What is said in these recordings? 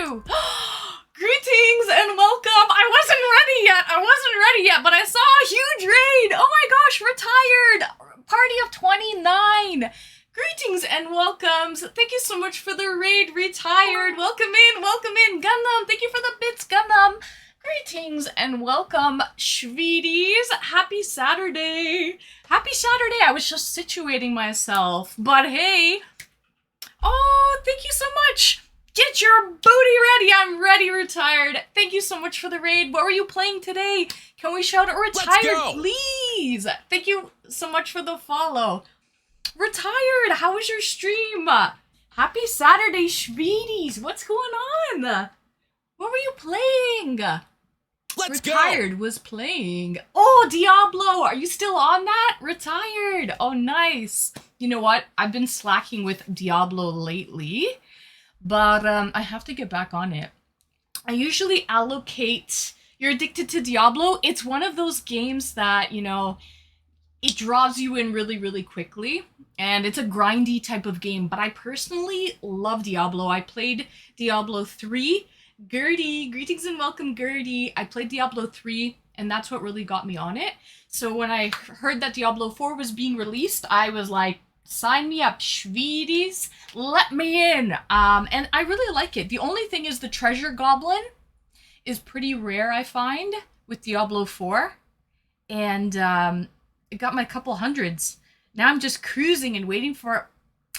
you? Greetings and welcome. I wasn't ready yet, but I saw a huge raid. Oh my gosh, retired. Party of 29. Greetings and welcomes. Thank you so much for the raid, retired. Welcome in. Gundam, thank you for the bits, Gundam. Greetings and welcome, Schweeties. Happy Saturday. Happy Saturday. I was just situating myself, but hey. Oh, thank you so much. Get your booty ready. I'm ready, retired. Thank you so much for the raid. What were you playing today? Can we shout out retired, please? Thank you so much for the follow. Retired, how was your stream? Happy Saturday, Schweeties. What's going on? What were you playing? Retired was playing. Oh, Diablo. Are you still on that? Retired. Oh, nice. You know what? I've been slacking with Diablo lately, but I have to get back on it. I usually allocate... You're addicted to Diablo? It's one of those games that, you know, it draws you in really, really quickly, and it's a grindy type of game, but I personally love Diablo. I played Diablo 3. Gertie, greetings and welcome, Gertie. I played Diablo 3, and that's what really got me on it. So when I heard that Diablo 4 was being released, I was like, sign me up, Schweeties. Let me in. And I really like it. The only thing is the treasure goblin is pretty rare, I find, with Diablo 4. And it got my couple hundreds. Now I'm just cruising and waiting for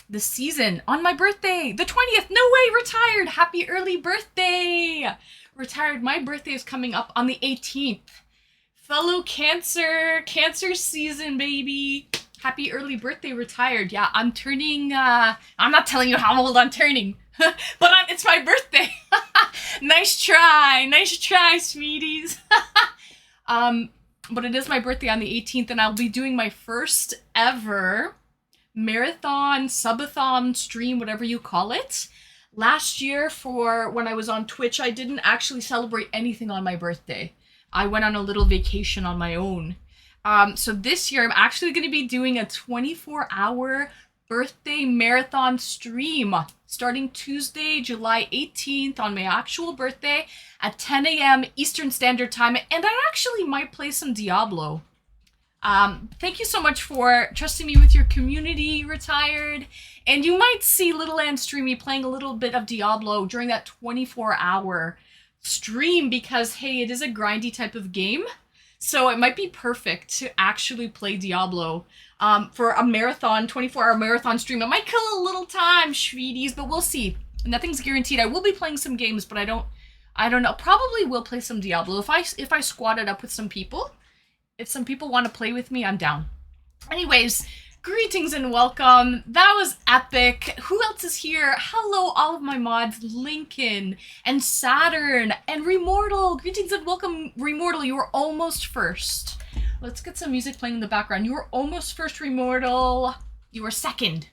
the season on my birthday, the 20th. No way, retired. Happy early birthday. Retired, my birthday is coming up on the 18th. Fellow Cancer season, baby. Happy early birthday, retired. Yeah, I'm turning, I'm not telling you how old I'm turning, but it's my birthday. Nice try, sweeties. But it is my birthday on the 18th, and I'll be doing my first ever marathon, subathon stream, whatever you call it. Last year, for when I was on Twitch, I didn't actually celebrate anything on my birthday. I went on a little vacation on my own. So this year, I'm actually going to be doing a 24-hour birthday marathon stream starting Tuesday, July 18th on my actual birthday at 10 a.m. Eastern Standard Time. And I actually might play some Diablo. Thank you so much for trusting me with your community, retired. And you might see Little Ann Streamy playing a little bit of Diablo during that 24-hour stream because, hey, it is a grindy type of game. So it might be perfect to actually play Diablo for a marathon, 24-hour marathon stream. It might kill a little time, Schweeties, but we'll see. Nothing's guaranteed. I will be playing some games, but I don't know. Probably will play some Diablo if I squad it up with some people. If some people want to play with me, I'm down. Anyways, greetings and welcome. That was epic. Who else is here? Hello, all of my mods. Lincoln and Saturn and Remortal. Greetings and welcome, Remortal. You were almost first. Let's get some music playing in the background. You were almost first, Remortal. You were second.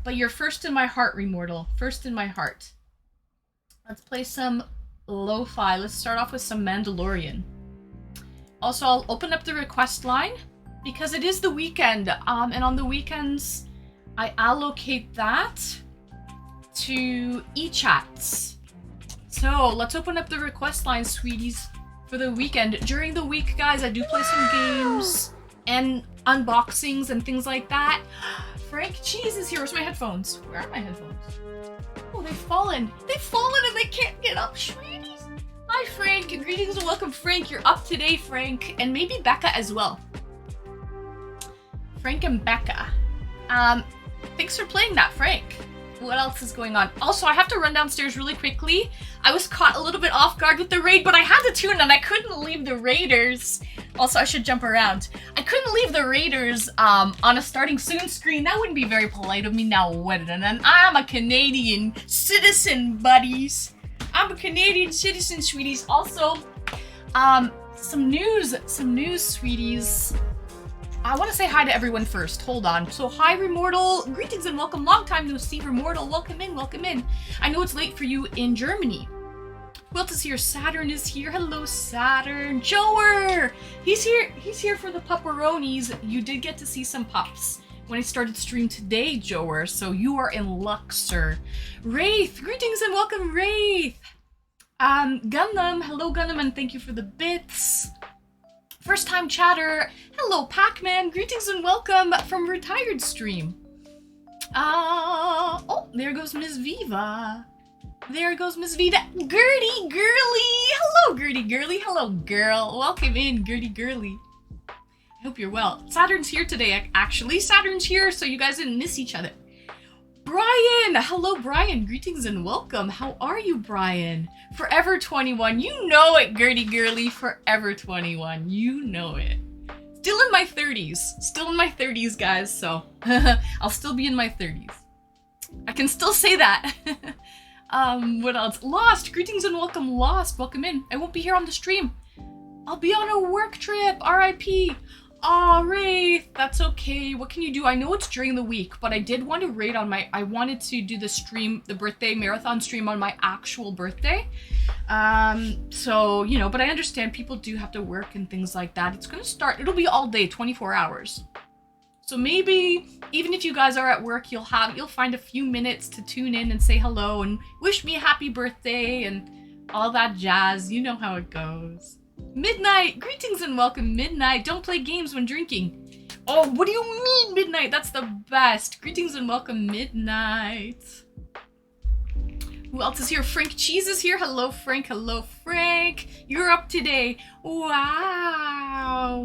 But you're first in my heart, Remortal. First in my heart. Let's play some lo-fi. Let's start off with some Mandalorian. Also, I'll open up the request line because it is the weekend, and on the weekends, I allocate that to eChats. So let's open up the request line, sweeties, for the weekend. During the week, guys, I do play some games and unboxings and things like that. Frank Cheese is here. Where's my headphones? Where are my headphones? Oh, they've fallen. They've fallen and they can't get up, sweeties. Hi, Frank. Greetings and welcome, Frank. You're up today, Frank. And maybe Becca as well. Frank and Becca. Thanks for playing that, Frank. What else is going on? Also, I have to run downstairs really quickly. I was caught a little bit off guard with the raid, but I had to tune and I couldn't leave the raiders. Also, I should jump around. I couldn't leave the raiders on a starting soon screen. That wouldn't be very polite of me now, would it? And I'm a Canadian citizen, buddies. I'm a Canadian citizen, sweeties. Also, some news, sweeties. I want to say hi to everyone first. Hold on. So, hi, Remortal. Greetings and welcome. Long time no see, Remortal. Welcome in, welcome in. I know it's late for you in Germany. Who else is here? Saturn is here. Hello, Saturn. Joer! He's here for the pupperonis. You did get to see some pups. when I started stream today, Joer, so you are in luck, sir. Wraith, greetings and welcome, Wraith. Gundam, hello Gundam, and thank you for the bits. First time chatter, hello Pac-Man, greetings and welcome from Retired Stream. Oh, there goes Ms. Viva. There goes Ms. Vida. Gertie Girly! Hello, Gertie Girly. Hello, girl. Welcome in, Gertie Girly. I hope you're well. Saturn's here today, actually. Saturn's here, so you guys didn't miss each other. Brian! Hello, Brian. Greetings and welcome. How are you, Brian? Forever 21. You know it, Gertie Girly. Forever 21. You know it. Still in my 30s. Still in my 30s, guys, so I'll still be in my 30s. I can still say that. What else? Lost! Greetings and welcome, Lost. Welcome in. I won't be here on the stream. I'll be on a work trip. R.I.P. Aw, Wraith. That's okay. What can you do? I know it's during the week, but I did want to raid on my... I wanted to do the stream, the birthday marathon stream on my actual birthday. So, you know, but I understand people do have to work and things like that. It's gonna start... It'll be all day, 24 hours. So maybe, even if you guys are at work, you'll find a few minutes to tune in and say hello and wish me a happy birthday and all that jazz. You know how it goes. Midnight! Greetings and welcome, Midnight. Don't play games when drinking. Oh, what do you mean, Midnight? That's the best. Greetings and welcome, Midnight. Who else is here? Frank Cheese is here. Hello, Frank. Hello, Frank. You're up today. Wow.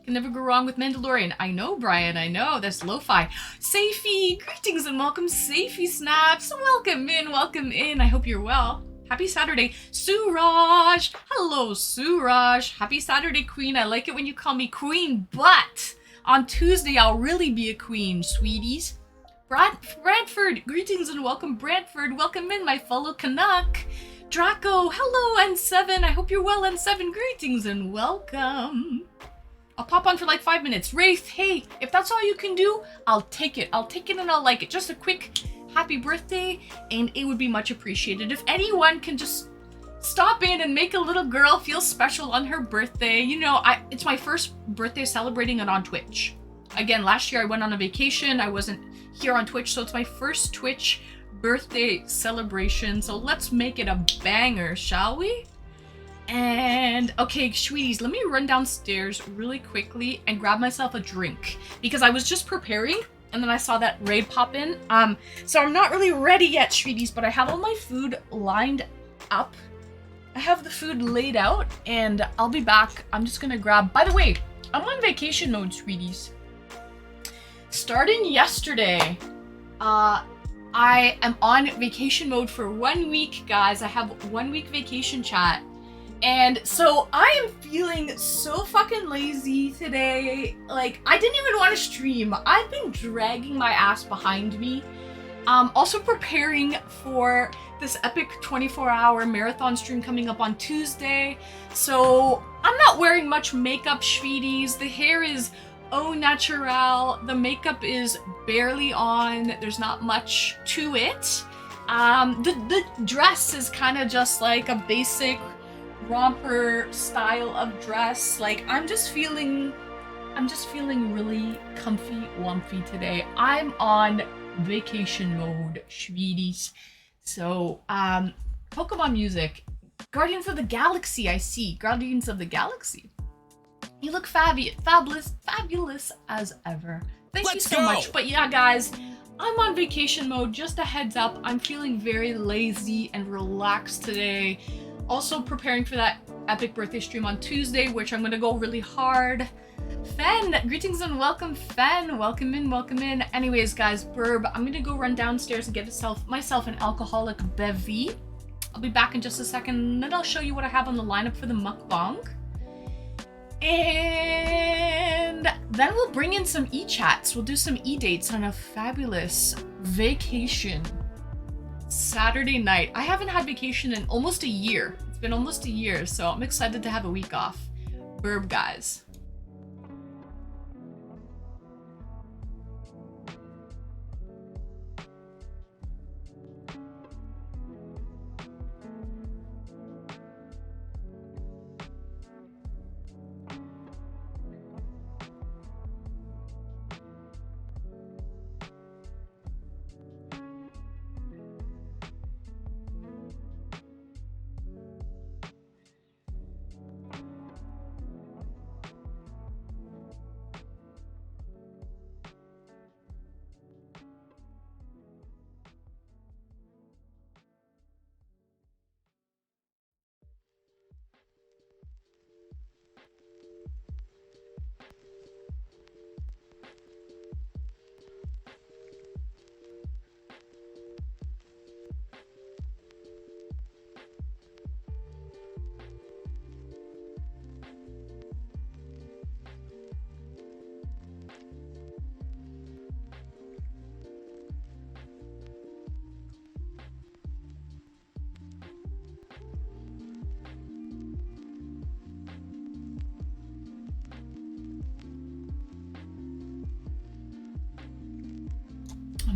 Can never go wrong with Mandalorian. I know, Brian. I know. That's lo-fi. Safey. Greetings and welcome, Safey Snaps. Welcome in. Welcome in. I hope you're well. Happy Saturday. Suraj. Hello, Suraj. Happy Saturday, Queen. I like it when you call me Queen, but on Tuesday, I'll really be a queen, sweeties. Brantford. Greetings and welcome, Brantford. Welcome in, my fellow Canuck. Draco. Hello, N7. I hope you're well, N7. Greetings and welcome. I'll pop on for like 5 minutes. Wraith, hey, if that's all you can do, I'll take it. I'll take it and I'll like it. Just a quick happy birthday, and it would be much appreciated. If anyone can just stop in and make a little girl feel special on her birthday. You know, it's my first birthday celebrating it on Twitch. Again, last year I went on a vacation. I wasn't here on Twitch, so it's my first Twitch birthday celebration. So let's make it a banger, shall we? And okay, sweeties, let me run downstairs really quickly and grab myself a drink because I was just preparing and then I saw that raid pop in. So I'm not really ready yet, sweeties, but I have all my food lined up. I have the food laid out and I'll be back. I'm just gonna grab, by the way, I'm on vacation mode, sweeties. Starting yesterday, I am on vacation mode for 1 week, guys. I have 1 week vacation chat. And so I am feeling so fucking lazy today. Like, I didn't even want to stream. I've been dragging my ass behind me. Also preparing for this epic 24-hour marathon stream coming up on Tuesday. So I'm not wearing much makeup, sweeties. The hair is au naturel. The makeup is barely on. There's not much to it. The dress is kind of just like a basic romper style of dress. Like, I'm just feeling really comfy wumpy today. I'm on vacation mode, sweeties. So, Pokemon music. Guardians of the Galaxy, I see. Guardians of the Galaxy. You look fabulous as ever. Thank you so much. But yeah, guys, I'm on vacation mode. Just a heads up, I'm feeling very lazy and relaxed today. Also preparing for that epic birthday stream on Tuesday, which I'm gonna go really hard. Fen, greetings and welcome, Fen. Welcome in, welcome in. Anyways, guys, Burb, I'm gonna go run downstairs and get myself an alcoholic bevy. I'll be back in just a second, and then I'll show you what I have on the lineup for the mukbang. And then we'll bring in some eChats. We'll do some e-dates on a fabulous vacation Saturday night. I haven't had vacation in almost a year. It's been almost a year, so I'm excited to have a week off. Burb, guys.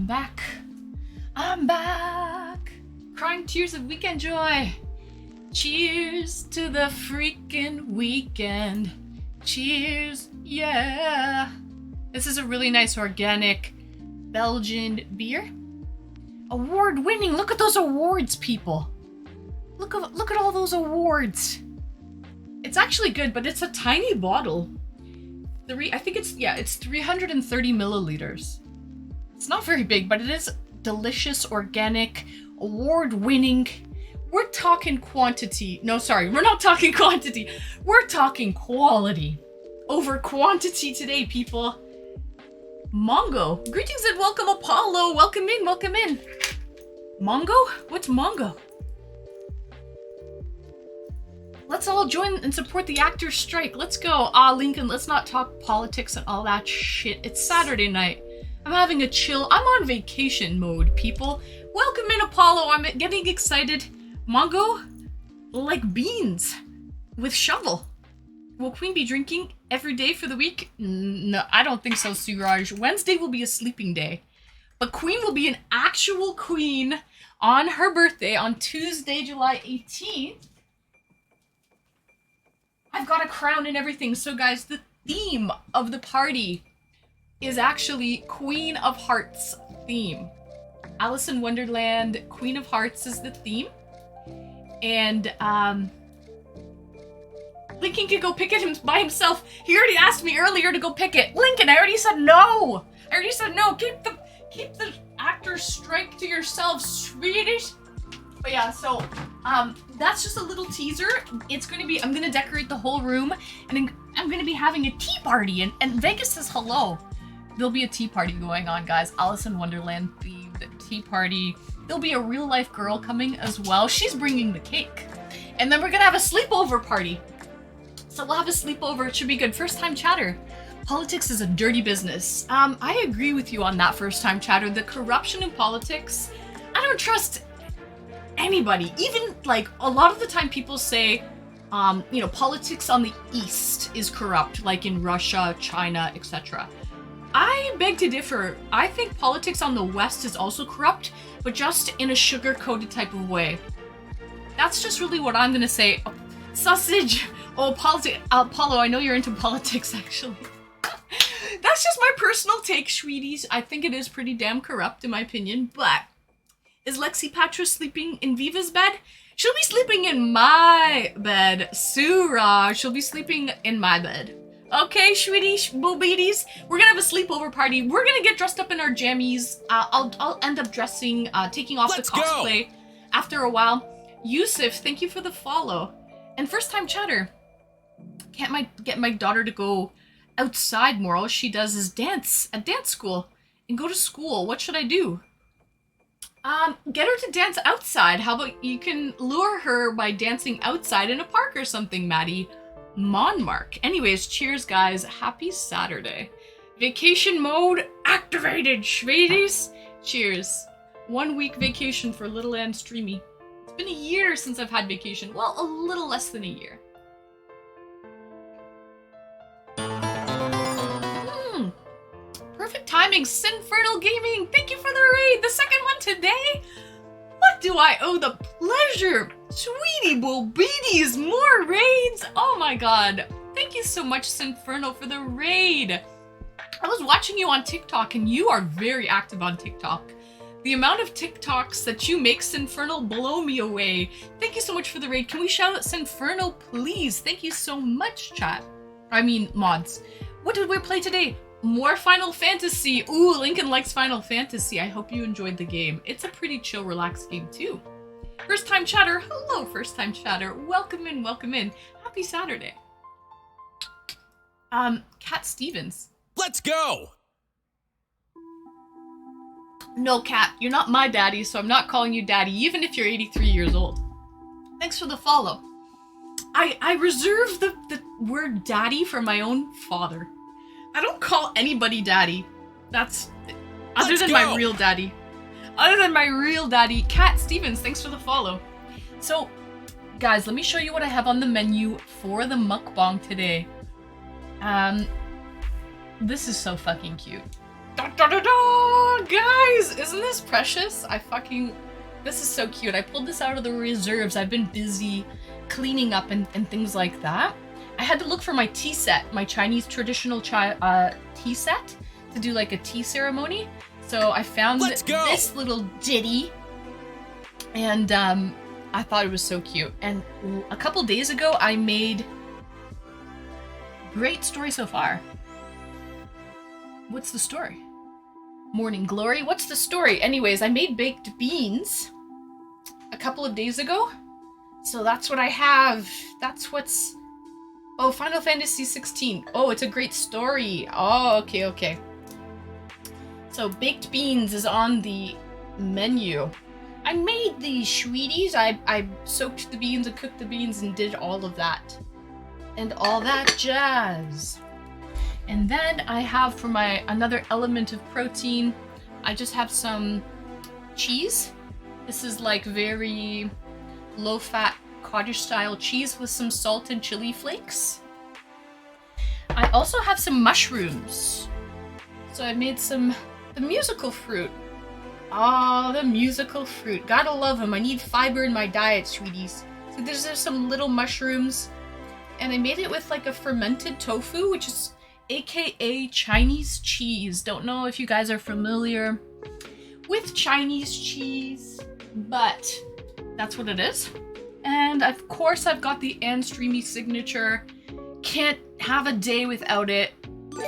I'm back. I'm back. Crying tears of weekend joy. Cheers to the freaking weekend. Cheers, yeah. This is a really nice organic Belgian beer. Award-winning. Look at those awards, people. Look at all those awards. It's actually good, but it's a tiny bottle. I think it's 330 milliliters. It's not very big, but it is delicious, organic, award-winning. We're talking quantity. No, sorry, we're not talking quantity. We're talking quality over quantity today, people. Mongo. Greetings and welcome, Apollo. Welcome in, welcome in. Mongo? What's Mongo? Let's all join and support the actors' strike. Let's go. Lincoln, let's not talk politics and all that shit. It's Saturday night. I'm having a chill. I'm on vacation mode, people. Welcome in, Apollo. I'm getting excited. Mongo, like beans with shovel. Will Queen be drinking every day for the week? No, I don't think so, Suraj. Wednesday will be a sleeping day. But Queen will be an actual queen on her birthday on Tuesday, July 18th. I've got a crown and everything. So guys, the theme of the party is actually Queen of Hearts theme. Alice in Wonderland, Queen of Hearts is the theme. And Lincoln can go pick it by himself. He already asked me earlier to go pick it. Lincoln, I already said no. Keep the actor's strike to yourself, sweeties. But yeah, so that's just a little teaser. I'm gonna decorate the whole room, and I'm gonna be having a tea party, and Vegas says hello. There'll be a tea party going on, guys. Alice in Wonderland themed tea party. There'll be a real life girl coming as well. She's bringing the cake. And then we're gonna have a sleepover party. So we'll have a sleepover. It should be good. First time chatter. Politics is a dirty business. I agree with you on that, first time chatter. The corruption in politics, I don't trust anybody. Even like a lot of the time people say, politics on the East is corrupt, like in Russia, China, etc. I beg to differ. I think politics on the West is also corrupt, but just in a sugar-coated type of way. That's just really what I'm gonna say. Oh, sausage! Oh, Apollo, I know you're into politics, actually. That's just my personal take, sweeties. I think it is pretty damn corrupt, in my opinion, but is Lexi Patra sleeping in Viva's bed? She'll be sleeping in my bed. Suraj, she'll be sleeping in my bed. Okay, sweetie, boobies. We're gonna have a sleepover party. We're gonna get dressed up in our jammies. I'll end up dressing, taking off the cosplay after a while. Yusuf, thank you for the follow. And first time chatter. Can't get my daughter to go outside more. All she does is dance at dance school and go to school. What should I do? Get her to dance outside. How about you can lure her by dancing outside in a park or something, Maddie? Monmark. Anyways, cheers, guys. Happy Saturday. Vacation mode activated, sweeties. Cheers. 1 week vacation for Little and Streamy. It's been a year since I've had vacation. Well, a little less than a year. Perfect timing. Sinfernal Gaming. Thank you for the raid. The second one today. What do I owe the pleasure? Sweetie Bobies, more raids! Oh my god. Thank you so much, Sinferno, for the raid. I was watching you on TikTok, and you are very active on TikTok. The amount of TikToks that you make, Sinferno, blow me away. Thank you so much for the raid. Can we shout out Sinferno, please? Thank you so much, chat. I mean, mods. What did we play today? More Final Fantasy. Ooh, Lincoln likes Final Fantasy. I hope you enjoyed the game. It's a pretty chill, relaxed game too. First time chatter. Hello, first time chatter. Welcome in, welcome in. Happy Saturday. Cat Stevens. Let's go! No, Cat, you're not my daddy, so I'm not calling you daddy, even if you're 83 years old. Thanks for the follow. I reserve the word daddy for my own father. I don't call anybody daddy. That's other than my real daddy. Other than my real daddy. Cat Stevens, thanks for the follow. So, guys, let me show you what I have on the menu for the mukbang today. This is so fucking cute. Da, da, da, da! Guys, isn't this precious? This is so cute. I pulled this out of the reserves. I've been busy cleaning up and things like that. I had to look for my tea set, my Chinese traditional tea set to do like a tea ceremony. So I found this little ditty, and I thought it was so cute. And a couple days ago, I made... Great story so far. What's the story? Morning Glory? What's the story? Anyways, I made baked beans a couple of days ago. So that's what I have. That's what's... Oh, Final Fantasy 16. Oh, it's a great story. Oh, okay. So baked beans is on the menu. I made these sweeties. I soaked the beans and cooked the beans and did all of that. And all that jazz. And then I have for my another element of protein, I just have some cheese. This is like very low-fat cottage-style cheese with some salt and chili flakes. I also have some mushrooms. So I made the musical fruit. Oh, the musical fruit. Gotta love them. I need fiber in my diet, sweeties. So there's some little mushrooms. And I made it with like a fermented tofu, which is AKA Chinese cheese. Don't know if you guys are familiar with Chinese cheese, but that's what it is. And of course I've got the Anne Streamy signature. Can't have a day without it.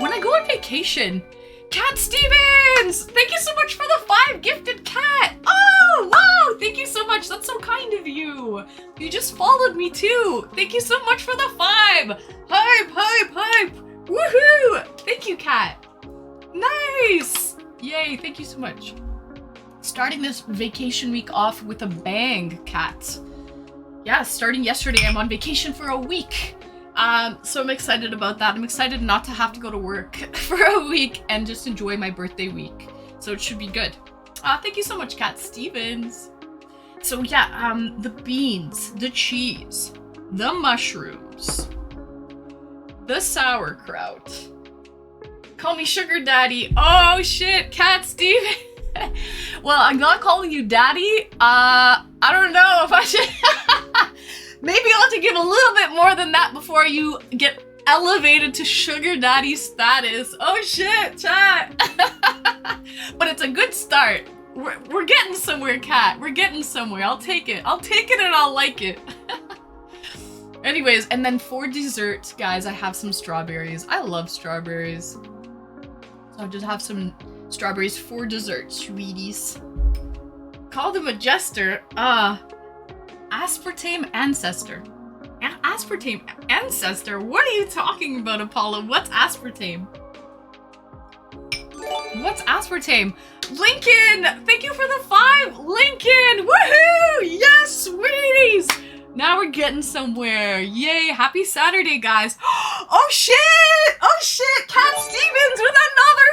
When I go on vacation, Cat Stevens! Thank you so much for the 5 gifted cat! Oh, wow! Thank you so much. That's so kind of you. You just followed me too. Thank you so much for the 5. Hype! Woohoo! Thank you, cat. Nice! Yay, thank you so much. Starting this vacation week off with a bang, cat. Yeah, starting yesterday, I'm on vacation for a week. So I'm excited about that. I'm excited not to have to go to work for a week and just enjoy my birthday week. So it should be good. Thank you so much, Cat Stevens. So yeah, the beans, the cheese, the mushrooms, the sauerkraut. Call me Sugar Daddy. Oh shit, Cat Steven. Well, I'm not calling you Daddy. I don't know if I should. Maybe I'll have to give a little bit more than that before you get elevated to Sugar Daddy status. Oh shit, chat. But it's a good start. We're getting somewhere, cat. We're getting somewhere. I'll take it. I'll take it and I'll like it. Anyways, and then for dessert, guys, I have some strawberries. I love strawberries. So I'll just have some strawberries for dessert, sweeties. Called him a jester. Aspartame ancestor. Aspartame ancestor? What are you talking about, Apollo? What's aspartame? What's aspartame? Lincoln! Thank you for the 5! Lincoln! Woohoo! Yes, sweeties! Now we're getting somewhere. Yay, happy Saturday, guys. Oh shit! Oh shit! Cat Stevens with another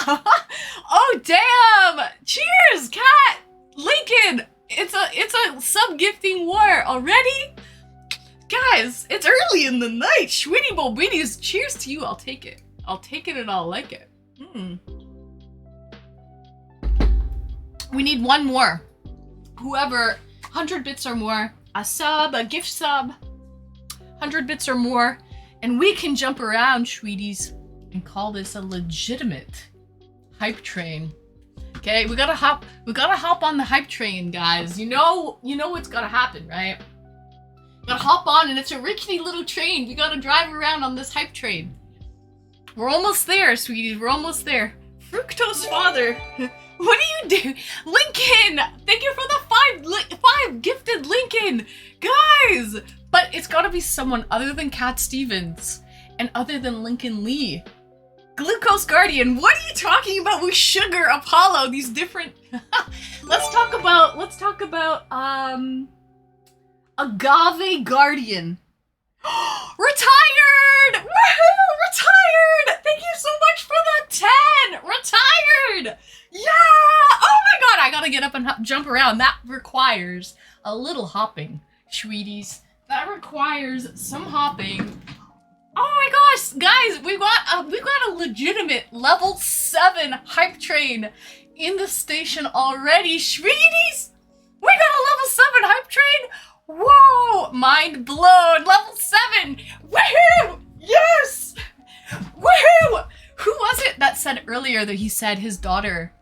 5! Oh damn! Cheers, Cat! Lincoln! It's a sub-gifting war already? Guys, it's early in the night. Schwitty Bobitties, cheers to you. I'll take it. I'll take it and I'll like it. We need one more. Whoever, 100 bits or more, a sub, a gift sub, 100 bits or more, and we can jump around, sweeties, and call this a legitimate hype train. Okay, we gotta hop on the hype train, guys. You know what's gotta happen, right? We gotta hop on, and it's a rickety little train. We gotta drive around on this hype train. We're almost there, sweeties. We're almost there. Fructose father. What do you do? Lincoln! Thank you for the 5 gifted Lincoln! Guys! But it's gotta be someone other than Cat Stevens and other than Lincoln Lee. Glucose Guardian, what are you talking about with Sugar Apollo? These different... Let's talk about Agave Guardian. Retired! Woohoo! Retired! Thank you so much for the 10! Retired! Yeah! Oh my god, I gotta get up and jump around. That requires a little hopping, sweeties. That requires some hopping. Oh my gosh, guys, we got a legitimate level 7 hype train in the station already. Sweeties, we got a level 7 hype train. Whoa, mind blown. Level 7. Woohoo! Yes! Woohoo! Who was it that said earlier that he said his daughter,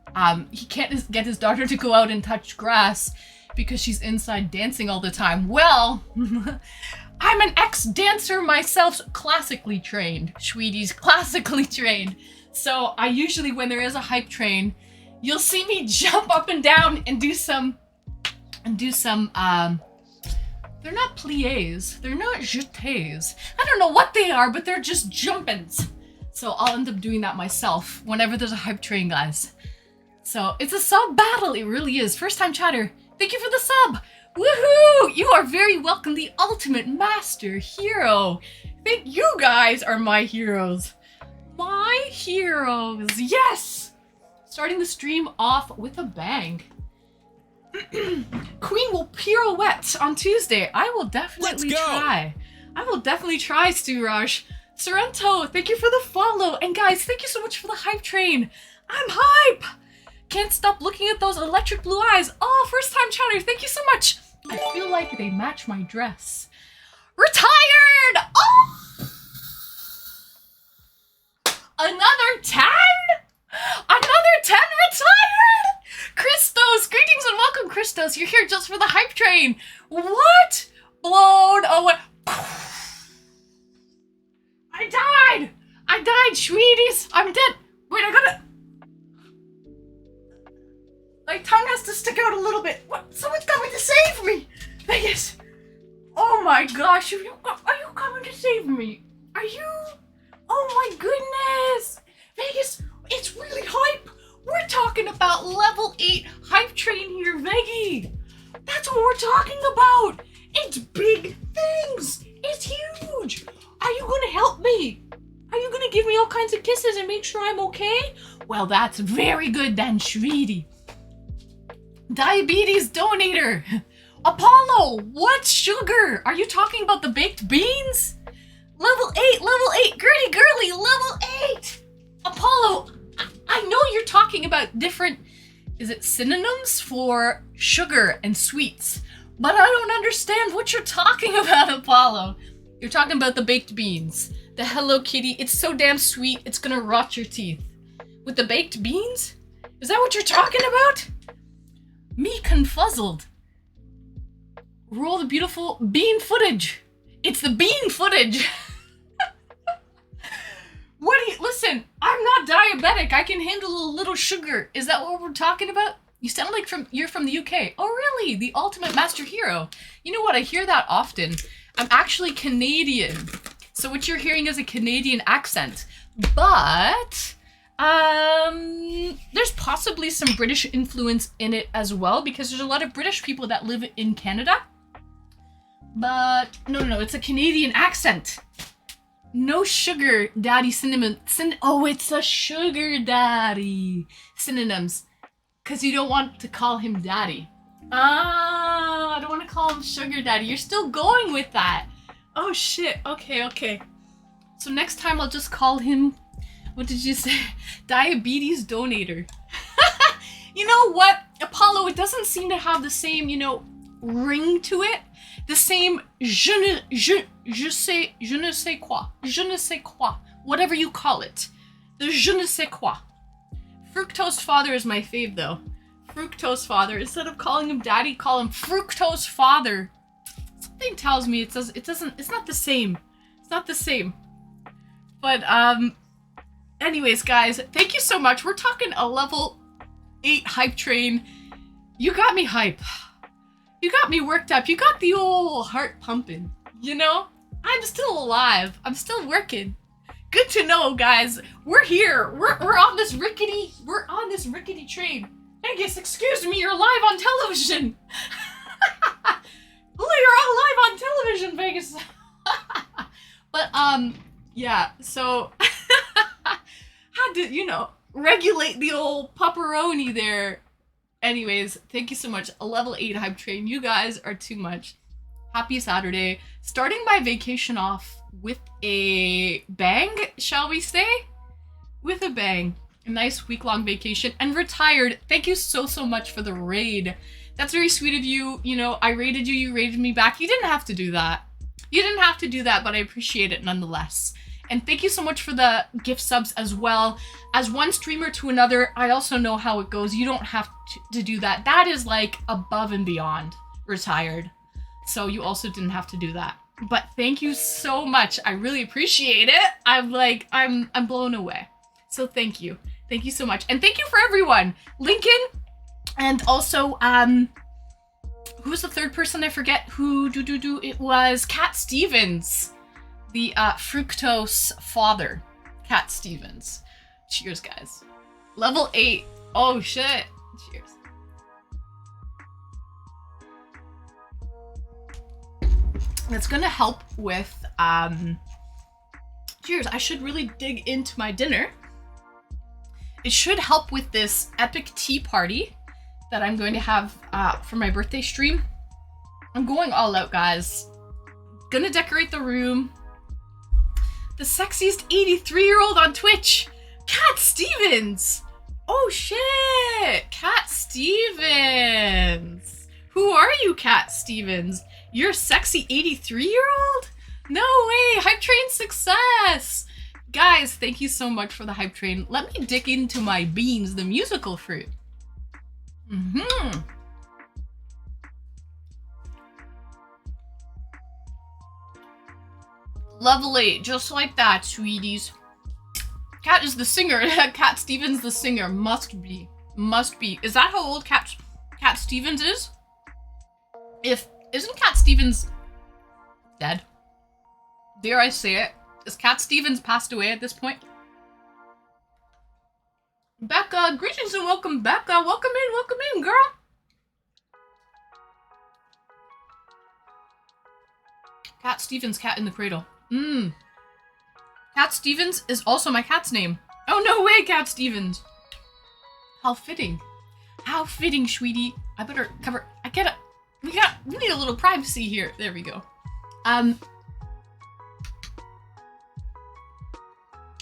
he can't get his daughter to go out and touch grass because she's inside dancing all the time? Well, I'm an ex-dancer myself, classically trained. Sweeties, classically trained. So I usually, when there is a hype train, you'll see me jump up and down and do some, they're not pliés, they're not jetés. I don't know what they are, but they're just jumpins'. So I'll end up doing that myself whenever there's a hype train, guys. So it's a sub battle, it really is. First time chatter, thank you for the sub. Woohoo! You are very welcome, the ultimate master hero. Thank you guys are my heroes. My heroes, yes! Starting the stream off with a bang. Queen will pirouette on Tuesday. I will definitely try. I will definitely try, Stu-Raj. Sorrento, thank you for the follow. And guys, thank you so much for the hype train. I'm hype! Can't stop looking at those electric blue eyes. Oh, first time chatter, thank you so much. I feel like they match my dress. Retired! Oh! Another 10? Another 10 retired? Christos, greetings and welcome, Christos. You're here just for the hype train. What? Blown away. I died, sweeties. I'm dead. Wait, my tongue has to stick out a little bit. What? Someone's coming to save me. Vegas. Oh my gosh, are you coming to save me? Are you? Oh my goodness. Vegas, it's really hype. We're talking about level 8 hype train here, Veggie. That's what we're talking about. It's big things. It's huge. Are you gonna help me? Are you gonna give me all kinds of kisses and make sure I'm okay? Well, that's very good then, sweetie. Diabetes donator. Apollo, what's sugar? Are you talking about the baked beans? Level 8, Gertie Girly, level 8. Apollo, I know you're talking about different, is it synonyms for sugar and sweets? But I don't understand what you're talking about, Apollo. You're talking about the baked beans. The Hello Kitty, it's so damn sweet, it's gonna rot your teeth. With the baked beans? Is that what you're talking about? Me confuzzled. Roll the beautiful bean footage. It's the bean footage. Listen, I'm not diabetic. I can handle a little sugar. Is that what we're talking about? You sound like you're from the UK. Oh, really? The ultimate master hero. You know what? I hear that often. I'm actually Canadian. So what you're hearing is a Canadian accent. But there's possibly some British influence in it as well, because there's a lot of British people that live in Canada. But no, it's a Canadian accent. No sugar daddy cinnamon. Oh, it's a sugar daddy. Synonyms. Because you don't want to call him daddy. I don't want to call him sugar daddy. You're still going with that. Oh shit. Okay. So next time I'll just call him, what did you say? Diabetes donator. You know what, Apollo, it doesn't seem to have the same, ring to it. The same je ne sais quoi, whatever you call it. The je ne sais quoi. Fructose father is my fave though. Fructose father. Instead of calling him daddy, call him fructose father. Something tells me it's not the same. It's not the same. But anyways, guys, thank you so much. We're talking a level 8 hype train. You got me hype. You got me worked up. You got the old heart pumping, I'm still alive. I'm still working. Good to know, guys. We're here. We're on this rickety train. Vegas, excuse me, you're live on television. You're all live on television, Vegas. But yeah, so had to, regulate the old pepperoni there. Anyways, thank you so much. A level 8 hype train. You guys are too much. Happy Saturday. Starting my vacation off with a bang, shall we say? With a bang. A nice week-long vacation and retired. Thank you so much for the raid. That's very sweet of you. You know, I raided you, you raided me back. You didn't have to do that. You didn't have to do that, but I appreciate it nonetheless. And thank you so much for the gift subs as well. As one streamer to another, I also know how it goes. You don't have to do that. That is like above and beyond retired. So you also didn't have to do that. But thank you so much. I really appreciate it. I'm blown away. So thank you. Thank you so much. And thank you for everyone. Lincoln, and also, who was the third person? I forget who, it was Cat Stevens. The, fructose father. Cat Stevens. Cheers, guys. Level 8. Oh, shit. Cheers. That's gonna help with, cheers. I should really dig into my dinner. It should help with this epic tea party that I'm going to have for my birthday stream. I'm going all out, guys. Gonna decorate the room. The sexiest 83-year-old on Twitch, Cat Stevens. Oh shit, Cat Stevens. Who are you, Cat Stevens? You're a sexy 83-year-old? No way, Hype Train success. Guys, thank you so much for the hype train. Let me dig into my beans, the musical fruit. Level 8, just like that, sweeties. Cat is the singer. Cat Stevens the singer. Must be. Must be. Is that how old Cat Stevens is? Isn't Cat Stevens dead? Dare I say it? Is Cat Stevens passed away at this point? Becca, greetings and welcome, Becca. Welcome in, girl. Cat Stevens, cat in the cradle. Cat Stevens is also my cat's name. Oh, no way, Cat Stevens. How fitting. How fitting, sweetie. I better cover. We need a little privacy here. There we go.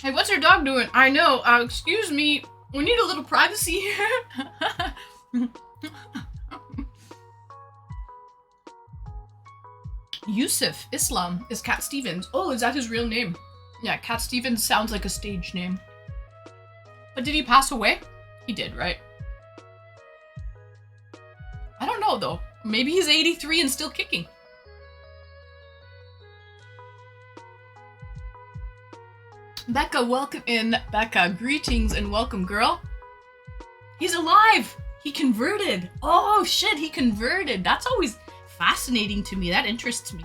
Hey, what's your dog doing? I know, excuse me. We need a little privacy here. Yusuf Islam is Cat Stevens. Oh, is that his real name? Yeah, Cat Stevens sounds like a stage name. But did he pass away? He did, right? I don't know, though. Maybe he's 83 and still kicking. Becca, welcome in. Becca, greetings and welcome, girl. He's alive! He converted! Oh shit, he converted! That's always fascinating to me. That interests me.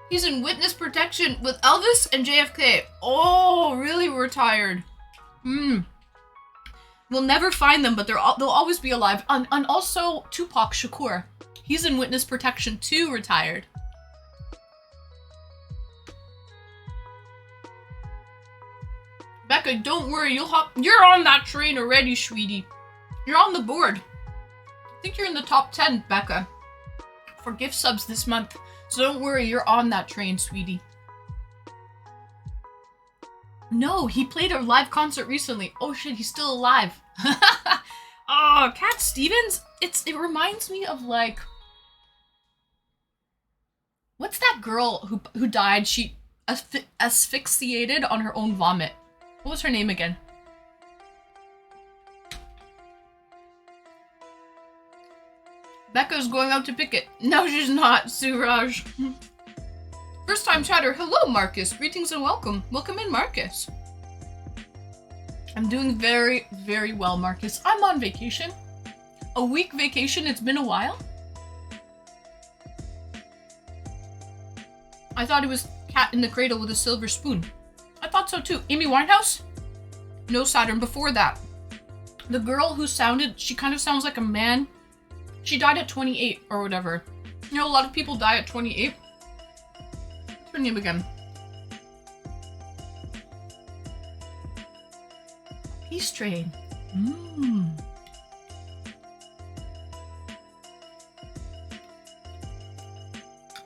He's in witness protection with Elvis and JFK. Oh, really retired. We'll never find them, but they'll always be alive. And also Tupac Shakur. He's in witness protection too, retired. Becca, don't worry, you're on that train already, sweetie. You're on the board. I think you're in the top 10, Becca, for gift subs this month. So don't worry, you're on that train, sweetie. No, he played a live concert recently. Oh shit, he's still alive. Oh, Cat Stevens? It reminds me of like... What's that girl who died? She asphyxiated on her own vomit. What was her name again? Becca's going out to pick it. No, she's not, Suraj. First time chatter. Hello, Marcus. Greetings and welcome. Welcome in, Marcus. I'm doing very, very well, Marcus. I'm on vacation. A week vacation. It's been a while. I thought it was Cat in the Cradle with a silver spoon. I thought so too. Amy Winehouse? No, Saturn. Before that. The girl who she kind of sounds like a man. She died at 28 or whatever. You know, a lot of people die at 28. What's her name again? Peace Train. Mmm.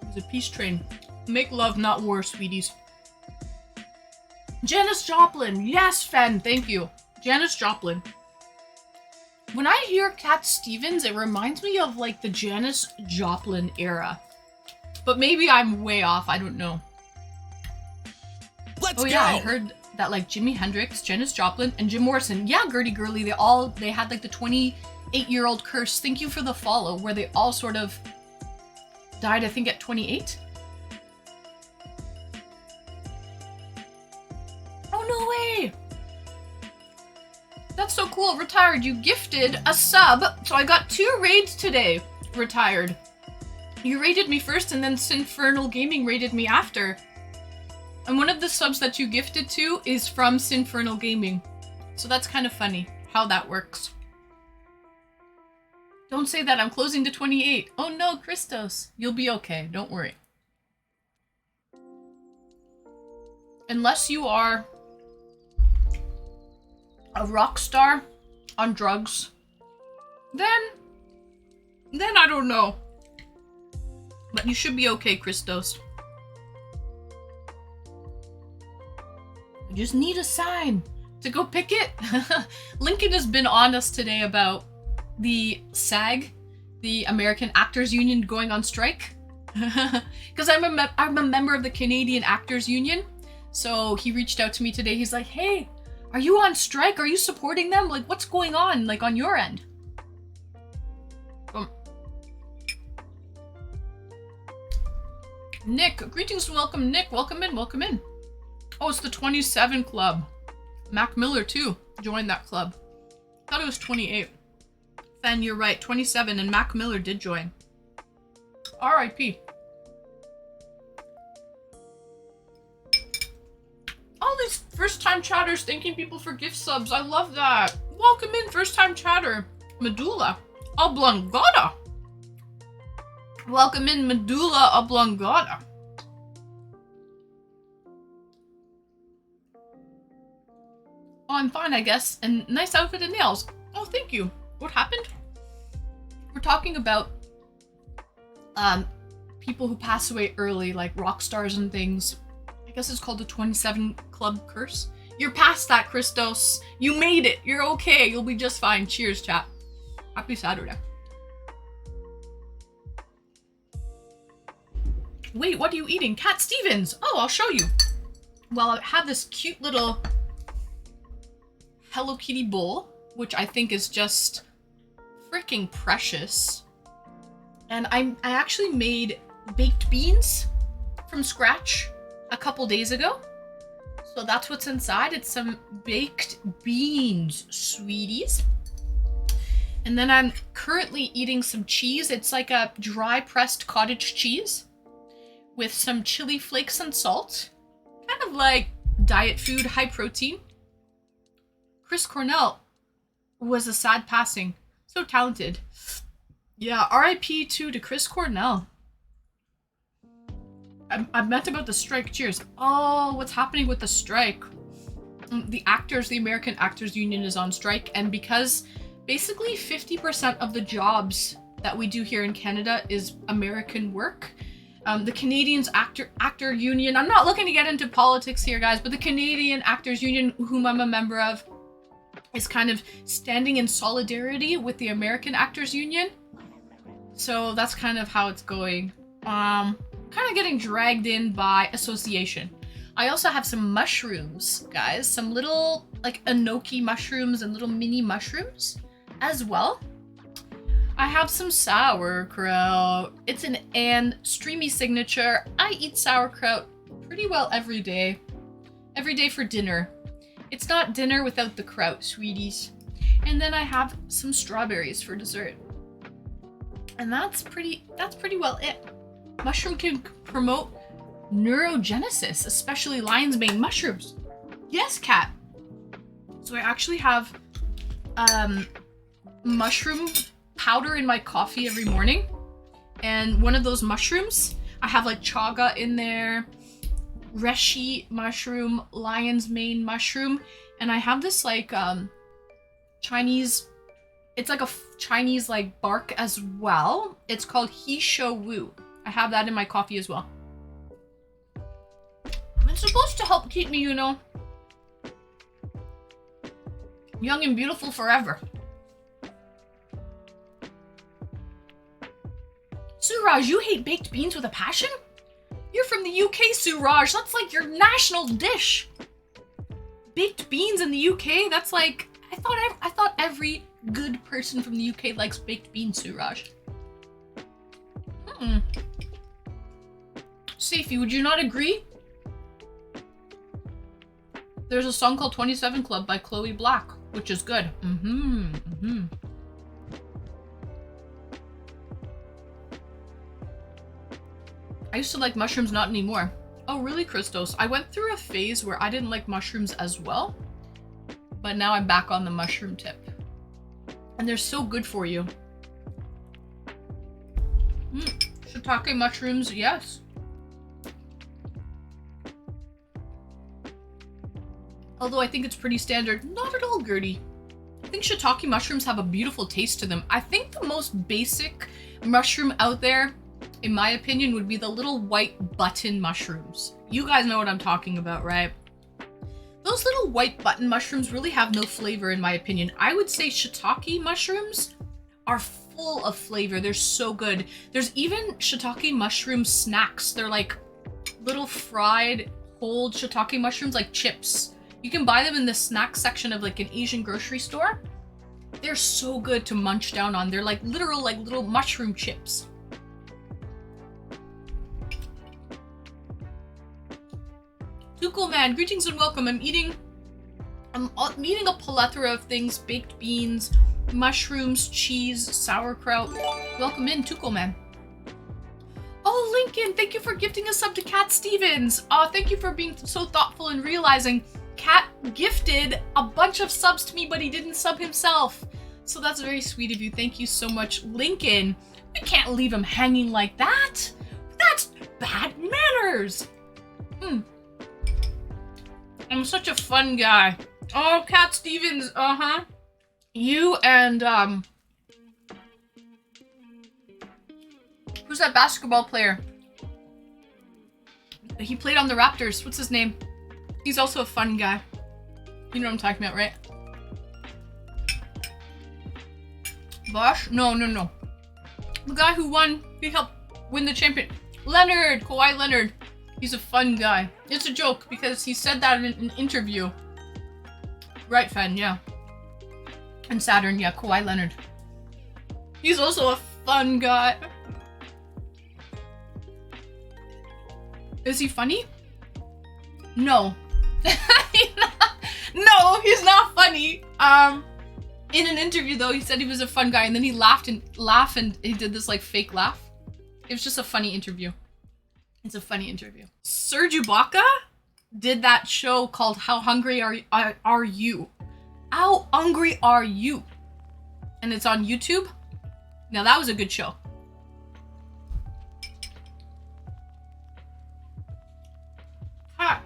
It's a peace train. Make love, not war, sweeties. Janis Joplin. Yes, Fen. Thank you. Janis Joplin. When I hear Cat Stevens, it reminds me of like the Janis Joplin era. But maybe I'm way off. I don't know. Let's go! Yeah, I heard that like Jimi Hendrix, Janis Joplin, and Jim Morrison. Yeah, Gertie Gurley. They had like the 28-year-old curse. Thank you for the follow, where they all sort of died, I think, at 28. Oh, no way! That's so cool. Retired, you gifted a sub. So I got 2 raids today. Retired. You raided me first, and then Sinfernal Gaming raided me after. And one of the subs that you gifted to is from Sinfernal Gaming. So that's kind of funny how that works. Don't say that, I'm closing to 28. Oh no, Christos. You'll be okay, don't worry. Unless you are a rock star on drugs, then I don't know. But you should be okay, Christos. I just need a sign to go pick it. Lincoln has been on us today about the SAG, the American Actors Union, going on strike. Because I'm a member of the Canadian Actors Union. So he reached out to me today. He's like, hey, are you on strike? Are you supporting them? Like, what's going on, like, on your end? Nick, greetings and welcome, Nick. Welcome in, welcome in. Oh, it's the 27 club. Mac Miller, too, joined that club. Thought it was 28. Fen, you're right, 27, and Mac Miller did join. R.I.P. All these first-time chatters thanking people for gift subs. I love that. Welcome in, first-time chatter. Medulla oblongata. Welcome in, Medulla oblongata. Oh, I'm fine, I guess. And nice outfit and nails. Oh, thank you. What happened? We're talking about people who pass away early, like rock stars and things. I guess it's called the 27 Club Curse. You're past that, Christos. You made it. You're okay. You'll be just fine. Cheers, chat. Happy Saturday. Wait, what are you eating? Cat Stevens. Oh, I'll show you. Well, I have this cute little Hello Kitty bowl, which I think is just freaking precious. And I actually made baked beans from scratch a couple days ago. So that's what's inside. It's some baked beans, sweeties. And then I'm currently eating some cheese. It's like a dry pressed cottage cheese with some chili flakes and salt. Kind of like diet food, high protein. Chris Cornell was a sad passing. So talented. Yeah, RIP to Chris Cornell. I meant about the strike. Cheers. Oh, what's happening with the strike? The American Actors Union is on strike, and because basically 50% of the jobs that we do here in Canada is American work. The Canadian Actor Union, I'm not looking to get into politics here, guys, but the Canadian Actors Union, whom I'm a member of, is kind of standing in solidarity with the American Actors Union. So that's kind of how it's going. Kind of getting dragged in by association. I also have some mushrooms, guys. Some little, like, enoki mushrooms and little mini mushrooms as well. I have some sauerkraut. It's an Anne Streamy signature. I eat sauerkraut pretty well every day. Every day for dinner. It's not dinner without the kraut, sweeties. And then I have some strawberries for dessert. And that's pretty well it. Mushroom can promote neurogenesis, especially lion's mane mushrooms. Yes, cat. So I actually have mushroom powder in my coffee every morning. And one of those mushrooms, I have like chaga in there, reishi mushroom, lion's mane mushroom, and I have this like Chinese, it's like a Chinese like bark as well. It's called He Shou Wu. I have that in my coffee as well. It's supposed to help keep me, you know, young and beautiful forever. Suraj, you hate baked beans with a passion? You're from the UK, Suraj. That's like your national dish. Baked beans in the UK? That's like, I thought every good person from the UK likes baked beans, Suraj. Safi, would you not agree? There's a song called 27 Club by Chloe Black, which is good. I used to like mushrooms, not anymore. Oh, really, Christos? I went through a phase where I didn't like mushrooms as well, but now I'm back on the mushroom tip. And they're so good for you. Shiitake mushrooms, yes. Although I think it's pretty standard. Not at all, Gertie. I think shiitake mushrooms have a beautiful taste to them. I think the most basic mushroom out there, in my opinion, would be the little white button mushrooms. You guys know what I'm talking about, right? Those little white button mushrooms really have no flavor, in my opinion. I would say shiitake mushrooms are full of flavor. They're so good. There's even shiitake mushroom snacks. They're like little fried whole shiitake mushrooms, like chips. You can buy them in the snack section of like an Asian grocery store. They're so good to munch down on. They're like literal like little mushroom chips. Tuko man, greetings and welcome. I'm eating a plethora of things: baked beans, mushrooms, cheese, sauerkraut. Welcome in, Tuko man. Oh, Lincoln, thank you for gifting a sub to Cat Stevens. Thank you for being so thoughtful and realizing Cat gifted a bunch of subs to me, but he didn't sub himself. So that's very sweet of you. Thank you so much, Lincoln. We can't leave him hanging like that. That's bad manners. I'm such a fun guy. Oh, Cat Stevens, You and, who's that basketball player? He played on the Raptors. What's his name? He's also a fun guy. You know what I'm talking about, right? Bosch? No. The guy who won, he helped win the champion. Leonard, Kawhi Leonard. He's a fun guy. It's a joke because he said that in an interview. Right, Fen, yeah. And Saturn, yeah, Kawhi Leonard. He's also a fun guy. Is he funny? No. No, he's not funny. In an interview though, he said he was a fun guy, and then he laughed and he did this like fake laugh. It was just a funny interview. It's a funny interview. Serge Ibaka did that show called How Hungry Are You? How Hungry Are You? And it's on YouTube. Now that was a good show. Hi.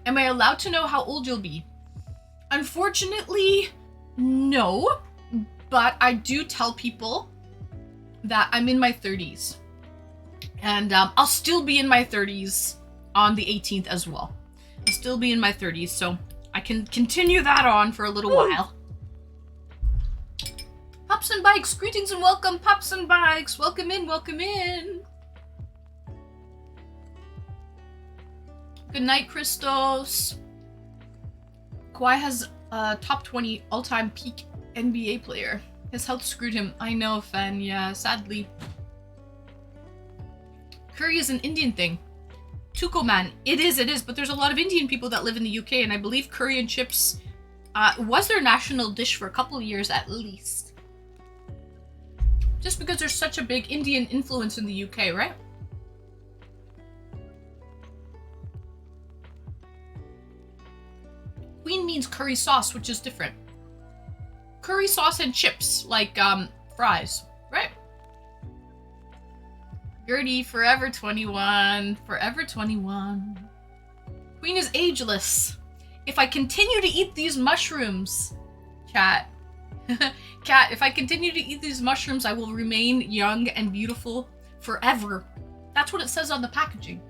Am I allowed to know how old you'll be? Unfortunately, no. But I do tell people that I'm in my 30s. And I'll still be in my 30s on the 18th as well. I'll still be in my 30s, so I can continue that on for a little while. Pups and Bikes, greetings and welcome, Pups and Bikes. Welcome in, welcome in. Good night, Christos. Kawhi has a top 20 all-time peak NBA player. His health screwed him. I know, Fen, yeah, sadly. Curry is an Indian thing. Tuko man, it is, but there's a lot of Indian people that live in the UK, and I believe curry and chips was their national dish for a couple of years at least. Just because there's such a big Indian influence in the UK, right? Queen means curry sauce, which is different. Curry sauce and chips, like fries, right? Gertie, forever 21. Forever 21. Queen is ageless. if I continue to eat these mushrooms, chat, cat, if I continue to eat these mushrooms, I will remain young and beautiful forever. That's what it says on the packaging.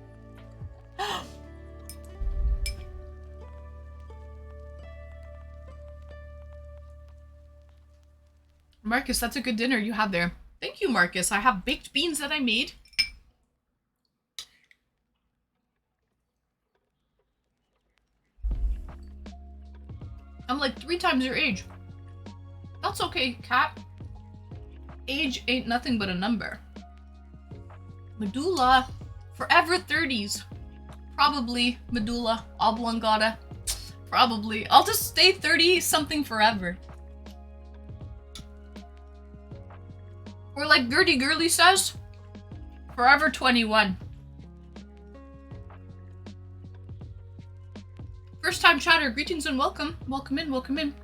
Marcus, that's a good dinner you had there. Thank you, Marcus. I have baked beans that I made. I'm like 3 times your age. That's okay, cat. Age ain't nothing but a number. Medulla. Forever 30s. Probably medulla oblongata. Probably. I'll just stay 30 something forever. Or like Gertie Girly says, forever 21. First time chatter, greetings and welcome. Welcome in, welcome in.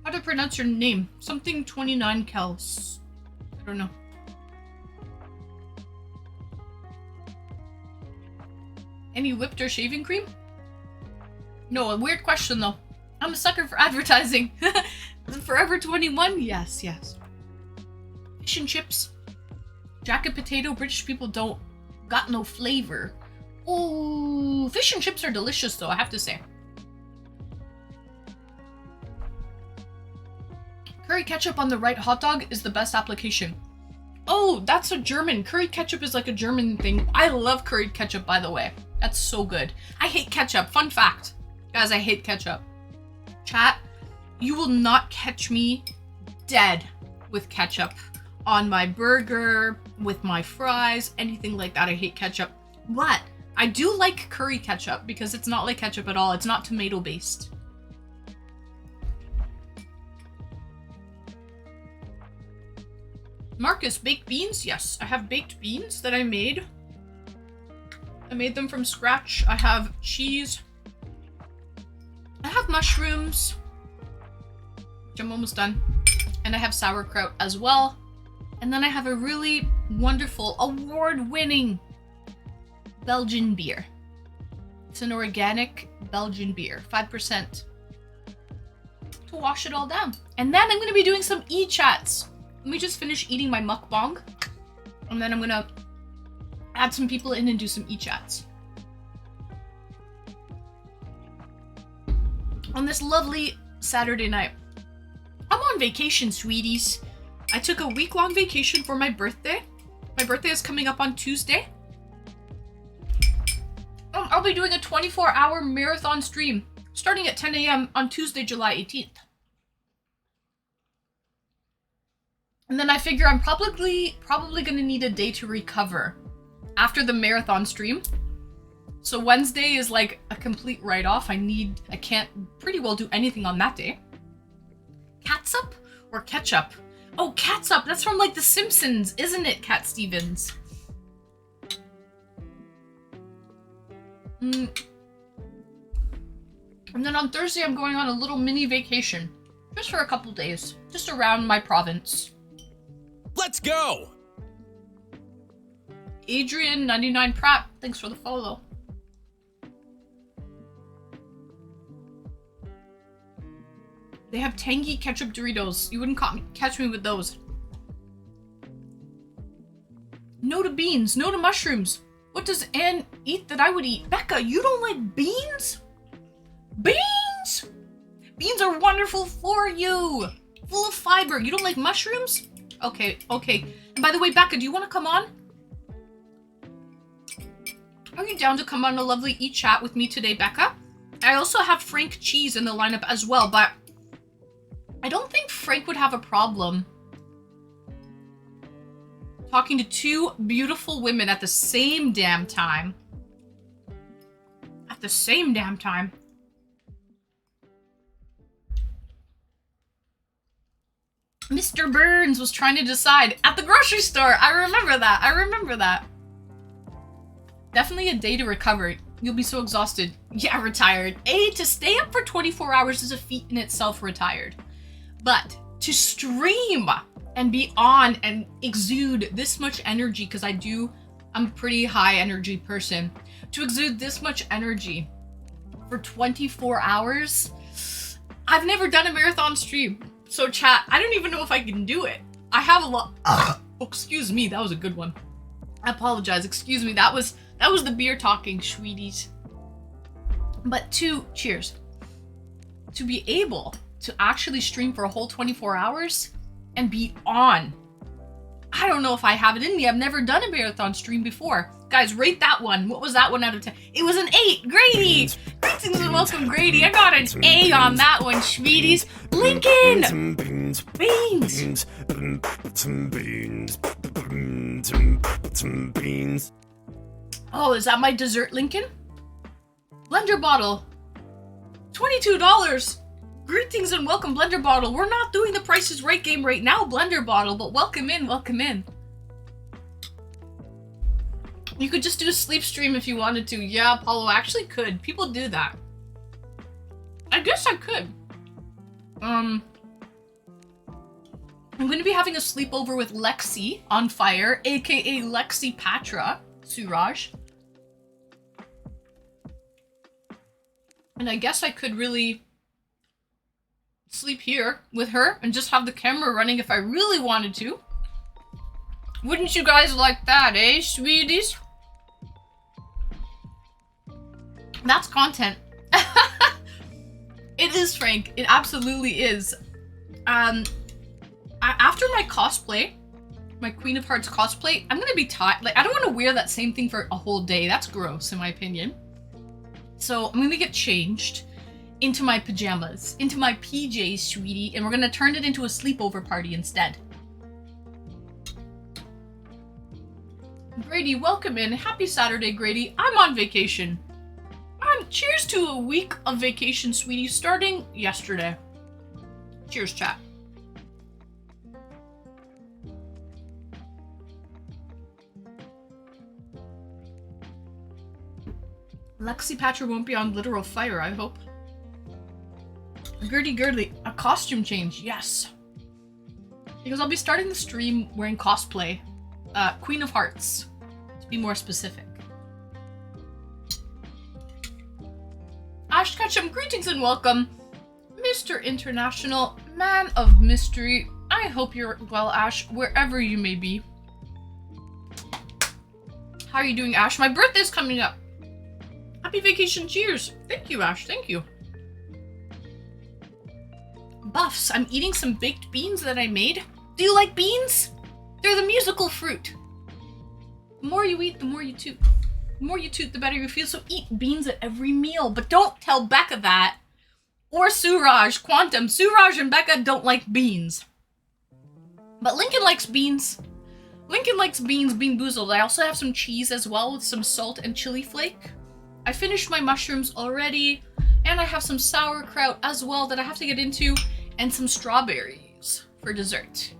How to pronounce your name? Something 29 Kels. I don't know. Any whipped or shaving cream? No, a weird question though. I'm a sucker for advertising. Forever 21? Yes, yes. Fish and chips. Jacket potato, British people don't got no flavor. Oh, fish and chips are delicious though, I have to say. Curry ketchup on the right hot dog is the best application. Oh, that's a German. Curry ketchup is like a German thing. I love curried ketchup, by the way. That's so good. I hate ketchup. Fun fact. Guys, I hate ketchup. Chat, you will not catch me dead with ketchup on my burger, with my fries, anything like that. I hate ketchup. But I do like curry ketchup because it's not like ketchup at all. It's not tomato based. Marcus, baked beans? Yes, I have baked beans that I made. I made them from scratch. I have cheese. I have mushrooms, which I'm almost done. And I have sauerkraut as well. And then I have a really wonderful, award-winning Belgian beer. It's an organic Belgian beer, 5%. To wash it all down. And then I'm going to be doing some eChats. Let me just finish eating my mukbang. And then I'm going to add some people in and do some eChats. On this lovely Saturday night. I'm on vacation, sweeties. I took a week-long vacation for my birthday. My birthday is coming up on Tuesday. I'll be doing a 24-hour marathon stream starting at 10 a.m. on Tuesday, July 18th. And then I figure I'm probably gonna need a day to recover after the marathon stream. So Wednesday is like a complete write-off. I can't pretty well do anything on that day. Catsup or ketchup? Oh, catsup. That's from like The Simpsons, isn't it, Cat Stevens? And then on Thursday, I'm going on a little mini vacation. Just for a couple days. Just around my province. Let's go! Adrian99 Pratt, thanks for the follow. They have tangy ketchup Doritos. You wouldn't catch me with those. No to beans, no to mushrooms. What does Anne eat that I would eat? Becca, you don't like beans? Beans? Beans are wonderful for you. Full of fiber. You don't like mushrooms? Okay, okay. And by the way, Becca, do you want to come on? Are you down to come on a lovely eChat with me today, Becca? I also have Frank Cheese in the lineup as well, but I don't think Frank would have a problem talking to 2 beautiful women at the same damn time. At the same damn time. Mr. Burns was trying to decide at the grocery store. I remember that. I remember that. Definitely a day to recover. You'll be so exhausted. Yeah, retired. To stay up for 24 hours is a feat in itself, retired. But to stream and be on and exude this much energy, because I'm a pretty high energy person. To exude this much energy for 24 hours. I've never done a marathon stream. So chat, I don't even know if I can do it. I have a lot. Oh, excuse me, that was a good one. I apologize. Excuse me. That was the beer talking, sweeties. But cheers. To be able to actually stream for a whole 24 hours and be on. I don't know if I have it in me. I've never done a marathon stream before. Guys, rate that one. What was that one out of 10? It was an 8. Grady! Greetings and welcome, Grady. I got an A on that one, sweeties. Lincoln! Beans. Beans. Oh, is that my dessert, Lincoln? Blender bottle. $22. Greetings and welcome, Blender Bottle. We're not doing the Price is Right game right now, Blender Bottle, but welcome in, welcome in. You could just do a sleep stream if you wanted to. Yeah, Apollo, I actually could. People do that. I guess I could. I'm going to be having a sleepover with Lexi on Fire, aka Lexi Patra, Suraj. And I guess I could really sleep here with her and just have the camera running if I really wanted to. Wouldn't you guys like that, eh, sweeties? That's content. It is, Frank. It absolutely is. After my cosplay, my Queen of Hearts cosplay, I'm gonna be tired. Like, I don't want to wear that same thing for a whole day. That's gross, in my opinion. So I'm gonna get changed into my pajamas, into my PJs, sweetie, and we're gonna turn it into a sleepover party instead. Grady, welcome in. Happy Saturday, Grady. I'm on vacation. Cheers to a week of vacation, sweetie, starting yesterday. Cheers, chat. Lexi Patra won't be on literal fire, I hope. Gertie Girdley, a costume change, yes. Because I'll be starting the stream wearing cosplay. Queen of Hearts, to be more specific. Ash Ketchum, greetings and welcome. Mr. International, man of mystery. I hope you're well, Ash, wherever you may be. How are you doing, Ash? My birthday's coming up. Happy vacation, cheers. Thank you, Ash, thank you. Buffs, I'm eating some baked beans that I made. Do you like beans? They're the musical fruit. The more you eat, the more you toot. The more you toot, the better you feel, so eat beans at every meal. But don't tell Becca that. Or Suraj, Quantum. Suraj and Becca don't like beans. But Lincoln likes beans. Lincoln likes beans, Bean Boozled. I also have some cheese as well with some salt and chili flake. I finished my mushrooms already. And I have some sauerkraut as well that I have to get into. And some strawberries for dessert.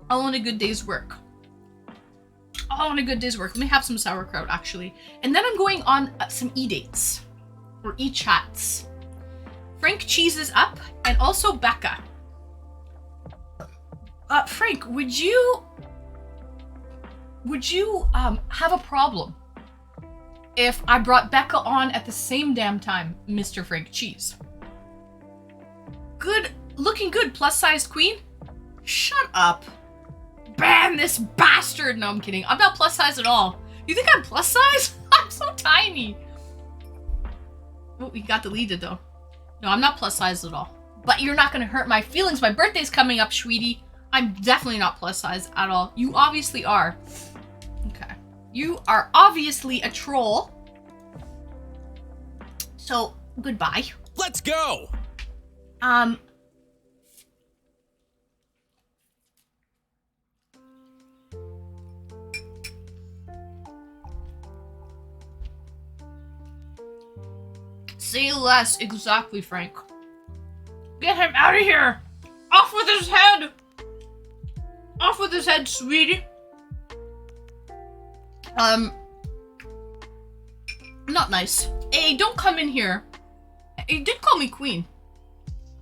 All in a good day's work. All in a good day's work. Let me have some sauerkraut, actually. And then I'm going on some e-dates. Or eChats. Frank Cheese is up. And also Becca. Frank, would you have a problem if I brought Becca on at the same damn time, Mr. Frank Cheese? Good. Looking good, plus-sized queen? Shut up. Ban this bastard! No, I'm kidding. I'm not plus size at all. You think I'm plus size? I'm so tiny. Oh, we got deleted though. No, I'm not plus size at all. But you're not gonna hurt my feelings. My birthday's coming up, sweetie. I'm definitely not plus size at all. You obviously are. Okay. You are obviously a troll. So, goodbye. Let's go! Say less, exactly, Frank. Get him out of here! Off with his head! Off with his head, sweetie! Not nice. Hey, don't come in here. You did call me queen.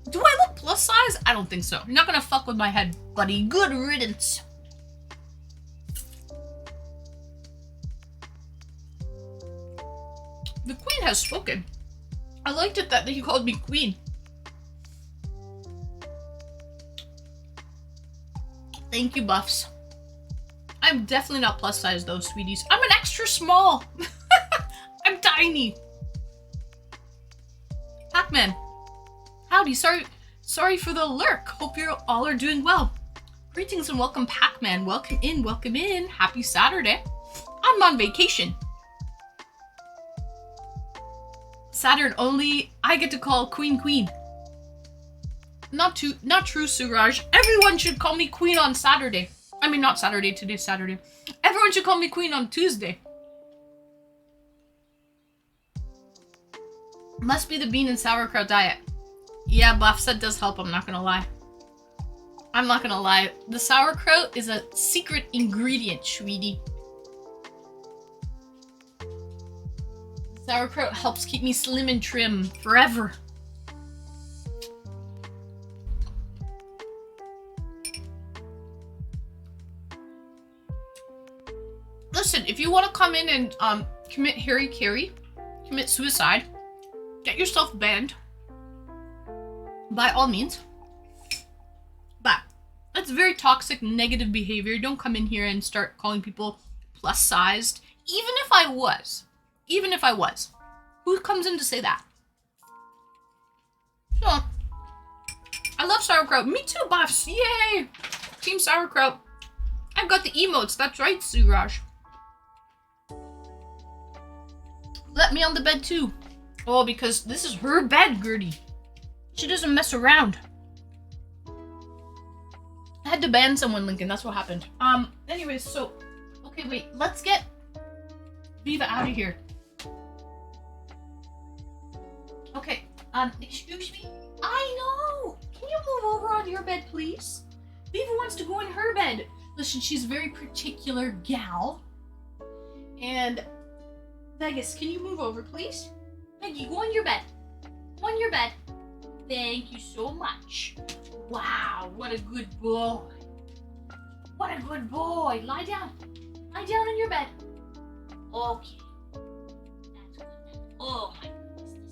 Do I look plus size? I don't think so. You're not gonna fuck with my head, buddy. Good riddance. The queen has spoken. I liked it that he called me queen. Thank you, buffs. I'm definitely not plus size though, sweeties. I'm an extra small. I'm tiny. Pac-Man. Howdy, sorry for the lurk. Hope you all are doing well. Greetings and welcome, Pac-Man. Welcome in, welcome in. Happy Saturday. I'm on vacation. Saturn only I get to call Queen. Not true, Suraj. Everyone should call me Queen on Saturday. I mean, not Saturday, today's Saturday. Everyone should call me Queen on Tuesday. Must be the bean and sauerkraut diet. Yeah, buffs, that does help, I'm not gonna lie. I'm not gonna lie. The sauerkraut is a secret ingredient, sweetie. Sauerkraut helps keep me slim and trim forever. Listen, if you want to come in and commit hara-kiri, commit suicide, get yourself banned, by all means. But that's very toxic, negative behavior. Don't come in here and start calling people plus-sized. Even if I was. Who comes in to say that? So, I love sauerkraut. Me too, buffs. Yay! Team sauerkraut. I've got the emotes. That's right, Suraj. Let me on the bed too. Oh, because this is her bed, Gertie. She doesn't mess around. I had to ban someone, Lincoln. That's what happened. Anyways, so... Okay, wait. Let's get Viva out of here. Okay. Excuse me. I know! Can you move over on your bed, please? Viva wants to go in her bed. Listen, she's a very particular gal. And... Vegas, can you move over, please? Peggy, go on your bed. Go on your bed. Thank you so much. Wow, what a good boy. What a good boy. Lie down. Lie down in your bed. Okay. That's good. Oh my goodness, this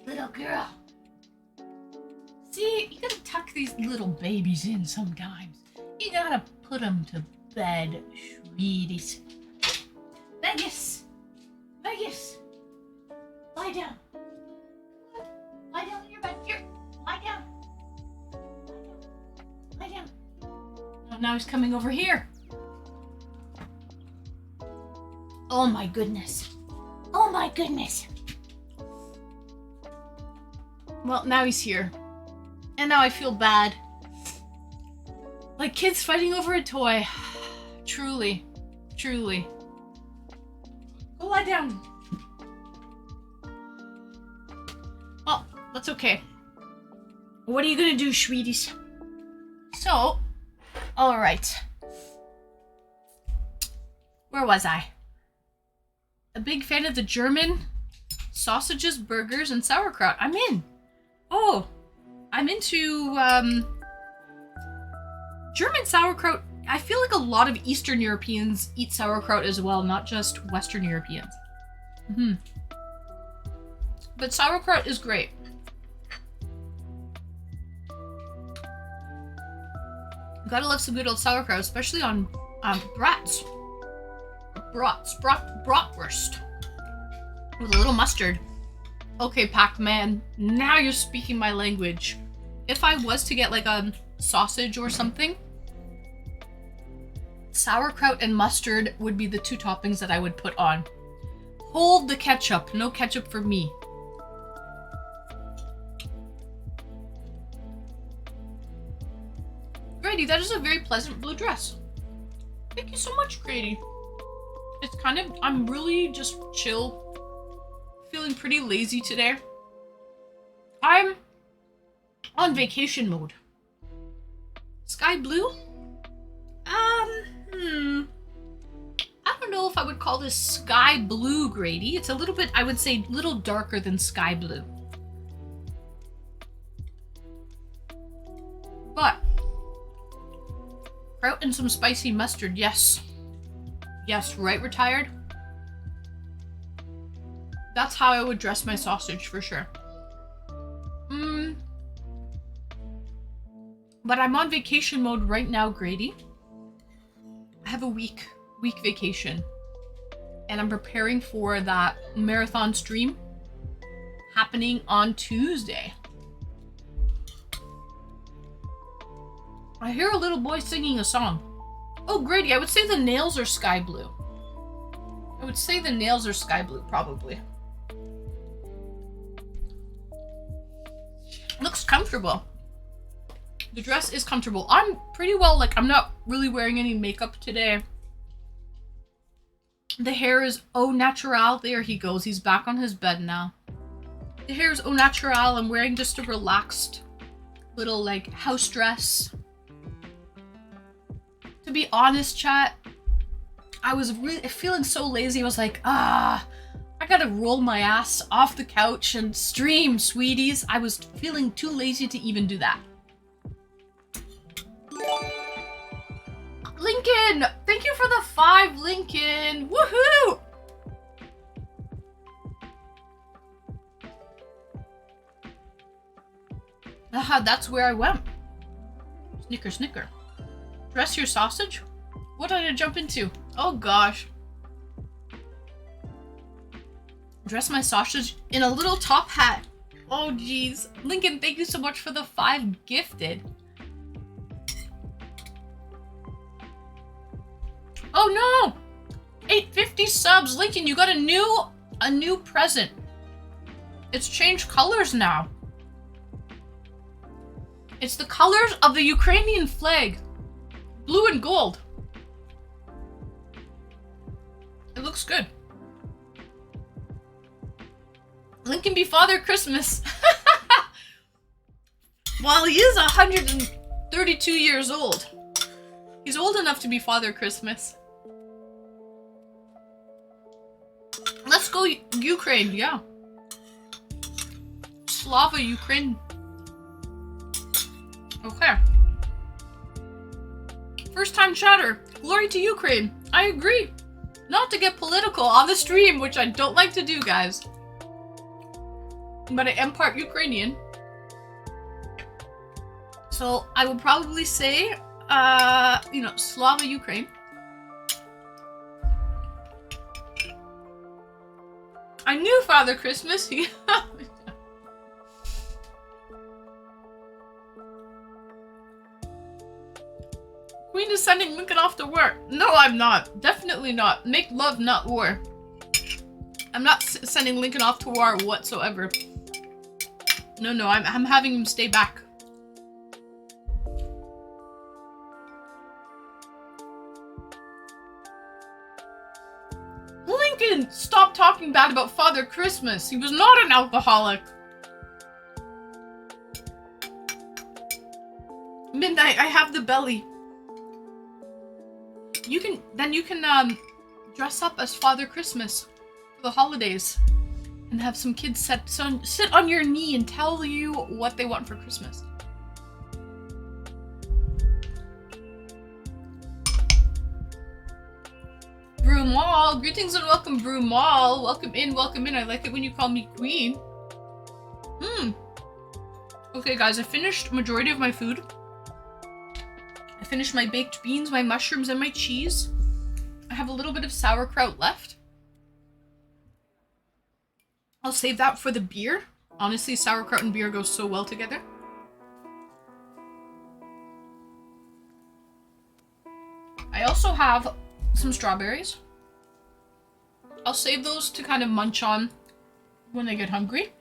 little girl. See, you gotta tuck these little babies in sometimes. You gotta put them to bed, sweeties. Vegas! Vegas! Lie down. Lie down in your bed. Here. Lie down. Lie down. Oh, now he's coming over here. Oh my goodness. Oh my goodness. Well, now he's here. And now I feel bad. Like kids fighting over a toy. Truly. Truly. Go lie down. Well, that's okay. What are you gonna do, sweeties? So, alright. Where was I? A big fan of the German sausages, burgers, and sauerkraut. I'm in. Oh, I'm into, German sauerkraut. I feel like a lot of Eastern Europeans eat sauerkraut as well, not just Western Europeans. But sauerkraut is great. Gotta love some good old sauerkraut, especially on brats. Bratwurst. With a little mustard. Okay, Pac-Man, now you're speaking my language. If I was to get like a sausage or something, sauerkraut and mustard would be the two toppings that I would put on. Hold the ketchup. No ketchup for me. Grady, that is a very pleasant blue dress. Thank you so much, Grady. It's kind of, I'm really just chill. Feeling pretty lazy today. I'm on vacation mode. Sky blue? I don't know if I would call this sky blue, Grady. It's a little bit, I would say, a little darker than sky blue. But kraut and some spicy mustard, yes. Yes, right, retired? That's how I would dress my sausage for sure. But I'm on vacation mode right now, Grady. I have a week vacation. And I'm preparing for that marathon stream happening on Tuesday. I hear a little boy singing a song. Oh, Grady, I would say the nails are sky blue. I would say the nails are sky blue, probably. Looks comfortable. The dress is comfortable. I'm pretty well, like, I'm not really wearing any makeup today. The hair is au naturel. There he goes. He's back on his bed now. The hair is au naturel. I'm wearing just a relaxed little, like, house dress. To be honest, chat, I was really feeling so lazy. I was like, I gotta roll my ass off the couch and stream, sweeties. I was feeling too lazy to even do that. Lincoln! Thank you for the 5, Lincoln! Woohoo! Aha, that's where I went. Snicker, snicker. Dress your sausage? What did I jump into? Oh gosh. Dress my sausage in a little top hat. Oh geez. Lincoln, thank you so much for the 5 gifted. Oh no! 850 subs. Lincoln, you got a new present. It's changed colors now. It's the colors of the Ukrainian flag. Blue and gold. It looks good. Lincoln be Father Christmas. Well, he is 132 years old. He's old enough to be Father Christmas. Let's go Ukraine, yeah. Slava Ukraine. Okay. First time chatter. Glory to Ukraine. I agree. Not to get political on the stream, which I don't like to do, guys. But I am part Ukrainian. So I would probably say, Slava Ukraine. I knew Father Christmas. Queen is sending Lincoln off to war. No, I'm not. Definitely not. Make love, not war. I'm not sending Lincoln off to war whatsoever. No, I'm having him stay back. Lincoln, stop talking bad about Father Christmas. He was not an alcoholic. Midnight, I have the belly. You can dress up as Father Christmas for the holidays and have some kids sit on your knee and tell you what they want for Christmas. Brumal, greetings and welcome, Brumal. Welcome in. I like it when you call me queen. Okay, guys, I finished majority of my food. I finished my baked beans, my mushrooms, and my cheese. I have a little bit of sauerkraut left. I'll save that for the beer. Honestly, sauerkraut and beer go so well together. I also have some strawberries. I'll save those to kind of munch on when I get hungry.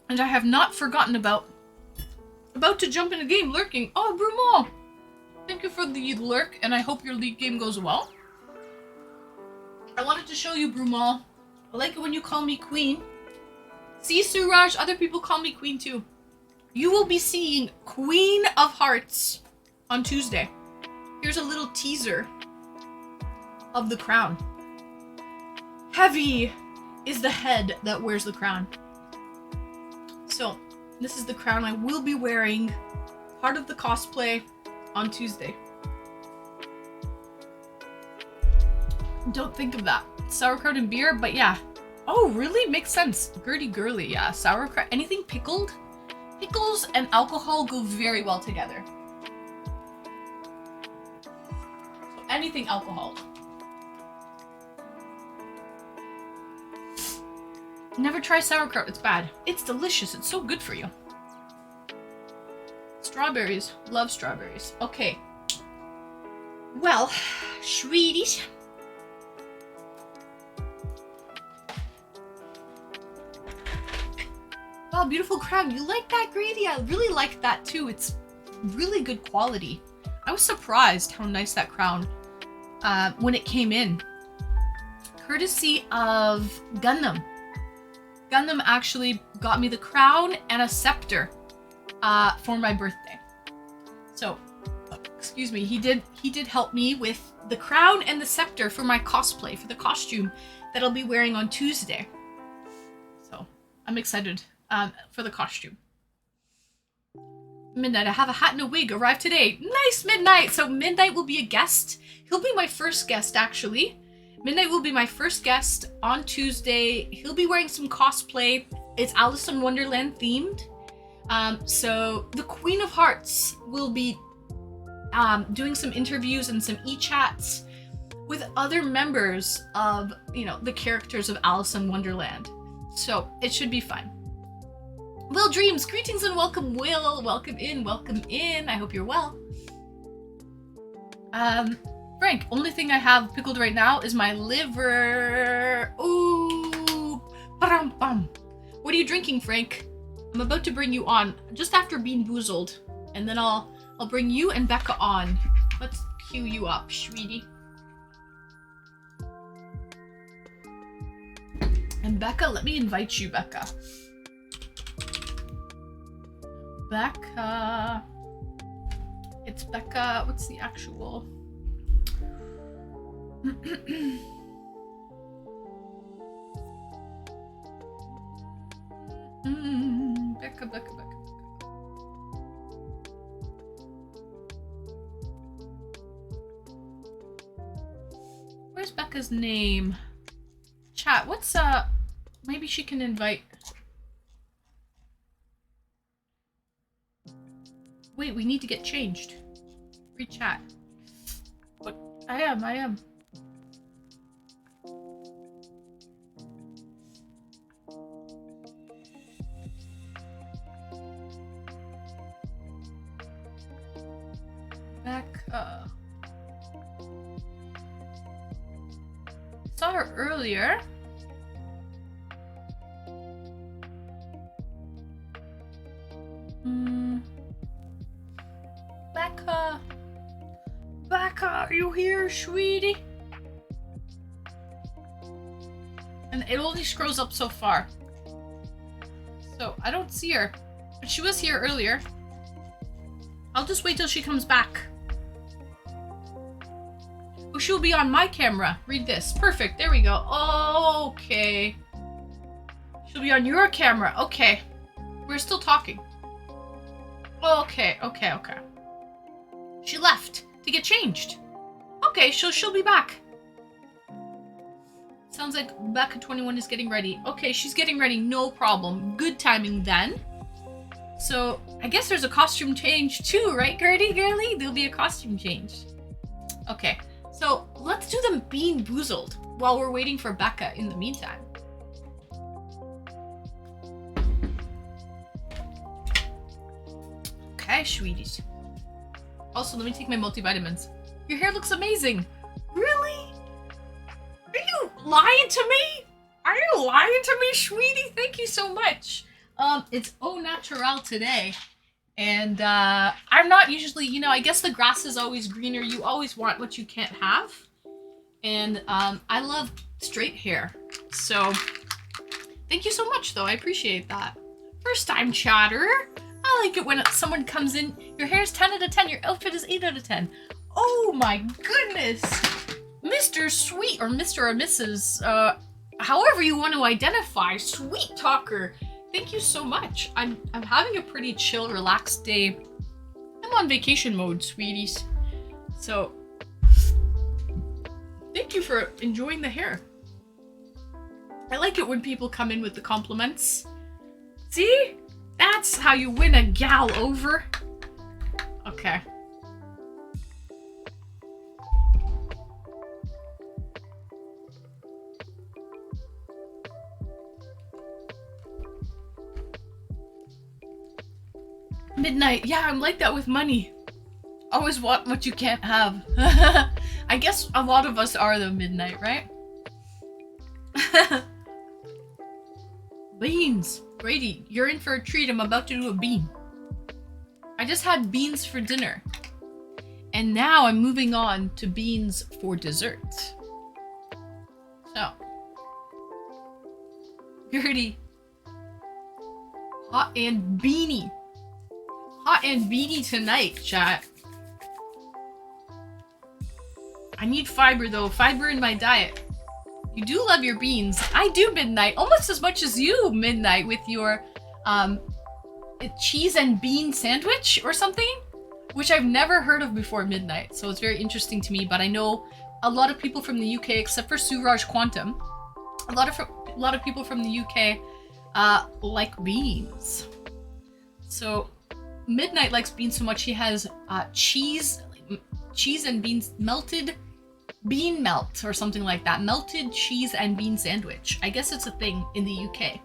And I have not forgotten about to jump in a game, lurking. Oh, Brumal! Thank you for the lurk, and I hope your league game goes well. I wanted to show you, Brumal. I like it when you call me queen. See, Suraj, other people call me queen too. You will be seeing Queen of Hearts on Tuesday. Here's a little teaser of the crown. Heavy is the head that wears the crown. So, this is the crown I will be wearing, part of the cosplay, on Tuesday. Don't think of that. sauerkraut and beer, but yeah. Oh, really? Makes sense. Gertie girly, yeah. Sauerkraut, anything pickled? Pickles and alcohol go very well together. So anything alcohol. Never try sauerkraut, it's bad. It's delicious, it's so good for you. Strawberries, love strawberries. Okay. Well, sweeties. Wow, beautiful crown. You like that, Grady? I really like that too. It's really good quality. I was surprised how nice that crown when it came in. Courtesy of Gundam. Gundam actually got me the crown and a scepter for my birthday. So, excuse me, he did help me with the crown and the scepter for my cosplay, for the costume that I'll be wearing on Tuesday. So, I'm excited for the costume. Midnight, I have a hat and a wig, arrived today. Nice, Midnight! So Midnight will be a guest. He'll be my first guest, actually. Midnight will be my first guest on Tuesday. He'll be wearing some cosplay. It's Alice in Wonderland themed. So the Queen of Hearts will be doing some interviews and some eChats with other members of, you know, the characters of Alice in Wonderland. So it should be fun. Will Dreams, greetings and welcome, Will. Welcome in, welcome in. I hope you're well. Frank, only thing I have pickled right now is my liver. Ooh, ba-dum-bum. What are you drinking, Frank? I'm about to bring you on just after Bean Boozled, and then I'll bring you and Becca on. Let's cue you up, sweetie. And Becca, let me invite you, Becca. Becca. It's Becca. What's the actual? Becca. Where's Becca's name? Chat, what's maybe she can invite. Wait, we need to get changed. Free chat. What? I am. Becca. Saw her earlier. Becca, are you here, sweetie? And it only scrolls up so far. So I don't see her. But she was here earlier. I'll just wait till she comes back. Oh, she'll be on my camera. Read this. Perfect. There we go. Okay. She'll be on your camera. Okay. We're still talking. Okay. She left to get changed. Okay, she'll be back. Sounds like Becca 21 is getting ready. Okay, she's getting ready. No problem. Good timing then. So, I guess there's a costume change too, right, Gertie, girly? There'll be a costume change. Okay, so let's do the Bean Boozled while we're waiting for Becca in the meantime. Okay, sweeties. Also, let me take my multivitamins. Your hair looks amazing. Really? Are you lying to me? Are you lying to me, sweetie? Thank you so much. It's au naturel today. And I'm not usually, you know, I guess the grass is always greener. You always want what you can't have. And I love straight hair. So thank you so much, though. I appreciate that. First time chatter. I like it when someone comes in. Your hair's 10 out of 10. Your outfit is 8 out of 10. Oh my goodness. Mr. Sweet or Mr. or Mrs. However you want to identify. Sweet talker. Thank you so much. I'm having a pretty chill, relaxed day. I'm on vacation mode, sweeties. So, thank you for enjoying the hair. I like it when people come in with the compliments. See? That's how you win a gal over. Okay. Midnight. Yeah, I'm like that with money. Always want what you can't have. I guess a lot of us are the Midnight, right? Beans. Brady, you're in for a treat. I'm about to do a bean. I just had beans for dinner. And now I'm moving on to beans for dessert. So. Gertie. Hot and beanie. Hot and beanie tonight, chat. I need fiber though. Fiber in my diet. You do love your beans. I do, Midnight. Almost as much as you, Midnight, with your cheese and bean sandwich or something, which I've never heard of before, Midnight. So it's very interesting to me, but I know a lot of people from the UK, except for Suraj Quantum, a lot of people from the UK like beans. So Midnight likes beans so much he has cheese and beans, melted bean melt or something like that. Melted cheese and bean sandwich. I guess it's a thing in the UK.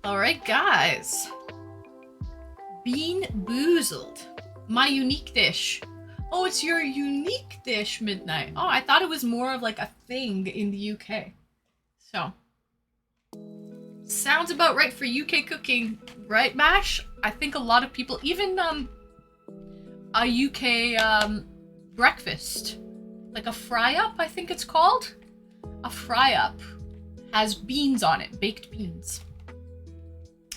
Alright, guys. Bean boozled. My unique dish. Oh, it's your unique dish, Midnight. Oh, I thought it was more of like a thing in the UK. So. Sounds about right for UK cooking, right, Mash? I think a lot of people, even a UK breakfast, like a fry-up, I think it's called. A fry-up has beans on it, baked beans.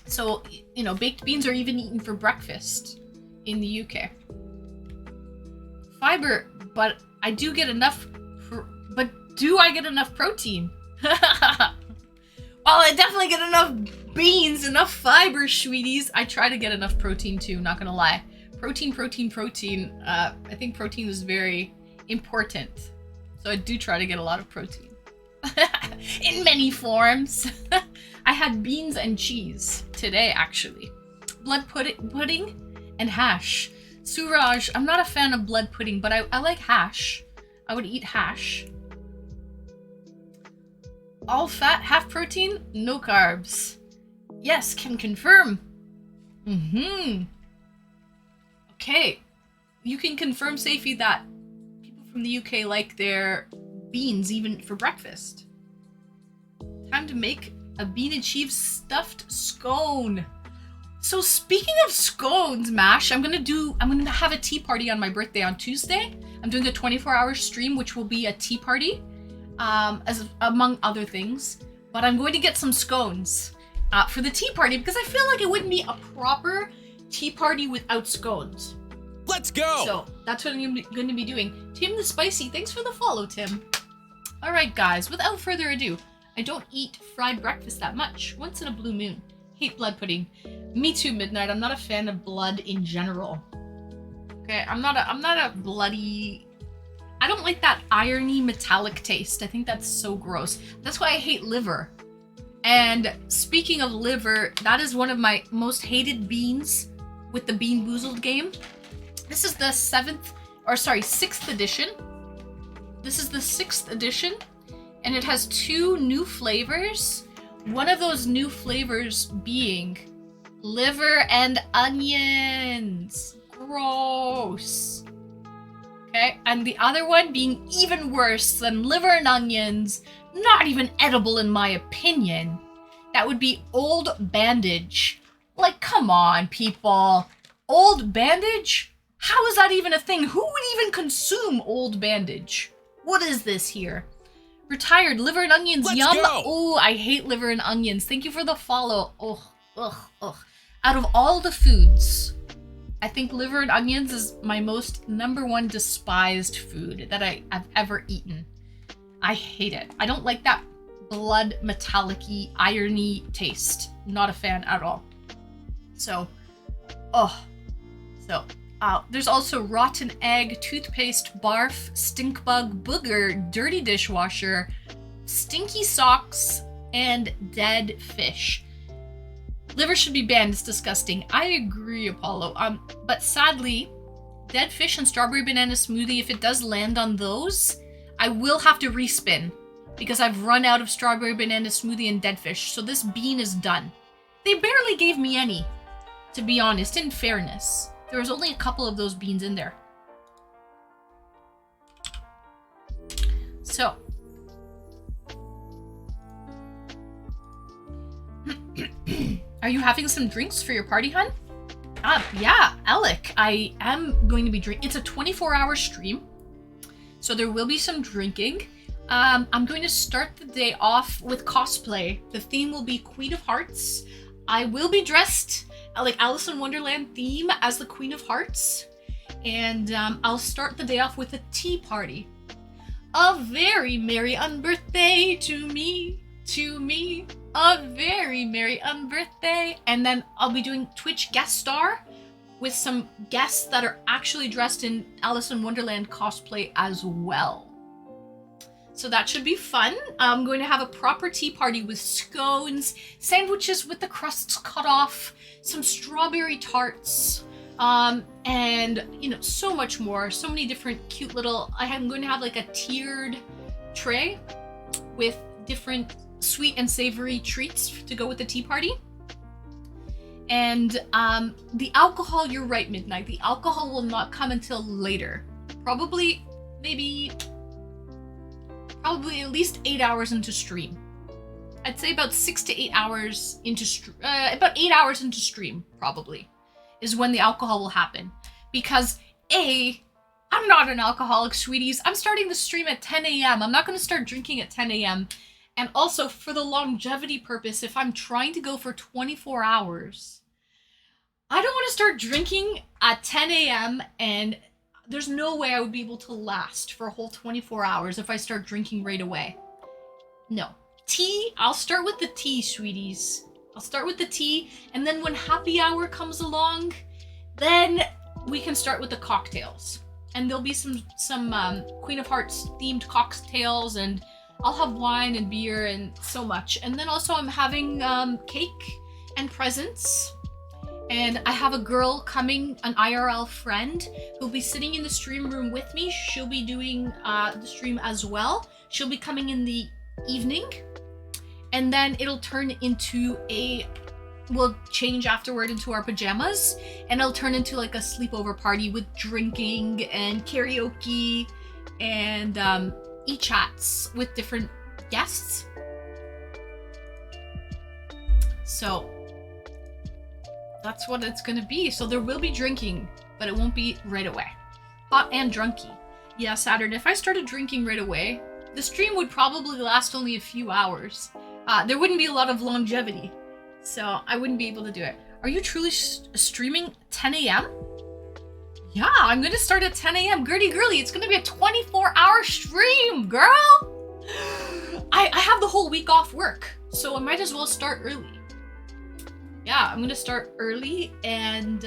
So, you know, baked beans are even eaten for breakfast in the UK. Fiber, but I do get enough, but do I get enough protein? Well, I definitely get enough beans, enough fiber, sweeties. I try to get enough protein too, not gonna lie. Protein. I think protein is very important. So I do try to get a lot of protein. In many forms. I had beans and cheese today, actually. Blood pudding and hash. Suraj, I'm not a fan of blood pudding, but I like hash. I would eat hash. All fat, half protein, no carbs. Yes, can confirm. Okay. You can confirm, Safi, that people from the UK like their beans even for breakfast. Time to make a bean and cheese stuffed scone. So speaking of scones, Mash, I'm gonna have a tea party on my birthday on Tuesday. I'm doing a 24-hour stream, which will be a tea party. As among other things, but I'm going to get some scones for the tea party because I feel like it wouldn't be a proper tea party without scones. Let's go! So that's what I'm going to be doing. Tim the Spicy, thanks for the follow, Tim. Alright guys, without further ado, I don't eat fried breakfast that much. Once in a blue moon. Hate blood pudding. Me too, Midnight. I'm not a fan of blood in general. Okay, I'm not a bloody... I don't like that irony metallic taste. I think that's so gross. That's why I hate liver. And speaking of liver, that is one of my most hated beans with the Bean Boozled game. This is the 6th edition. This is the 6th edition, and it has 2 new flavors. One of those new flavors being liver and onions. Gross. Okay, and the other one being even worse than liver and onions, not even edible in my opinion. That would be Old Bandage. Like, come on, people. Old Bandage? How is that even a thing? Who would even consume Old Bandage? What is this here? Retired liver and onions, Let's yum. go. Oh, I hate liver and onions. Thank you for the follow. Ugh. Out of all the foods, I think liver and onions is my most #1 despised food that I've ever eaten. I hate it. I don't like that blood metallic-y, irony taste. Not a fan at all. There's also rotten egg, toothpaste, barf, stink bug, booger, dirty dishwasher, stinky socks and dead fish. Liver should be banned. It's disgusting. I agree, Apollo. But sadly, dead fish and strawberry banana smoothie, if it does land on those, I will have to respin because I've run out of strawberry banana smoothie and dead fish. So this bean is done. They barely gave me any, to be honest, in fairness. There was only a couple of those beans in there. So. Are you having some drinks for your party, hun? Yeah, Alec, I am going to be drinking. It's a 24-hour stream, so there will be some drinking. I'm going to start the day off with cosplay. The theme will be Queen of Hearts. I will be dressed like Alice in Wonderland theme as the Queen of Hearts. And I'll start the day off with a tea party. A very merry unbirthday to me, a very merry unbirthday. And then I'll be doing Twitch guest star with some guests that are actually dressed in Alice in Wonderland cosplay as well. So that should be fun. I'm going to have a proper tea party with scones, sandwiches with the crusts cut off, some strawberry tarts, and you know, so much more. So many different cute little, I'm going to have like a tiered tray with different sweet and savory treats to go with the tea party. And the alcohol, you're right, Midnight. The alcohol will not come until later. Probably at least 8 hours into stream. I'd say about 6 to 8 hours into about 8 hours into stream probably is when the alcohol will happen. Because I'm not an alcoholic, sweeties. I'm starting the stream at 10 a.m. I'm not going to start drinking at 10 a.m. And also for the longevity purpose, if I'm trying to go for 24 hours, I don't want to start drinking at 10 a.m. and there's no way I would be able to last for a whole 24 hours if I start drinking right away. No. Tea, I'll start with the tea, sweeties. I'll start with the tea, and then when happy hour comes along, then we can start with the cocktails. And there'll be some Queen of Hearts themed cocktails, and I'll have wine and beer and so much. And then also I'm having cake and presents. And I have a girl coming, an IRL friend, who'll be sitting in the stream room with me. She'll be doing the stream as well. She'll be coming in the evening. And then it'll turn into we'll change afterward into our pajamas. And it'll turn into like a sleepover party with drinking and karaoke and eChats with different guests. So that's what it's gonna be. So there will be drinking, but it won't be right away. Hot and drunky. Yeah, Saturn, if I started drinking right away, the stream would probably last only a few hours. There wouldn't be a lot of longevity, so I wouldn't be able to do it. Are you truly streaming 10 a.m.? Yeah, I'm gonna start at 10 a.m. Gertie Girly, it's gonna be a 24-hour stream, girl! I have the whole week off work, so I might as well start early. Yeah, I'm gonna start early and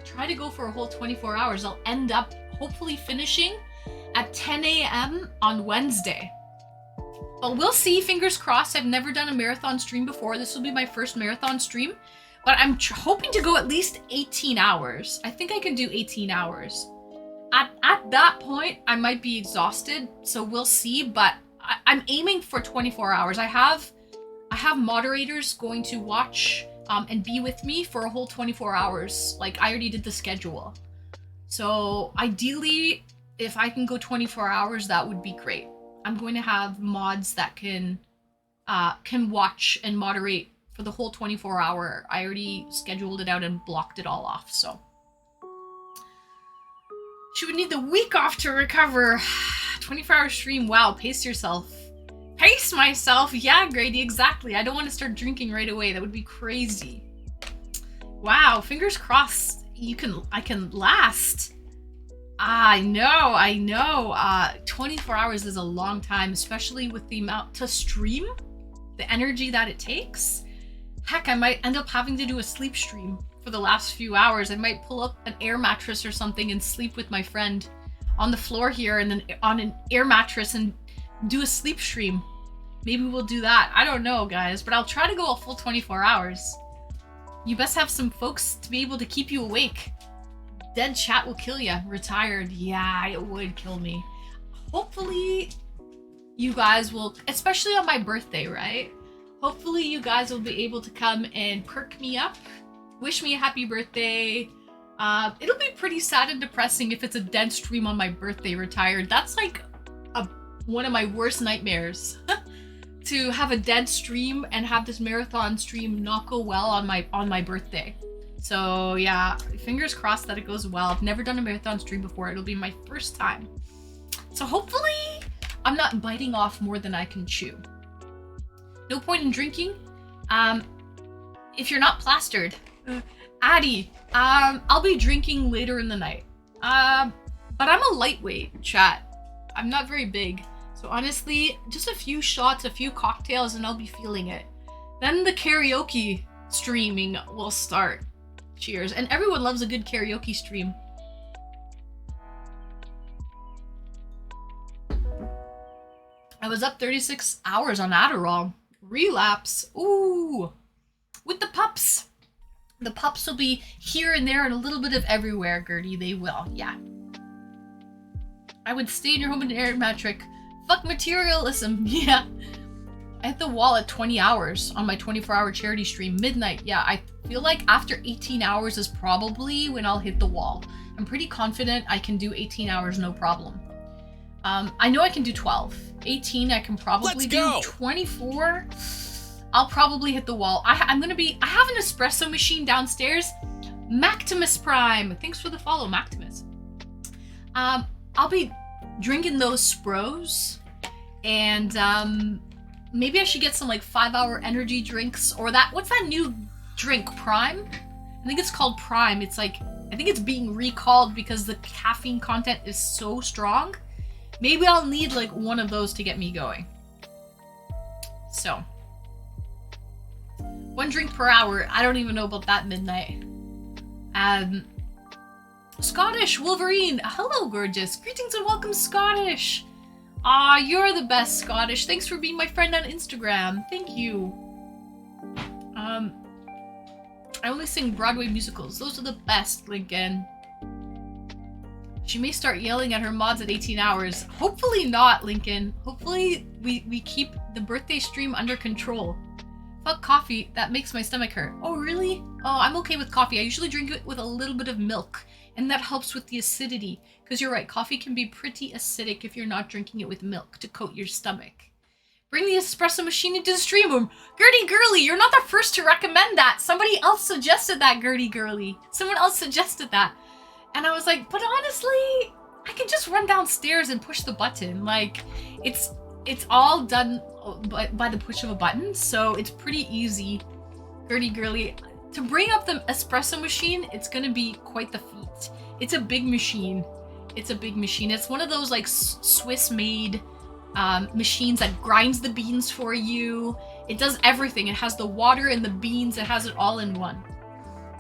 try to go for a whole 24 hours. I'll end up hopefully finishing at 10 a.m. on Wednesday. But we'll see, fingers crossed. I've never done a marathon stream before. This will be my first marathon stream. But I'm hoping to go at least 18 hours. I think I can do 18 hours. At that point, I might be exhausted, so we'll see. But I'm aiming for 24 hours. I have moderators going to watch and be with me for a whole 24 hours. Like, I already did the schedule. So ideally, if I can go 24 hours, that would be great. I'm going to have mods that can watch and moderate for the whole 24 hour. I already scheduled it out and blocked it all off, so. She would need the week off to recover. 24-hour stream, wow, pace yourself. Pace myself, yeah, Grady, exactly. I don't want to start drinking right away. That would be crazy. Wow, fingers crossed I can last. I know. 24 hours is a long time, especially with the amount to stream, the energy that it takes. Heck, I might end up having to do a sleep stream for the last few hours. I might pull up an air mattress or something and sleep with my friend on the floor here and then on an air mattress and do a sleep stream. Maybe we'll do that. I don't know, guys, but I'll try to go a full 24 hours. You best have some folks to be able to keep you awake. Dead chat will kill you. Retired. Yeah, it would kill me. Hopefully you guys will, especially on my birthday, right? Hopefully you guys will be able to come and perk me up. Wish me a happy birthday. It'll be pretty sad and depressing if it's a dead stream on my birthday, retired. That's like one of my worst nightmares. To have a dead stream and have this marathon stream not go well on my birthday. So yeah, fingers crossed that it goes well. I've never done a marathon stream before. It'll be my first time. So hopefully I'm not biting off more than I can chew. No point in drinking. If you're not plastered. Addie, I'll be drinking later in the night. But I'm a lightweight, chat. I'm not very big. So honestly, just a few shots, a few cocktails, and I'll be feeling it. Then the karaoke streaming will start. Cheers. And everyone loves a good karaoke stream. I was up 36 hours on Adderall. Relapse. Ooh. With the pups. The pups will be here and there and a little bit of everywhere, Gertie. They will. Yeah. I would stay in your home in an metric. Fuck materialism. Yeah. I hit the wall at 20 hours on my 24-hour charity stream. Midnight. Yeah, I feel like after 18 hours is probably when I'll hit the wall. I'm pretty confident I can do 18 hours no problem. I know I can do 12. 18 I can probably do. 24 I'll probably hit the wall. I have an espresso machine downstairs. Mactimus Prime. Thanks for the follow, Mactimus. I'll be drinking those Spros, and maybe I should get some like 5-hour energy drinks or that. What's that new drink? Prime? I think it's called Prime. It's like, I think it's being recalled because the caffeine content is so strong. Maybe I'll need like one of those to get me going. So, 1 drink per hour. I don't even know about that midnight. Scottish Wolverine. Hello, gorgeous. Greetings and welcome, Scottish. Ah, you're the best, Scottish. Thanks for being my friend on Instagram. Thank you. I only sing Broadway musicals. Those are the best, Lincoln. She may start yelling at her mods at 18 hours. Hopefully not, Lincoln. Hopefully we keep the birthday stream under control. Fuck coffee. That makes my stomach hurt. Oh, really? Oh, I'm okay with coffee. I usually drink it with a little bit of milk. And that helps with the acidity. Because you're right, coffee can be pretty acidic if you're not drinking it with milk to coat your stomach. Bring the espresso machine into the stream room. Gertie Girly, you're not the first to recommend that. Somebody else suggested that, Gertie Girly. Someone else suggested that. And I was like, but honestly, I can just run downstairs and push the button. Like, it's all done by the push of a button. So it's pretty easy, Gertie Girly. To bring up the espresso machine, it's gonna be quite the feat. It's a big machine. It's a big machine. It's one of those like Swiss-made machines that grinds the beans for you. It does everything. It has the water and the beans. It has it all in one.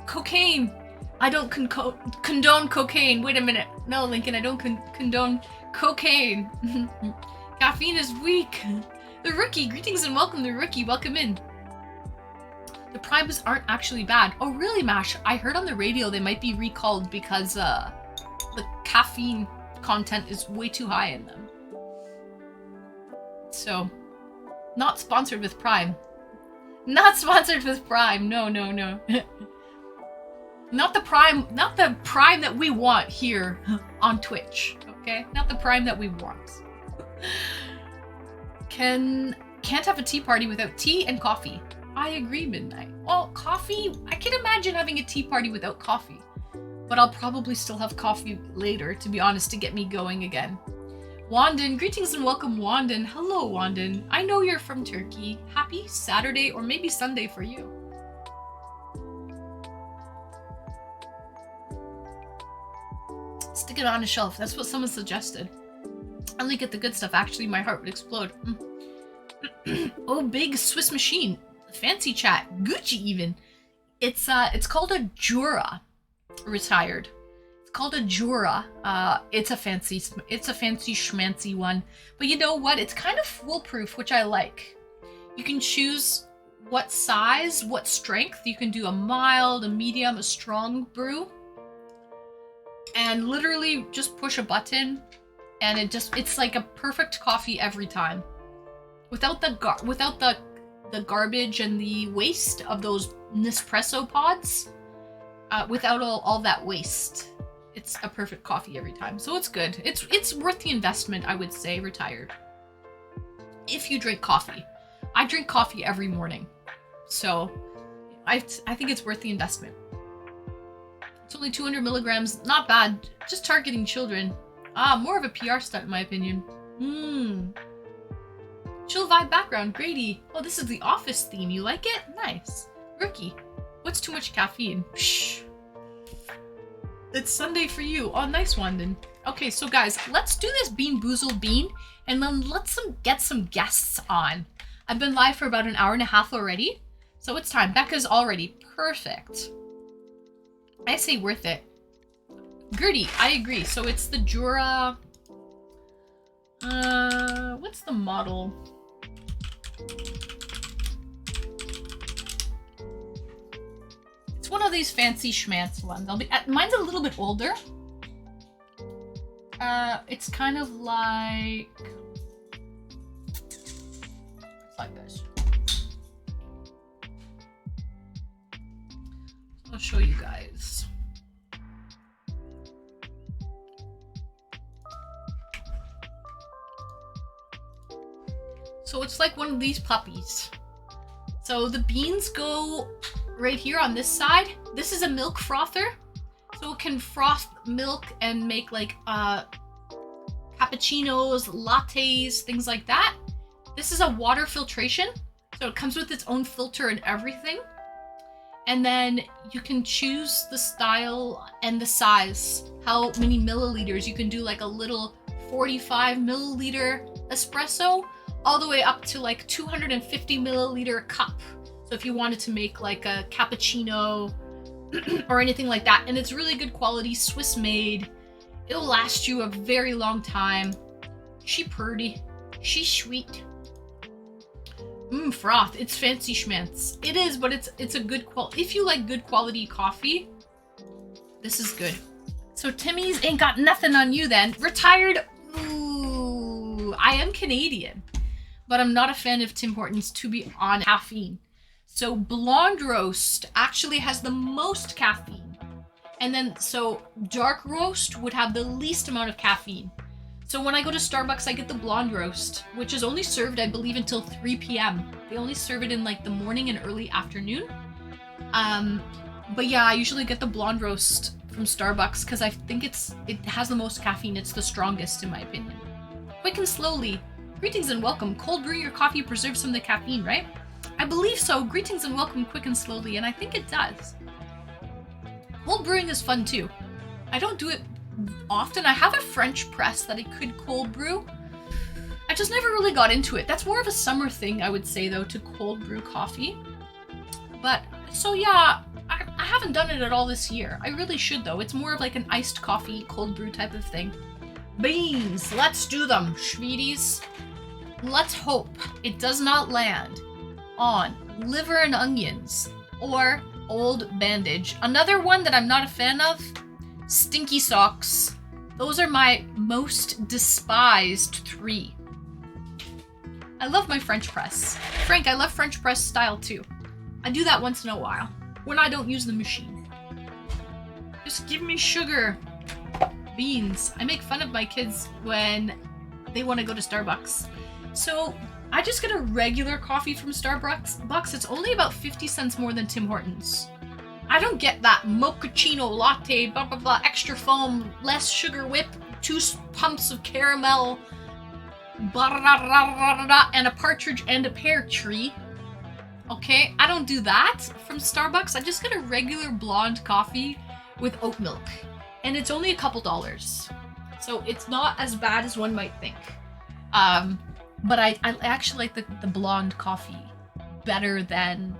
Cocaine. I don't condone cocaine. Wait a minute. No, Lincoln, I don't condone cocaine. Caffeine is weak. The Rookie. Greetings and welcome, the Rookie. Welcome in. The primes aren't actually bad. Oh, really, Mash? I heard on the radio they might be recalled because the caffeine content is way too high in them. So, not sponsored with Prime. Not sponsored with Prime. No, no, no. Not the Prime that we want here on Twitch. Okay? Not the Prime that we want. Can't have a tea party without tea and coffee. I agree, Midnight. Well, coffee, I can imagine having a tea party without coffee. But I'll probably still have coffee later, to be honest, to get me going again. Wandon, greetings and welcome, Wandon. Hello, Wandon. I know you're from Turkey. Happy Saturday or maybe Sunday for you. Stick it on a shelf. That's what someone suggested. I only get the good stuff. Actually, my heart would explode. Oh, big Swiss machine. Fancy chat. Gucci even. It's called a Jura. Retired. It's called a Jura. It's a fancy schmancy one. But you know what? It's kind of foolproof, which I like. You can choose what size, what strength. You can do a mild, a medium, a strong brew. And literally just push a button and it's like a perfect coffee every time. Without the garbage and the waste of those Nespresso pods. Without all that waste. It's a perfect coffee every time. So it's good. It's worth the investment, I would say, retired. If you drink coffee. I drink coffee every morning. So I think it's worth the investment. It's only 200 milligrams. Not bad. Just targeting children. More of a PR stunt in my opinion. Chill vibe background. Grady. Oh, this is the Office theme. You like it? Nice. Rookie. What's too much caffeine? Psh. It's Sunday for you. Oh, nice one then. Okay, so guys, let's do this Bean Boozled Bean, and then let's get some guests on. I've been live for about an hour and a half already, so it's time. Becca's already perfect. I say worth it. Gertie, I agree. So it's the Jura. What's the model? It's one of these fancy schmancy ones. Mine's a little bit older. It's kind of like this. I'll show you guys. So it's like one of these puppies. So the beans go right here on this side. This is a milk frother. So it can froth milk and make like cappuccinos, lattes, things like that. This is a water filtration. So it comes with its own filter and everything. And then you can choose the style and the size, how many milliliters. You can do like a little 45 milliliter espresso, all the way up to like 250 milliliter cup. So if you wanted to make like a cappuccino or anything like that. And it's really good quality, Swiss made. It'll last you a very long time. She purty. She's sweet. Froth. It's fancy schmantz. It is, but it's a good quality. If you like good quality coffee, this is good. So Timmy's ain't got nothing on you then. Retired. Ooh, I am Canadian, but I'm not a fan of Tim Hortons to be on caffeine. So blonde roast actually has the most caffeine. And then, so dark roast would have the least amount of caffeine. So when I go to Starbucks, I get the blonde roast, which is only served, I believe, until 3 p.m. They only serve it in like the morning and early afternoon. But yeah, I usually get the blonde roast from Starbucks because I think it has the most caffeine. It's the strongest in my opinion. Quick and slowly. Greetings and welcome. Cold brew your coffee preserves some of the caffeine, right? I believe so. Greetings and welcome, quick and slowly, and I think it does. Cold brewing is fun too. I don't do it often. I have a French press that I could cold brew. I just never really got into it. That's more of a summer thing, I would say, though, to cold brew coffee. But, so yeah, I haven't done it at all this year. I really should, though. It's more of like an iced coffee, cold brew type of thing. Beans, let's do them, sweeties. Let's hope it does not land on liver and onions or old bandage. Another one that I'm not a fan of, stinky socks. Those are my most despised 3. I love my French press. Frank, I love French press style too. I do that once in a while when I don't use the machine. Just give me sugar. Beans. I make fun of my kids when they want to go to Starbucks. So I just get a regular coffee from Starbucks. It's only about 50 cents more than Tim Hortons. I don't get that mochaccino latte, blah, blah, blah, extra foam, less sugar whip, 2 pumps of caramel, blah, blah, blah, blah, blah, and a partridge and a pear tree. Okay, I don't do that from Starbucks. I just get a regular blonde coffee with oat milk. And it's only a couple dollars. So it's not as bad as one might think. But I actually like the blonde coffee better than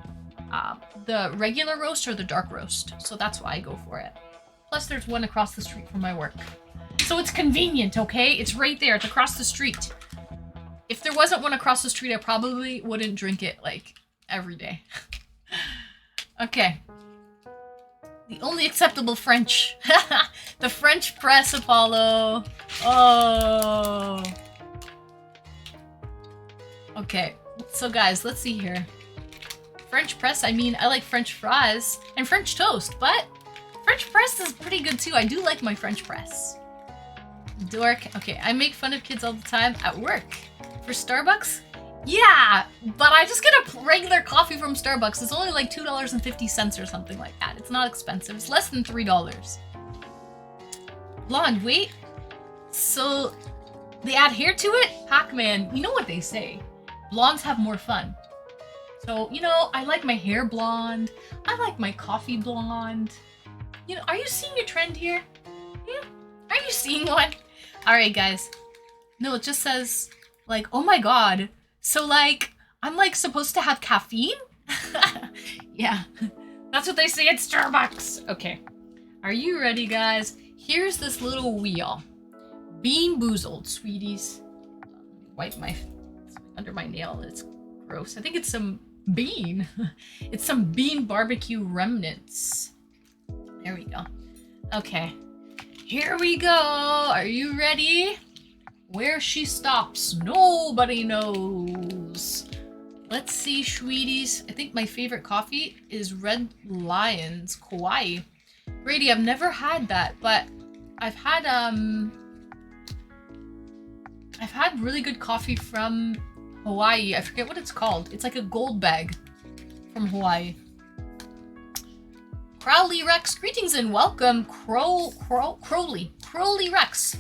the regular roast or the dark roast. So that's why I go for it. Plus there's one across the street from my work. So it's convenient, okay? It's right there. It's across the street. If there wasn't one across the street, I probably wouldn't drink it, like, every day. Okay. The only acceptable French. The French press, Apollo. Oh. Okay. So guys, let's see here. French press, I mean, I like French fries and French toast, but French press is pretty good too. I do like my French press. Dork. Okay, I make fun of kids all the time at work. For Starbucks? Yeah, but I just get a regular coffee from Starbucks. It's only like $2.50 or something like that. It's not expensive. It's less than $3. Blonde, wait. So they adhere to it? Pac-Man, you know what they say. Blondes have more fun. So, you know, I like my hair blonde. I like my coffee blonde. You know, are you seeing a trend here? Are you seeing one? Alright, guys. No, it just says, like, oh my god. So, like, I'm, like, supposed to have caffeine? Yeah. That's what they say at Starbucks. Okay. Are you ready, guys? Here's this little wheel. Bean boozled, sweeties. Wipe my under my nail. It's gross. I think it's some bean. It's some bean barbecue remnants. There we go. Okay. Here we go. Are you ready? Where she stops, nobody knows. Let's see, sweeties. I think my favorite coffee is Red Lion's Kauai. Grady, I've never had that, but I've had really good coffee from Hawaii. I forget what it's called. It's like a gold bag from Hawaii. Crowley Rex, greetings and welcome. Crowley Rex.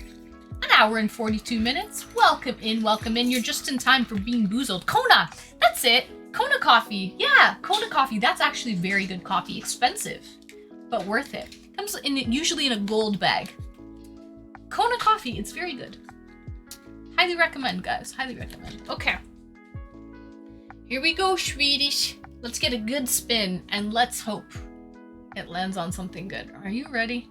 An hour and 42 minutes. Welcome in, welcome in. You're just in time for being boozled. Kona, that's it. Kona coffee. Yeah, Kona coffee. That's actually very good coffee. Expensive, but worth it. Comes in usually in a gold bag. Kona coffee, it's very good. Highly recommend, guys. Highly recommend. Okay. Here we go, sweeties. Let's get a good spin and let's hope it lands on something good. Are you ready?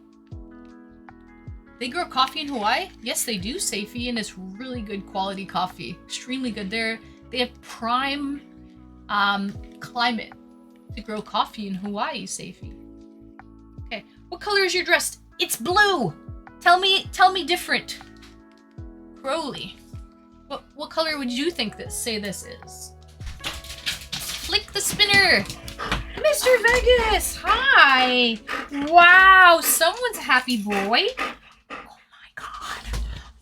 They grow coffee in Hawaii? Yes, they do, Safi, and it's really good quality coffee. Extremely good. They have prime climate to grow coffee in Hawaii, Safi. Okay, what color is your dress? It's blue. Tell me different. Crowley. What color would you think this is? Flick the spinner. Mr. Vegas, hi. Wow, someone's a happy boy.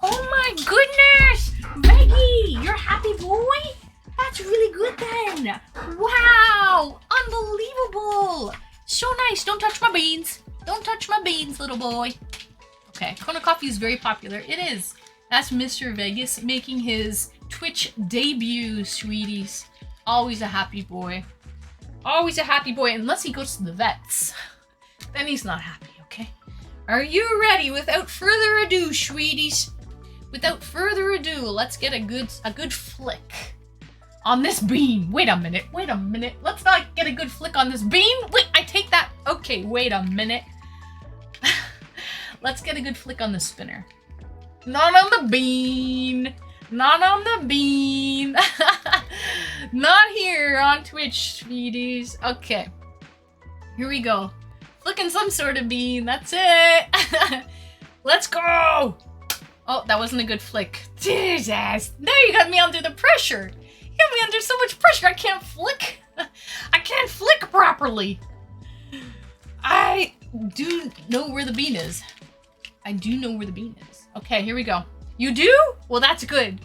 Oh my goodness! Veggie, you're a happy boy? That's really good then. Wow, unbelievable. So nice. Don't touch my beans. Don't touch my beans, little boy. Okay, Kona coffee is very popular. It is. That's Mr. Vegas making his Twitch debut, sweeties. Always a happy boy. Always a happy boy, unless he goes to the vets. Then he's not happy, okay? Are you ready? Without further ado, sweeties. Without further ado, let's get a good flick on this bean. Wait a minute. Let's not get a good flick on this bean. Wait, I take that. Okay, wait a minute. Let's get a good flick on the spinner. Not on the bean. Not on the bean. Not here on Twitch, sweeties. Okay. Here we go. Flicking some sort of bean. That's it. Let's go. Oh, that wasn't a good flick. Jesus. Now you got me under the pressure. You got me under so much pressure. I can't flick. I can't flick properly. I do know where the bean is. I do know where the bean is. Okay, here we go. You do? Well, that's good.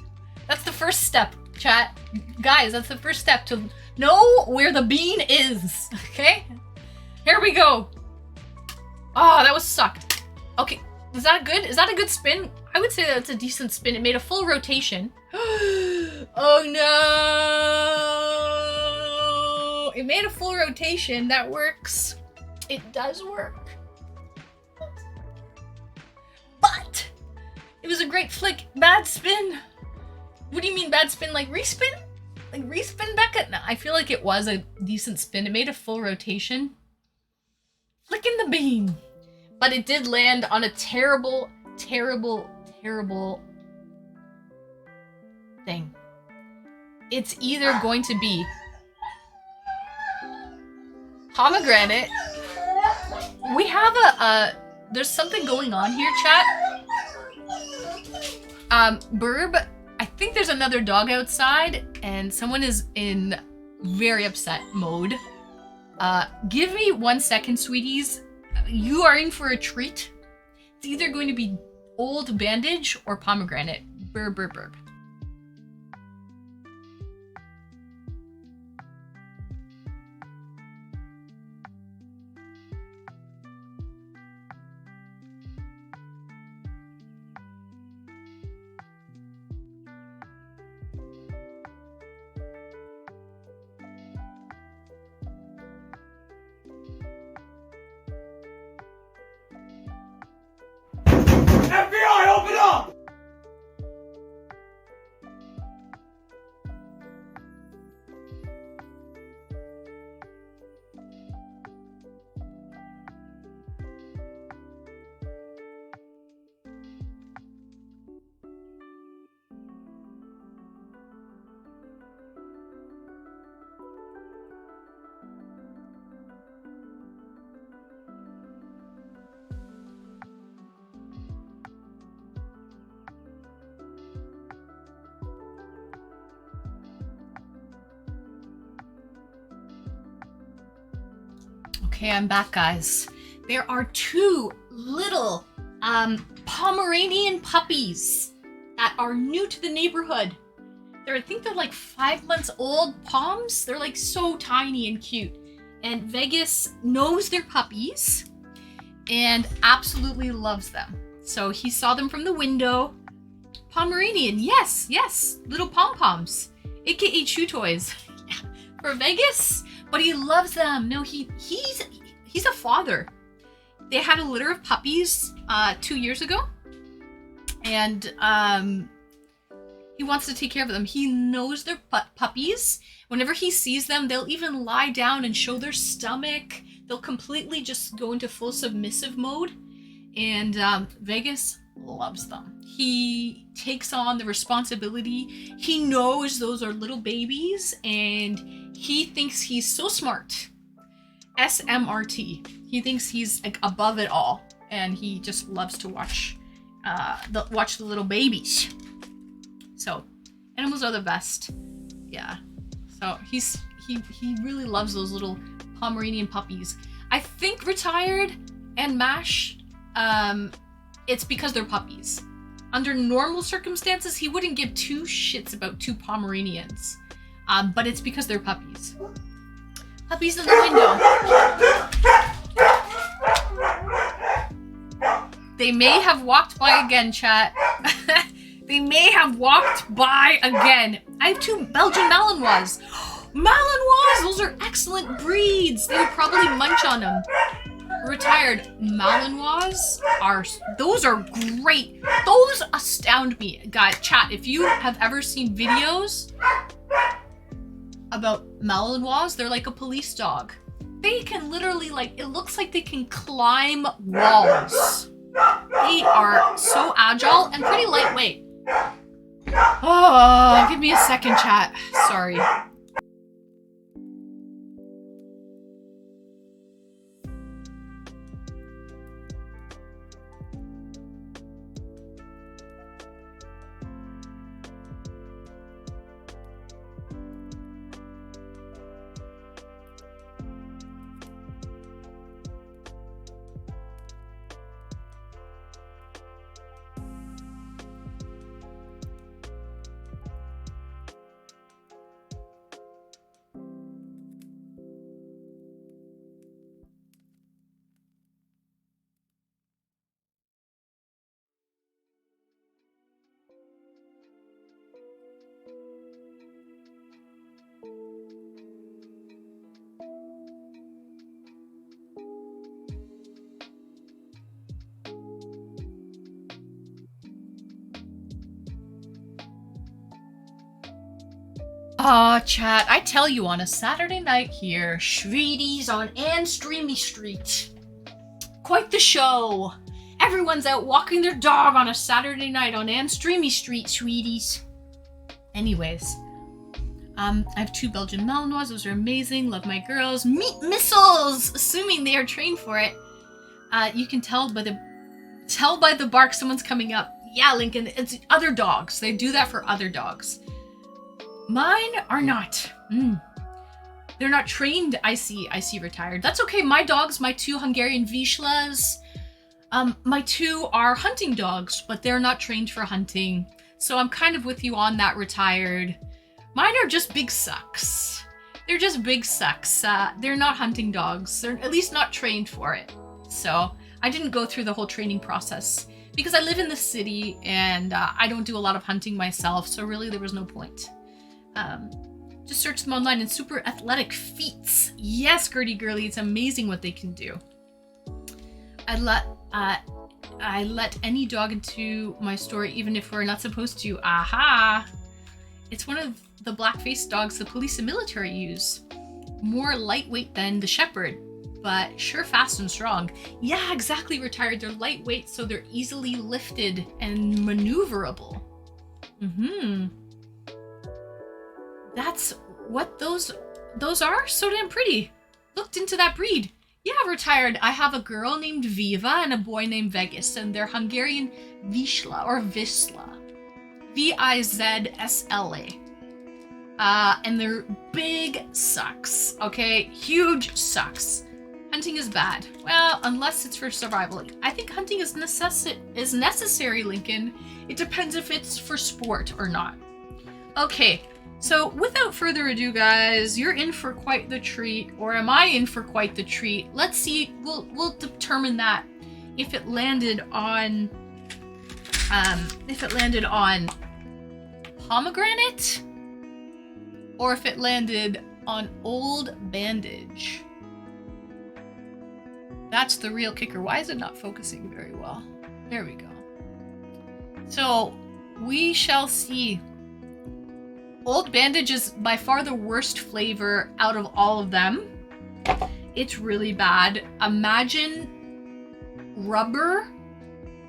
That's the first step, chat. Guys, that's the first step to know where the bean is. Okay? Here we go. Oh, that was sucked. Okay, is that good? Is that a good spin? I would say that's a decent spin. It made a full rotation. Oh no! It made a full rotation. That works. It does work. But it was a great flick. Bad spin. What do you mean bad spin? Like respin? Like respin, Becca? No, I feel like it was a decent spin. It made a full rotation. Flicking the bean. But it did land on a terrible, terrible, terrible thing. It's either going to be pomegranate. We have there's something going on here, chat. Burb, I think there's another dog outside and someone is in very upset mode. Give me 1 second, sweeties. You are in for a treat. It's either going to be old bandage or pomegranate. Burb, burb, burb. FBI, open up! Okay, I'm back, guys. There are two little Pomeranian puppies that are new to the neighborhood. I think they're like 5 months old Poms. They're like so tiny and cute. And Vegas knows they're puppies and absolutely loves them. So he saw them from the window. Pomeranian, yes, little pom-poms, aka chew toys for Vegas. But he loves them. No, he's a father. They had a litter of puppies 2 years ago, and he wants to take care of them. He knows they're puppies. Whenever he sees them, they'll even lie down and show their stomach. They'll completely just go into full submissive mode, and Vegas loves them. He takes on the responsibility. He knows those are little babies, and he thinks he's so smart. SMRT. He thinks he's like above it all, and he just loves to watch the little babies. So animals are the best. Yeah. So he really loves those little Pomeranian puppies. I think Retired and Mash, it's because they're puppies. Under normal circumstances, he wouldn't give two shits about two Pomeranians. But it's because they're puppies. Puppies in the window. They may have walked by again, chat. They may have walked by again. I have two Belgian Malinois. Malinois! Those are excellent breeds. They would probably munch on them. Retired Malinois those are great. Those astound me. Guys, chat, if you have ever seen videos about Malinois, they're like a police dog. They can literally, like, it looks like they can climb walls. They are so agile and pretty lightweight. Oh, give me a second, chat. Sorry. Chat, I tell you, on a Saturday night here, Schweeties on Ann Streamy Street. Quite the show. Everyone's out walking their dog on a Saturday night on Ann Streamy Street, sweeties. Anyways, I have 2 Belgian Malinois. Those are amazing. Love my girls. Meat missiles, assuming they are trained for it. You can tell by the bark someone's coming up. Yeah, Lincoln, it's other dogs. They do that for other dogs. Mine are not. They're not trained. I see retired. That's okay. My dogs, my 2 Hungarian Vizslas, my 2 are hunting dogs, but they're not trained for hunting. So I'm kind of with you on that, retired. Mine are just big sucks. They're just big sucks. They're not hunting dogs. They're at least not trained for it. So I didn't go through the whole training process because I live in the city and I don't do a lot of hunting myself. So really there was no point. Just search them online and super athletic feats. Yes, Gertie Girly, it's amazing what they can do. I let any dog into my store even if we're not supposed to. Aha! It's one of the black-faced dogs the police and military use. More lightweight than the shepherd, but sure fast and strong. Yeah, exactly, retired. They're lightweight, so they're easily lifted and maneuverable. That's what those are? So damn pretty. Looked into that breed. Yeah, retired. I have a girl named Viva and a boy named Vegas, and they're Hungarian Vizsla or Visla. Vizsla. And they're big sucks, okay? Huge sucks. Hunting is bad. Well, unless it's for survival. I think hunting is necessary, Lincoln. It depends if it's for sport or not. Okay, so without further ado, guys, you're in for quite the treat, or am I in for quite the treat? Let's see. We'll determine that if it landed on pomegranate, or if it landed on old bandage. That's the real kicker. Why is it not focusing very well? There we go. So we shall see. Old bandage is by far the worst flavor out of all of them. It's really bad. Imagine rubber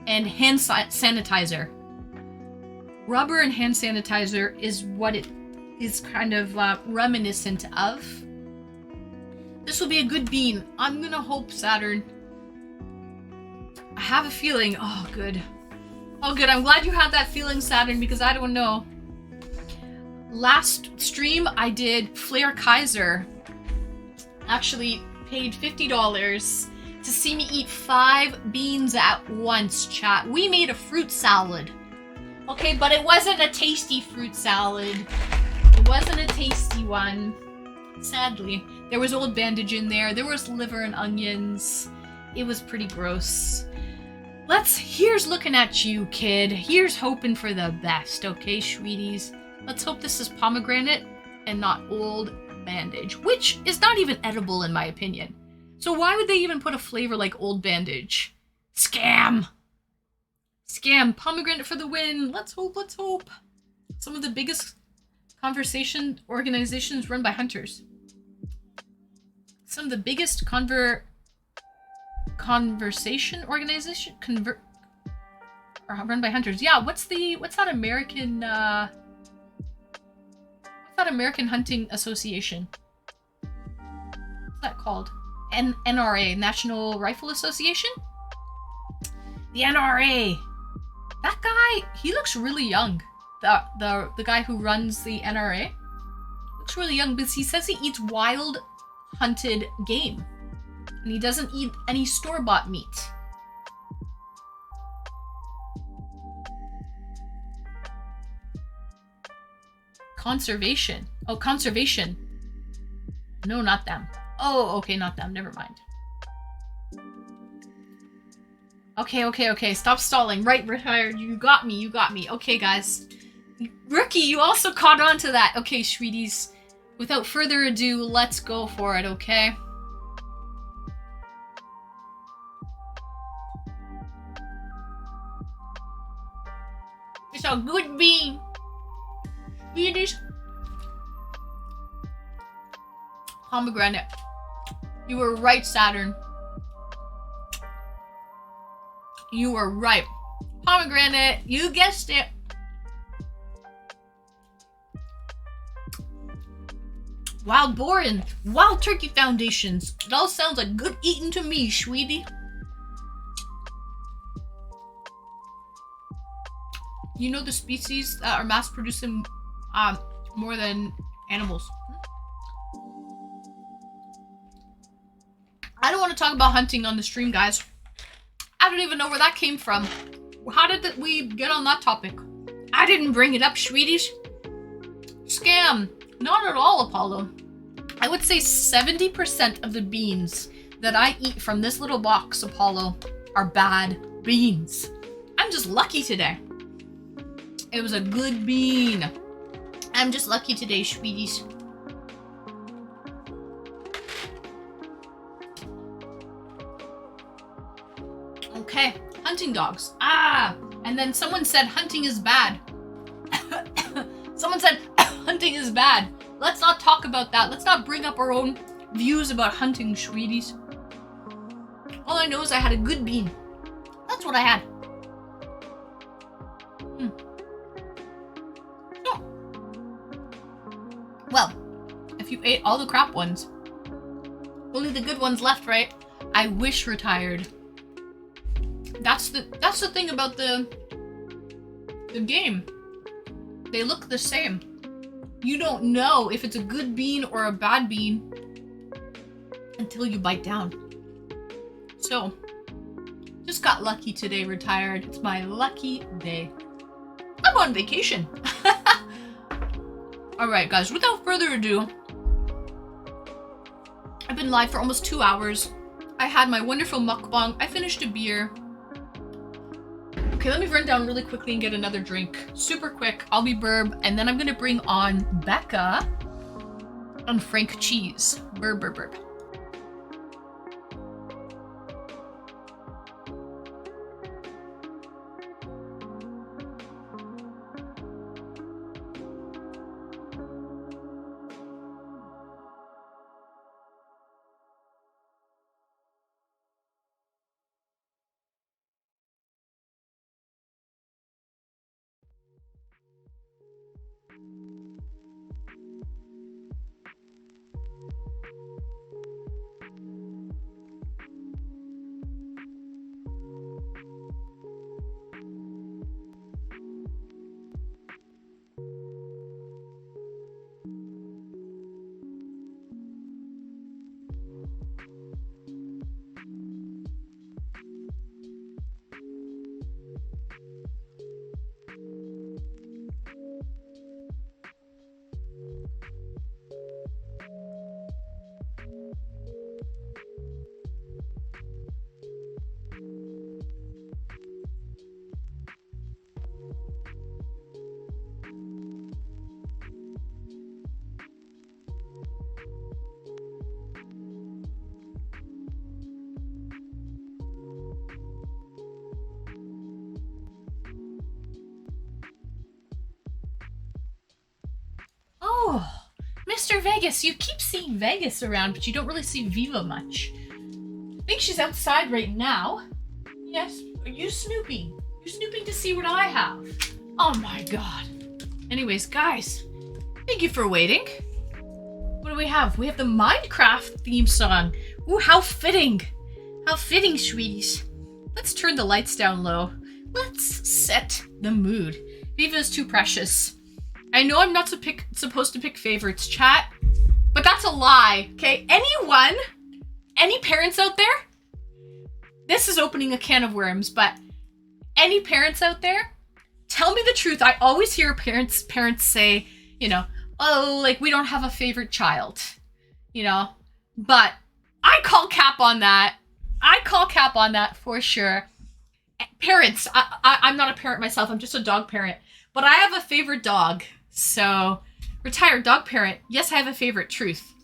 and hand sanitizer. Rubber and hand sanitizer is what it is kind of reminiscent of. This will be a good bean. I'm gonna hope, Saturn. I have a feeling. Oh, good. Oh, good. I'm glad you had that feeling, Saturn, because I don't know. Last stream, I did Flair Kaiser. Actually paid $50 to see me eat 5 beans at once, chat. We made a fruit salad. Okay, but it wasn't a tasty fruit salad. It wasn't a tasty one. Sadly. There was old bandage in there. There was liver and onions. It was pretty gross. Here's looking at you, kid. Here's hoping for the best, okay, sweeties? Let's hope this is pomegranate and not old bandage, which is not even edible in my opinion. So why would they even put a flavor like old bandage? Scam! Scam. Pomegranate for the win. Let's hope, let's hope. Some of the biggest conversation organizations run by hunters. Some of the biggest conversation organization run by hunters. Yeah, what's that American American Hunting Association? What's that called? NRA, National Rifle Association? The NRA. That guy, he looks really young. The guy who runs the NRA looks really young because he says he eats wild hunted game. And he doesn't eat any store-bought meat. Conservation. Oh, conservation. No, not them. Oh, okay, not them. Never mind. Okay. Stop stalling. Right, retired. You got me. Okay, guys. Rookie, you also caught on to that. Okay, sweeties. Without further ado, let's go for it, okay? It's a good bean. Sweeties. Pomegranate. You were right, Saturn. You were right. Pomegranate. You guessed it. Wild boar and wild turkey foundations. It all sounds like good eating to me, sweetie. You know the species that are mass producing more than animals. I don't want to talk about hunting on the stream, guys. I don't even know where that came from. How did we get on that topic? I didn't bring it up, sweeties. Scam. Not at all, Apollo. I would say 70% of the beans that I eat from this little box, Apollo, are bad beans. I'm just lucky today. It was a good bean. I'm just lucky today, sweeties. Okay, hunting dogs. And then someone said hunting is bad. Someone said hunting is bad. Let's not talk about that. Let's not bring up our own views about hunting, sweeties. All I know is I had a good bean. That's what I had. Oh. Well, if you ate all the crap ones, only the good ones left, right? I wish retired. That's the thing about the game. They look the same. You don't know if it's a good bean or a bad bean until you bite down. So, just got lucky today, retired. It's my lucky day. I'm on vacation. Alright guys, without further ado, I've been live for almost 2 hours. I had my wonderful mukbang. I finished a beer. Okay, let me run down really quickly and get another drink. Super quick. I'll be Burb, and then I'm gonna bring on Becca and Frank Cheese. Burb, burb, burb. Oh, Mr. Vegas, you keep seeing Vegas around, but you don't really see Viva much. I think she's outside right now. Yes, are you snooping? You're snooping to see what I have. Oh my god. Anyways, guys, thank you for waiting. What do we have? We have the Minecraft theme song. Ooh, how fitting. How fitting, sweeties. Let's turn the lights down low. Let's set the mood. Viva's too precious. I know I'm not supposed to pick favorites, chat, but that's a lie, okay? Anyone, any parents out there? This is opening a can of worms, but any parents out there? Tell me the truth. I always hear parents say, you know, oh, like, we don't have a favorite child, you know? But I call cap on that. I call cap on that for sure. Parents, I'm not a parent myself. I'm just a dog parent. But I have a favorite dog. So, retired dog parent. Yes, I have a favorite. Truth.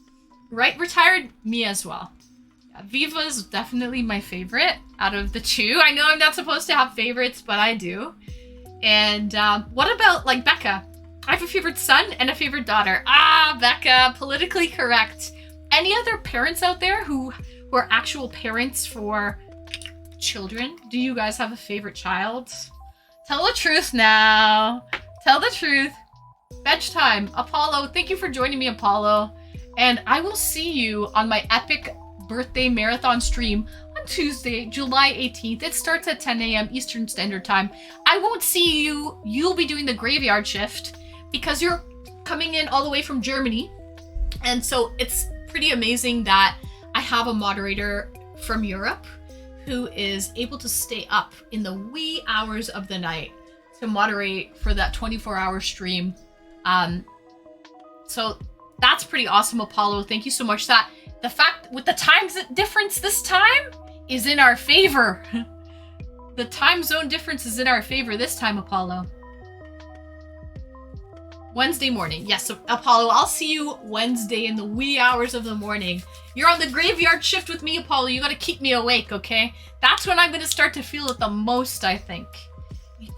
Right? Retired? Me as well. Yeah, Viva's definitely my favorite out of the two. I know I'm not supposed to have favorites, but I do. And what about, like, Becca? I have a favorite son and a favorite daughter. Ah, Becca, politically correct. Any other parents out there who are actual parents for children? Do you guys have a favorite child? Tell the truth now. Tell the truth. Veg time. Apollo, thank you for joining me, Apollo. And I will see you on my epic birthday marathon stream on Tuesday, July 18th. It starts at 10 a.m. Eastern Standard Time. I won't see you. You'll be doing the graveyard shift because you're coming in all the way from Germany. And so it's pretty amazing that I have a moderator from Europe who is able to stay up in the wee hours of the night to moderate for that 24-hour stream. So that's pretty awesome, Apollo. Thank you so much. That the fact with the time difference this time is in our favor. The time zone difference is in our favor this time, Apollo. Wednesday morning. Yes, so Apollo, I'll see you Wednesday in the wee hours of the morning. You're on the graveyard shift with me, Apollo. You gotta keep me awake, okay? That's when I'm gonna start to feel it the most, I think.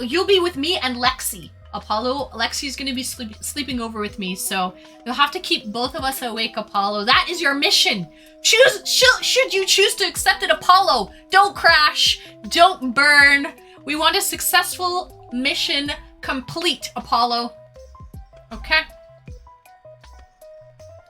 You'll be with me and Lexi. Apollo, Lexi's gonna be sleeping over with me, so you'll have to keep both of us awake, Apollo. That is your mission. Should you choose to accept it, Apollo? Don't crash. Don't burn. We want a successful mission complete, Apollo. Okay?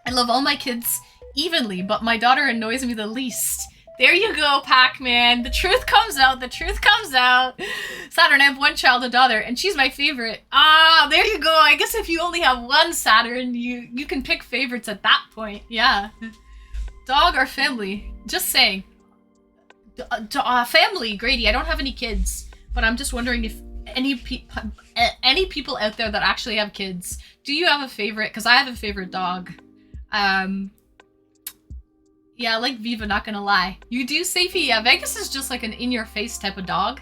I love all my kids evenly, but my daughter annoys me the least. There you go, Pac-Man. The truth comes out. The truth comes out. Saturn, I have one child, a daughter, and she's my favorite. Ah, there you go. I guess if you only have one Saturn, you can pick favorites at that point. Yeah. Dog or family? Just saying. Family, Grady. I don't have any kids, but I'm just wondering if any people out there that actually have kids, do you have a favorite? Because I have a favorite dog. Yeah, I like Viva, not gonna lie. You do, Safey? Yeah, Vegas is just like an in-your-face type of dog.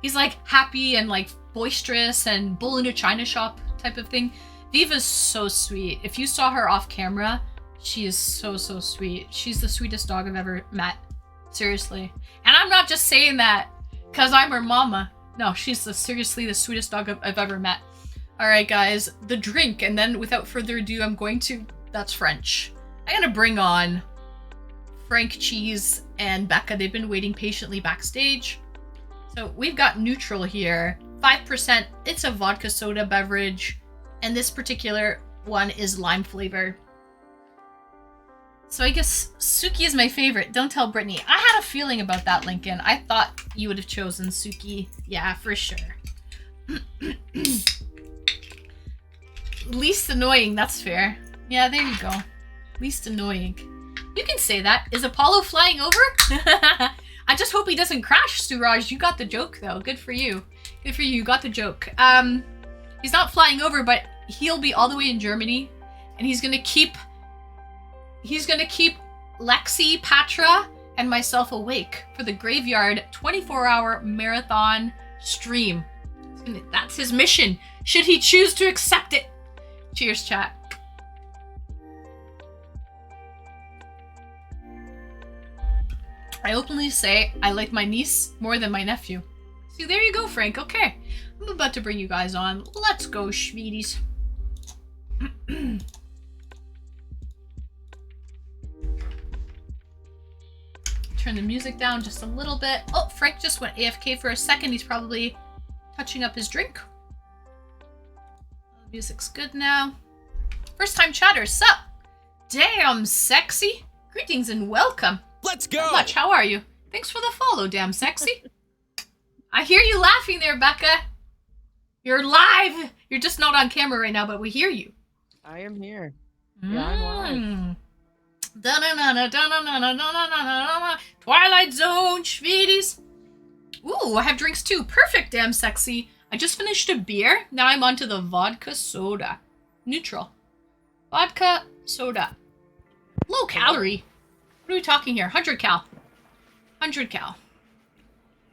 He's like happy and like boisterous and bull in a china shop type of thing. Viva's so sweet. If you saw her off camera, she is so sweet. She's the sweetest dog I've ever met. Seriously. And I'm not just saying that because I'm her mama. No, she's seriously the sweetest dog I've ever met. Alright guys, the drink, and then without further ado, I'm going to... That's French. I'm gonna bring on Frank, Cheese, and Becca. They've been waiting patiently backstage. So we've got neutral here. 5%. It's a vodka soda beverage. And this particular one is lime flavor. So I guess Suki is my favorite. Don't tell Brittany. I had a feeling about that, Lincoln. I thought you would have chosen Suki. Yeah, for sure. Least annoying. That's fair. Yeah, there you go. Least annoying. You can say that. Is Apollo flying over? I just hope he doesn't crash, Suraj. You got the joke, though. Good for you. Good for you. You got the joke. He's not flying over, but he'll be all the way in Germany, and he's gonna keep Lexi, Patra, and myself awake for the graveyard 24-hour marathon stream. That's his mission, should he choose to accept it. Cheers, chat. I openly say I like my niece more than my nephew. See, there you go, Frank. Okay. I'm about to bring you guys on. Let's go, sweeties. Turn the music down just a little bit. Oh, Frank just went AFK for a second. He's probably touching up his drink. The music's good now. First time chatters, sup? Damn sexy. Greetings and welcome. Let's go! Not much, how are you? Thanks for the follow, damn sexy. I hear you laughing there, Becca. You're live. You're just not on camera right now, but we hear you. I am here. Yeah, I'm live. Twilight Zone, sweeties. Ooh, I have drinks too. Perfect, damn sexy. I just finished a beer. Now I'm on to the vodka soda. Neutral. Vodka soda. Low calorie. What are we talking here? 100 cal. 100 cal.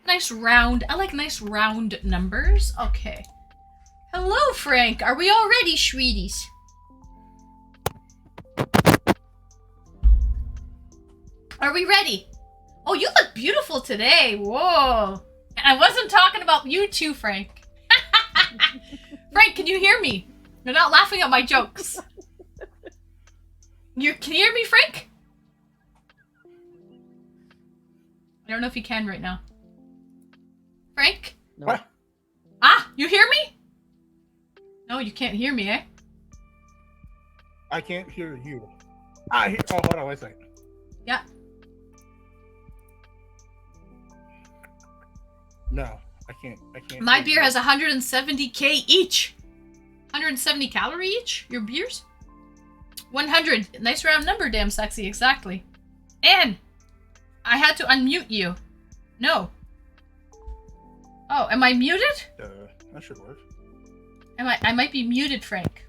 Nice round. I like nice round numbers. Okay. Hello, Frank. Are we all ready, sweeties? Are we ready? Oh, you look beautiful today. Whoa. And I wasn't talking about you too, Frank. Frank, can you hear me? You're not laughing at my jokes. Can you hear me, Frank? I don't know if you can right now. Frank? No. What? Ah, you hear me? No, you can't hear me, eh? I can't hear you. hold on, wait a second. Yeah. No, I can't. My beer has 170k each. 170 calorie each, your beers? 100. Nice round number, damn sexy, exactly. And I had to unmute you. No. Oh, am I muted? That should work. I might be muted, Frank.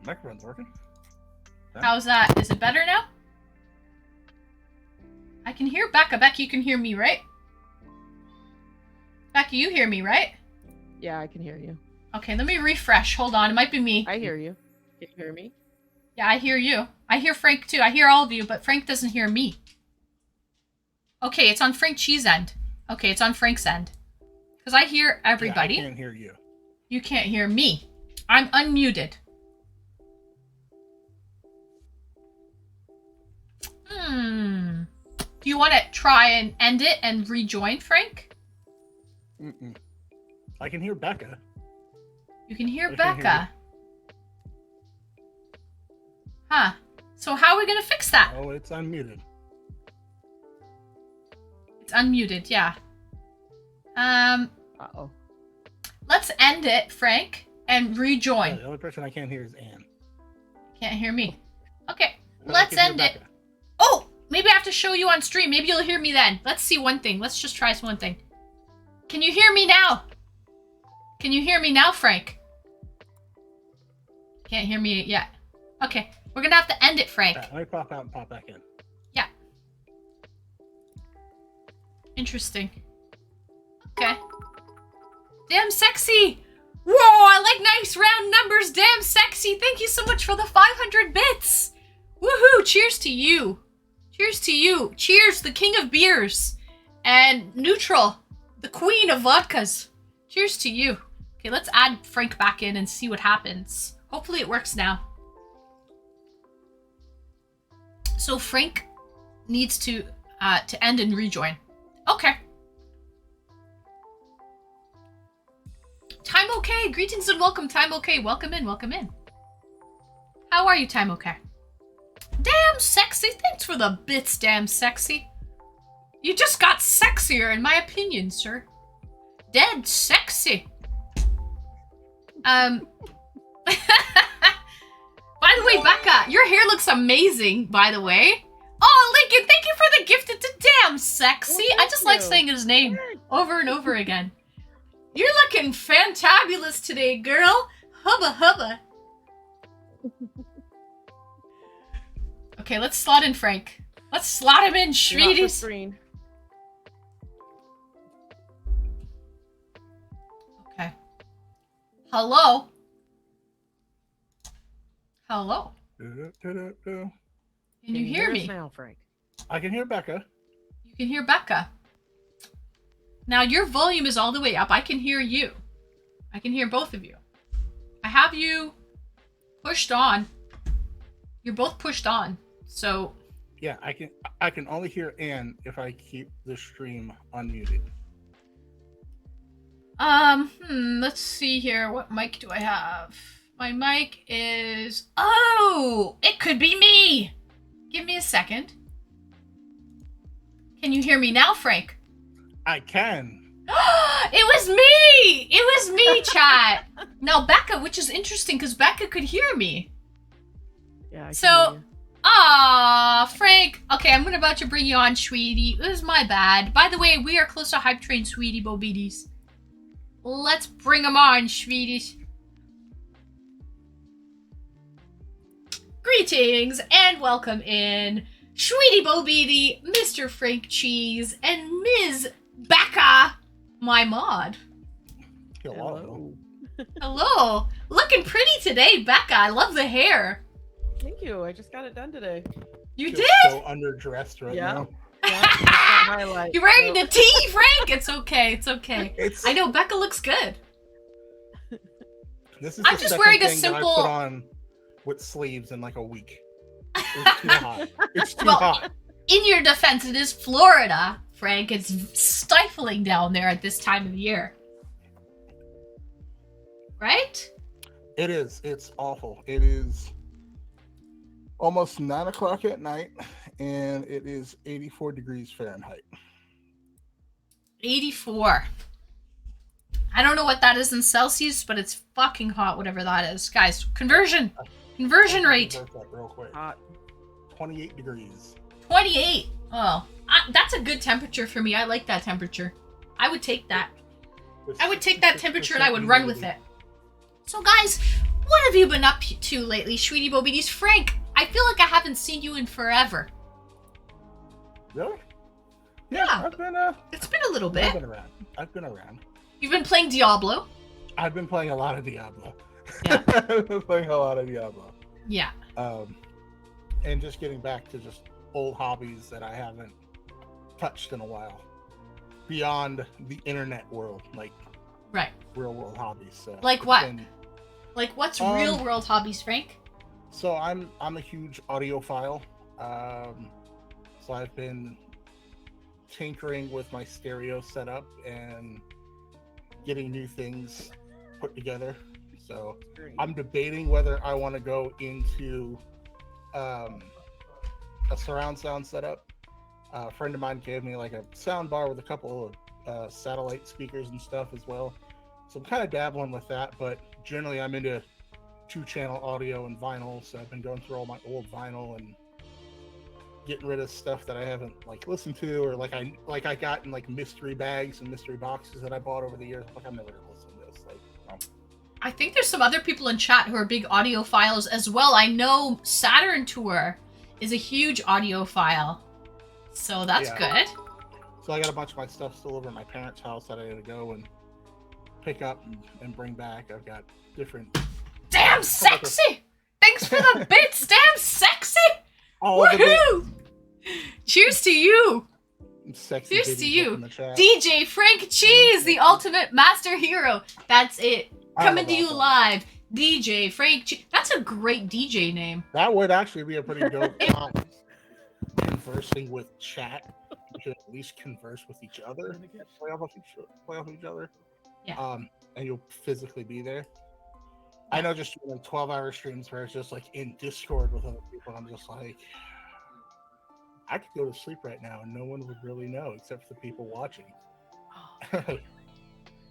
Microphone's working. Yeah. How's that? Is it better now? I can hear Becca. Becca, you can hear me, right? Becca, you hear me, right? Yeah, I can hear you. Okay, let me refresh. Hold on, it might be me. I hear you. Can you hear me? Yeah, I hear you. I hear Frank too. I hear all of you, but Frank doesn't hear me. Okay, it's on Frank Cheese end. Okay, it's on Frank's end. Because I hear everybody. Yeah, I can't hear you. You can't hear me. I'm unmuted. Do you want to try and end it and rejoin, Frank? Mm-mm. I can hear Becca. You can hear I Becca. can hear Huh. So how are we going to fix that? Oh, it's unmuted. It's unmuted, yeah. Uh-oh. Let's end it, Frank, and rejoin. Yeah, the only person I can't hear is Anne. Can't hear me. Okay, But I let's can hear end it. Becca. Oh, maybe I have to show you on stream. Maybe you'll hear me then. Let's see one thing. Let's just try one thing. Can you hear me now? Can you hear me now, Frank? Can't hear me yet. Okay, we're gonna have to end it, Frank. Let me pop out and pop back in. Yeah. Interesting. Okay. Damn sexy! Whoa, I like nice round numbers. Damn sexy. Thank you so much for the 500 bits. Woohoo! Cheers to you. Cheers to you. Cheers, the king of beers. And Neutral, the queen of vodkas. Cheers to you. Okay, let's add Frank back in and see what happens. Hopefully it works now. So Frank needs to end and rejoin. Okay. Time okay. Greetings and welcome, Time okay. Welcome in, welcome in. How are you, Time okay? Damn sexy. Thanks for the bits, damn sexy. You just got sexier, in my opinion, sir. Dead sexy. By the way, Becca, your hair looks amazing, by the way. Oh, Lincoln, thank you for the gifted to damn sexy. Oh, I just like saying his name over and over again. You're looking fantabulous today, girl. Hubba hubba. Okay, let's slot in Frank. Let's slot him in, You're not for sweeties. screen. Okay. Hello? Hello? Do-do-do-do-do. Can you hear us me? now, Frank? I can hear Becca. You can hear Becca. Now your volume is all the way up. I can hear you. I can hear both of you. I have you pushed on. You're both pushed on. So Yeah, I can only hear Anne if I keep the stream unmuted. let's see here. What mic do I have? My mic is... Oh! It could be me! Give me a second. Can you hear me now, Frank? I can. It was me! It was me, chat! Now, Becca, which is interesting because Becca could hear me. Yeah, I can So- hear you. Ah, Frank. Okay, I'm about to bring you on, sweetie. It was my bad. By the way, we are close to Hype Train, sweetie bobities. Let's bring them on, sweeties. Greetings and welcome in, Sweetie Bobidi, Mr. Frank Cheese, and Ms. Becca, my mod. Hello. Hello. Looking pretty today, Becca. I love the hair. Thank you. I just got it done today. You Just did? so underdressed right Yeah. now. Yeah, it's that highlight, You're wearing so- the tee, Frank. It's okay. It's okay. It's I know Becca looks good. this is I'm the just second wearing a thing that I simple- put on with sleeves in like a week. It's too hot. It's too Well, hot. In your defense, it is Florida, Frank. It's stifling down there at this time of year. Right? It is. It's awful. It is. almost 9 o'clock at night, and it is 84 degrees Fahrenheit. 84. I don't know what that is in Celsius, but it's fucking hot, whatever that is. Guys, conversion rate. Convert that real quick. Hot. 28 degrees. 28. Oh, that's a good temperature for me. I like that temperature. I would take that. I would take that temperature and I would run with it. So guys, what have you been up to lately, Sweetie Bobies? Frank, I feel like I haven't seen you in forever. Really? Yeah. I've been It's been a little I've bit. been around. I've been around. You've been playing Diablo. I've been playing a lot of Diablo. Yeah. I've been playing a lot of Diablo. Yeah. And just getting back to just old hobbies that I haven't touched in a while. Beyond the internet world, like Right. real world hobbies. So Like it's what? been- Like, what's real world hobbies, Frank? So I'm a huge audiophile. So I've been tinkering with my stereo setup and getting new things put together. So I'm debating whether I want to go into a surround sound setup. A friend of mine gave me like a sound bar with a couple of satellite speakers and stuff as well. So I'm kind of dabbling with that, but generally I'm into 2-channel audio and vinyl. So I've been going through all my old vinyl and getting rid of stuff that I haven't like listened to, or like I got in like mystery bags and mystery boxes that I bought over the years. Like I'm never gonna listen to this. Like, I think there's some other people in chat who are big audiophiles as well. I know Saturn Tour is a huge audiophile. So that's Yeah. good. So I got a bunch of my stuff still over at my parents' house that I gotta go and pick up and bring back. I've got different Damn sexy! Thanks for the bits, damn sexy! all the Woohoo! Cheers to you! sexy Cheers to ditties you. up in the chat. DJ Frank Cheese, the ultimate master hero. That's it. I don't Coming know to you about live. DJ Frank Cheese. That's a great DJ name. That would actually be a pretty dope conversing with chat. You should at least converse with each other. Play off each other. Yeah. And you'll physically be there. I know just doing like 12-hour streams where it's just like in Discord with other people. I'm just like, I could go to sleep right now and no one would really know except for the people watching.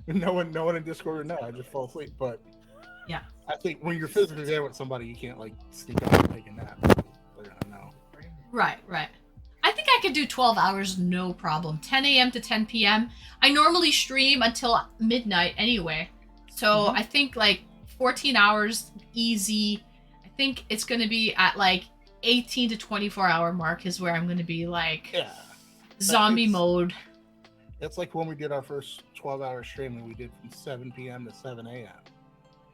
no one in Discord would know. I just fall asleep. But Yeah. I think when you're physically there with somebody, you can't like sneak out and take a nap. They're gonna know. Right. I think I could do 12 hours, no problem. 10 a.m. to 10 p.m. I normally stream until midnight anyway. So I think like 14 hours, easy. I think it's going to be at like 18 to 24 hour mark is where I'm going to be like zombie mode. It's like when we did our first 12-hour stream and we did from 7 p.m. to 7 a.m.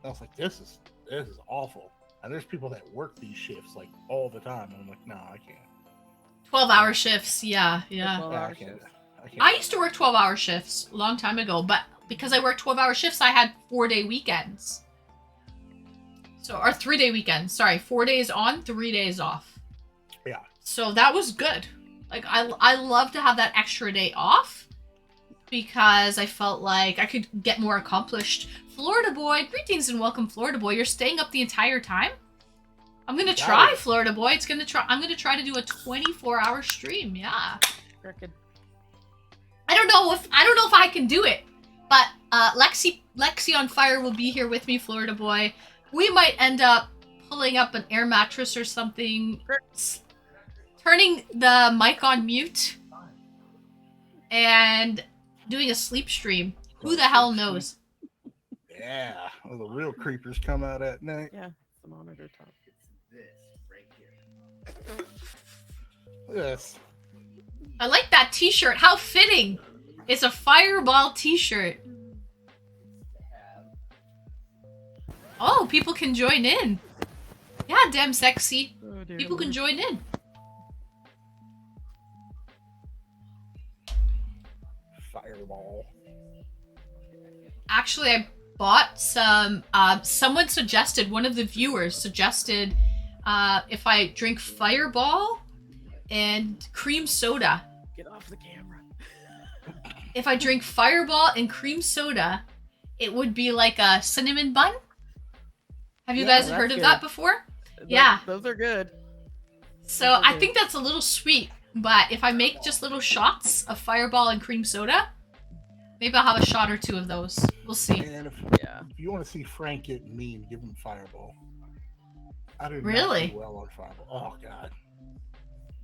I was like, this is awful. And there's people that work these shifts like all the time. And I'm like, no, I can't. 12-hour shifts, yeah. I can't. I used to work 12-hour shifts a long time ago, but because I worked 12-hour shifts, I had 4-day weekends. Or 3-day weekends. Sorry, 4 days on, 3 days off. Yeah. So that was good. Like I love to have that extra day off because I felt like I could get more accomplished. Florida Boy, greetings and welcome, Florida Boy. You're staying up the entire time? I'm gonna try, Florida Boy. I'm gonna try to do a 24-hour stream. Yeah. Crooked. I don't know if I can do it, but Lexi on Fire will be here with me, Florida Boy. We might end up pulling up an air mattress or something, turning the mic on mute, and doing a sleep stream. Who the hell knows? Yeah. Well, the real creepers come out at night. Yeah, the monitor top. Look at this. I like that t-shirt. How fitting. It's a Fireball t-shirt. Oh, people can join in. Yeah, damn sexy. Oh, dear People can Lord. join in. Fireball. Actually, I bought some. Someone suggested, one of the viewers suggested, if I drink Fireball and cream soda. Get off the camera. If I drink Fireball and cream soda, it would be like a cinnamon bun. Have you guys that's heard of good. that before? Yeah. Those are good. So I think that's a little sweet, but if I make just little shots of Fireball and cream soda, maybe I'll have a shot or two of those. We'll see. And if Yeah. you want to see Frank get mean, give him Fireball. I do Really? not do well on Fireball. Oh god.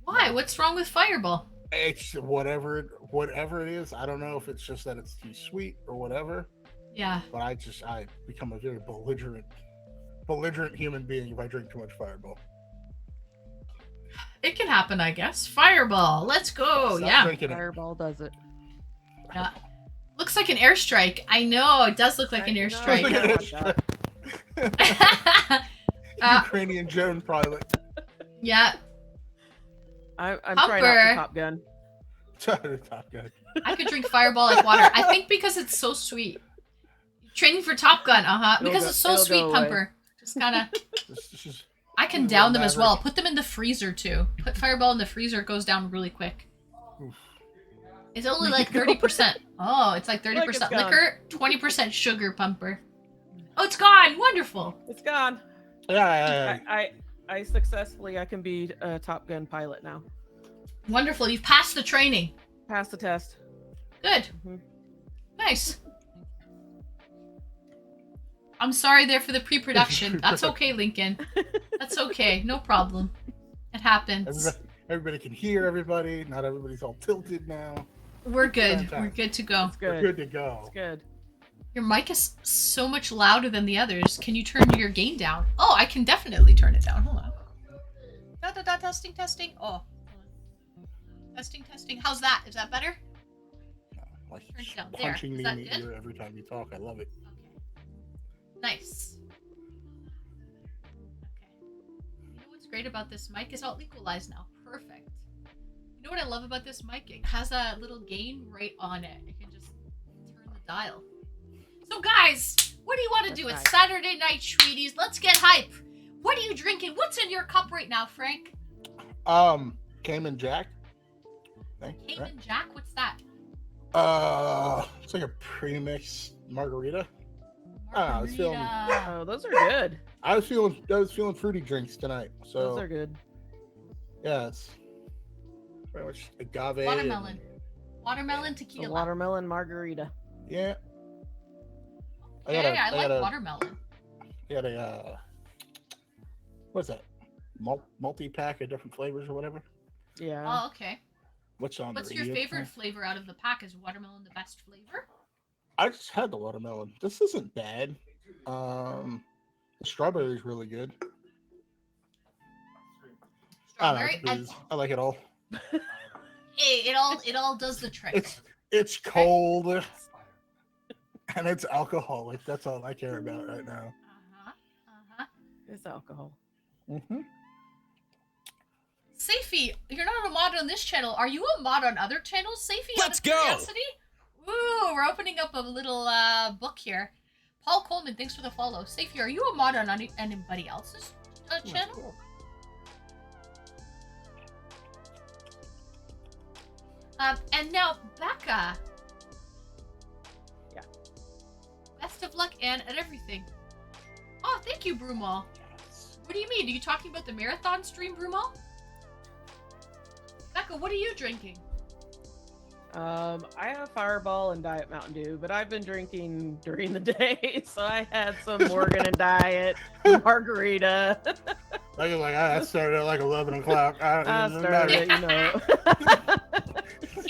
Why? What's wrong with Fireball? It's whatever it is. I don't know if it's just that it's too sweet or whatever. Yeah. But I become a very belligerent human being if I drink too much Fireball. It can happen, I guess. Fireball. Let's go. Stop Yeah. drinking it. Fireball does it. Yeah. Looks like an airstrike. I know. It does look like an I know. airstrike. Look at it. Ukrainian drone pilot. Yeah. I'm trying out for Top Gun. Top Gun. I could drink Fireball like water. I think because it's so sweet. Training for Top Gun, because it's so sweet, Pumper. Just kind of. I can down them as well. Put them in the freezer too. Put Fireball in the freezer. It goes down really quick. Oof. It's only like 30%. Oh, it's like 30% Like liquor, 20% sugar, Pumper. Oh, it's gone. Wonderful. It's gone. Yeah. I successfully, I can be a Top Gun pilot now. Wonderful. You've passed the training. Passed the test. Good. Mhm. Nice. I'm sorry there for the pre-production. That's okay, Lincoln. That's okay. No problem. It happens. Everybody can hear everybody. Not everybody's all tilted now. We're good. Fantastic. We're good to go. It's good. We're good to go. It's good. Your mic is so much louder than the others. Can you turn your gain down? Oh, I can definitely turn it down. Hold on. Testing, testing. Oh. Testing, testing. How's that? Is that better? Like Turn it down. There. punching Is me that in the good? ear every time you talk. I love it. Okay. Nice. Okay. You know what's great about this mic is I'll equalize now. Perfect. You know what I love about this mic? It has a little gain right on it. You can just turn the dial. So guys, what do you want to do? It's Saturday night, sweeties. Let's get hype. What are you drinking? What's in your cup right now, Frank? Cayman Jack. Cayman Jack? What's that? It's like a pre-mixed margarita. I was feeling- Margarita. Oh, those are good. I was feeling fruity drinks tonight. So Those are good. yeah, it's very much agave. Watermelon. Watermelon The tequila. watermelon margarita. Yeah. Okay, I like got a- watermelon. I got a what's that? Multi-pack of different flavors or whatever. Yeah. Oh, okay. What's on What's the your radio? favorite flavor out of the pack? Is watermelon the best flavor? I just had the watermelon. This isn't bad. The strawberry is really good. Strawberry. I like, I like it all. Hey, it all does the trick. It's cold and it's alcoholic. That's all I care about right now. It's alcohol. Mm-hmm. Safey, you're not a mod on this channel. Are you a mod on other channels, Safey? Let's out of go! curiosity? Ooh, we're opening up a little book here. Paul Coleman, thanks for the follow. Safey, are you a mod on anybody else's channel? Cool. And now, Becca. Yeah. Best of luck and at everything. Oh, thank you, Brumal. What do you mean? Are you talking about the marathon stream, Brumal? Becca, what are you drinking? I have Fireball and Diet Mountain Dew, but I've been drinking during the day, so I had some Morgan and Diet margarita. I was like, I started at like 11 o'clock. I started, you know.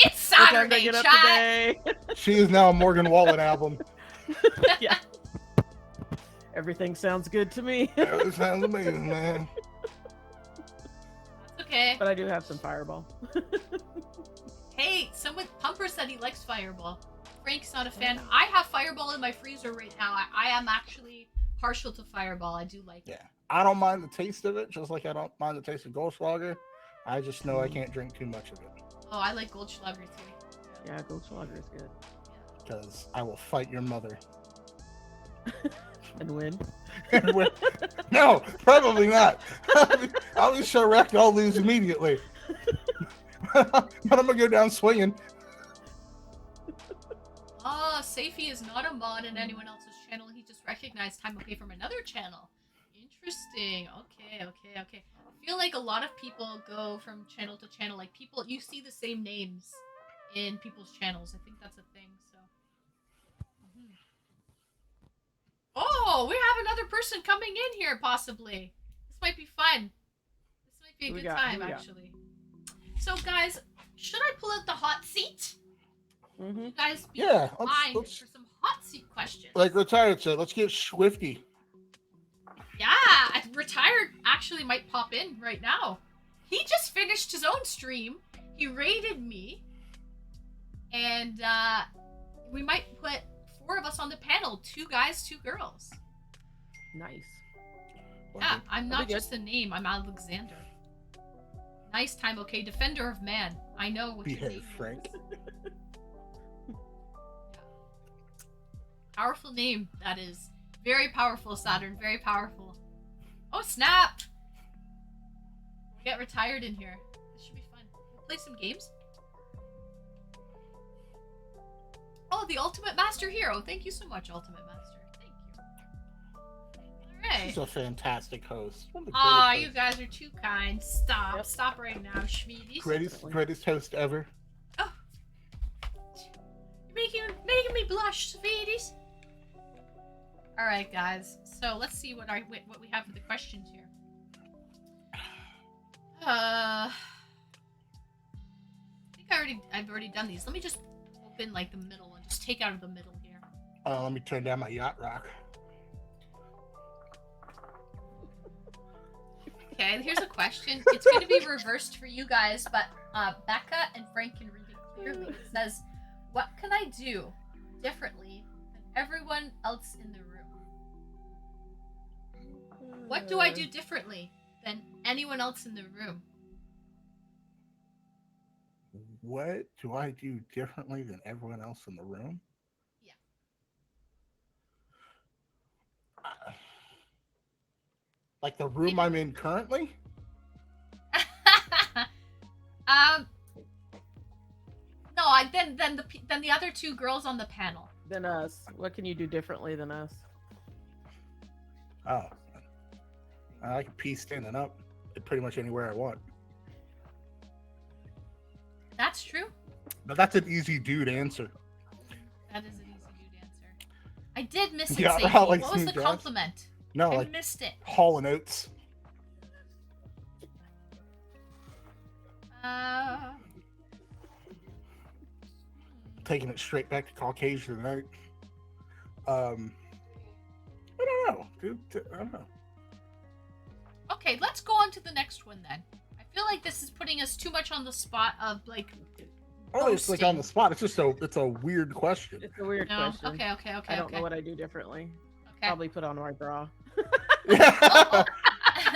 It's What time did I Saturday, get up chat! today? She is now a Morgan Wallen album. Yeah. Everything sounds good to me. That sounds amazing, man. It's okay. But I do have some Fireball. Hey, someone Pumper said he likes Fireball. Frank's not a fan. I have Fireball in my freezer right now. I am actually partial to Fireball. I do like it. Yeah. I don't mind the taste of it, just like I don't mind the taste of Goldschlager. I just know I can't drink too much of it. Oh, I like Goldschlager too. Yeah, Goldschlager is good. Because I will fight your mother. And win. No, probably not. I'll be so wrecked I'll lose immediately. But I'm gonna go down swinging. Oh, Safey is not a mod in anyone else's channel. He just recognized Time Okay from another channel. Interesting. Okay. I feel like a lot of people go from channel to channel. Like people, you see the same names in people's channels. I think that's a thing. So. Mhm. Oh, we have another person coming in here, possibly. This might be fun. This might be a good time, actually. So, guys, should I pull out the hot seat? Mm-hmm. You guys be Yeah, mind let's for some hot seat questions. like Retired said, let's get swifty. Yeah, Retired actually might pop in right now. He just finished his own stream. He raided me. And we might put 4 of us on the panel. 2 guys, 2 girls. Nice. Yeah, I'm not just a name. I'm Alexander. Nice time, okay? Defender of man. I know what your Behave, name Frank. is. Powerful name, that is. Very powerful, Saturn. Very powerful. Oh, snap! We'll get Retired in here. This should be fun. We'll play some games. Oh, the Ultimate Master Hero. Thank you so much, Ultimate Master. Thank you. Alright. She's a fantastic host. Aw, you guys are too kind. Stop. Yep. Stop right now, Schmeedies. Greatest host ever. Oh. You're making me blush, Schmeedies. Alright, guys. So, let's see what we have for the questions here. I think I've already done these. Let me just open, like, the middle and just take out of the middle here. Let me turn down my yacht rock. Okay, here's a question. It's going to be reversed for you guys, but Becca and Frank can read it clearly. It says, what can I do differently than everyone else in the room? What do I do differently than anyone else in the room? What do I do differently than everyone else in the room? Yeah. Like the room I'm in currently? No, then the other 2 girls on the panel. Than us. What can you do differently than us? Oh. I can pee standing up pretty much anywhere I want. That's true. But that's an easy dude answer. That is an easy dude answer. I did miss it, Yeah, Sadie. like What was the compliment? No, I missed it. Hall and Oates. Taking it straight back to Caucasian tonight. I don't know, dude. I don't know. Okay, let's go on to the next one then. I feel like this is putting us too much on the spot of like. Oh, it's like on the spot. It's just it's a weird question. It's a weird question. Okay. I don't know what I do differently. Okay. Probably put on my bra. Yeah.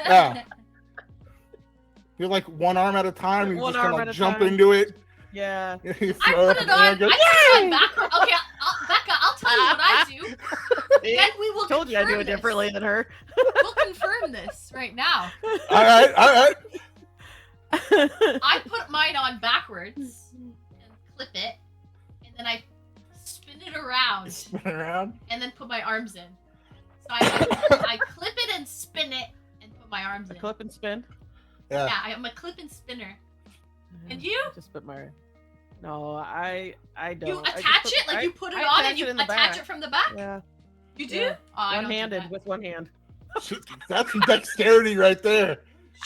Yeah. You're like one arm at a time. You just kind of jump into it. Yeah. I put it on. I put it on backward. Okay, Becca, I'll tell you what I do. Then we will. Told you I do it differently than her. We'll confirm this right now. All right. I put mine on backwards and clip it, and then I spin it around. And then put my arms in. So I clip it and spin it and put my arms in. Clip and spin? Yeah. Yeah, I'm a clip and spinner. And you? I just put my... No, I don't. You attach it? Like you put it on and you attach it from the back? Yeah. You do? Yeah. Oh, one-handed, with one hand. That's dexterity right there.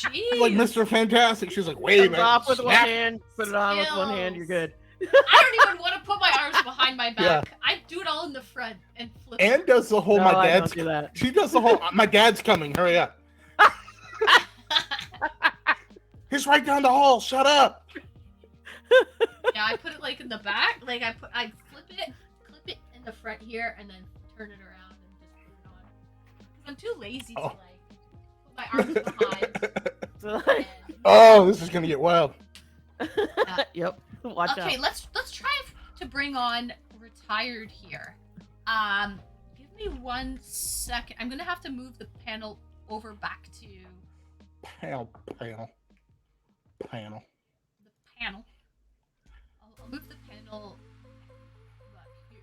Jeez. Like Mr. Fantastic. She's like, wait a minute. Off with one hand, put it on with one hand, you're good. I don't even want to put my arms behind my back. Yeah. I do it all in the front and flip it. And does the whole my dad's. I don't do that. She does the whole my dad's coming. Hurry up. He's right down the hall. Shut up. Yeah, I put it like in the back. Like I clip it in the front here, and then turn it around and just put it on. Because I'm too lazy to like put my arms behind. Oh, this is gonna get wild. Yep. Watch out. Okay, let's try to bring on Retired here. Give me 1 second. I'm gonna have to move the panel over back to panel. The panel. I'll move the panel back here.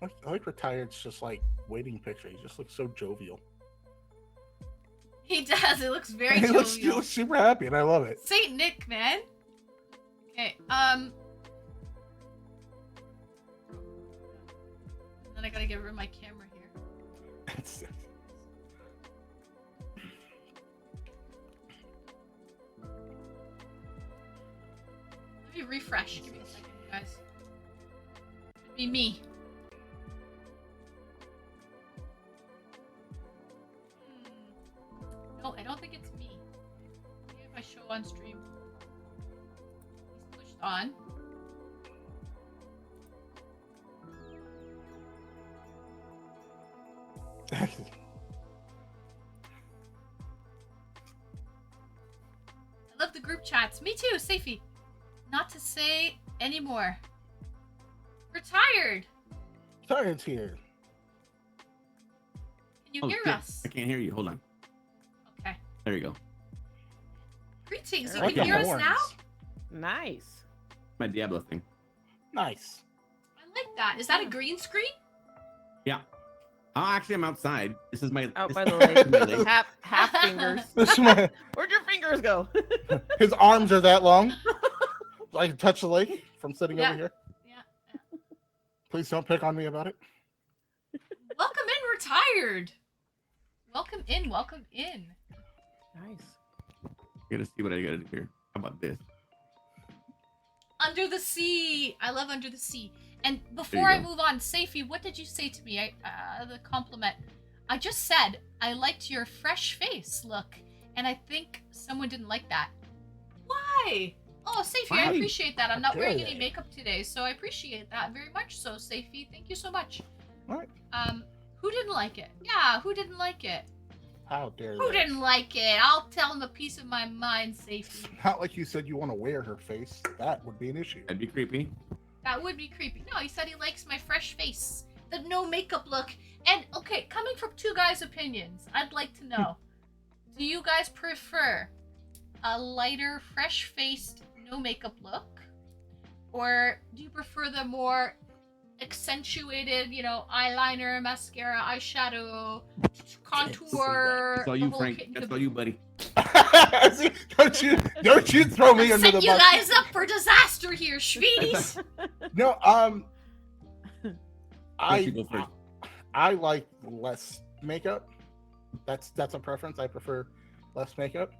I like Retired's just like waiting picture. He just looks so jovial. He does. It looks very He looks jovial. super happy, and I love it. Saint Nick, man. Okay, then I gotta get rid of my camera here. Let me refresh. Give me a second, you guys. It'd be me. No, I don't think it's me. Maybe if I show on stream. He's pushed on. I love the group chats. Me too, Safey. Not to say anymore. Retired. Retired's here. Can you hear shit. us? I can't hear you. Hold on. Okay. There you go. Greetings. I You like can the hear us horns. now? Nice. My Diablo thing. Nice. I like that. Is that a green screen? Yeah. Oh, actually, I'm outside. This is my. Out this- by the this is my lake. lake. half fingers. This man, Where'd your fingers go? his arms are that long. I can touch the lake from sitting Yeah. over here. Yeah. Please don't pick on me about it. Welcome in, Retired. Welcome in. Welcome in. Nice. I gotta see what I gotta do here. How about this? Under the sea. I love Under the Sea. And There before you I go. move on, Safey, what did you say to me? The compliment. I just said I liked your fresh face look, and I think someone didn't like that. Why? Oh, Safey, I Why? appreciate that. I'm not How wearing dare any they? makeup today, so I appreciate that very much. So, Safey, thank you so much. What? Who didn't like it? Yeah, who didn't like it? How dare Who they? didn't like it? I'll tell him a piece of my mind, Safey. Not like you said you want to wear her face. That would be an issue. That'd be creepy. That would be creepy. No, he said he likes my fresh face, the no makeup look. And okay, coming from two guys' opinions, I'd like to know: do you guys prefer a lighter, fresh-faced, no makeup look, or do you prefer the more accentuated, eyeliner, mascara, eyeshadow, contour? That's all the you, whole Frank. kit and That's caboodle? all you, buddy. See, don't you throw me under Set the you bus. guys up for disaster here, Schweeties. No, Let you go first. I like less makeup. That's a preference. I prefer less makeup.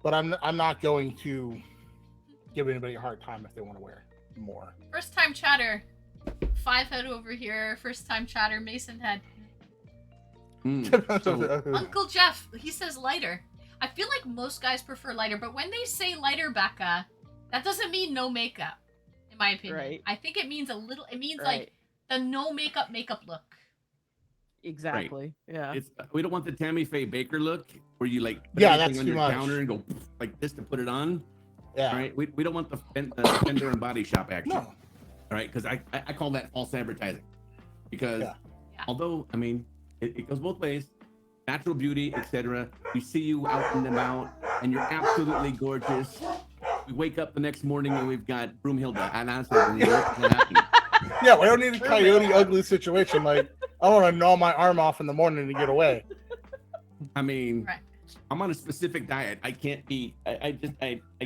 But I'm not going to give anybody a hard time if they want to wear more. First time chatter. 5 head over here. First time chatter. Mason head. So, Uncle Jeff, he says lighter. I feel like most guys prefer lighter, but when they say lighter, Becca, that doesn't mean no makeup, in my opinion. Right. I think it means it means Right. like the no makeup look. Exactly. Yeah. it's we don't want the Tammy Faye Baker look where you like put Yeah, everything that's on too your much. counter and go like this to put it on. Yeah. All right. We don't want the Fender and Body Shop action. No. All right, because I call that false advertising. Because Yeah. Yeah. although I mean it goes both ways, natural beauty, etc. We see you out and about, and you're absolutely gorgeous. We wake up the next morning and we've got Broomhilda, and I said, "What happened?" Yeah, we don't need a coyote ugly situation. Like, I want to gnaw my arm off in the morning to get away. I mean, Right. I'm on a specific diet. I can't be. I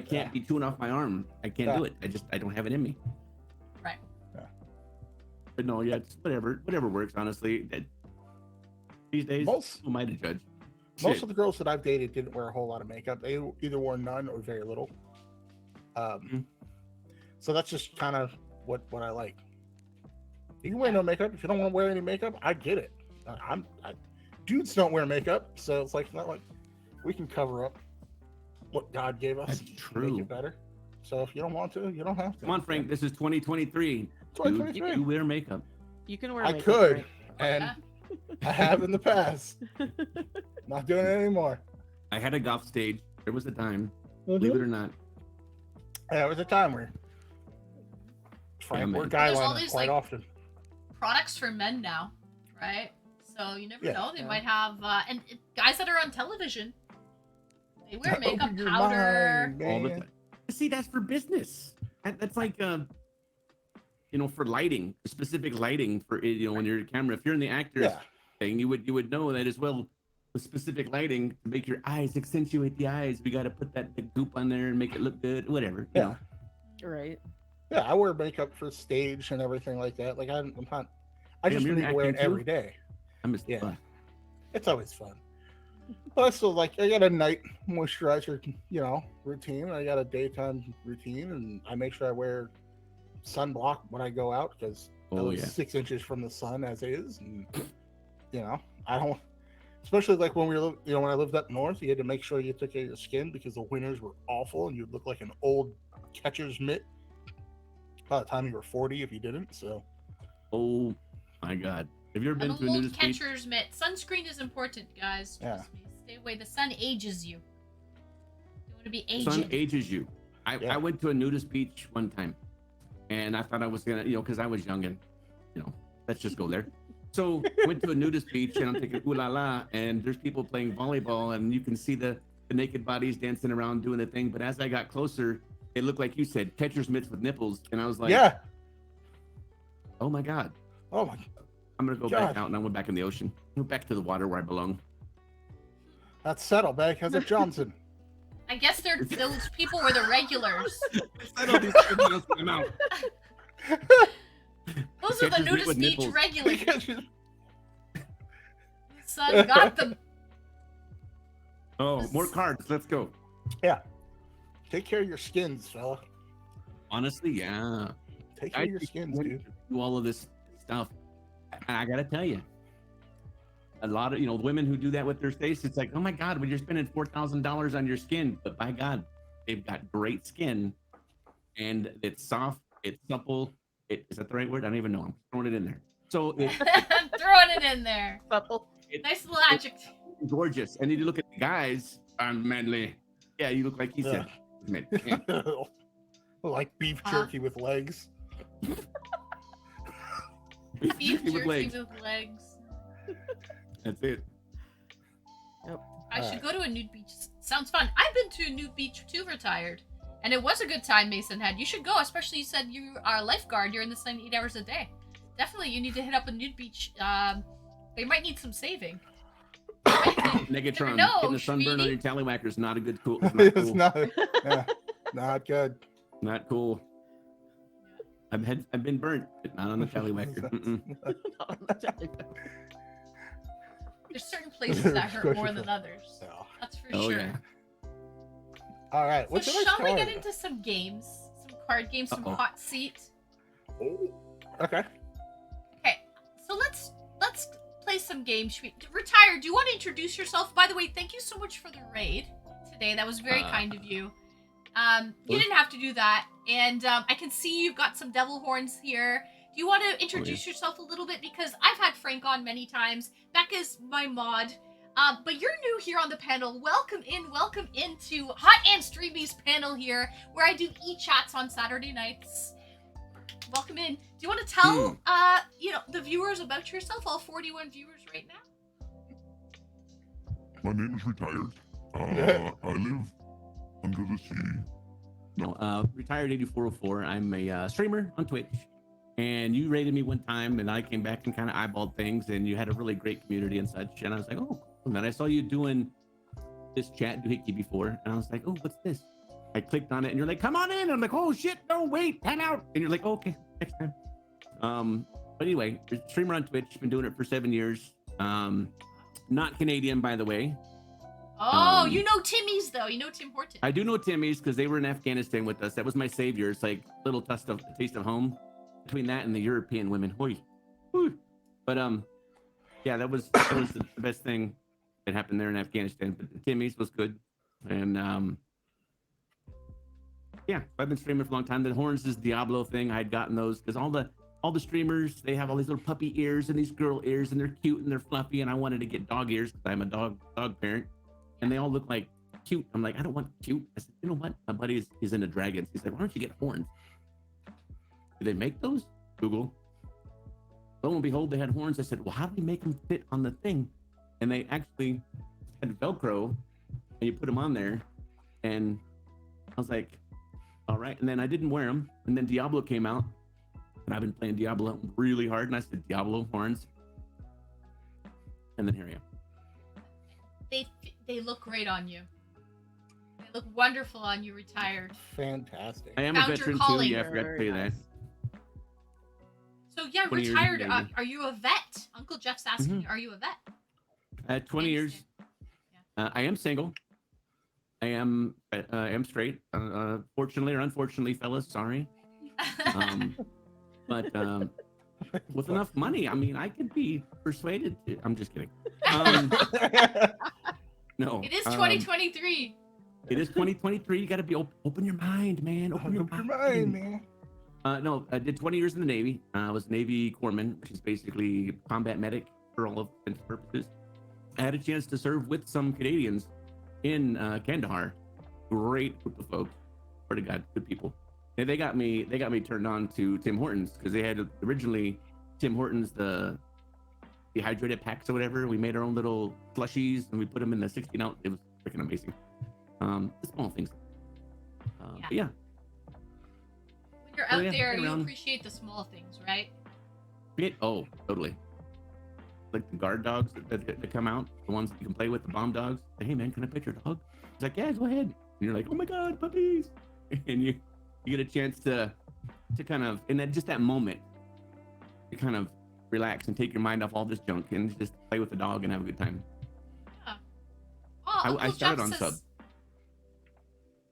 can't be chewing off my arm. I can't do it. I don't have it in me. Right. Yeah. But no, yeah, it's whatever works. Honestly, these days, Most- who am I to judge? Most Shit. of the girls that I've dated didn't wear a whole lot of makeup. They either wore none or very little. Mhm. So that's just kind of what I like. You can wear no makeup if you don't want to wear any makeup. I get it. Dudes don't wear makeup, so it's like it's not like we can cover up what God gave us. That's to true. Make it better. So if you don't want to, you don't have to. Come on, Frank. This is 2023. Dude, 2023. you wear makeup. You can wear I makeup, could, right? and Yeah. I have in the past. Not doing it anymore. I had a golf stage. There was a time, believe it or not. Yeah, it was a time where Frank man. wore There's all guyliner these, quite like, often. Products for men now, right? So you never Yeah. know. They Yeah. might have guys that are on television. They wear Open makeup, your powder. mind, All the man. time. See, that's for business. That's like for lighting, specific lighting for when you're camera. If you're in the actors Yeah. thing, you would know that as well. With specific lighting to make your eyes accentuate the eyes, we got to put that goop on there and make it look good. Whatever, you know. Right. Yeah, I wear makeup for stage and everything like that. Like I'm not. I Yeah, just you're need to wear it acting too? every day. I'm just Yeah. It's always fun. But still, like I got a night moisturizer, routine. I got a daytime routine, and I make sure I wear sunblock when I go out because I Oh live yeah. 6 inches from the sun as is, and I don't. Especially like when when I lived up north, you had to make sure you took care of your skin because the winters were awful, and you'd look like an old catcher's mitt by the time you were 40 if you didn't. So. Oh my God. Have you ever been An to a old nudist beach? catcher's mitt. Sunscreen is important, guys. Trust me. Stay away. The sun ages you. You want to be aged. Sun ages you. Yeah. I went to a nudist beach one time, and I thought I was gonna, because I was young and, let's just go there. So went to a nudist beach, and I'm thinking, ooh la la, and there's people playing volleyball, and you can see the naked bodies dancing around doing the thing. But as I got closer, it looked like you said catcher's mitts with nipples, and I was like, Yeah. oh my God, Oh my. I'm gonna go God. back out, and I went back in the ocean. I went back to the water where I belong. That's Saddleback has a Johnson. I guess those people were the regulars. I don't think anybody else swim out. Those are the Catcher's mitt nudist with beach nipples. regulars. Sun got them. Oh, more cards. Let's go. Take care of your skins, fella. Honestly, yeah. Take care of your skins, dude. Do all of this stuff. I gotta tell you, a lot of women who do that with their face, it's like, oh my God, when you're spending $4,000 on your skin, but by God, they've got great skin, and it's soft, it's supple. Is that the right word? I don't even know. I'm throwing it in there. So it's Throwing it in there. Supple. Nice little adjective. gorgeous. And then you look at the guys, I'm manly. Yeah, you look like he said. Man, Like beef jerky with legs. Beef jerky with legs. with legs. That's it. I should go to a nude beach. Sounds fun. I've been to a nude beach too, retired. And it was a good time Mason had. You should go, especially you said you are a lifeguard. You're in the sun 8 hours a day. Definitely, you need to hit up a nude beach. They might need some saving. Negatron, know, getting the sunburn on Schmeedy. your tallywhacker is not a good cool. It's not. Yeah, not good. Not cool. I've been burnt, but not on the tallywhacker. Mm-mm. There's certain places that hurt more than others. Yeah. That's for Oh sure. yeah. All right. So What's your shall we next get card? into some games? Some card games, some Uh-oh. hot seat? Oh, okay. Okay, so let's play some games. Retired, do you want to introduce yourself? By the way, thank you so much for the raid today. That was very kind of you. You didn't have to do that. And I can see you've got some devil horns here. Do you want to introduce yourself a little bit? Because I've had Frank on many times. Becca's my mod. But you're new here on the panel. Welcome into Hot and Streamies panel here, where I do eChats on Saturday nights. Welcome in. Do you want to tell the viewers about yourself, all 41 viewers right now? My name is Retired. I live under the sea. No, retired 8404. I'm a streamer on Twitch, and you rated me one time, and I came back and kind of eyeballed things, and you had a really great community and such. And I was like, oh, cool. And then I saw you doing this chat doohickey before, and I was like, oh, what's this? I clicked on it, and you're like, come on in. I'm like, oh shit, no, wait, hang out. And you're like, oh, okay, next time. But anyway, streamer on Twitch, been doing it for 7 years. Not Canadian, by the way. Oh, you know Timmy's though. You know Tim Horton. I do know Timmy's because they were in Afghanistan with us. That was my savior. It's like little taste of home between that and the European women. Hoi. Whew. But yeah, that was the best thing that happened there in Afghanistan. But Timmy's was good, and yeah, I've been streaming for a long time. The Horns is Diablo thing. I had gotten those because all the streamers, they have all these little puppy ears and these girl ears, and they're cute and they're fluffy. And I wanted to get dog ears because I'm a dog parent. And they all look like cute. I'm like, I don't want cute. I said, you know what? My buddy is into dragons. He's like, why don't you get horns? Do they make those? Google. Lo and behold, they had horns. I said, well, how do we make them fit on the thing? And they actually had Velcro, and you put them on there. And I was like, all right. And then I didn't wear them. And then Diablo came out. And I've been playing Diablo really hard, and I said Diablo horns, and then here I am. They look great on you. They look wonderful on you, retired. Fantastic. I am Found a your veteran too. calling. Yeah, I forgot to tell you that. So yeah, 20 years in retired. the Navy. Are you a vet? Uncle Jeff's asking, are you a vet? 20 years. Yeah. I am single. I am straight. Fortunately or unfortunately, fellas, sorry. But with enough money, I mean, I could be persuaded to. I'm just kidding. No. It is 2023. It is 2023. You got to be open your mind, man. Open your mind, man. No, I did 20 years in the Navy. I was Navy corpsman, which is basically combat medic for all intents and purposes. I had a chance to serve with some Canadians in Kandahar. Great group of folks. Swear to God, good people. And they got me turned on to Tim Hortons because they had originally Tim Hortons the dehydrated packs or whatever. We made our own little slushies and we put them in the 16 ounce. It was freaking amazing. The small things. But yeah. When you're out yeah, there, you around. appreciate the small things, right? Oh, totally. Like the guard dogs that come out, the ones that you can play with, the bomb dogs. Hey man, can I pet your dog? He's like, yeah, go ahead. And you're like, oh my God, puppies. And you get a chance to kind of, in that moment, to kind of relax and take your mind off all this junk and just play with the dog and have a good time. Yeah. Oh, I started on sub.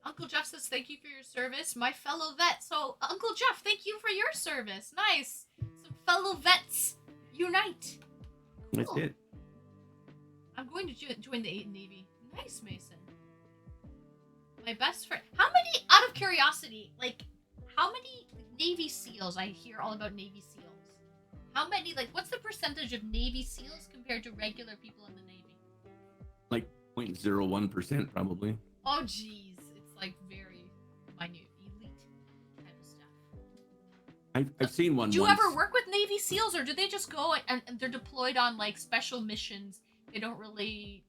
Uncle Jeff says, thank you for your service, my fellow vet. So, Uncle Jeff, thank you for your service. Nice. Some fellow vets unite. Cool. That's it. I'm going to join the Navy. Nice, Mason. My best friend. How many, out of curiosity, like, how many Navy SEALs? I hear all about Navy SEALs. How many, like, what's the percentage of Navy SEALs compared to regular people in the Navy? Like 0.01% probably. Oh, geez. It's like very minute, elite type of stuff. I've seen one. Do you once. ever work with Navy SEALs, or do they just go and they're deployed on like special missions? They don't really.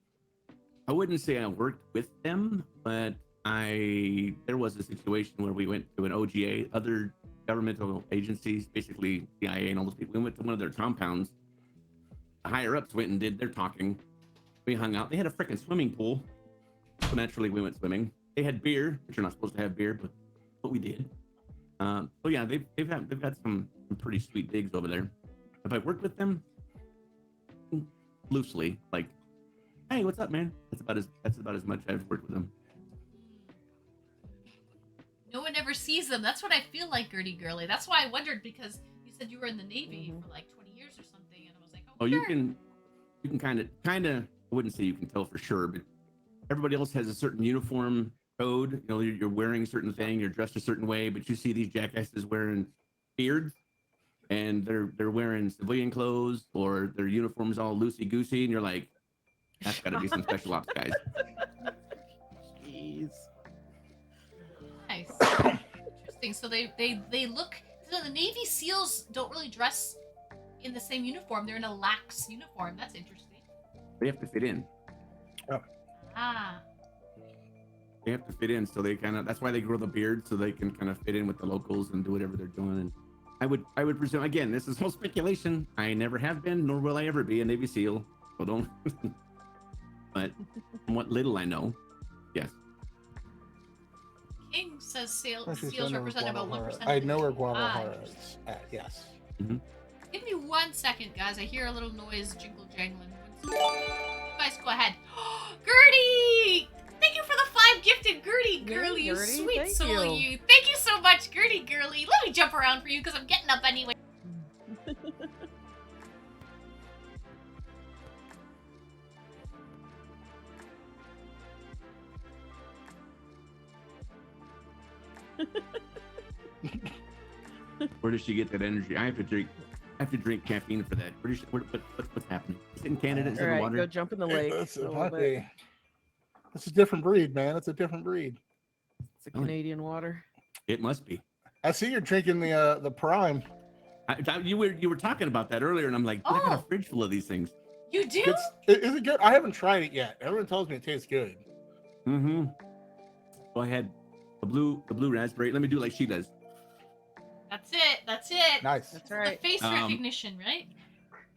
I wouldn't say I worked with them, but there was a situation where we went to an OGA, other governmental agencies, basically CIA and all those people. We went to one of their compounds. The higher ups went and did their talking. We hung out. They had a freaking swimming pool. So naturally, we went swimming. They had beer, which you're not supposed to have beer, but we did. So yeah, they've got some pretty sweet digs over there. Have I worked with them? Loosely, like, hey, what's up, man? That's about as much I've worked with them. No one ever sees them. That's what I feel like, Gertie Girly. That's why I wondered, because you said you were in the Navy for like 20 years or something, and I was like, oh, You sure. can kind of. I wouldn't say you can tell for sure, but everybody else has a certain uniform code. You know, you're wearing a certain thing, you're dressed a certain way, but you see these jackasses wearing beards, and they're wearing civilian clothes, or their uniforms all loosey goosey, and you're like, that's got to be some special ops guys. Jeez. Nice. Interesting. So they look. So the Navy SEALs don't really dress in the same uniform. They're in a lax uniform. That's interesting. They have to fit in. Ah. They have to fit in, so they that's why they grow the beard, so they can kind of fit in with the locals and do whatever they're doing. And I would presume, again, this is all speculation. I never have been, nor will I ever be a Navy SEAL, so don't. But from what little I know, yes. King says She's SEALs know where represent about 1%. I know where Guadalajara is at, yes. Give me 1 second, guys. I hear a little noise jingle jangling. You guys go ahead. Gertie! Thank you for the 5 gifted, Gertie Girly, you Gertie, sweet thank soul, you. you. Thank you so much, Gertie Girly. Let me jump around for you because I'm getting up anyway. Where does she get that energy? I have to drink caffeine for that. What's happening? Is it in Canada? Is it All in right, water? go jump in the lake. It's a little bit. a different breed, man. It's a different breed. It's a Canadian water. It must be. I see you're drinking the Prime. You were talking about that earlier, and I'm like, I got a Oh. fridge full of these things. You do? Is it good? I haven't tried it yet. Everyone tells me it tastes good. Mm-hmm. So I had the blue raspberry. Let me do like she does. That's it. That's it. Nice. That's The right. face recognition, right?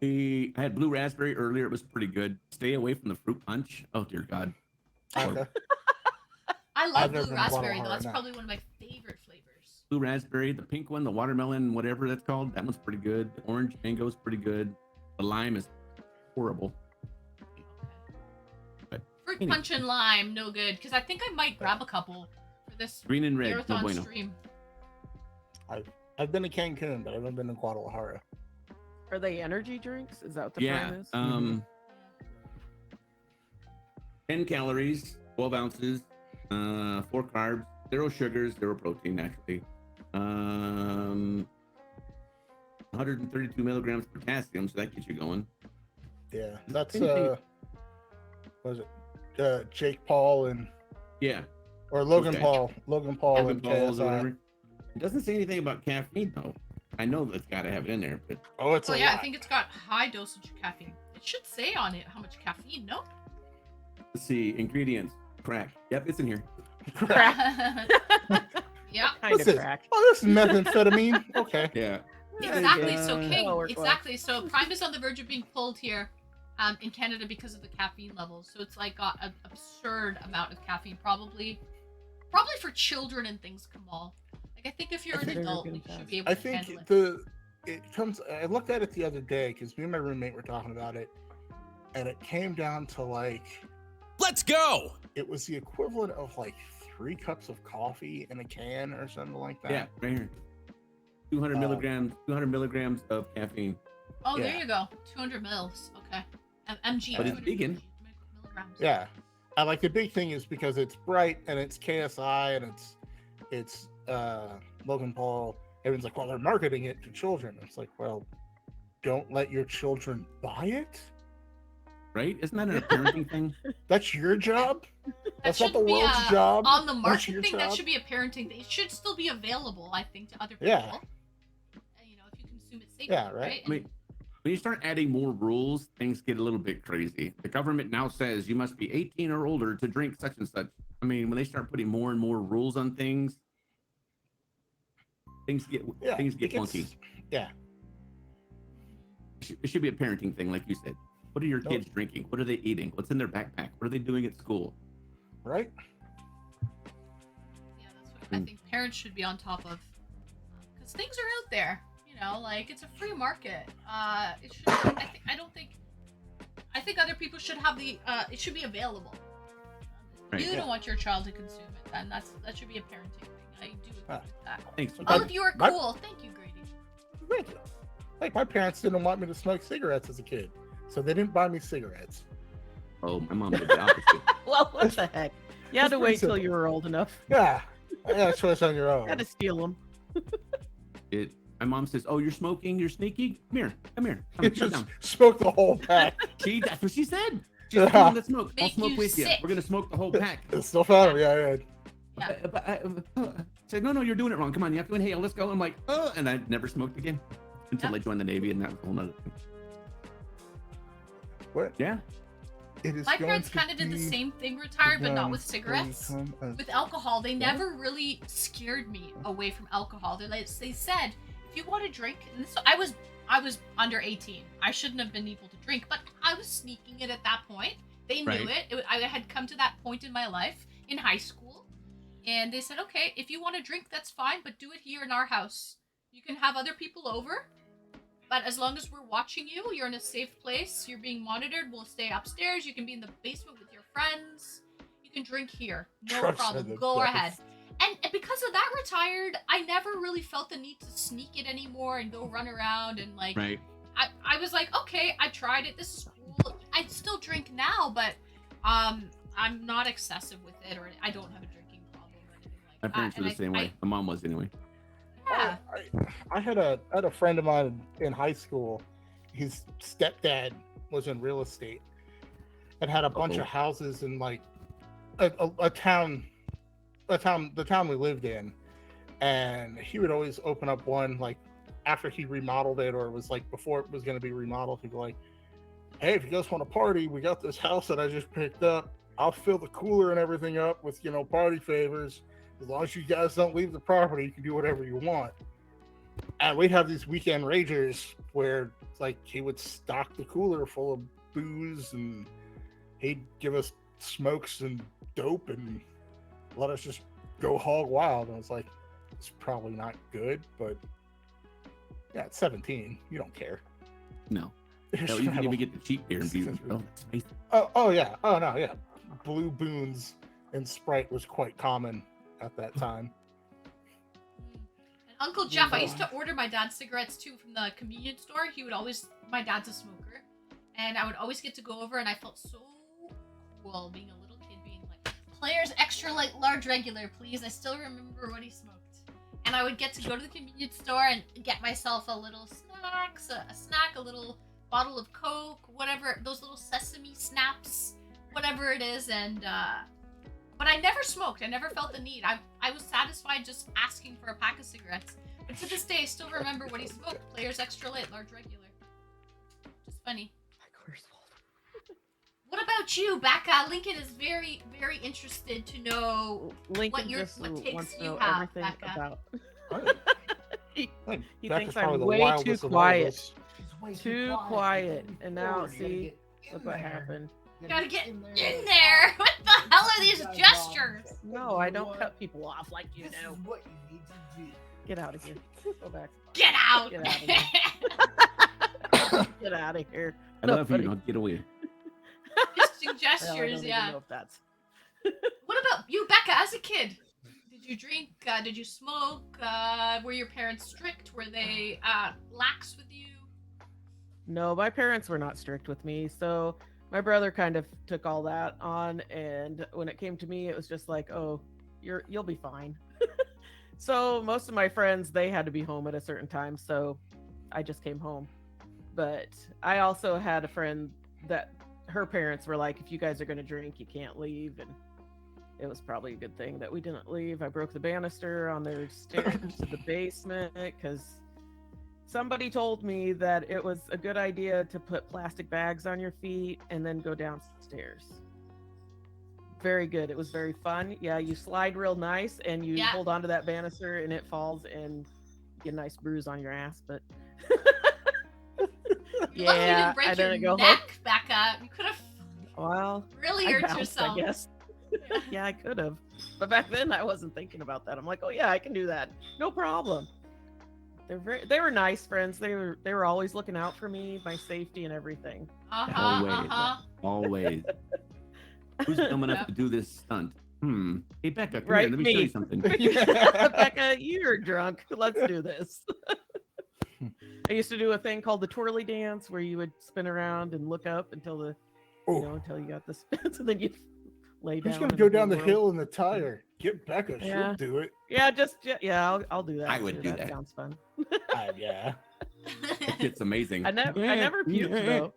I had blue raspberry earlier. It was pretty good. Stay away from the fruit punch. Oh dear God. Okay. I I've love never blue been to raspberry though. Guadalajara, That's no. probably one of my favorite flavors. Blue raspberry, the pink one, the watermelon, whatever that's called, that one's pretty good. The orange mango is pretty good. The lime is horrible. But Fruit anyway. punch and lime, no good. Because I think I might grab a couple for this Green and red, no marathon bueno. stream. I've been to Cancun, but I haven't been to Guadalajara. Are they energy drinks? Is that what the Yeah. brand is? 10 calories, 12 ounces, 4 carbs, 0 sugars, 0 protein naturally. 132 milligrams potassium, so that gets you going. Yeah, that's Anything- what is it? Jake Paul and Yeah, or Logan Okay. Paul, Logan Paul Logan and Paul's or KSI. whatever. It doesn't say anything about caffeine though. I know that's got to have it in there, but Oh, it's Oh a yeah, I lot. think it's got high dosage of caffeine. It should say on it how much caffeine. No. let's see. Ingredients: crack. Yep, it's in here. Yeah. Kind What's of this? crack. Oh, this is methamphetamine. Okay. Yeah. Exactly. So Uh, King, that'll work well. exactly. So Prime is on the verge of being pulled here, in Canada because of the caffeine levels. So it's like got an absurd amount of caffeine, probably for children and things. Kamal, like I think if you're an think they're adult, gonna you pass. should be able I to think handle it. it comes. I looked at it the other day because me and my roommate were talking about it, and it came down to like Let's go! it was the equivalent of like 3 cups of coffee in a can or something like that. Yeah, right here. 200 milligrams. 200 milligrams of caffeine. Oh, there yeah. you go. 200 mils. Okay. MG. But it's 200 vegan. milligrams. Yeah. I like the big thing is because it's bright and it's KSI and it's Logan Paul. Everyone's like, well, they're marketing it to children. It's like, well, don't let your children buy it. Right? Isn't that a parenting thing? That's your job. That's not the shouldn't be world's job. On the That's market your thing, that job. should be a parenting thing. It should still be available, I think, to other people. Yeah. You know, if you consume it safely, Yeah, right. I mean, when you start adding more rules, things get a little bit crazy. The government now says you must be 18 or older to drink such and such. I mean, when they start putting more and more rules on things, things get Yeah, things get it gets- funky. Yeah. It should be a parenting thing, like you said. What are your Nope. kids drinking? What are they eating? What's in their backpack? What are they doing at school? Right. Yeah, that's what I think parents should be on top of, because things are out there. You know, like it's a free market. It should. I think other people should have the. It should be available. If Right, you yeah. don't want your child to consume it, then that should be a parenting thing. I do agree Ah. with that. Thanks. Okay. All of you are My- cool. Thank you, Grady. Thank you. Like my parents didn't want me to smoke cigarettes as a kid, so they didn't buy me cigarettes. Oh, my mom did the opposite. Well, what the heck? You had That's to pretty wait till simple. you were old enough. Yeah. I got a choice on your own. You had to steal them. My mom says, "Oh, you're smoking. You're sneaky. Come here. Come here. Come You sit just down." smoked the whole pack. See, that's what she said. She said, "Come on, let's smoke. I'll Make smoke you with you. sick. We're gonna smoke the whole pack." It's still found me. Yeah. Yeah. But I said, "No, you're doing it wrong. Come on, you have to inhale. Let's go." I'm like, "Oh," and I never smoked again until Yeah. I joined the Navy, and that was a whole nother thing. What? Yeah. It is My going parents to kind of did the be same thing, retired, but not done with cigarettes. become a- With alcohol, they never really scared me away from alcohol. They said, if you want to drink, and this, I was under 18. I shouldn't have been able to drink, but I was sneaking it at that point. They knew Right. I had come to that point in my life in high school, and they said, okay, if you want to drink, that's fine, but do it here in our house. You can have other people over, but as long as we're watching you, you're in a safe place, you're being monitored, we'll stay upstairs, you can be in the basement with your friends, you can drink here, no Trucks are problem, the go best. ahead. And because of that, retired, I never really felt the need to sneak it anymore and go run around and like, Right. I was like, okay, I tried it, this is cool. I still drink now, but I'm not excessive with it, or I don't have a drinking problem or anything like My that. parents were And the same way. My mom was anyway. Yeah. I had a friend of mine in high school. His stepdad was in real estate and had a bunch Uh-oh. of houses in like a town, the town we lived in. And he would always open up one like after he remodeled it, or it was like before it was going to be remodeled. He'd be like, "Hey, if you guys want to party, we got this house that I just picked up. I'll fill the cooler and everything up with party favors. As long as you guys don't leave the property, you can do whatever you want." And we'd have these weekend ragers where like he would stock the cooler full of booze and he'd give us smokes and dope and let us just go hog wild. And it's like, it's probably not good, but yeah, it's 17. You don't care. No. Hell, you can even get the cheap beer and beer. Oh, it's amazing. Oh yeah. Oh no, yeah. Blue Boons and Sprite was quite common at that time. And Uncle Jeff, I used to order my dad cigarettes too from the convenience store. My dad's a smoker, and I would always get to go over, and I felt so cool being a little kid, being like, "Players extra light, large regular, please." I still remember what he smoked, and I would get to go to the convenience store and get myself a little snack, a little bottle of Coke, whatever, those little sesame snaps, whatever it is, and but I never smoked. I never felt the need. I was satisfied just asking for a pack of cigarettes. But to this day, I still remember what he smoked. Players extra light, large regular. Just funny. What about you, Becca? Lincoln is very, very interested to know Lincoln what takes wants to you know have, everything Becca. about. He Becca's thinks probably I'm the way wildest too of all of quiet. us. Too quiet. And now, see, look what happened. You gotta get in there. What the hell are these gestures? No, I don't cut people off like you This know. is what you need to do. Get out of here. Go back. Get out. Get out of here. Get out of here. I love you. Nobody- Now get away. Interesting Well, I don't gestures, even yeah. know if that's. What about you, Becca, as a kid? Did you drink? Did you smoke? Were your parents strict? Were they lax with you? No, my parents were not strict with me, so my brother kind of took all that on, and when it came to me, it was just like, oh, you'll be fine. So most of my friends, they had to be home at a certain time, so I just came home. But I also had a friend that her parents were like, if you guys are going to drink, you can't leave, and it was probably a good thing that we didn't leave. I broke the banister on their stairs to the basement because somebody told me that it was a good idea to put plastic bags on your feet and then go downstairs. Very good. It was very fun. Yeah, you slide real nice and you hold onto that banister and it falls and you get a nice bruise on your ass. But You're lucky you didn't break your neck, Becca. You could have really hurt yourself. I guess. Yeah, I could have. But back then I wasn't thinking about that. I'm like, oh yeah, I can do that. No problem. They were nice friends. They were always looking out for me, my safety and everything. Always. Who's dumb enough to do this stunt? Hey Becca, come here. Let me show you something. Becca, you're drunk. Let's do this. I used to do a thing called the twirly dance where you would spin around and look up until until you got the spins, and then you lay down. Who's gonna go down the hill in the tire? Get Becca. She'll do it. Yeah, I'll do that. I would do that. Sounds fun. Yeah. It's amazing. I never puked though.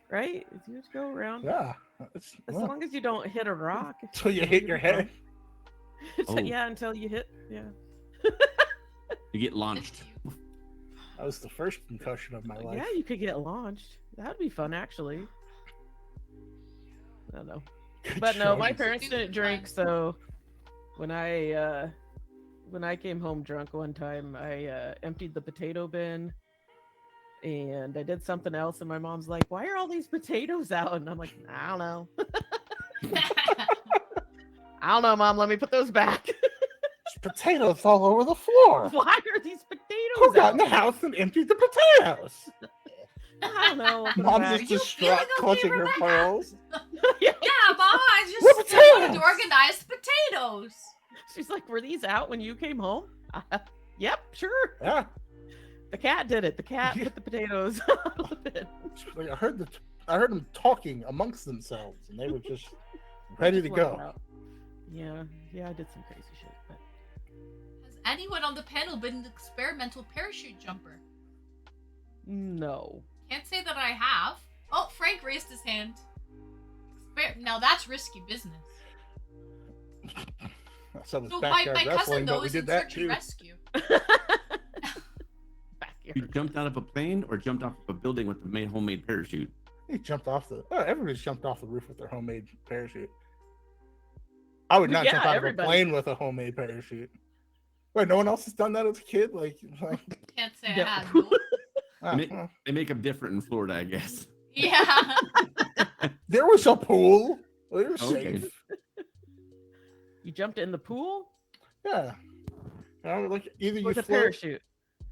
Right? You just go around. Yeah. As long as you don't hit a rock. Until you hit your head. Yeah, until you hit. Yeah. You get launched. That was the first concussion of my life. Yeah, you could get launched. That'd be fun, actually. I don't know. But no, my parents didn't drink, so when I came home drunk one time, I emptied the potato bin and I did something else, and my mom's like, "Why are all these potatoes out?" And I'm like, "I don't know." I don't know, Mom. Let me put those back. There's potatoes all over the floor. Why are these potatoes Who got out? in the house and emptied the potatoes? I don't know. Mom's just distraught, clutching her pearls. Yeah, Mom, I What just wanted potatoes? to organize the potatoes. She's like, "Were these out when you came home?" Yep, sure. Yeah. The cat did it. The cat put the potatoes out of the bin. Like, I heard them talking amongst themselves, and they were just ready to go. Yeah, I did some crazy shit. But... Has anyone on the panel been an experimental parachute jumper? No. Can't say that I have. Oh, Frank raised his hand. Now that's risky business. So was So backyard my cousin wrestling, though but we is in did that search and too. rescue. You jumped out of a plane or jumped off of a building with a homemade parachute? He jumped off everybody's jumped off the roof with their homemade parachute. I would not jump out of a plane with a homemade parachute. Wait, no one else has done that as a kid? Like Can't say No. I had. No. They make them different in Florida, I guess. Yeah. there was a pool. They were Okay. safe. You jumped in the pool Yeah. Like either you with a float. parachute.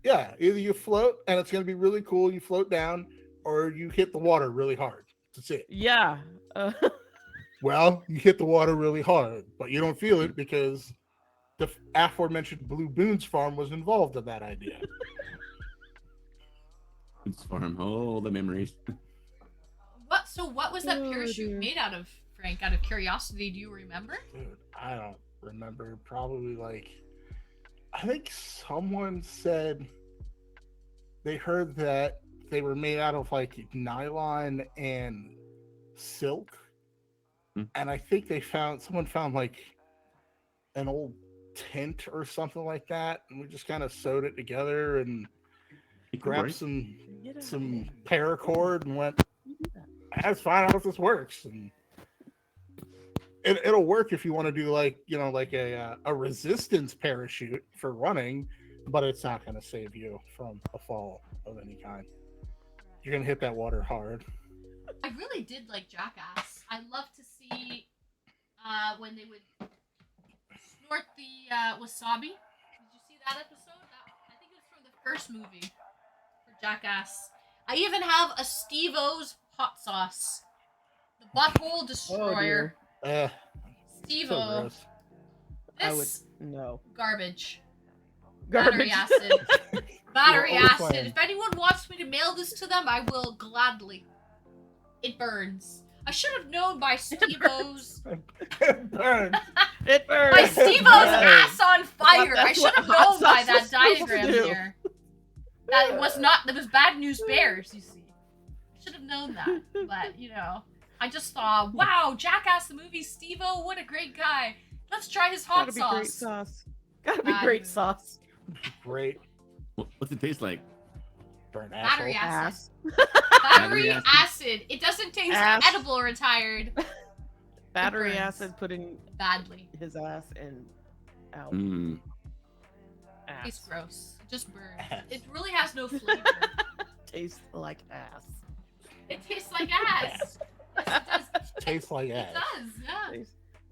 Yeah, either you float and it's gonna be really cool, you float down, or you hit the water really hard. That's it. Yeah. Well, you hit the water really hard, but you don't feel it because the aforementioned Blue Boons farm was involved in that idea. It's farm. Oh, the memories. What was that Oh, parachute dear. made out of, Frank? Out of curiosity, do you remember? Dude, I don't remember. Probably like, I think someone said they heard that they were made out of like nylon and silk. And I think someone found like an old tent or something like that. And we just kind of sewed it together and grabbed some paracord and went, let's find out if this works. And it'll work if you want to do like a resistance parachute for running, but it's not going to save you from a fall of any kind. You're going to hit that water hard. I really did like Jackass. I love to see when they would snort the wasabi. Did you see that episode? I think it was from the first movie for Jackass. I even have a Steve-O's hot sauce. The Butthole Destroyer. So Steve-O. gross. I would This no garbage. garbage. Battery acid. Battery You're always acid. playing. If anyone wants me to mail this to them, I will gladly. It burns. I should have known by Steve-O's. It burns. It burns. By Steve-O's ass on fire. I That's should have what hot known by sauce that was supposed to diagram do. here. That was bad news bears, you see. I should have known that. But, you know, I just thought, wow, Jackass the movie, Steve-O, what a great guy. Let's try his hot Gotta be great sauce. sauce. Gotta be great Bad. sauce. Great. What's it taste like? Burn Battery asshole. acid. Battery Battery acid. It doesn't taste Ass. edible or tired. Battery burns. acid putting Badly. his ass in out. Mm. It's Ass. gross. It just burns. Ass. It really has no flavor. Tastes like ass. It tastes like ass. Yes, it does. Tastes like It ass. does, yeah.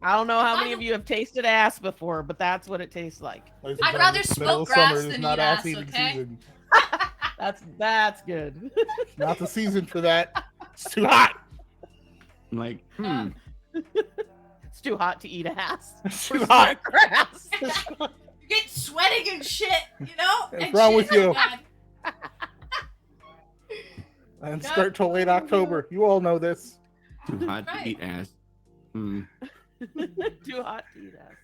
I don't know how many I of you have tasted ass before, but that's what it tastes like. Ladies and I'd gentlemen, rather it's middle smoke of summer, grass it's than not eat ass ass, eating okay? season. That's good. Not the season for that. It's too hot. I'm like, It's too hot to eat ass. It's too hot. Grass. You get sweating and shit, you know? What's And wrong shit with like you? that. And start till late October. You all know this. too hot Right. to eat ass. Mm. Too hot to eat ass.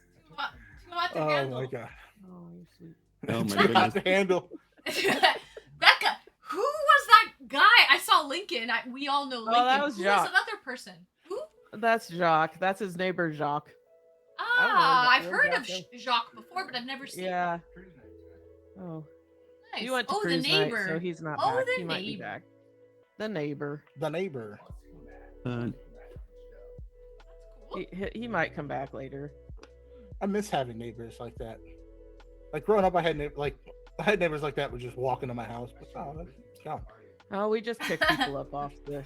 Too hot to Oh handle. my god. Oh, you're sweet. Oh my Too hot goodness. to handle. Becca, who was that guy? I saw Lincoln. We all know Lincoln. that was Who Jacques. was another person? Who? That's Jacques. That's his neighbor Jacques. Ah, I I've don't know, heard of Jacques. Jacques before, but I've never seen him. Yeah. Oh, Nice. he went to oh, cruise the night, neighbor. so he's not Oh, back. the He might be neighbor. back. The neighbor. The neighbor. Uh, Cool. He might come back later. I miss having neighbors like that. Like growing up, I had neighbors like that would just walk into my house. But it's gone. Oh, we just pick people up off the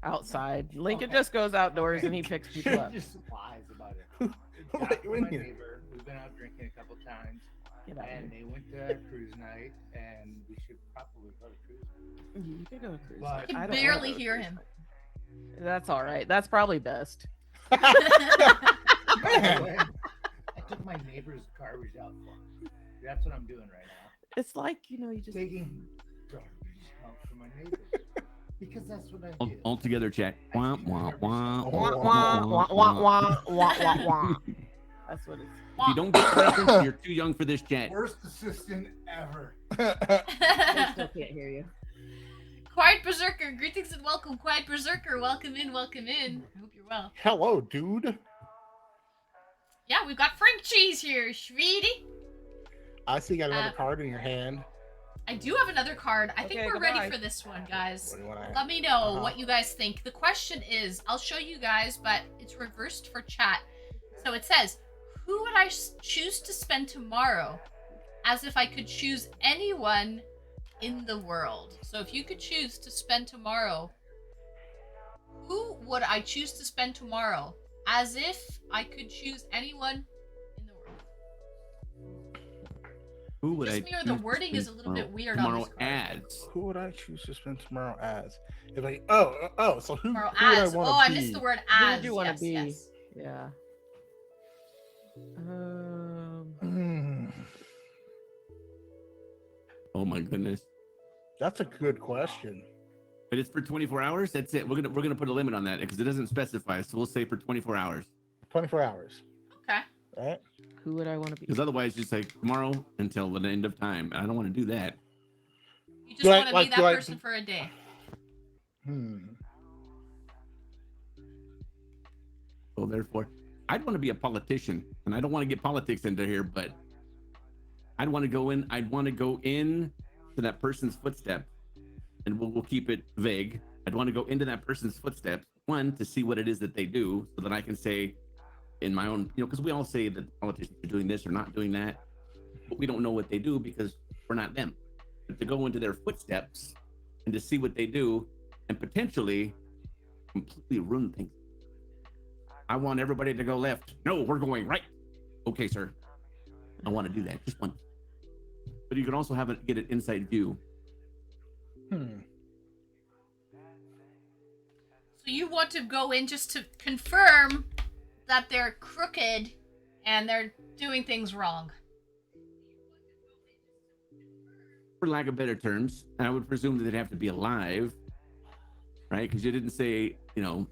outside. Lincoln just goes outdoors and he picks people up. Just lies about it. What Jack, you in my here? neighbor, we've been out drinking a couple times, Get out and here. they went to cruise night, and we should probably go to cruise night. You can go to cruise But- night. I can I don't barely wanna go to hear cruise him. night. That's all right. That's probably best. By the Man. way, I took my neighbor's garbage out for him. That's what I'm doing right now. It's like, you just Taking garbage out for my neighbors. Because that's what I all, do. all together, chat. Wah, wah, wah, Wah, wah, wah, wah, wah, wah, wah, wah, wah. That's what it's. If you don't get the reference, you're too young for this chat. Worst assistant ever. I still can't hear you. Quiet Berserker, greetings and welcome. Quiet Berserker, welcome in, welcome in. I hope you're well. Hello, dude. Yeah, we've got Frank Cheese here, sweetie. I see you got another Uh, card in your hand. I do have another card. I think Okay, we're ready goodbye. for this one, guys. What do you want Let me know what you guys think. The question is, I'll show you guys, but it's reversed for chat. So it says, who would I choose to spend tomorrow as if I could choose anyone in the world. So if you could choose to spend tomorrow, who would I choose to spend tomorrow? As if I could choose anyone in the world. Who would Just I me or choose the to wording spend is a little bit weird tomorrow on this card. ads? Who would I choose to spend tomorrow as? If I so Tomorrow who would I as. want to Oh, I be? missed the word Who as. would you wanna Yes, be? yes. Yeah. Hmm, Oh my goodness. that's a good question. But it's for 24 hours. That's it. We're gonna put a limit on that because it doesn't specify. So we'll say for 24 hours. 24 hours, Okay. right? Who would I want to be? Because otherwise, just like tomorrow until the end of time. I don't want to do that. You just Do I- want to like, be do that I- person for a day. So therefore, I'd want to be a politician, and I don't want to get politics into here, but I'd want to go in. I'd want to go in to that person's footsteps, and we'll keep it vague. I'd want to go into that person's footsteps, one, to see what it is that they do, so that I can say, in my own, because we all say that politicians are doing this or not doing that, but we don't know what they do because we're not them. But to go into their footsteps and to see what they do, and potentially completely ruin things. I want everybody to go left. No, we're going right. Okay, sir. I want to do that just once. But you can also get an inside view. So you want to go in just to confirm that they're crooked and they're doing things wrong. For lack of better terms, I would presume that they'd have to be alive, right? Because you didn't say, I mean,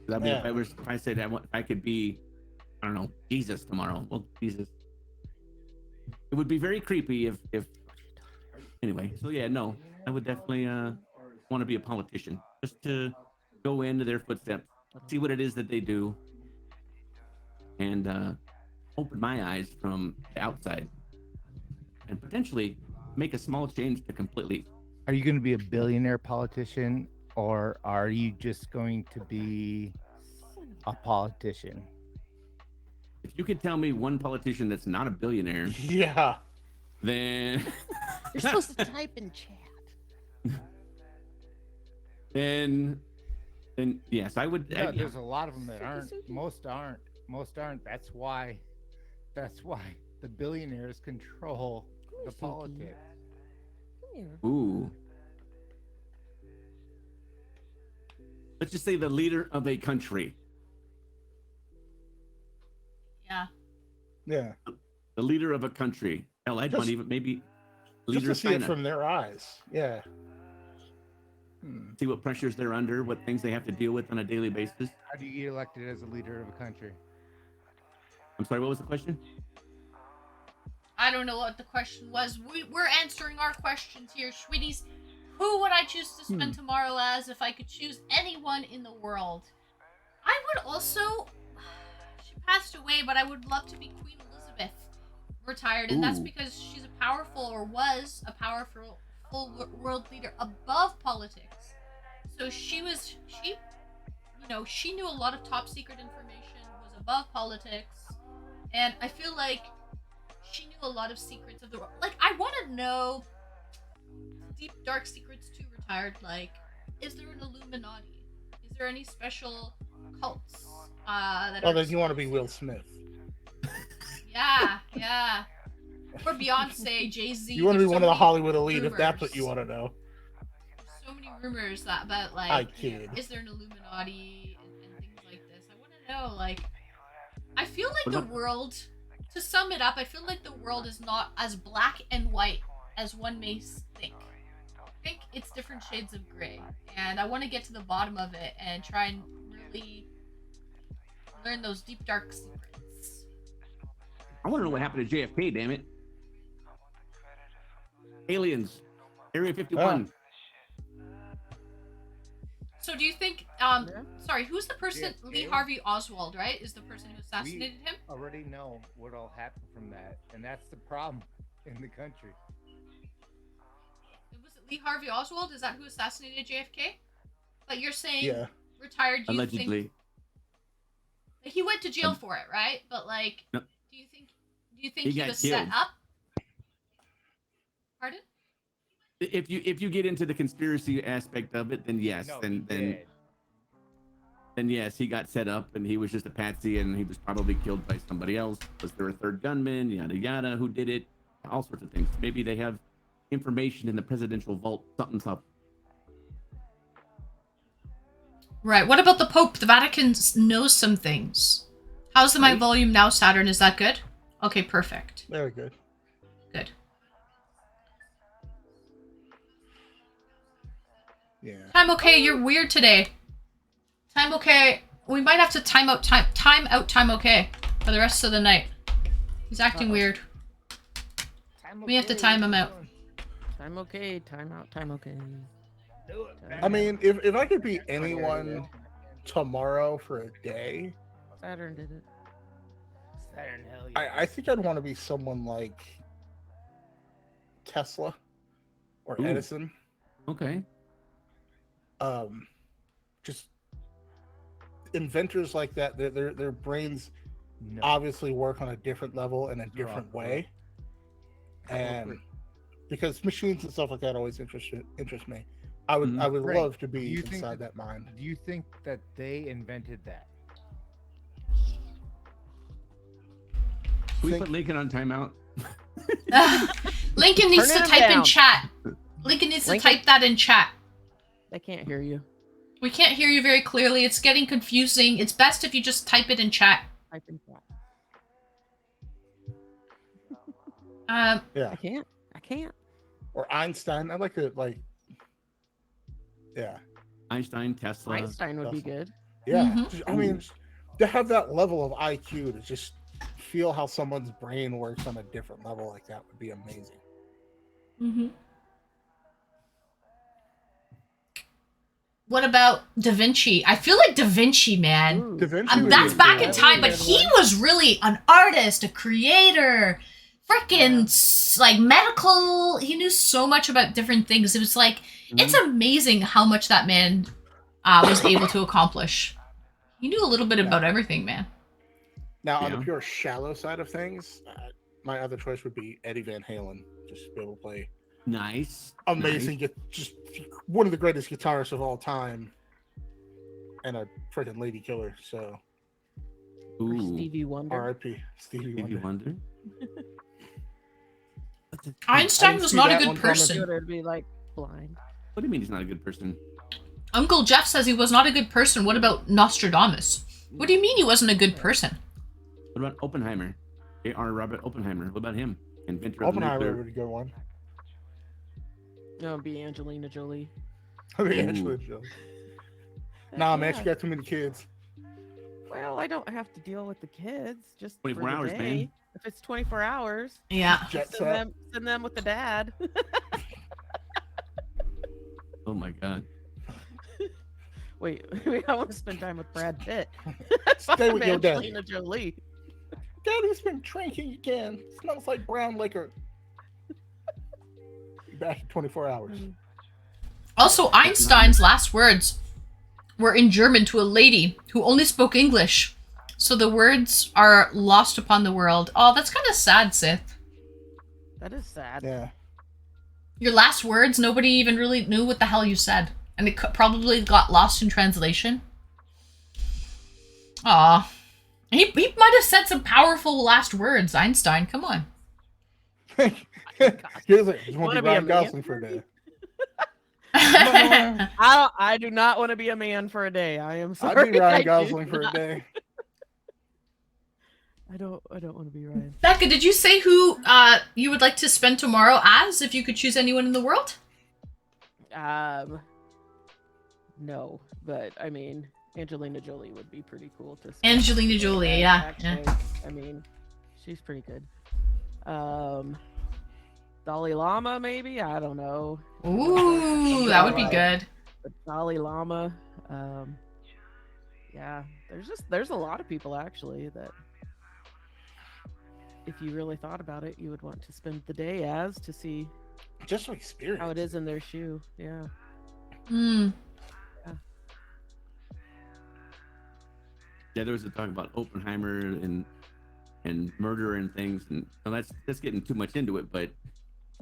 if I said if I could be, I don't know, Jesus tomorrow. Well, Jesus. It would be very creepy if anyway. So yeah, no, I would definitely want to be a politician, just to go into their footsteps, see what it is that they do, and open my eyes from the outside, and potentially make a small change to completely. Are you going to be a billionaire politician, or are you just going to be a politician? If you could tell me one politician that's not a billionaire, Yeah. then You're supposed to type in chat. then yes, I would. No, there's a lot of them that aren't. Most aren't. That's why the billionaires control the politics. Ooh. Let's just say the leader of a country. Yeah. Yeah. The leader of a country. Hell, I'd want even maybe leader Just to of see it China. from their eyes. Yeah. See what pressures they're under, what things they have to deal with on a daily basis. How do you get elected as a leader of a country? I'm sorry, what was the question? I don't know what the question was. We're answering our questions here, sweeties. Who would I choose to spend tomorrow as if I could choose anyone in the world? I would also... She passed away, but I would love to be Queen Elizabeth retired, and that's Ooh. because she's a powerful, or was a powerful world leader above politics. So she knew a lot of top secret information, was above politics, and I feel like she knew a lot of secrets of the world. Like, I want to know deep, dark secrets too, retired. Like, is there an Illuminati? Is there any special cults? Then you want to be Will Smith. Yeah. Or Beyonce, Jay-Z. You want to be There's one so of the many Hollywood elite if that's what rumors. you want to know. There's so many rumors about, like, I kid. is there an Illuminati and things like this. I want to know, like, I feel like What the about- world, to sum it up, I feel like the world is not as black and white as one may think. I think it's different shades of gray, and I want to get to the bottom of it and try and really learn those deep, dark secrets. I want to know what happened to JFK, damn it. Aliens. Area 51. So do you think, sorry, who's the person, Yeah, Lee okay. Harvey Oswald, right? Is the person who assassinated him? Already know what'll happen from that, and that's the problem in the country. Was it Lee Harvey Oswald? Is that who assassinated JFK? But you're saying Yeah. retired, do you Allegedly. think, like, he went to jail for it, right? But, like, No. do you think He he got was set killed. up? if you get into the conspiracy aspect of it, then yes, No, he then did. yes, he got set up and he was just a patsy and he was probably killed by somebody else. Was there a third gunman? Yada yada. Who did it? All sorts of things. Maybe they have information in the presidential vault. Something's up. Right. What about the Pope? The Vatican knows some things. How's my Right. volume now, Saturn? Is that good? Okay, perfect. Very good. Good. Yeah. Time okay, you're weird today. Time okay. We might have to time out time okay for the rest of the night. He's acting weird. We have to time him out. Time okay, time out, time okay. I mean, if I could be anyone tomorrow for a day, Saturn did it. Saturn, hell yeah. I think I'd want to be someone like Tesla or Ooh. Edison. Okay. Just inventors like that. Their brains No. obviously work on a different level in a You're different off, way, and because machines and stuff like that always interest me. I would Right. love to Do be you think inside that- that mind. Do you think that they invented that? Can we Think- put Lincoln on timeout? Lincoln needs to Turning him type in down. chat. Lincoln needs Lincoln? to type that in chat. They can't hear you. We can't hear you very clearly. It's getting confusing. It's best if you just type it in chat. Type in chat. Yeah, I can't. I can't. or Einstein. I'd like to yeah, Einstein, Tesla. Einstein would be Tesla. good. yeah. Mhm. Just- I mean, to have that level of IQ to just feel how someone's brain works on a different level like that would be amazing. Mm-hmm. What about Da Vinci? I feel like Da Vinci, man. Ooh. Da Vinci would That's be back cool. in time, but he was really an artist, a creator, freaking like medical. He knew so much about different things. It was like it's amazing how much that man was able to accomplish. He knew a little bit about everything, man. Now, on Yeah. the pure shallow side of things, my other choice would be Eddie Van Halen. Just to be able to play Nice. amazing, just one of the greatest guitarists of all time, and a freaking lady killer. So, Or Ooh. Stevie Wonder. R.I.P. Stevie Stevie Wonder. Wonder. Einstein was see not a that good one coming. person. It'd be like blind. What do you mean he's not a good person? Uncle Jeff says he was not a good person. What about Nostradamus? What do you mean he wasn't a good person? What about Oppenheimer? A.R. Robert Oppenheimer. What about him? Inventor of Oppenheimer nuclear. would be a good one. No, it'd be Angelina Jolie. I mean, Ooh. actually, Joe. Nah, man, she got too many kids. Well, I don't have to deal with the kids. Just 24 for the hours, day. man. If it's 24 hours, Yeah. Jet send set. them with the dad. Oh my god. Wait, I want to spend time with Brad Pitt. Stay with your dad. Angelina Jolie. Daddy's been drinking again. Smells like brown liquor. Back in 24 hours. Also, Einstein's last words were in German to a lady who only spoke English. So the words are lost upon the world. Oh, that's kind of sad, Sith. That is sad. Yeah. Your last words, nobody even really knew what the hell you said. And it probably got lost in translation. Aw. He might have said some powerful last words, Einstein. Come on. Here's it. Just want Wanna to be be a Ryan man? Gosling for a day. I do not want to be a man for a day. I am sorry. I'd be I Ryan do Gosling for a not. day. I don't want to be Ryan. Becca, did you say who you would like to spend tomorrow as if you could choose anyone in the world? No, but I mean, Angelina Jolie would be pretty cool to. spend Angelina with, Jolie, yeah. actually. I mean, she's pretty good. Dalai Lama, maybe. I don't know. Ooh, that would be Like, good. the Dalai Lama. Yeah, there's a lot of people actually that, if you really thought about it, you would want to spend the day as to see Just for experience. how it is in their shoe. Yeah. Hmm. Yeah, there was a talk about Oppenheimer and murder and things, and well, that's getting too much into it. But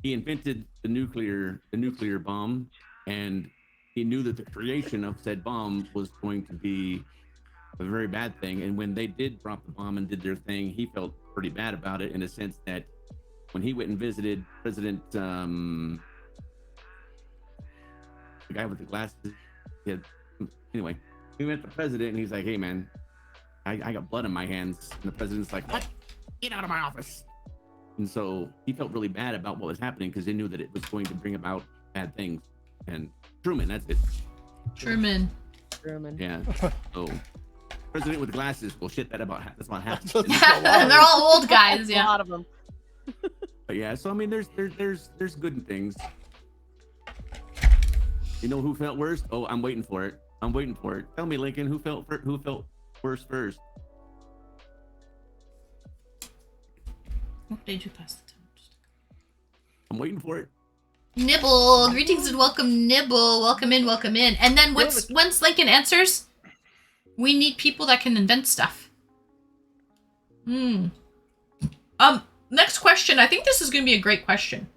he invented the nuclear bomb, and he knew that the creation of said bomb was going to be a very bad thing. And when they did drop the bomb and did their thing, he felt pretty bad about it in a sense that when he went and visited President, the guy with the glasses, anyway, he went to the president and he's like, hey man, I got blood in my hands. And the president's like, what? Get out of my office. And so he felt really bad about what was happening because he knew that it was going to bring about bad things. And Truman, that's it. Truman. Yeah. So president with glasses. Well, shit, that's what happens. They're all old guys. A Yeah. lot of them. But yeah, so I mean, there's good things. You know who felt worse? Oh, I'm waiting for it. Tell me, Lincoln, who felt worse first? What did you pass the time? I'm waiting for it. Nibble, greetings and welcome, Nibble. Welcome in. And then once Lincoln answers, we need people that can invent stuff. Next question. I think this is going to be a great question.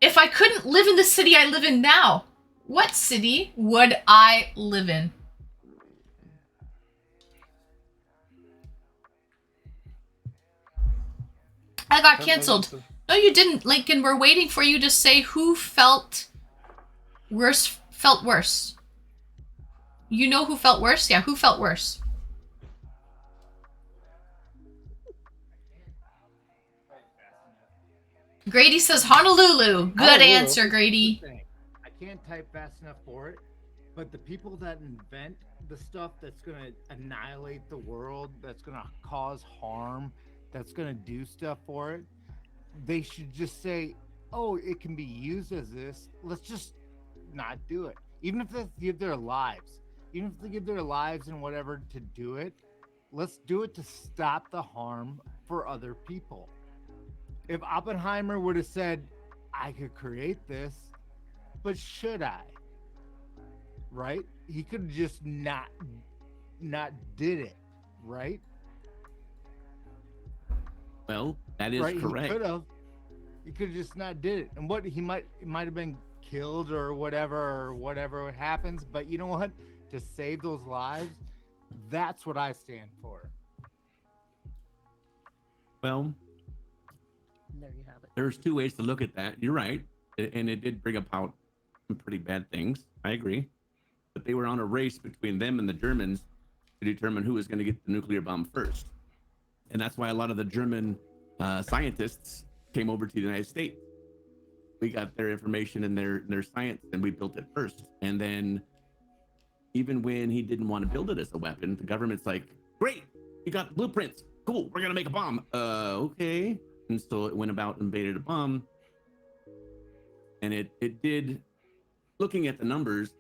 If I couldn't live in the city I live in now, what city would I live in? I got canceled. No, you didn't, Lincoln. We're waiting for you to say who felt worse. You know who felt worse? Yeah, who felt worse? Grady says Honolulu. Good Honolulu. answer, Grady. I can't type fast enough for it, but the people that invent the stuff that's going to annihilate the world, that's going to cause harm, that's going to do stuff for it, they should just say, oh, it can be used as this. Let's just not do it. Even if they give their lives, and whatever to do it, let's do it to stop the harm for other people. If Oppenheimer would have said, I could create this, but should I? Right? He could have just not did it, right? Well, that is right? correct. He could have just not did it. And what it might have been killed or whatever happens, but you know what? To save those lives, that's what I stand for. Well, There you have it. there's two ways to look at that. You're right. And it did bring about some pretty bad things. I agree. But they were on a race between them and the Germans to determine who was going to get the nuclear bomb first. And that's why a lot of the German scientists came over to the United States. We got their information and their science, and we built it first. And then even when he didn't want to build it as a weapon, the government's like, great, you got the blueprints. Cool, we're going to make a bomb. Okay. And so it went about and made it a bomb. And it did, looking at the numbers,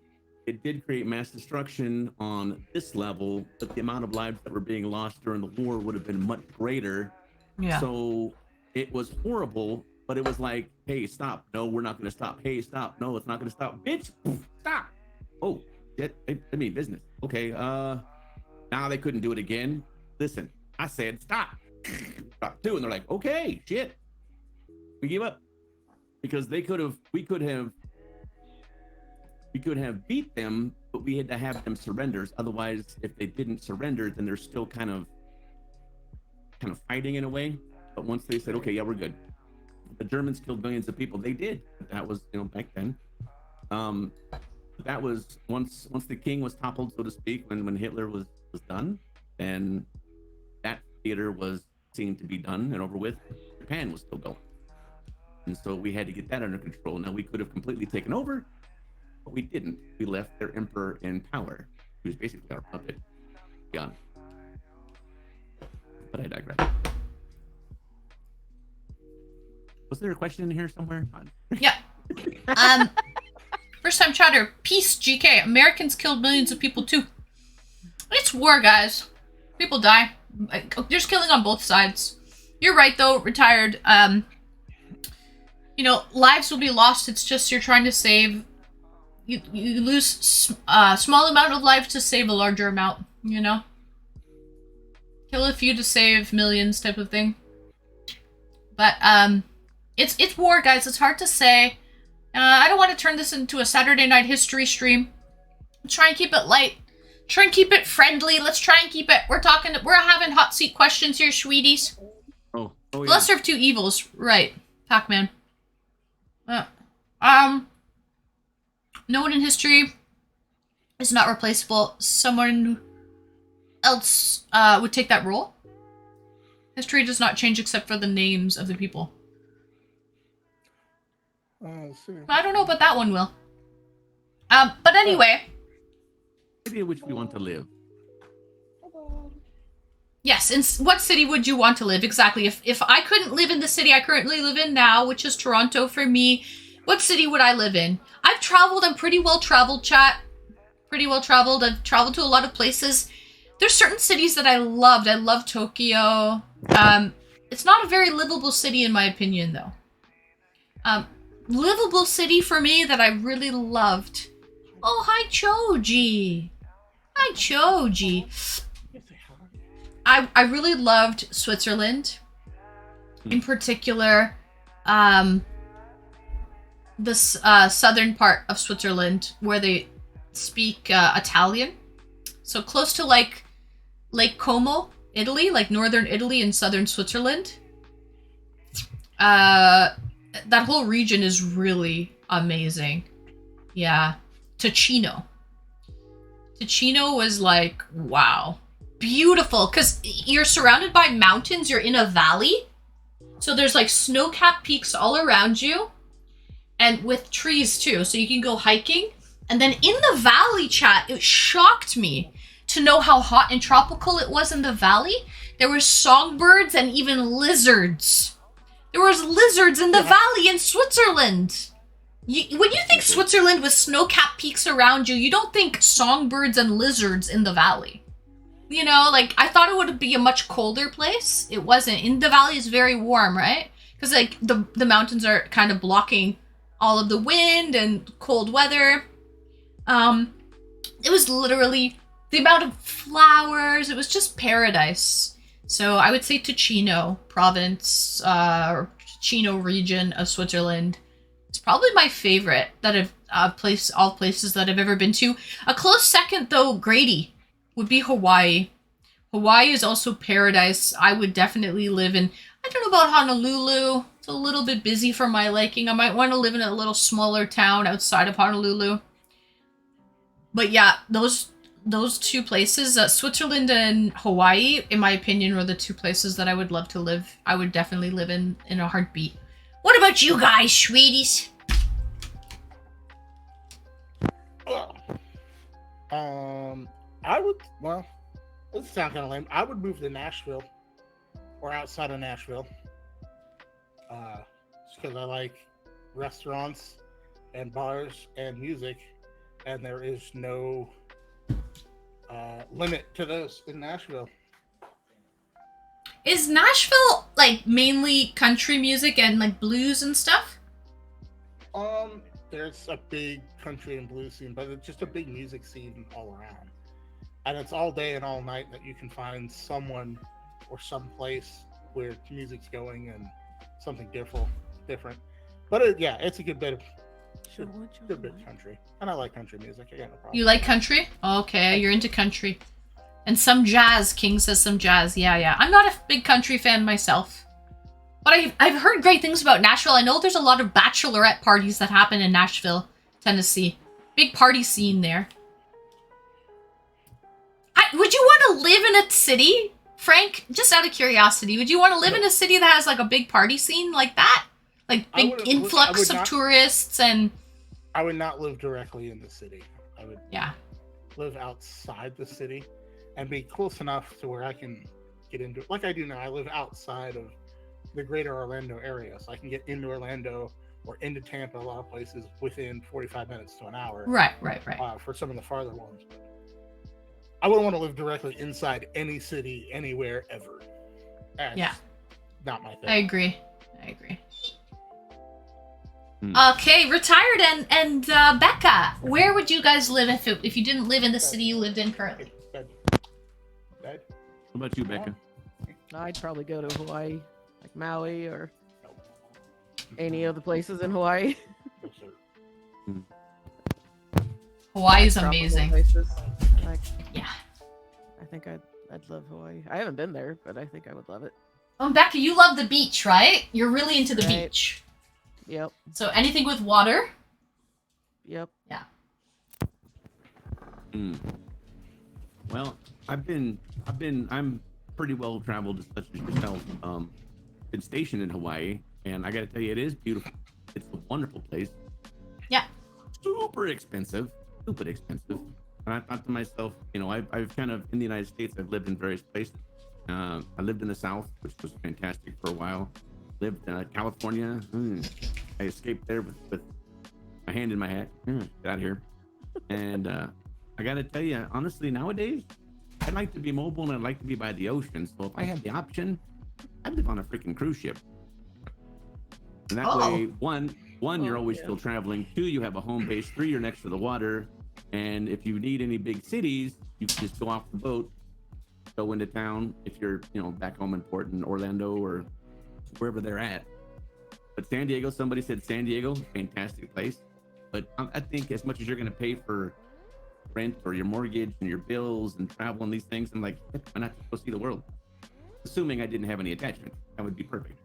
it did create mass destruction on this level, but the amount of lives that were being lost during the war would have been much greater. Yeah. So it was horrible, but it was like, hey, stop. No, we're not going to stop. Hey, stop. No, it's not going to stop. Bitch, stop. Oh, shit. I mean, business. Okay. Now they couldn't do it again. Listen, I said stop. Stop too. And they're like, okay, shit. We give up. Because we could have beat them, but we had to have them surrender. Otherwise, if they didn't surrender, then they're still kind of fighting in a way. But once they said, okay, yeah, we're good. The Germans killed millions of people. They did. That was, back then. That was once the king was toppled, so to speak, when Hitler was done, and that theater was seen to be done and over with. Japan was still going. And so we had to get that under control. Now we could have completely taken over, but we didn't. We left their emperor in power, who was basically our puppet. Gone. But I digress. Was there a question in here somewhere? Yeah. First time chatter. Peace, GK. Americans killed millions of people too. It's war, guys. People die. There's killing on both sides. You're right, though. Retired. Lives will be lost. It's just you're trying to save. You lose a small amount of lives to save a larger amount. Kill a few to save millions, type of thing. But It's war, guys. It's hard to say. I don't want to turn this into a Saturday night history stream. Try and keep it light. Try and keep it friendly. Let's try and keep it. We're having hot seat questions here, sweeties. Oh yeah. Lesser of two evils, right? Pac-Man. No one in history is not replaceable. Someone else would take that role. History does not change except for the names of the people. Let's see. I don't know about that one, Will. But anyway. City in which we want to live. Yes, in what city would you want to live? Exactly. If I couldn't live in the city I currently live in now, which is Toronto for me, what city would I live in? I've traveled. I'm pretty well traveled, chat. Pretty well traveled. I've traveled to a lot of places. There's certain cities that I loved. I love Tokyo. It's not a very livable city in my opinion, though. Livable city for me that I really loved. Oh, hi, Choji. Hi, Choji. I really loved Switzerland. In particular, the southern part of Switzerland where they speak Italian. So close to like Lake Como, Italy, like northern Italy and southern Switzerland. That whole region is really amazing. Yeah. Ticino. Ticino was like, wow. Beautiful, because you're surrounded by mountains, you're in a valley. So there's like snow-capped peaks all around you. And with trees too, so you can go hiking. And then in the valley, chat, it shocked me to know how hot and tropical it was in the valley. There were songbirds and even lizards. There was lizards in the valley in Switzerland. When you think Switzerland with snow-capped peaks around you, you don't think songbirds and lizards in the valley. You know, like, I thought it would be a much colder place. It wasn't. In the valley, it's very warm, right? Because, like, the mountains are kind of blocking all of the wind and cold weather. It was literally the amount of flowers. It was just paradise. So I would say Ticino province, or Ticino region of Switzerland. It's probably my favorite that I've all places that I've ever been to. A close second, though, Grady, would be Hawaii. Hawaii is also paradise. I would definitely live in, I don't know about Honolulu. It's a little bit busy for my liking. I might want to live in a little smaller town outside of Honolulu. But yeah, those two places, Switzerland and Hawaii, in my opinion, were the two places that I would love to live. I would definitely live in a heartbeat. What about you guys, sweeties? I would, well, this sounds kind of lame. I would move to Nashville or outside of Nashville. Just because I like restaurants and bars and music, and there is no limit to those in Nashville. Is Nashville like mainly country music and like blues and stuff? There's a big country and blues scene, but it's just a big music scene all around. And it's all day and all night that you can find someone or some place where music's going and something different. But it's a good bit of good bit of country. And I like country music. I got no problem. You like country? Okay, you're into country. And some jazz. King says some jazz. Yeah. I'm not a big country fan myself. But I've heard great things about Nashville. I know there's a lot of bachelorette parties that happen in Nashville, Tennessee. Big party scene there. Would you want to live in a city, Frank? Just out of curiosity, would you want to live in a city that has like a big party scene like that? Like big influx of tourists and... I would not live directly in the city. I would live outside the city and be close enough to where I can get into it. Like I do now, I live outside of the greater Orlando area, so I can get into Orlando or into Tampa, a lot of places, within 45 minutes to an hour. Right. For some of the farther ones. I wouldn't want to live directly inside any city, anywhere, ever. That's not my thing. I agree. Okay, retired and Becca, where would you guys live if you didn't live in the city you lived in currently? Bed. What about you, Becca? I'd probably go to Hawaii, like Maui or Any of the places in Hawaii? Yes, sir. Hawaii's Tropical amazing. places. Like, Yeah. I think I'd love Hawaii. I haven't been there, but I think I would love it. Oh, Becca, you love the beach, right? You're really into the Right. beach. Yep. So anything with water? Yep. Mm. Well, I'm pretty well traveled, such as yourself. Been stationed in Hawaii, and I gotta tell you, it is beautiful. It's a wonderful place. Yeah. Super expensive, stupid expensive. And I thought to myself, you know, I've kind of in the United States, I've lived in various places. I lived in the South, which was fantastic for a while. Lived in California. I escaped there with my hand in my hat. Get out of here. And I gotta tell you, honestly, nowadays, I'd like to be mobile and I'd like to be by the ocean. So if I had the option, I'd live on a freaking cruise ship. And that way, one, you're always still traveling. 2, you have a home base. 3, you're next to the water. And if you need any big cities, you can just go off the boat, go into town. If you're, you know, back home in Orlando or wherever they're at. But San Diego, somebody said San Diego, fantastic place. But I think as much as you're going to pay for rent or your mortgage and your bills and travel and these things, I'm like, why not go see the world? Assuming I didn't have any attachment, that would be perfect.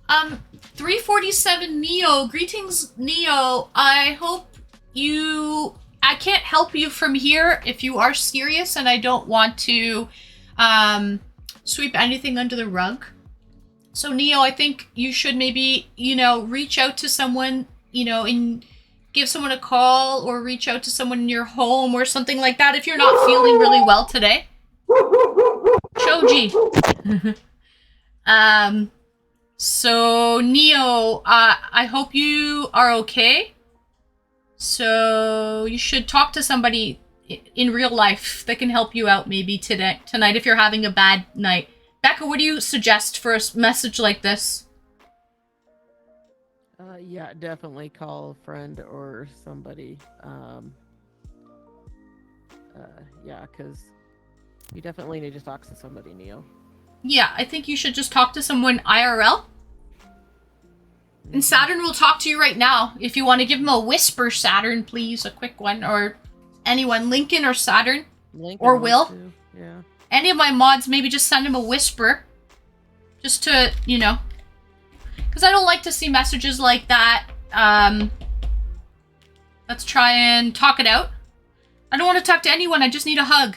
347 Neo. Greetings, Neo. I can't help you from here if you are serious, and I don't want to sweep anything under the rug. So Neo, I think you should maybe, you know, reach out to someone, you know, and give someone a call or reach out to someone in your home or something like that if you're not feeling really well today. Shoji. So Neo, I hope you are okay. So you should talk to somebody in real life that can help you out maybe tonight if you're having a bad night. Becca, what do you suggest for a message like this? Yeah, definitely call a friend or somebody. Yeah, because you definitely need to talk to somebody, Neo. Yeah, I think you should just talk to someone IRL. And Saturn will talk to you right now. If you want to give him a whisper, Saturn, please, a quick one. Or anyone, Lincoln or Saturn. Lincoln or wants Will. to, yeah. Any of my mods, maybe just send him a whisper. Just to, you know. Because I don't like to see messages like that. Let's try and talk it out. I don't want to talk to anyone. I just need a hug.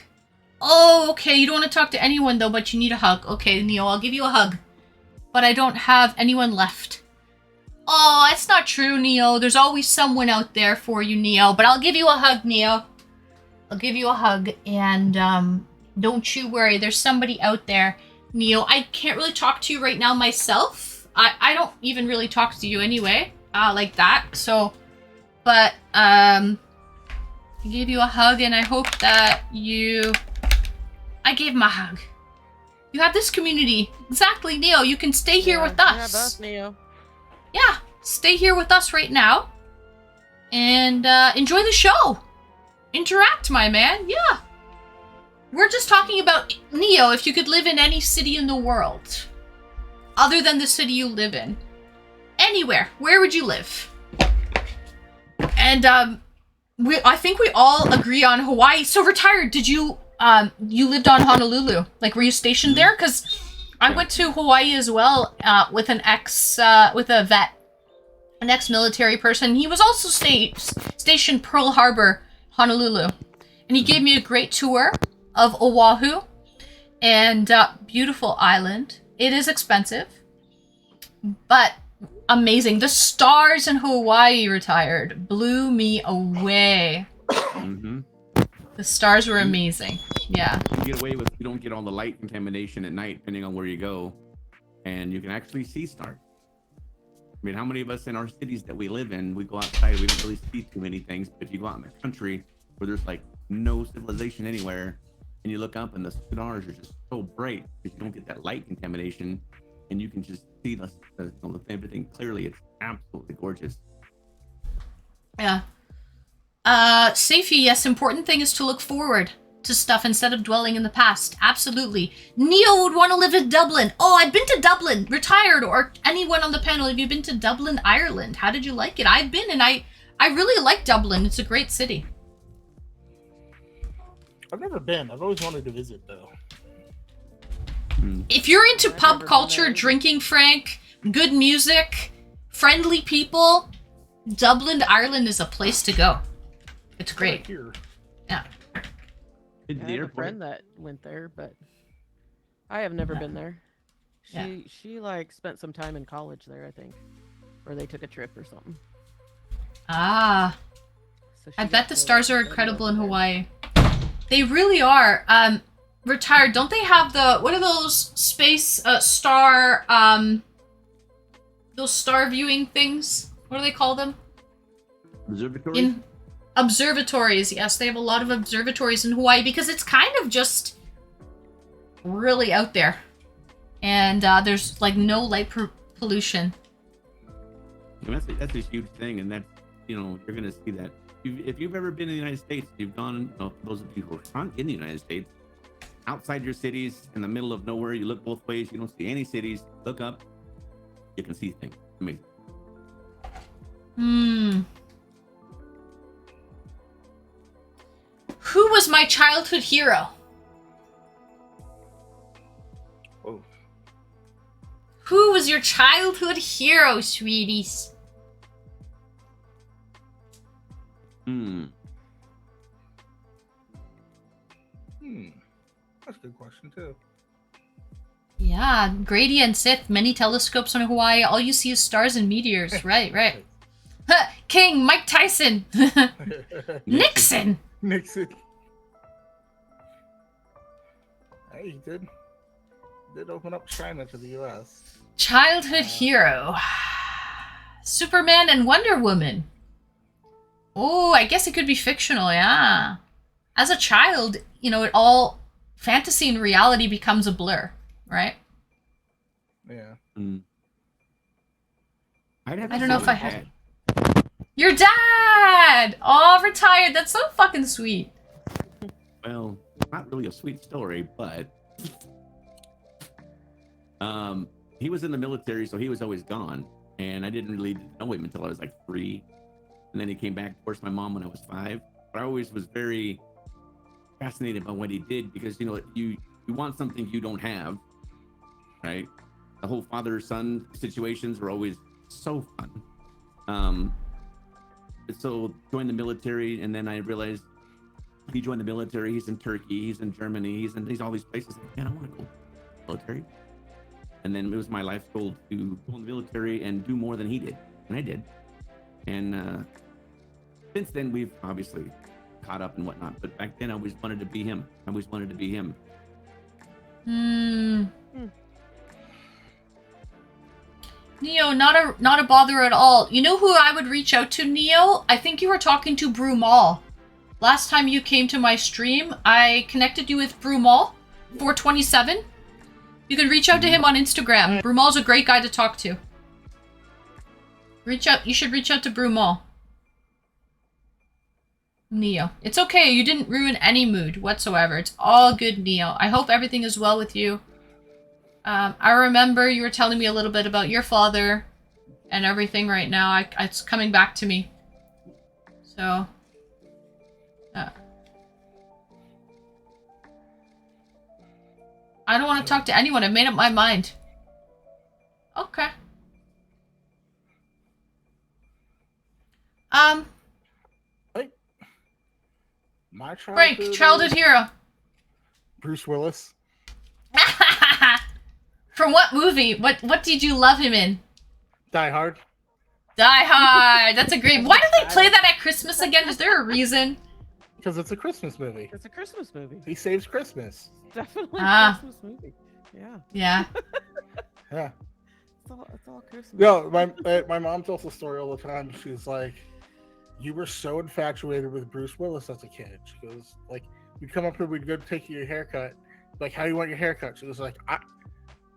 Oh, okay. You don't want to talk to anyone, though, but you need a hug. Okay, Neo, I'll give you a hug. But I don't have anyone left. Oh, that's not true, Neo. There's always someone out there for you, Neo. But I'll give you a hug, Neo. I'll give you a hug. And don't you worry. There's somebody out there, Neo. I can't really talk to you right now myself. I don't even really talk to you anyway. Like that. So, but I gave you a hug and I hope that I gave him a hug. You have this community. Exactly, Neo. You can stay here with us. Yeah, us, Neo. Yeah, stay here with us right now. And enjoy the show. Interact, my man. Yeah. We're just talking about, Neo, if you could live in any city in the world. Other than the city you live in. Anywhere. Where would you live? And I think we all agree on Hawaii. So Retired, did you you lived on Honolulu? Like, were you stationed there? Because I went to Hawaii as well with an ex-military person. He was also stationed Pearl Harbor, Honolulu. And he gave me a great tour of Oahu and beautiful island. It is expensive, but amazing. The stars in Hawaii, Retired, blew me away. Mm-hmm. The stars were amazing. Yeah. You don't get all the light contamination at night, depending on where you go, and you can actually see stars. I mean, how many of us in our cities that we live in, we go outside, we don't really see too many things, but if you go out in the country where there's like no civilization anywhere, and you look up and the stars are just so bright because you don't get that light contamination, and you can just see everything clearly. It's absolutely gorgeous. Yeah. Safety, yes, important thing is to look forward. to stuff instead of dwelling in the past. Absolutely. Neo would want to live in Dublin. Oh, I've been to Dublin. Retired, or anyone on the panel, have you been to Dublin, Ireland? How did you like it? I've been, and I really like Dublin. It's a great city. I've never been. I've always wanted to visit, though. If you're into I've pub never been culture, there. drinking frank, good music, friendly people, Dublin, Ireland is a place to go. It's great. Here. Yeah. Did I the have a airport? friend that went there, but I have never been there. Yeah. She like spent some time in college there, I think, or they took a trip or something. Ah, So she I got bet the to stars are study incredible over in there. Hawaii. They really are. Retired, don't they have what are those space star those star viewing things? What do they call them? Observatory? In observatories. Yes, they have a lot of observatories in Hawaii because it's kind of just really out there. And there's like no light pollution. And that's a huge thing, and that's, you know, you're going to see that. If you've ever been in the United States, you've gone, those of you who aren't in the United States, outside your cities, in the middle of nowhere, you look both ways, you don't see any cities, look up, you can see things. Amazing. Who was my childhood hero? Oh. Who was your childhood hero, sweeties? That's a good question, too. Yeah, Grady and Sith, many telescopes on Hawaii. All you see is stars and meteors. Right. King, Mike Tyson. Nixon. Nixon. Hey, he did open up China to the U.S. Childhood hero. Superman and Wonder Woman. Oh, I guess it could be fictional, yeah. As a child, you know, it all fantasy and reality becomes a blur, right? Yeah. I don't know if I had your dad. Oh, retired. That's so fucking sweet. Well, not really a sweet story, but he was in the military, so he was always gone, and I didn't really know him until I was like 3, and then he came back, of course, my mom when I was 5. But I always was very fascinated by what he did, because, you know, you want something you don't have, right? The whole father-son situations were always so fun. So joined the military, and then I realized he joined the military. He's in Turkey, he's in Germany, he's all these places. Like, man, I want to go military. And then it was my life goal to go in the military and do more than he did, and I did. And since then, we've obviously caught up and whatnot. But back then, I always wanted to be him. Neo, not a bother at all. You know who I would reach out to, Neo? I think you were talking to Brumal. Last time you came to my stream, I connected you with Brumal, 427. You can reach out to him on Instagram. Brumal's a great guy to talk to. Reach out. You should reach out to Brumal. Neo. It's okay. You didn't ruin any mood whatsoever. It's all good, Neo. I hope everything is well with you. I remember you were telling me a little bit about your father and everything right now. It's coming back to me. So, I don't want to talk to anyone. I've made up my mind. Okay. My Frank, childhood hero. Bruce Willis. From what movie? What did you love him in? Die Hard. Die Hard. That's a great. Why do they play that at Christmas again? Is there a reason? Because it's a Christmas movie. It's a Christmas movie. He saves Christmas. Definitely Ah. a Christmas movie. Yeah. Yeah. Yeah. It's all Christmas. No, my mom tells the story all the time. She's like, "You were so infatuated with Bruce Willis as a kid." She goes, "Like, we'd come up here, we'd go take you your haircut. Like, how do you want your haircut?" She was like,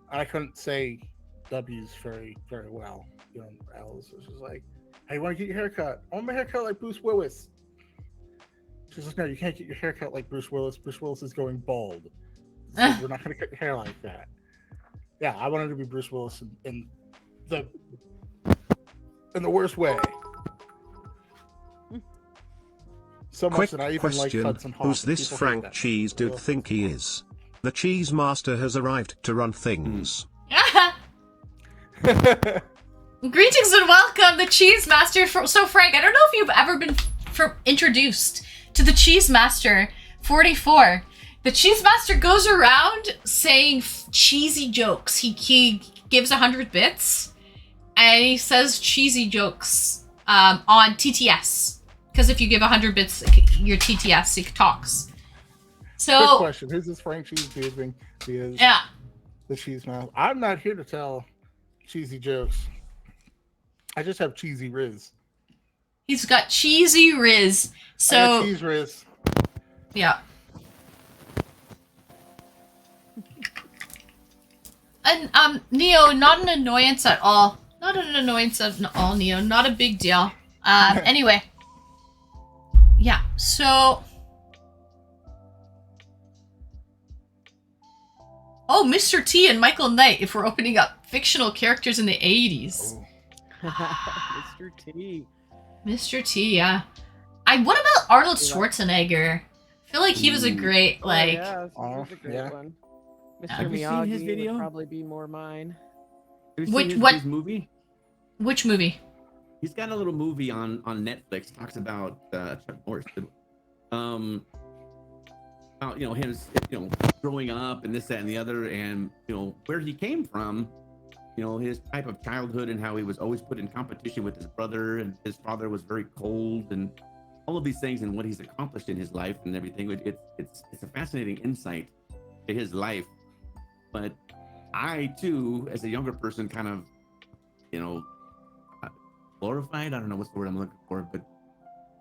I couldn't say W's very, very well, you know, L's. So she's like, "How you want to get your haircut?" "I want my haircut like Bruce Willis." She's like, no, you can't get your hair cut like Bruce Willis. Bruce Willis is going bald. So we're not going to cut your hair like that. Yeah, I wanted to be Bruce Willis in the worst way. So much Quick that I even question, like Hudson Hawk. who's this People hate Frank that. Cheese dude Ugh. think he is? The Cheese Master has arrived to run things. Greetings and welcome, the Cheese Master. So, Frank, I don't know if you've ever been introduced to the Cheese Master 44. The Cheese Master goes around saying cheesy jokes. He gives 100 bits, and he says cheesy jokes on TTS. Because if you give 100 bits, your TTS, it talks. Quick So, question: who's this Frank Cheese dude being yeah. the cheese mouth? I'm not here to tell cheesy jokes. I just have cheesy riz. He's got cheesy riz. I got So, cheese riz. yeah. And Neo, not an annoyance at all. Not an annoyance at all, Neo. Not a big deal. Anyway. Yeah, so... Oh, Mr. T and Michael Knight, if we're opening up fictional characters in the 80s. Mr. T. Mr. T, yeah. What about Arnold Schwarzenegger? I feel like he was a great, like... yeah, this was a great yeah. one. Mr. Have you seen Miyagi his video? would probably be more mine. Have you Which- seen what- his movie? Which movie? He's got a little movie on Netflix. Talks about Chuck Norris. About his growing up and this, that, and the other, and where he came from. His type of childhood and how he was always put in competition with his brother, and his father was very cold, and all of these things, and what he's accomplished in his life and everything. It's a fascinating insight to his life. But I too, as a younger person, kind of glorified. I don't know what's the word I'm looking for, but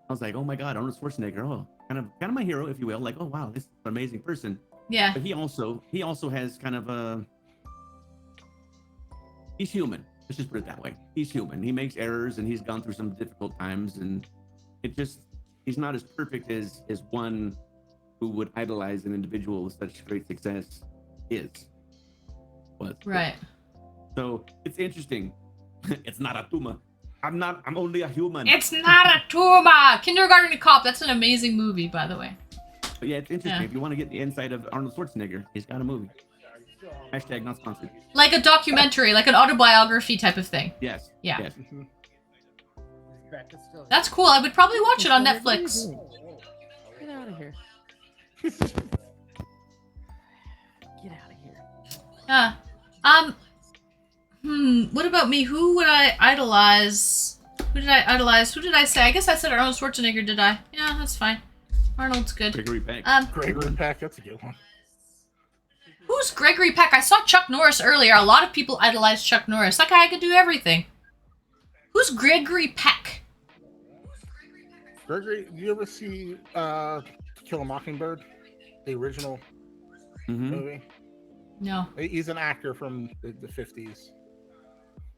I was like, oh my God, Arnold Schwarzenegger. Oh, kind of my hero, if you will. Like, oh wow, this is an amazing person. Yeah. But he also has kind of he's human. Let's just put it that way. He's human. He makes errors, and he's gone through some difficult times, and he's not as perfect as one who would idolize an individual with such great success is. Right. So it's interesting. It's not a tumor. I'm only a human. It's not a tumor! Kindergarten Cop, that's an amazing movie, by the way. But yeah, it's interesting. Yeah. If you want to get the insight of Arnold Schwarzenegger, he's got a movie. Hashtag not sponsored. Like a documentary, like an autobiography type of thing. Yes. Yeah. Yes. That's cool. I would probably watch it on Netflix. Get out of here. Get out of here. Yeah. What about me? Who would I idolize? Who did I idolize? Who did I say? I guess I said Arnold Schwarzenegger, did I? Yeah, that's fine. Arnold's good. Gregory Peck. Gregory Peck, that's a good one. Who's Gregory Peck? I saw Chuck Norris earlier. A lot of people idolize Chuck Norris. That guy could do everything. Who's Gregory Peck? Gregory, do you ever see To Kill a Mockingbird? The original movie? No. He's an actor from the 50s.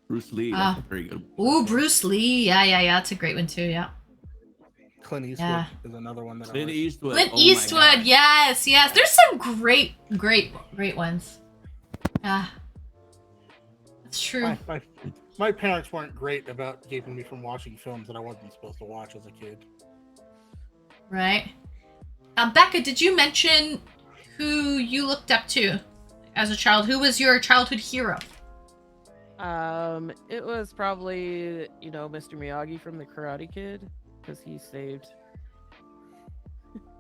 Bruce Lee. That's a very good. Ooh, Bruce Lee. Yeah. That's a great one too, yeah. Clint Eastwood is another one that Clint I like. Eastwood. Clint Oh my Eastwood, God. yes. There's some great ones. Yeah. That's true. My parents weren't great about keeping me from watching films that I wasn't supposed to watch as a kid. Right. Becca, did you mention who you looked up to as a child? Who was your childhood hero? It was probably, Mr. Miyagi from The Karate Kid, because he saved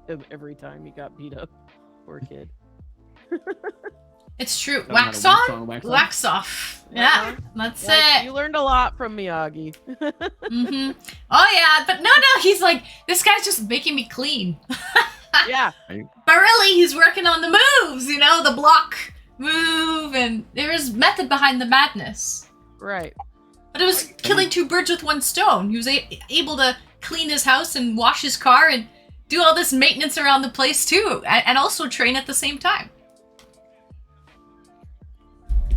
him every time he got beat up. Poor kid. It's true. Doesn't Wax matter, on, wax off. wax off. Yeah, that's Like, it. you learned a lot from Miyagi. Oh yeah, but no, he's like, this guy's just making me clean. Yeah. But really, he's working on the moves, the block move, and there's method behind the madness. Right. But it was killing two birds with one stone. He was able to clean his house and wash his car and do all this maintenance around the place too, and also train at the same time.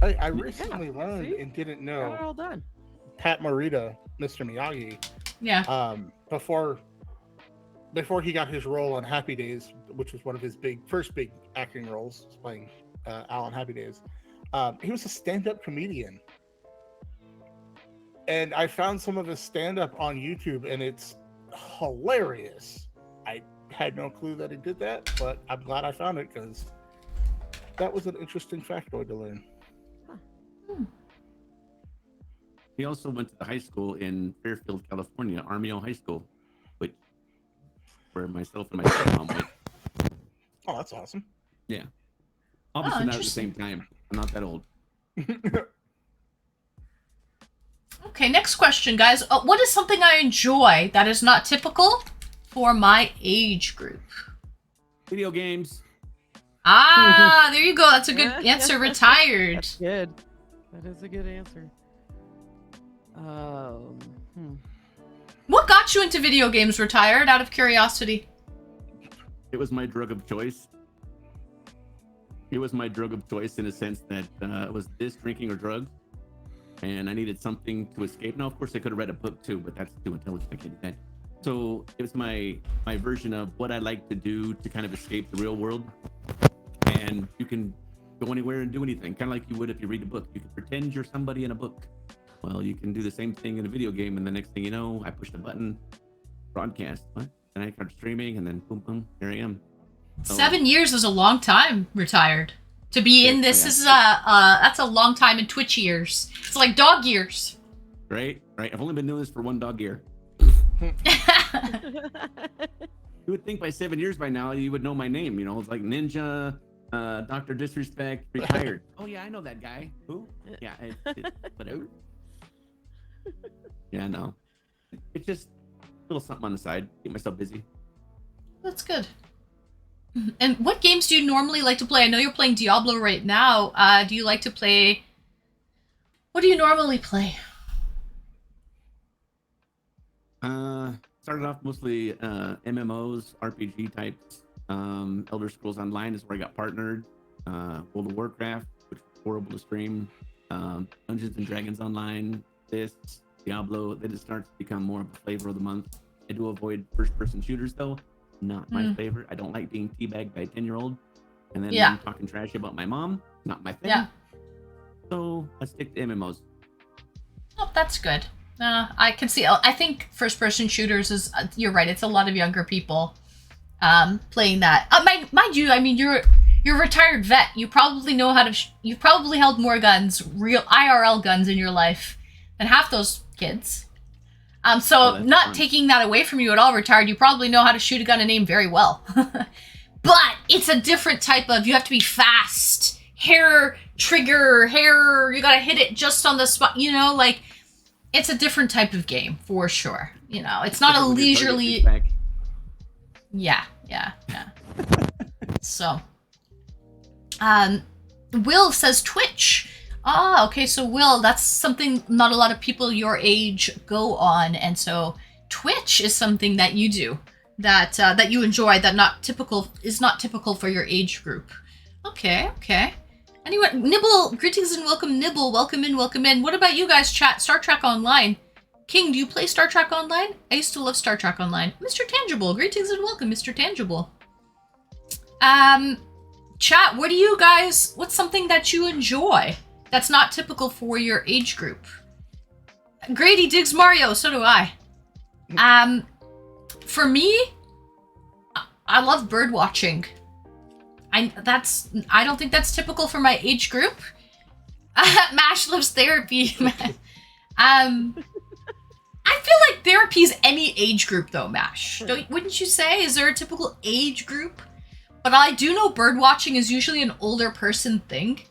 I recently learned see? and didn't Got it know all done. Pat Morita, Mr. Miyagi, Yeah. before before he got his role on Happy Days, which was one of his first big acting roles, playing Al on Happy Days, he was a stand-up comedian. And I found some of his stand-up on YouTube, and it's hilarious. I had no clue that he did that, but I'm glad I found it because that was an interesting factoid to learn. He also went to the high school in Fairfield, California, Armio High School, which where myself and my stepmom went. Oh, that's awesome. Yeah. Obviously not at the same time. I'm not that old. Okay, next question, guys. What is something I enjoy that is not typical for my age group? Video games. Ah, there you go. That's a good answer. Retired. That's good. That is a good answer. What got you into video games, Retired, out of curiosity? It was my drug of choice. It was my drug of choice in a sense that it was this, drinking, or drugs. And I needed something to escape. Now, of course, I could have read a book too, but that's too intelligent. I can't do that. So it was my version of what I like to do to kind of escape the real world. And you can go anywhere and do anything, kind of like you would if you read a book. You can pretend you're somebody in a book. Well, you can do the same thing in a video game, and the next thing you know, I pushed a button, broadcast, what? And I start streaming, and then boom, boom, here I am. So, 7 years is a long time, Retired. To be in this is that's a long time in Twitch years. It's like dog years. Right. I've only been doing this for one dog year. You would think by 7 years by now you would know my name. You know, it's like Ninja, Dr. Disrespect, Retired. Oh yeah, I know that guy. Who? Yeah, whatever. Yeah, no. It's just a little something on the side. Keep myself busy. That's good. And what games do you normally like to play? I know you're playing Diablo right now. Do you like to play... What do you normally play? Started off mostly MMOs, RPG types. Elder Scrolls Online is where I got partnered. World of Warcraft, which was horrible to stream. Dungeons and Dragons Online, this, Diablo. Then it starts to become more of a flavor of the month. I do avoid first-person shooters, though. Not my favorite. I don't like being teabagged by a 10-year-old. And then I'm talking trash about my mom. Not my thing. Yeah. So I stick to MMOs. Oh, that's good. I can see. I think first-person shooters is. You're right. It's a lot of younger people playing that. Mind you, I mean, you're a retired vet. You probably know how to. You've probably held more guns, real IRL guns, in your life than half those kids. So not fun. Taking that away from you at all, Retired, you probably know how to shoot a gun and aim very well. But it's a different type of, you have to be fast, trigger, you gotta hit it just on the spot, you know, like, it's a different type of game, for sure. You know, it's not a leisurely... Yeah. So, Will says Twitch. Ah, okay, so Will, that's something not a lot of people your age go on, and so Twitch is something that you do, that you enjoy, that is not typical for your age group. Okay. Anyway, Nibble, greetings and welcome, Nibble, welcome in. What about you guys, chat? Star Trek Online. King, do you play Star Trek Online? I used to love Star Trek Online. Mr. Tangible, greetings and welcome, Mr. Tangible. Chat, what's something that you enjoy that's not typical for your age group? Grady digs Mario, so do I. For me, I love bird watching. I don't think that's typical for my age group. Mash loves therapy. I feel like therapy is any age group though, Mash. Wouldn't you say? Is there a typical age group? But I do know bird watching is usually an older person thing.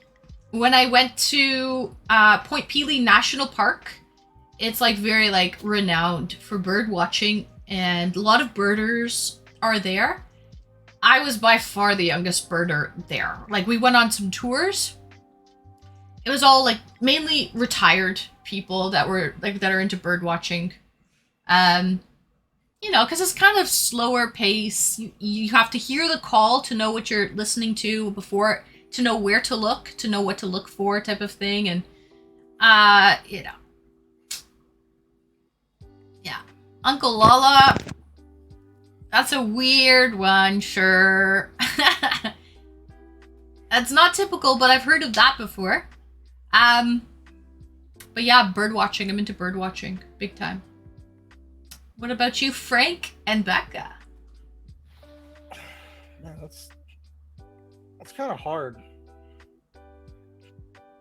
When I went to Point Pelee National Park, it's like very like renowned for bird watching, and a lot of birders are there. I was by far the youngest birder there. Like, we went on some tours. It was all like mainly retired people that are into bird watching. You know, because it's kind of slower pace. You have to hear the call to know what you're listening to before, to know where to look, to know what to look for, type of thing. And you know, yeah, Uncle Lala. That's a weird one, sure. That's not typical, but I've heard of that before. But yeah, bird watching. I'm into bird watching. Big time. What about you, Frank and Becca? Man, that's kind of hard.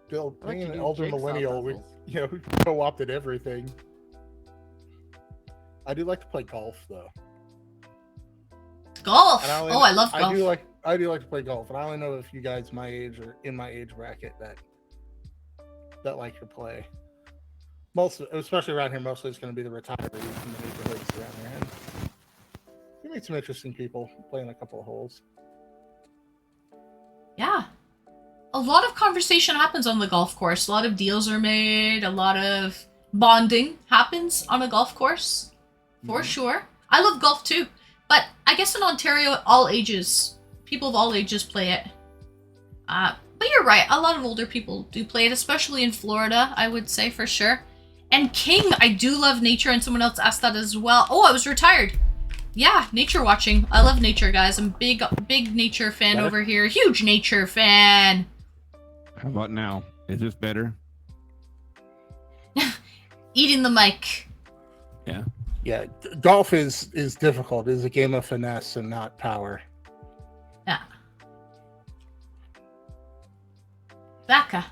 Bill, I like being to an do elder jigsaw millennial, we puzzles. co-opted everything. I do like to play golf though. Golf. And Oh, I love golf. I do like to play golf, and I only know if you guys my age or in my age bracket that like to play. Most, especially around here, mostly it's going to be the retirees in the neighborhoods around here. And you meet some interesting people playing a couple of holes. Yeah. A lot of conversation happens on the golf course. A lot of deals are made. A lot of bonding happens on a golf course. For sure. I love golf too. But I guess in Ontario, all ages, people of all ages play it. But you're right. A lot of older people do play it, especially in Florida, I would say for sure. And King, I do love nature, and someone else asked that as well. Oh, I was retired. Yeah, nature watching. I love nature, guys. I'm big nature fan Better? over here. Huge nature fan. How about now? Is this better? Eating the mic. Yeah. Yeah, golf is difficult. It's a game of finesse and not power. Yeah. Becca.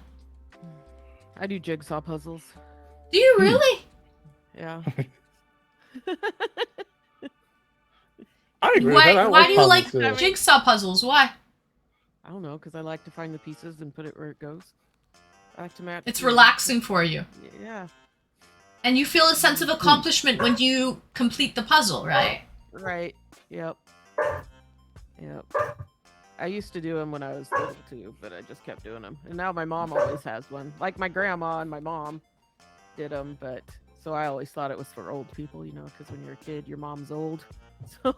I do jigsaw puzzles. Do you really? Yeah. I agree with that. I Why do you puzzles, like too. jigsaw puzzles? Why? I don't know, because I like to find the pieces and put it where it goes. I like to match. It's the- relaxing for you. Yeah. And you feel a sense of accomplishment when you complete the puzzle, right? Right. Yep. Yep. I used to do them when I was little too, but I just kept doing them. And now my mom always has one. Like my grandma and my mom did them, but so I always thought it was for old people, you know, because when you're a kid, your mom's old. So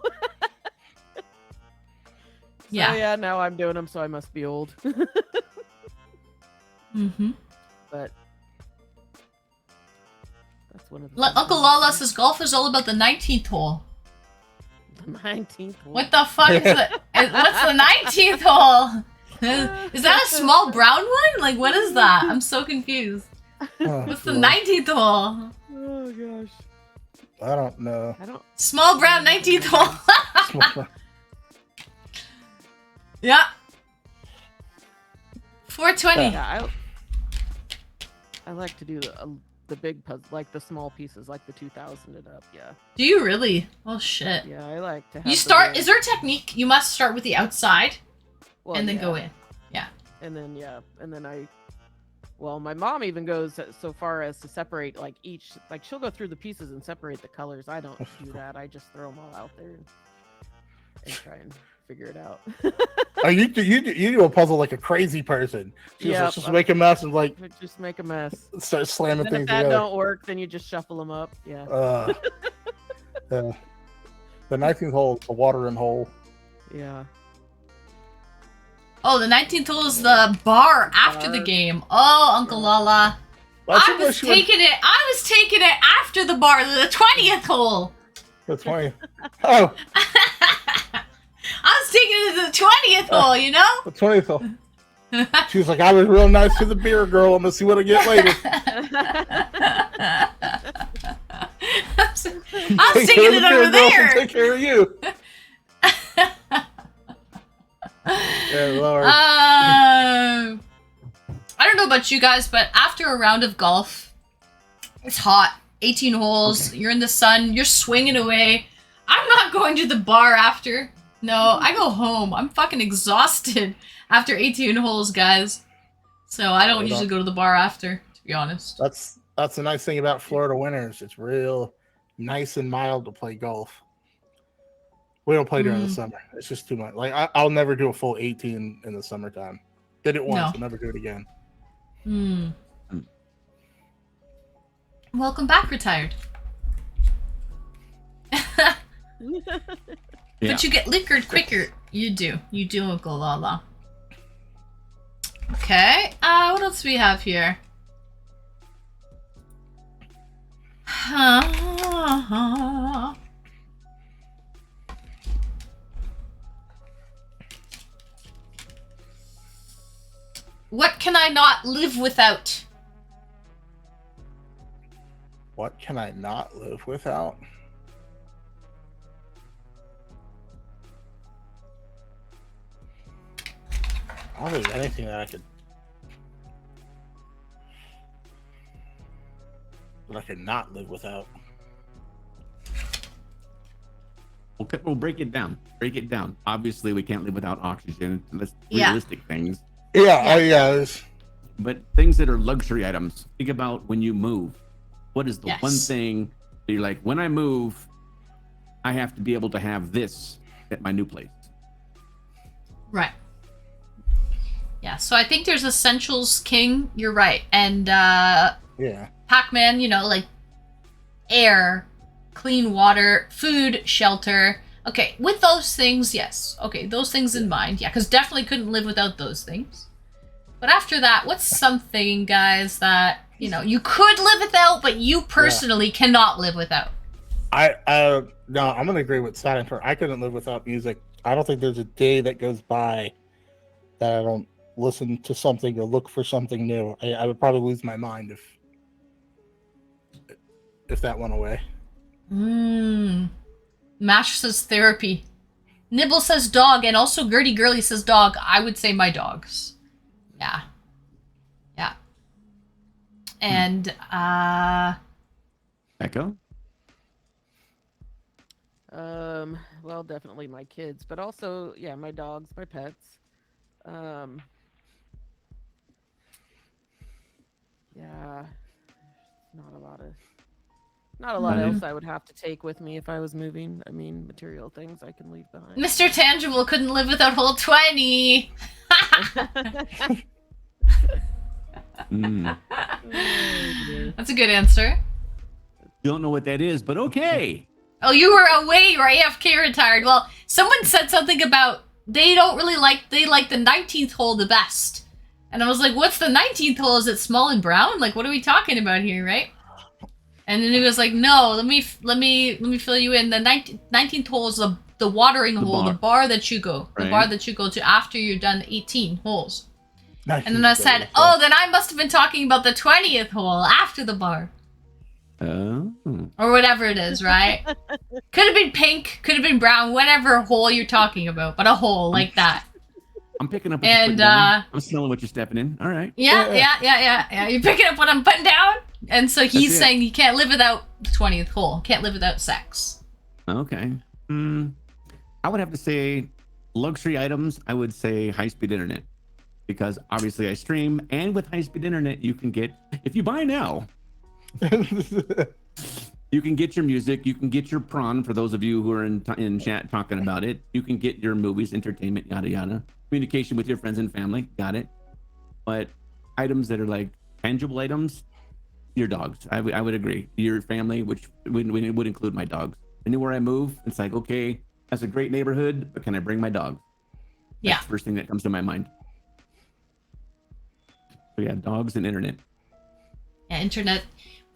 Yeah. yeah, now I'm doing them, so I must be old. Mm-hmm. But that's one of the Uncle Lala says golf is all about the 19th hole. the 19th one. What the fuck is it? What's the 19th hole? Is that a small brown one? Like, what is that? I'm so confused. Oh, What's the God. 19th hole? Oh gosh. I don't know. I don't Small brown 19th hole. Yeah. 420. Yeah, I like to do the big puzzle, like the small pieces, like the 2000 and up. Yeah, Do you really? Oh shit. yeah, I like to. Have You the start. real- Is there a technique? You must start with the outside well, and then yeah. go in. And then and then well, my mom even goes so far as to separate like each, like she'll go through the pieces and separate the colors. I don't do that. I just throw them all out there and try and figure it out. Oh, you do a puzzle like a crazy person. Yeah, Just make a mess and like Just make a mess. start slamming And if things that together. don't work, then you just shuffle them up. Yeah. Yeah. The 19th hole is the watering hole. Yeah. Oh, the 19th hole is the bar after the Bar. game. Oh, Uncle Lala. I was taking it after the bar, the 20th hole. That's funny. Oh, I was taking it to the 20th hole, you know? the 20th hole. She was like, I was real nice to the beer girl. I'm gonna see what I get later. I was taking it over there. Take care of you. Yeah, Lord. I don't know about you guys, but after a round of golf, it's hot. 18 holes, you're in the sun, you're swinging away. I'm not going to the bar after. No, I go home. I'm fucking exhausted after 18 holes, guys. So I don't usually go to the bar after, to be honest. That's the nice thing about Florida winters. It's real nice and mild to play golf. We don't play during the summer. It's just too much. Like I'll never do a full 18 in the summertime. Did it once, No. I'll never do it again. Welcome back, retired. Yeah. But you get liquored quicker. You do, Uncle Lala. Okay, what else do we have here? What can I not live without? What can I not live without? I don't think there's anything that I could not live without. Okay, we'll break it down. Break it down. Obviously, we can't live without oxygen. That's Yeah. realistic things. Yeah, it's- But things that are luxury items, think about when you move. What is the Yes. one thing that you're like, when I move, I have to be able to have this at my new place? Right. Yeah, so I think there's Essentials King. You're right. And yeah. Pac-Man, like air, clean water, food, shelter. Okay, with those things, yes. Okay, those things in mind. Yeah, because definitely couldn't live without those things. But after that, what's something, guys, that, you could live without, but you personally cannot live without? No, I'm gonna agree with Silent. I couldn't live without music. I don't think there's a day that goes by that I don't listen to something or look for something new. I would probably lose my mind if that went away. Mash says therapy. Nibble says dog, and also Gertie Girly says dog. I would say my dogs. Yeah. Yeah. And Echo? Well, definitely my kids, but also, yeah, my dogs, my pets. Yeah, not a lot Right. else I would have to take with me if I was moving. I mean, material things I can leave behind. Mr. Tangible couldn't live without whole 20. Mm. That's a good answer. Don't know what that is, but okay. Oh, you were away, or AFK retired. Well, someone said something about they like the 19th hole the best. And I was like, what's the 19th hole? Is it small and brown? Like, what are we talking about here, right? And then he was like, no, let me fill you in. The 19th hole is the watering hole, the bar that you go. The Right. bar that you go to after you're done 18 holes. Nice. And then I said, oh, then I must have been talking about the 20th hole after the bar. Oh. Or whatever it is, right? Could have been pink, could have been brown, whatever hole you're talking about, but a hole like that. I'm picking up what And, you're putting down. I'm smelling what you're stepping in. All right. Yeah. You're picking up what I'm putting down? And so he's That's it. saying you can't live without the 20th hole. Can't live without sex. Okay. I would have to say luxury items. I would say high-speed internet, because obviously I stream, and with high-speed internet, you can get, if you buy now, you can get your music, you can get your prawn, for those of you who are in chat talking about it. You can get your movies, entertainment, yada yada. Communication with your friends and family, got it. But items that are like tangible items, your dogs. I would agree. Your family, which would include my dogs. Anywhere I move, it's like, okay, that's a great neighborhood, but can I bring my dog? Yeah. That's the first thing that comes to my mind. So yeah, dogs and internet. Yeah,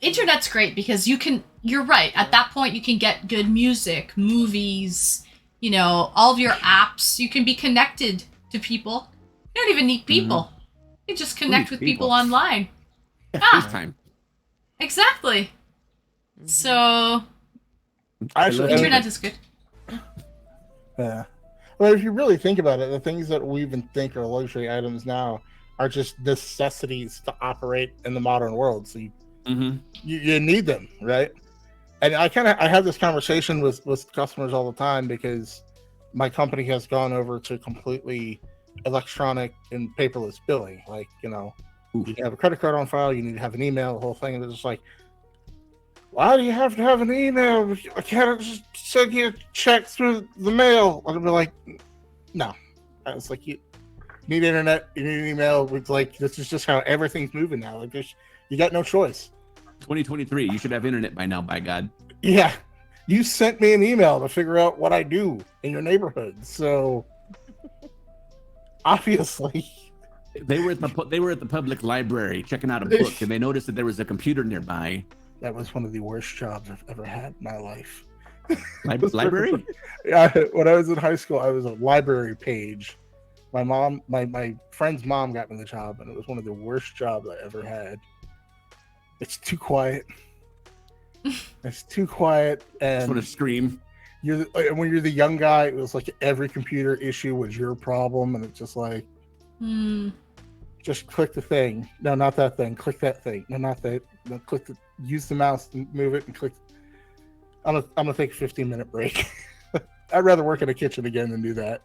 internet's great because you're right, at that point you can get good music, movies, all of your apps. You can be connected to people. You don't even need people. You just connect with people online. FaceTime. Exactly. So Actually, internet is good. Yeah. Well, if you really think about it, the things that we even think are luxury items now are just necessities to operate in the modern world. So you need them, right? And I have this conversation with customers all the time, because my company has gone over to completely electronic and paperless billing. Like, you have a credit card on file, you need to have an email, the whole thing. And they're just like, why do you have to have an email? I can't just send you a check through the mail. And I'd be like, no. It's like, you need internet, you need an email. It's like, this is just how everything's moving now. Like, you got no choice. 2023, you should have internet by now, by God. Yeah. You sent me an email to figure out what I do in your neighborhood. So obviously They were at the public library checking out a book, and they noticed that there was a computer nearby. that was one of the worst jobs I've ever had in my life. Library? Yeah, when I was in high school, I was a library page my friend's mom got me the job, and it was one of the worst jobs I ever had. It's too quiet. It's too quiet, I just and want to scream. when you're the young guy, it was like every computer issue was your problem, and it's just like, just click the thing. No, not that thing. Click that thing. No, not that. No, click the. Use the mouse and move it, and click. I'm gonna take a 15-minute break. I'd rather work in a kitchen again than do that.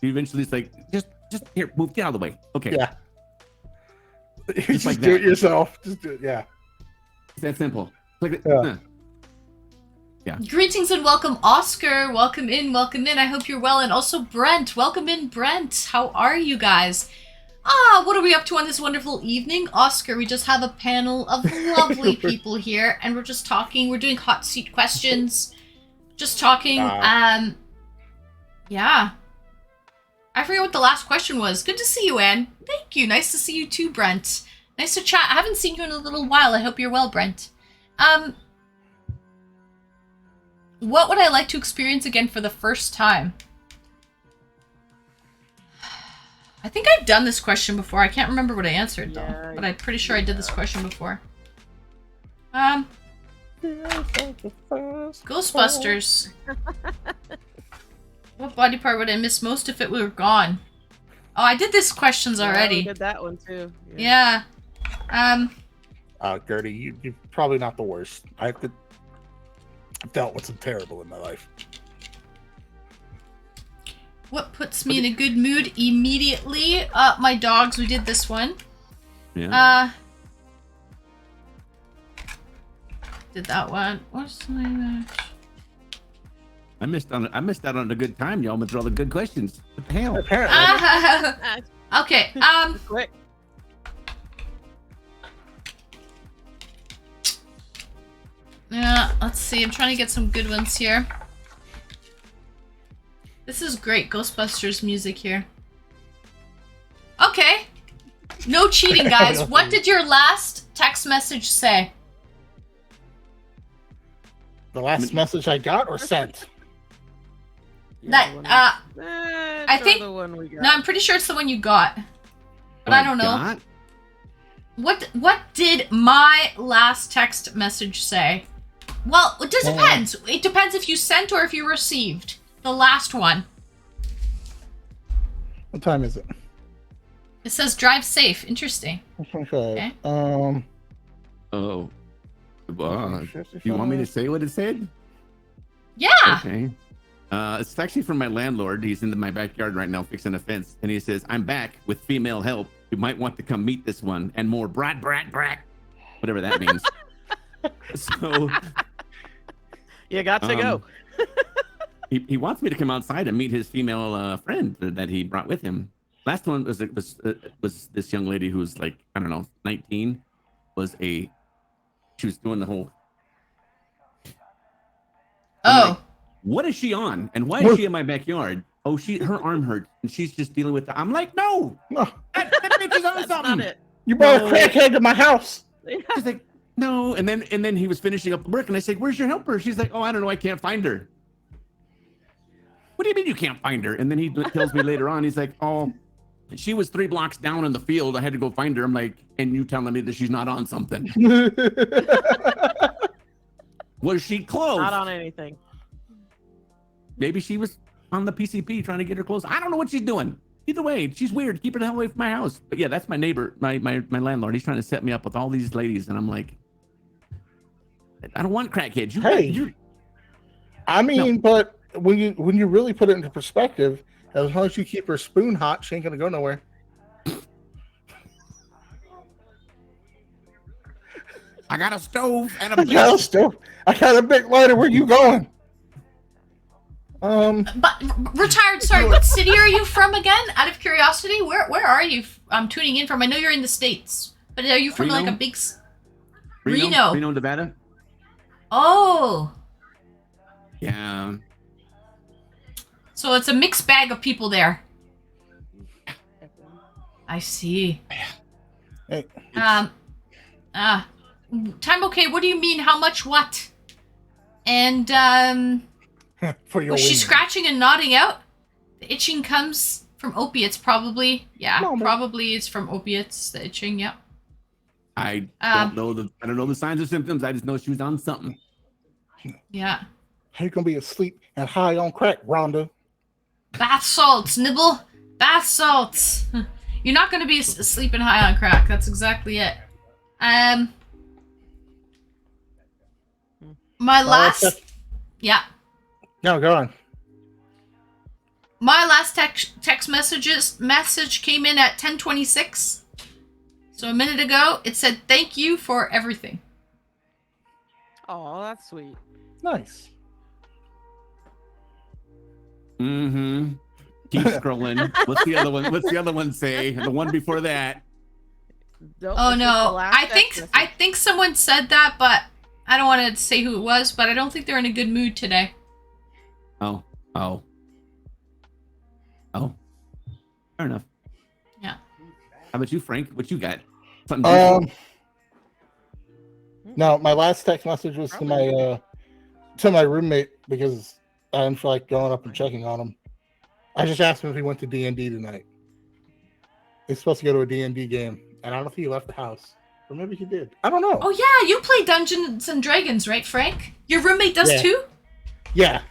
Eventually, it's like, just here, move, get out of the way. Okay. Yeah. Just like do that. it yourself. Just do it. Yeah. It's that simple. Like, Yeah. Yeah. Greetings and welcome, Oscar. Welcome in, welcome in. I hope you're well. And also Brent. Welcome in, Brent. How are you guys? What are we up to on this wonderful evening? Oscar, we just have a panel of lovely people here, and we're just talking. We're doing hot seat questions. Just talking. Yeah. I forget what the last question was. Good to see you, Anne. Thank you. Nice to see you too, Brent. Nice to chat. I haven't seen you in a little while. I hope you're well, Brent. What would I like to experience again for the first time? I think I've done this question before. I can't remember what I answered though, but I'm pretty sure I did this question before. Ghostbusters. What body part would I miss most if it were gone? Oh, I did this questions already. I did that one too. Yeah. Gertie, you're probably not the worst. I've dealt with some terrible in my life. What puts me in a good mood immediately? My dogs. We did this one. Yeah. Did that one. What's my I missed out on a good time, y'all, with all the good questions. What the hell? Apparently. Okay. Quick. Yeah, let's see. I'm trying to get some good ones here. This is great Ghostbusters music here. Okay. No cheating, guys. What did your last text message say? The last message I got or sent? That I think the one we got. no, I'm pretty sure it's the one you got. But I don't know. What did my last text message say? Well, it just depends. It depends if you sent or if you received. The last one. What time is it? It says drive safe. Interesting. Okay. Oh. You want me to say what it said? Yeah. Okay. It's actually from my landlord. He's in my backyard right now fixing a fence. And he says, I'm back with female help. You might want to come meet this one and more brat. Whatever that means. So You got to go. he wants me to come outside and meet his female friend that he brought with him. Last one was this young lady who's like, I don't know, 19. She was doing the whole. Oh. What is she on? And why is she in my backyard? Oh, her arm hurts and she's just dealing with that. I'm like, no, that bitch is on That's something. not it. You brought a crackhead to my house. She's like, no. And then he was finishing up work and I said, where's your helper? She's like, oh, I don't know. I can't find her. What do you mean you can't find her? And then he tells me later on, he's like, oh, she was 3 blocks down in the field. I had to go find her. I'm like, and you telling me that she's not on something? Was she close? Not on anything. Maybe she was on the PCP trying to get her clothes. I don't know what she's doing. Either way, she's weird. Keep her the hell away from my house. But yeah, that's my neighbor, my landlord. He's trying to set me up with all these ladies, and I'm like, I don't want crackheads. But when you really put it into perspective, as long as you keep her spoon hot, she ain't gonna go nowhere. I got a stove and I got a stove. I got a big lighter. Where you going? But retired. Sorry, what city are you from again? Out of curiosity, where are you? Tuning in from. I know you're in the States, but are you from Reno? like a big Reno, Nevada. Oh. Yeah. So it's a mixed bag of people there. I see. Hey, Time okay. What do you mean? How much? What? And for your was she wiener. scratching and nodding out? The itching comes From opiates, probably. Yeah, No, man. probably it's from opiates, the itching, yep. I don't know the signs or symptoms. I just know she was on something. Yeah. How you gonna be asleep and high on crack, Rhonda? Bath salts, nibble. Bath salts. You're not gonna be sleeping high on crack. That's exactly it. My last... Yeah. No, go on. My last text message came in at 10:26. So a minute ago, it said, "Thank you for everything." Oh, that's sweet. Nice. Mm-hmm. Keep scrolling. What's the other one? What's the other one say? The one before that. Nope, Oh this is the no, last I text message. think someone said that, but I don't want to say who it was. But I don't think they're in a good mood today. Oh. Fair enough. Yeah. How about you, Frank? What you got? Something decent? No, my last text message was to my roommate because I didn't feel like going up and checking on him. I just asked him if he went to D&D tonight. He's supposed to go to a D&D game, and I don't know if he left the house. Or maybe he did. I don't know. Oh yeah, you play Dungeons and Dragons, right, Frank? Your roommate does Yeah. too? Yeah.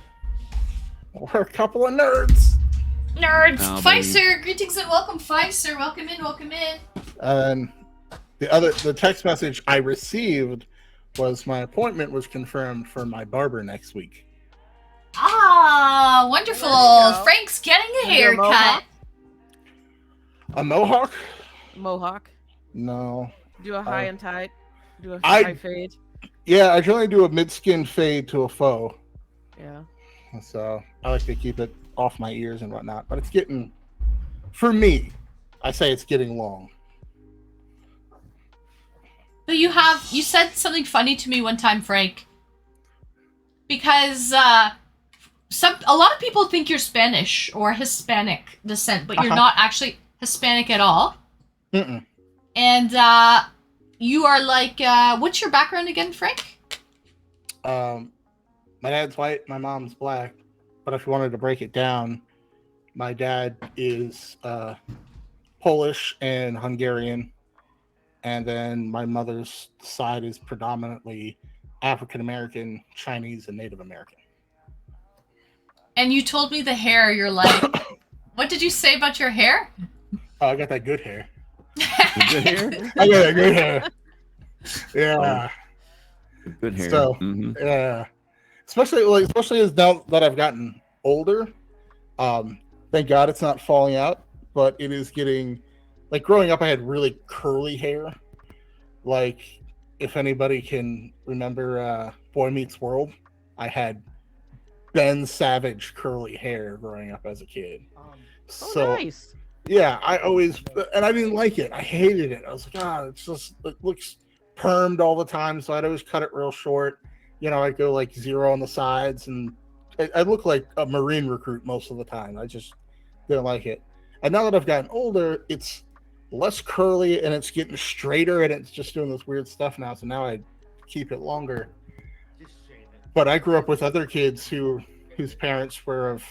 We're a couple of nerds. Nerds! Oh, Pfizer! Greetings and welcome, Pfizer! Welcome in, welcome in. And the text message I received was my appointment was confirmed for my barber next week. Ah, wonderful! There you go. Frank's getting a Is there a haircut. mohawk? A mohawk? Mohawk. No. Do a high and tight. Do a I- high fade. Yeah, I generally do a mid-skin fade to a faux. Yeah. So I like to keep it off my ears and whatnot. But it's getting, for me, I say it's getting long. But you said something funny to me one time, Frank. Because a lot of people think you're Spanish or Hispanic descent, but you're not actually Hispanic at all. Mm-mm. And you are like, what's your background again, Frank? My dad's white, my mom's black. But if you wanted to break it down, my dad is Polish and Hungarian. And then my mother's side is predominantly African American, Chinese, and Native American. And you told me the hair, you're like, what did you say about your hair? Oh, I got that good hair. Good hair? I got that good hair. Yeah. Good hair. So, Mhm. yeah. Especially as now that I've gotten older, thank God it's not falling out, but it is getting, like, growing up I had really curly hair. Like, if anybody can remember Boy Meets World, I had Ben Savage curly hair growing up as a kid. Oh, So nice. yeah, I always, and I didn't like it. I hated it. I was like, it looks permed all the time. So I'd always cut it real short. You know, I'd go like 0 on the sides, and I look like a Marine recruit most of the time. I just didn't like it. And now that I've gotten older, it's less curly and it's getting straighter, and it's just doing this weird stuff now. So now I keep it longer. But I grew up with other kids whose parents were of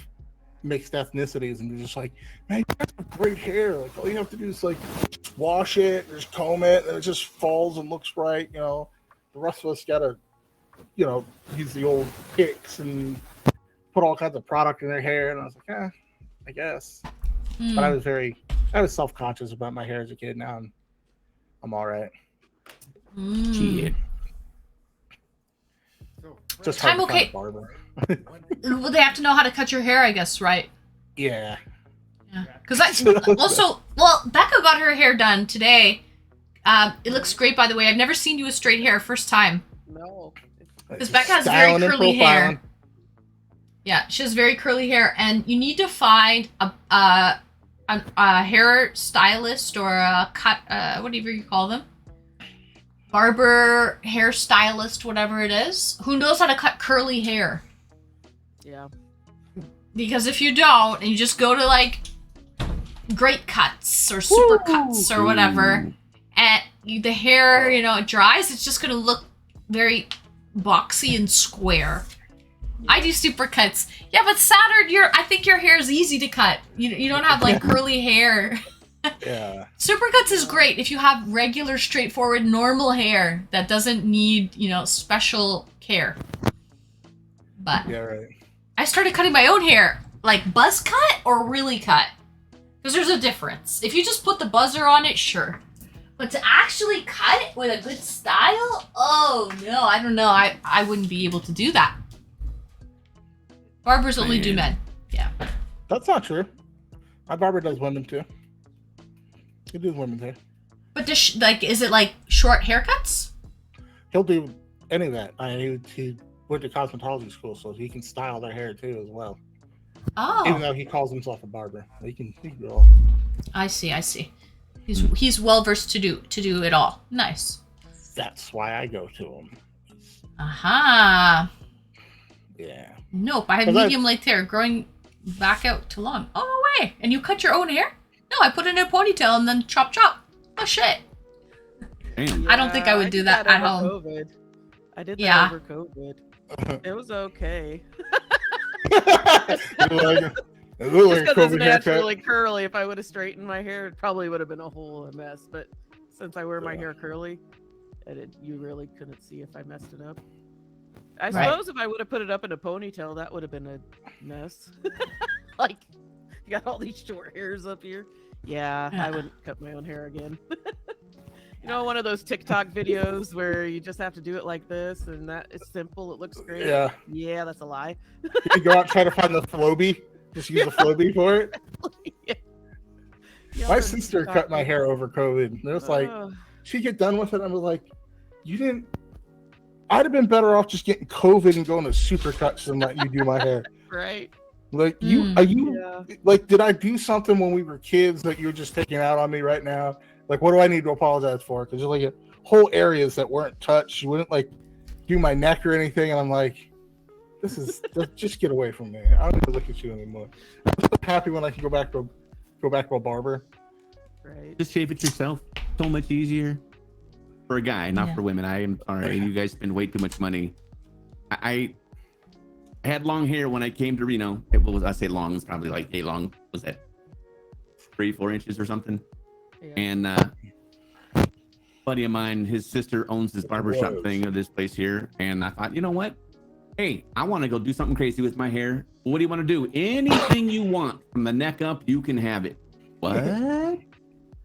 mixed ethnicities, and they're just like, man, you have great hair. Like, all you have to do is like wash it, just comb it, and it just falls and looks right. You know, the rest of us gotta, use the old picks and put all kinds of product in their hair. And I was like, I guess. But I was self-conscious about my hair as a kid. Now I'm all right. Shit. Just Time hard to find okay. a barber. Well, they have to know how to cut your hair, I guess, right? Yeah. Yeah. Because also, Becca got her hair done today. It looks great, by the way. I've never seen you with straight hair. First time. No. Because Becca has very Styling and curly hair. profiling. Yeah, she has very curly hair, and you need to find a hair stylist or a whatever you call them, barber, hairstylist, whatever it is, who knows how to cut curly hair. Yeah. Because if you don't, and you just go to like Great Cuts or Super Cuts or whatever, and the hair, it dries, it's just gonna look very boxy and square. I do supercuts. Yeah, but Saturn, I think your hair is easy to cut. You don't have like curly hair. Yeah. Supercuts is great if you have regular, straightforward, normal hair that doesn't need, special care. But Yeah, right. I started cutting my own hair, like buzz cut or really cut. Because there's a difference. If you just put the buzzer on it, sure. But to actually cut it with a good style? Oh, no, I don't know. I wouldn't be able to do that. Barbers only do men. Yeah. That's not true. My barber does women too. He does women's hair. But is it like short haircuts? He'll do any of that. He went to cosmetology school, so he can style their hair too as well. Oh. Even though he calls himself a barber, he can do it all. I see. He's well versed to do it all. Nice. That's why I go to him. Aha. Yeah. Nope, I have medium length hair growing back out to long. Oh, no way. And you cut your own hair? No, I put it in a ponytail and then chop. Oh, shit. Damn. I don't think I would do that at home. COVID. I did that over COVID. It was okay. It looked like Just a because it's COVID haircut. naturally curly. If I would have straightened my hair, it probably would have been a whole mess. But since I wear my hair curly, you really couldn't see if I messed it up. I suppose if I would have put it up in a ponytail, that would have been a mess. Like, you got all these short hairs up here. Yeah, I wouldn't cut my own hair again. You know, one of those TikTok videos where you just have to do it like this, and that is simple. It looks great. Yeah. Yeah, that's a lie. You go out and try to find the Flowbee. Just use the Flowbee for it. Yeah. My sister cut my hair over COVID. It was like, she'd get done with it. I was like, I'd have been better off just getting COVID and going to Supercuts than let you do my hair. Right. Like, like, did I do something when we were kids that you're just taking out on me right now? Like, what do I need to apologize for? Because there's like whole areas that weren't touched. You wouldn't like do my neck or anything. And I'm like, just get away from me. I don't need to look at you anymore. I'm so happy when I can go back to a barber. Right. Just shave it yourself. So much easier. For a guy, not for women. I am sorry. You guys spend way too much money. I had long hair when I came to Reno. I say long, it's probably like long. Was that 3-4 inches or something? Yeah. And buddy of mine, his sister owns this barbershop thing of this place here. And I thought, you know what? Hey, I want to go do something crazy with my hair. What do you want to do? Anything you want from the neck up, you can have it. What?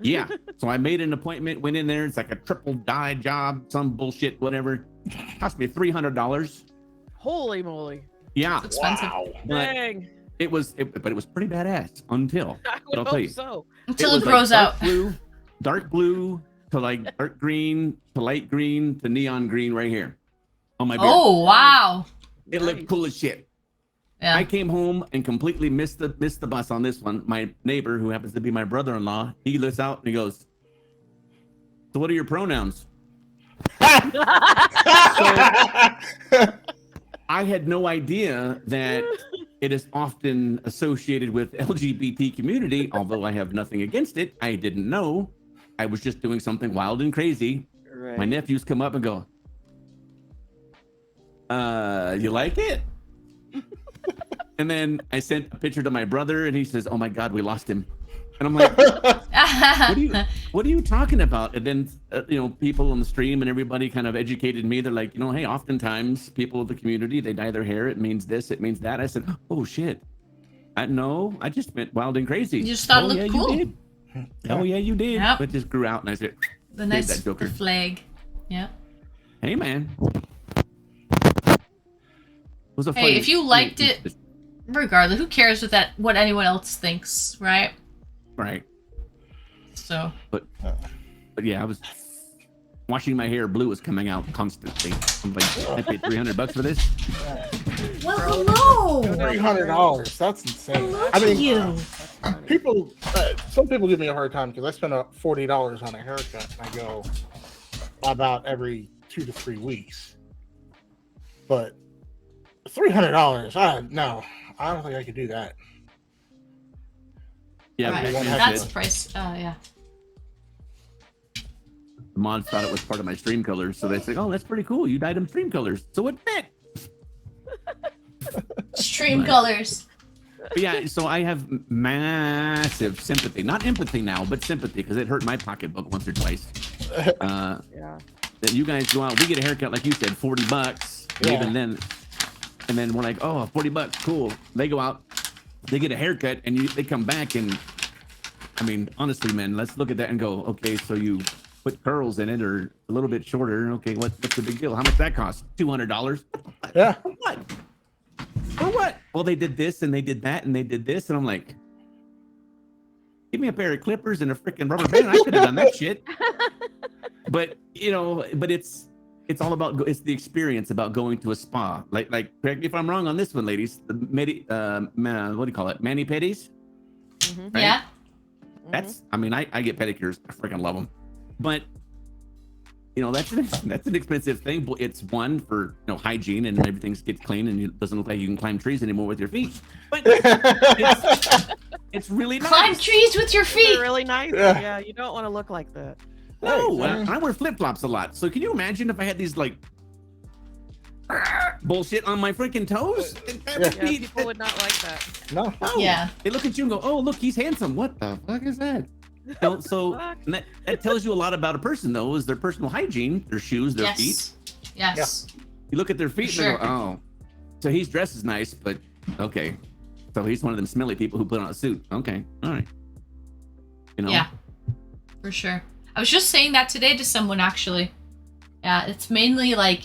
Yeah. So I made an appointment, went in there. It's like a triple dye job, some bullshit, whatever. Cost me $300. Holy moly. Yeah. It's expensive. Wow. Dang. But it was pretty badass until. I'll tell you. So. Until it grows out. Dark blue to like dark green to light green to neon green right here on my beard. Oh, wow. It looked cool as shit. Yeah. I came home and completely missed the bus on this one. My neighbor, who happens to be my brother-in-law, he looks out and he goes, "So what are your pronouns?" So, I had no idea that it is often associated with LGBT community, although I have nothing against it. I didn't know. I was just doing something wild and crazy. Right. My nephews come up and go, you like it? And then I sent a picture to my brother and he says, "Oh my God, we lost him." And I'm like, what are you talking about? And then, people on the stream and everybody kind of educated me. They're like, hey, oftentimes people of the community, they dye their hair. It means this, it means that. I said, oh shit. No, I just went wild and crazy. You just thought it looked cool. You did. Oh yeah, you did. Yep. But just grew out and I said, the nice that joker. the flag. Yeah. Hey man. It was a hey, funny, if you liked it, regardless, who cares what anyone else thinks, right? Right. So. But yeah, I was washing my hair. Blue was coming out constantly. I'm like, I paid $300 for this. Well, hello. $300. That's insane. You. Some people give me a hard time because I spend about $40 on a haircut, and I go about every 2 to 3 weeks. But $300, no, I don't think I could do that. Yeah, right. That's the price. Yeah. The mods thought it was part of my stream colors, so they said, "Oh, that's pretty cool. You dyed them stream colors, so it fit." Extreme Right. colors. But yeah, so I have massive sympathy, not empathy now, but sympathy, because it hurt my pocketbook once or twice. Yeah. That you guys go out, we get a haircut, like you said, $40, and Yeah. even then, and then we're like, oh, $40, cool. They go out, they get a haircut, and they come back, and I mean, honestly, man, let's look at that and go, okay, so you put curls in it, or a little bit shorter. Okay, what's the big deal? How much that cost? $200. Yeah. For what? For what? Well, they did this and they did that and they did this, and I'm like, give me a pair of clippers and a freaking rubber band. I could have done that shit. But but it's all about it's the experience about going to a spa. Like correct me if I'm wrong on this one, ladies. The what do you call it? Mani pedis. Mhm. Right? Yeah. That's I mean I get pedicures. I freaking love them. But that's an expensive thing. But it's one for hygiene and everything gets clean and it doesn't look like you can climb trees anymore with your feet. But it's really nice. Climb trees with your They're feet. really nice. Yeah. Yeah, you don't want to look like that. No, Hey, I wear flip flops a lot. So can you imagine if I had these like bullshit on my freaking toes? Yeah, people would not like that. No. No. Yeah. They look at you and go, "Oh, look, he's handsome." What the fuck is that? So Fuck. and that tells you a lot about a person, though, is their personal hygiene, their shoes, their feet. Yes. You look at their feet and they go, "Oh, so he's dressed as nice, but okay, so he's one of them smelly people who put on a suit." Okay, all right. Yeah. For sure. I was just saying that today to someone actually. Yeah, it's mainly like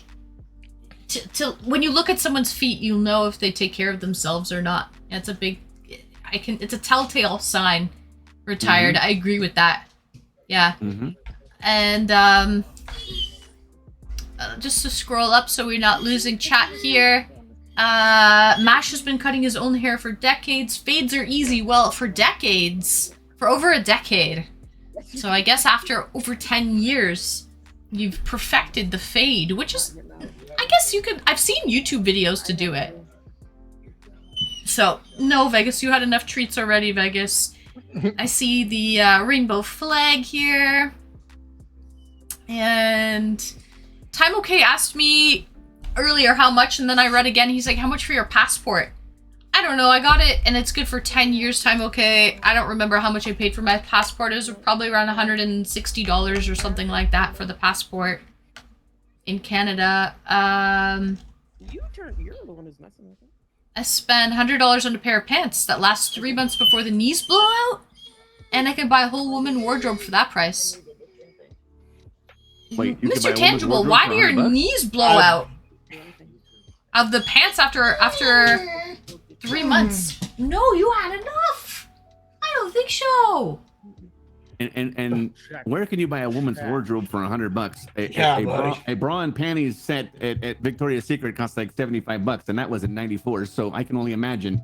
to when you look at someone's feet, you'll know if they take care of themselves or not. It's a big it's a telltale sign. Retired. I agree with that. Yeah. Mm-hmm. And just to scroll up so we're not losing chat here. Mash has been cutting his own hair for decades. Fades are easy. Well, for decades. For over a decade. So I guess after over 10 years, you've perfected the fade, which is, I guess you could, I've seen YouTube videos to do it. So, no, Vegas, you had enough treats already, Vegas. I see the rainbow flag here. And Time OK asked me earlier how much, and then I read again. He's like, how much for your passport? I don't know. I got it, and it's good for 10 years. Time OK. I don't remember how much I paid for my passport. It was probably around $160 or something like that for the passport in Canada. You're the one who's messing with it. I spent $100 on a pair of pants that lasts 3 months before the knees blow out, and I can buy a whole woman wardrobe for that price. Wait, you can buy a Mr. woman's Tangible, wardrobe why for do your $100? knees blow out of the pants after 3 months? No, you had enough. I don't think so. And where can you buy a woman's wardrobe for $100? Yeah, buddy. A bra and panties set at Victoria's Secret costs like $75, and that was in '94. So I can only imagine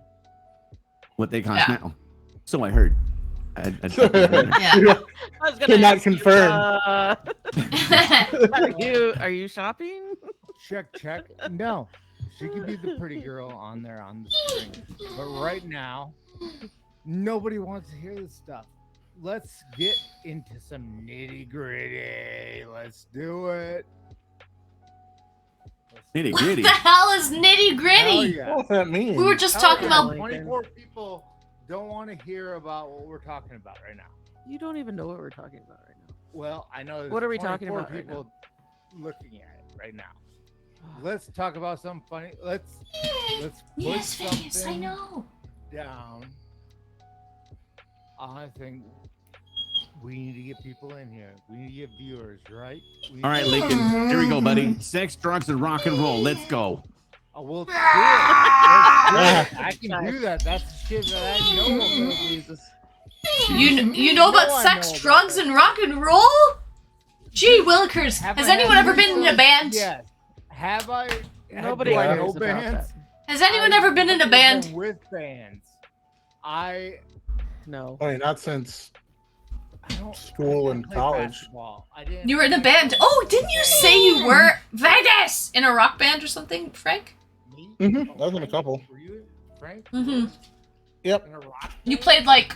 what they cost Yeah. now. So I heard. Yeah. I was gonna Cannot ask you, confirm. Are you shopping? Check. No, she could be the pretty girl on there on the screen. But right now, nobody wants to hear this stuff. Let's get into some nitty gritty. Let's do it. Nitty What gritty. the hell is nitty Hell gritty? yeah. What does that mean? We were just Hell talking yeah. about. 24 people don't want to hear about what we're talking about right now. You don't even know what we're talking about right now. Well, I know. There's What are we talking 24 about right people looking at it right now. Let's talk about something funny. Let's put Yes, Vegas, I something know. down. I think we need to get people in here. We need to get viewers, right? We All right, need to- Lincoln. Here we go, buddy. Sex, drugs, and rock and roll. Let's go. Oh, we'll do it. Let's do it. I can do that. That's the shit that I know about, Jesus. You know about I sex, know about drugs, that. and rock and roll? Gee willikers, Have has I anyone had ever been in a music? band? Yes. Have I? Nobody do I cares know about bands? that. Has anyone I ever been in a have band? with bands? I No. I mean, not since don't. School I and didn't play college. basketball. I didn't. You were in a band. Oh, didn't you say you were Vegas in a rock band or something, Frank? Me? Mhm, Oh, I was in a couple. Were you, Frank? Mm-hmm. Yep. In a rock You band? played like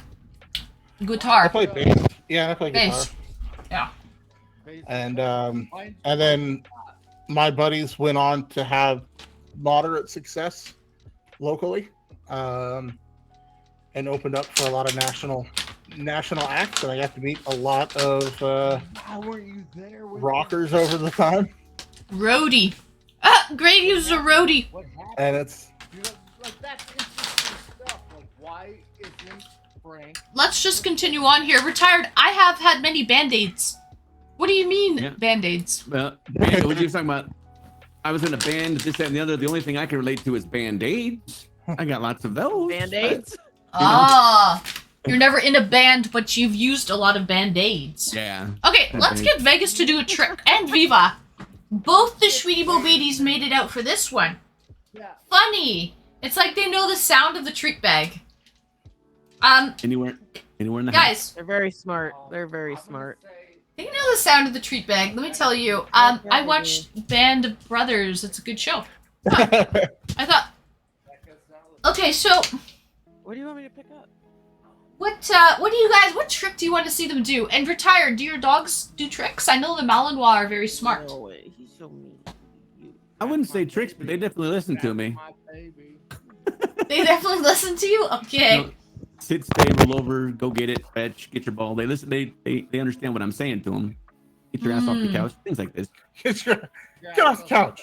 I guitar. played bass. Yeah, I played guitar. Bass. Yeah. And then my buddies went on to have moderate success. locally, and opened up for a lot of national acts, and I got to meet a lot of Why weren't you there? with rockers over the time, Roadie. Grady was a roadie. What happened? and it's Dude, like that's interesting stuff. Like, why isn't Frank? Let's just continue on here. Retired. I have had many band-aids. What do you mean, Yeah. band-aids? Well, what you were talking about? I was in a band, this, that, and the other. The only thing I can relate to is band-aids. I got lots of those. Band-aids? Ah, you're never in a band, but you've used a lot of band-aids. Yeah. Okay, let's get Vegas to do a trick. And Viva. Both the Sweetie Bo Beaties made it out for this one. Yeah. Funny. It's like they know the sound of the treat bag. Anywhere in the house. Guys, They're very smart. They're very smart. they know the sound of the treat bag. Let me tell you. I watched Band of Brothers. It's a good show. I thought. Okay, so What do you want me to pick up? what do you guys? What trick do you want to see them do? And Retired, do your dogs do tricks? I know the Malinois are very smart. No way. He's so mean. I wouldn't say tricks, but they definitely listen to me. My baby. They definitely listen to you. Okay. You know, sit, stay, roll over, go get it, fetch, get your ball. They listen. They understand what I'm saying to them. Get your ass off the couch. Things like this. get off the couch.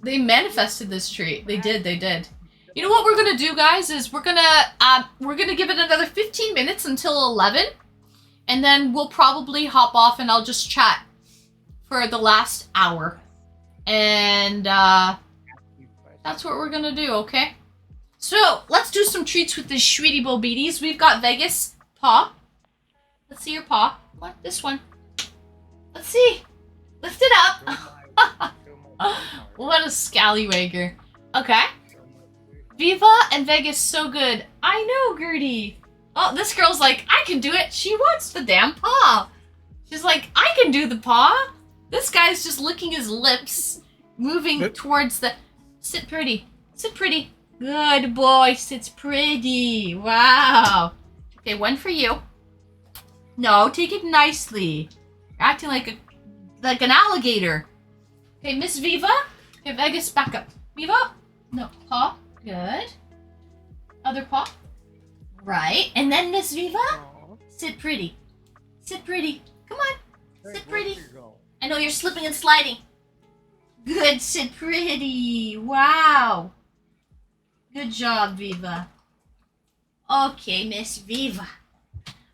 They manifested this treat. They did. They did. You know what we're gonna do, guys? Is we're gonna give it another 15 minutes until 11, and then we'll probably hop off and I'll just chat for the last hour, and that's what we're gonna do. Okay. So let's do some treats with the Sweetie Bo Beaties. We've got Vegas paw. Let's see your paw. What? This one. Let's see. Lift it up. What a scallywagger. Okay. Viva and Vegas, so good. I know, Gertie. Oh, this girl's like, I can do it. She wants the damn paw. She's like, I can do the paw. This guy's just licking his lips, moving towards the... Sit pretty. Sit pretty. Good boy. Sits pretty. Wow. Okay, one for you. No, take it nicely. You're acting like an alligator. Okay, Miss Viva. Okay, Vegas, back up. Viva. No, paw. Good. Other paw. Right. And then Miss Viva. Sit pretty. Sit pretty. Come on. Sit pretty. I know you're slipping and sliding. Good. Sit pretty. Wow. Good job, Viva. Okay, Miss Viva.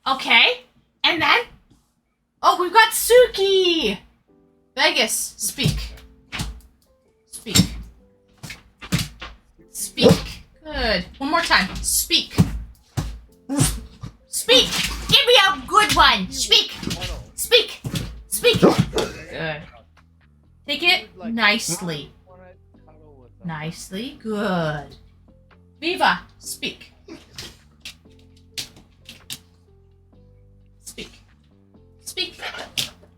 Okay. And then... Oh, we've got Suki. Vegas, speak. Speak. Speak. Good. One more time. Speak. Speak. Give me a good one. Speak. Speak. Speak. Good. Take it nicely. Nicely. Good. Viva, speak. Speak. Speak.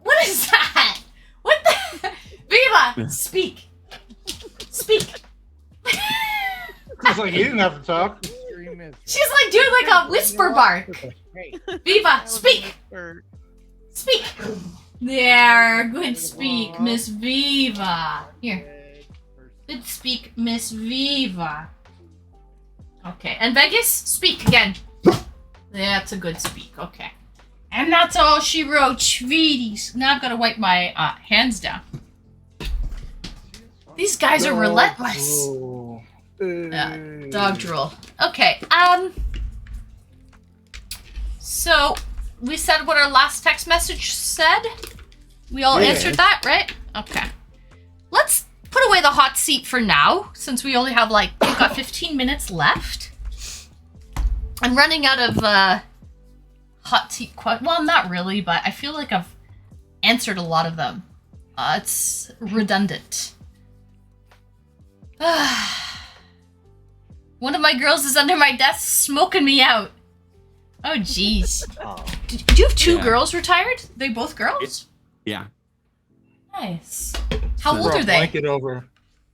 What is that? What the? Viva, speak. Speak. It's like he didn't have to talk. She's like doing like a whisper bark. Viva, speak. Speak. There, good speak, Miss Viva. Here. Good speak, Miss Viva. Okay, and Vegas, speak again. That's a good speak, okay. And that's all she wrote, sweeties. Now I've got to wipe my hands down. These guys are relentless. Dog drool. Okay, so we said what our last text message said? We all answered that, right? Okay. Let's put away the hot seat for now, since we only have we've got 15 minutes left. I'm running out of hot seat well, not really, but I feel like I've answered a lot of them. It's redundant. One of my girls is under my desk smoking me out. Oh, jeez. Do you have two girls retired? They both girls? Yeah. Nice. How old Throw are a they? blanket over.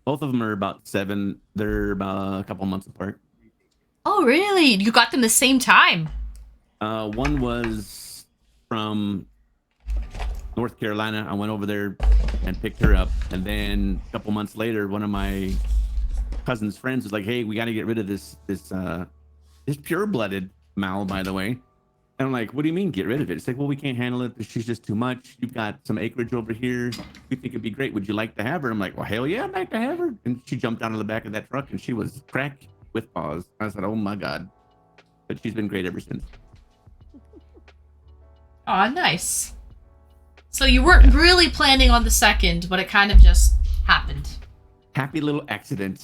Both of them are about 7. They're about a couple months apart. Oh, really? You got them the same time? One was from North Carolina. I went over there and picked her up. And then a couple months later, one of my cousin's friends was like, hey, we got to get rid of this pure-blooded Mal, by the way. And I'm like, what do you mean get rid of it? It's like, well, we can't handle it. She's just too much. You've got some acreage over here. We think it'd be great. Would you like to have her? I'm like, well, hell yeah, I'd like to have her. And she jumped out of the back of that truck and she was crack with paws. I said, oh my God. But she's been great ever since. Aw, nice. So you weren't really planning on the second, but it kind of just happened. Happy little accident.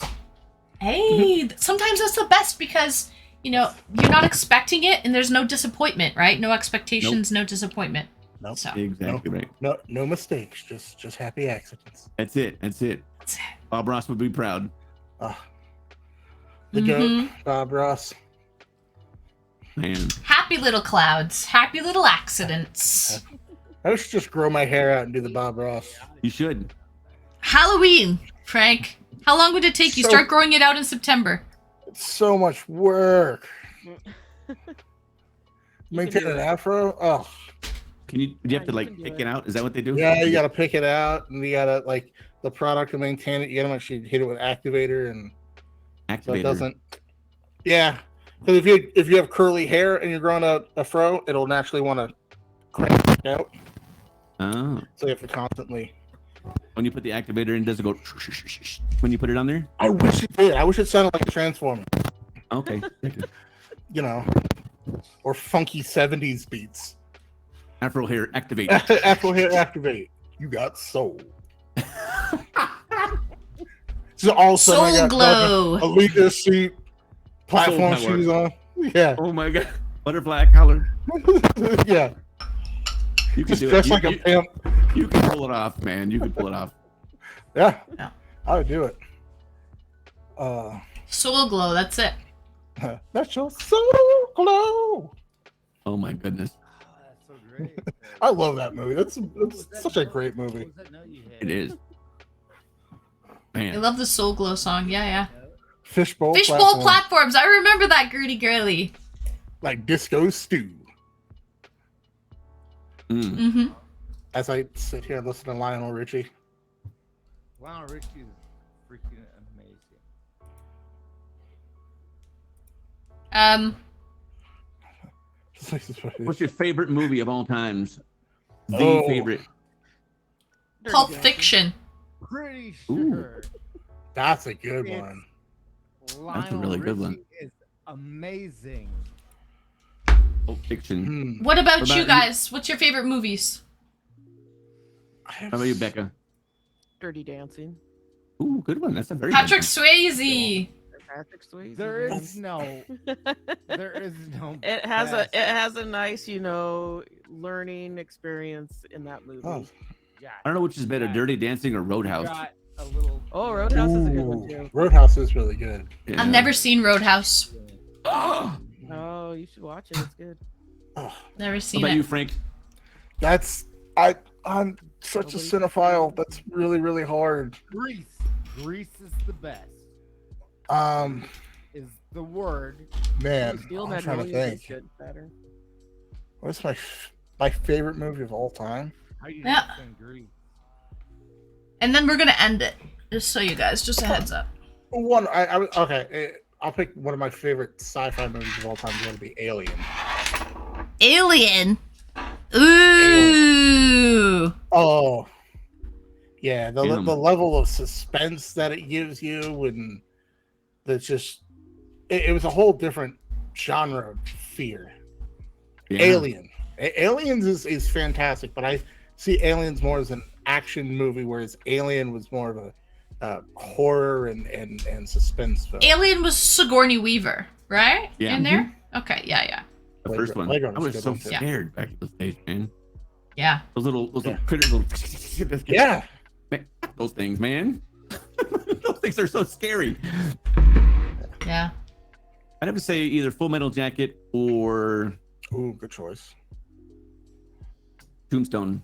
Hey, sometimes that's the best because, you know, you're not expecting it and there's no disappointment, right? No expectations, no disappointment. Nope. So. Exactly right. No mistakes. Just happy accidents. That's it. That's it. Bob Ross would be proud. The goat, Bob Ross. Man. Happy little clouds. Happy little accidents. I should just grow my hair out and do the Bob Ross. You should. Halloween, Frank. How long would it take you? So- Start growing it out in September. It's so much work. Maintain do an it. afro? Oh. Do you have to you like can do pick it. it out? Is that what they do? Yeah, you gotta pick it out and you gotta like the product to maintain it, you gotta actually hit it with activator and so Activator. it doesn't. Yeah. Because if you have curly hair and you're growing a fro, it'll naturally want to crank it out. Oh. So you have to constantly. When you put the activator in, does it go when you put it on there? I wish it did. I wish it sounded like a transformer. Okay. You know, or funky '70s beats. Afro hair activate. Afro hair activate. You got soul. So all of a sudden I Soul got glow. a leather seat, platform Soul power. shoes on. Yeah, Oh my God. Butterfly collar. yeah. You can Just do it. dressed like a pimp. You can pull it off, man. You can pull it off. Yeah, Yeah. I would do it. Soul glow, that's it. That's your soul glow. Oh my goodness. That's so great. I love that movie. That's such a great movie. What was that note you hit? It is. I Man. love the Soul Glow song. Yeah. Fishbowl. Fishbowl platforms. I remember that, Gertie Girly. Like disco stew. Mm. Mm-hmm. As I sit here and listen to Lionel Richie. Wow, Richie is freaking amazing. What's your favorite movie of all times? The Oh. favorite. Pulp Dirty Fiction. Pretty Ooh. sure That's a good It's- one. Lionel really good one. Richie is amazing. Pulp Fiction. Hmm. What about What you about you? guys? What's your favorite movies? How about you, Becca? Dirty Dancing. Ooh, good one. That's a very Patrick good Swayze. Patrick Swayze. There man. is no. There is no. It has best. a nice, learning experience in that movie. Oh. Yeah, I don't know which is better, Dirty Dancing or Roadhouse. got a little. Oh, Roadhouse is a good one Ooh, too. Roadhouse is really good. Yeah. I've never seen Roadhouse. Oh! Oh, you should watch it. It's good. Oh, Never How seen about it. you, Frank? I'm such a Nobody- cinephile. That's really hard. Grease. Grease is the best. Is the word. Man, Steel I'm trying to Magnolias is think. good. Better. What's my favorite movie of all time? How you Yeah. not saying Grease? And then we're gonna end it. Just so you guys, just a heads up. One, I'll pick one of my favorite sci-fi movies of all time. It's going to be Alien. Alien. Ooh. Oh, yeah, the Damn. level of suspense that it gives you, and that's just it was a whole different genre of fear. Yeah. Alien, Aliens is fantastic, but I see Aliens more as an action movie, whereas Alien was more of a horror and suspense film. Alien was Sigourney Weaver, right? Yeah. In there? Okay, yeah. The first one. Playground I was was a good so one, too. scared back in those days, man. Yeah. Those little Yeah. critters, little Yeah, Man, fuck those things, man. Those things are so scary. Yeah. I'd have to say either Full Metal Jacket or ooh, good choice. Tombstone.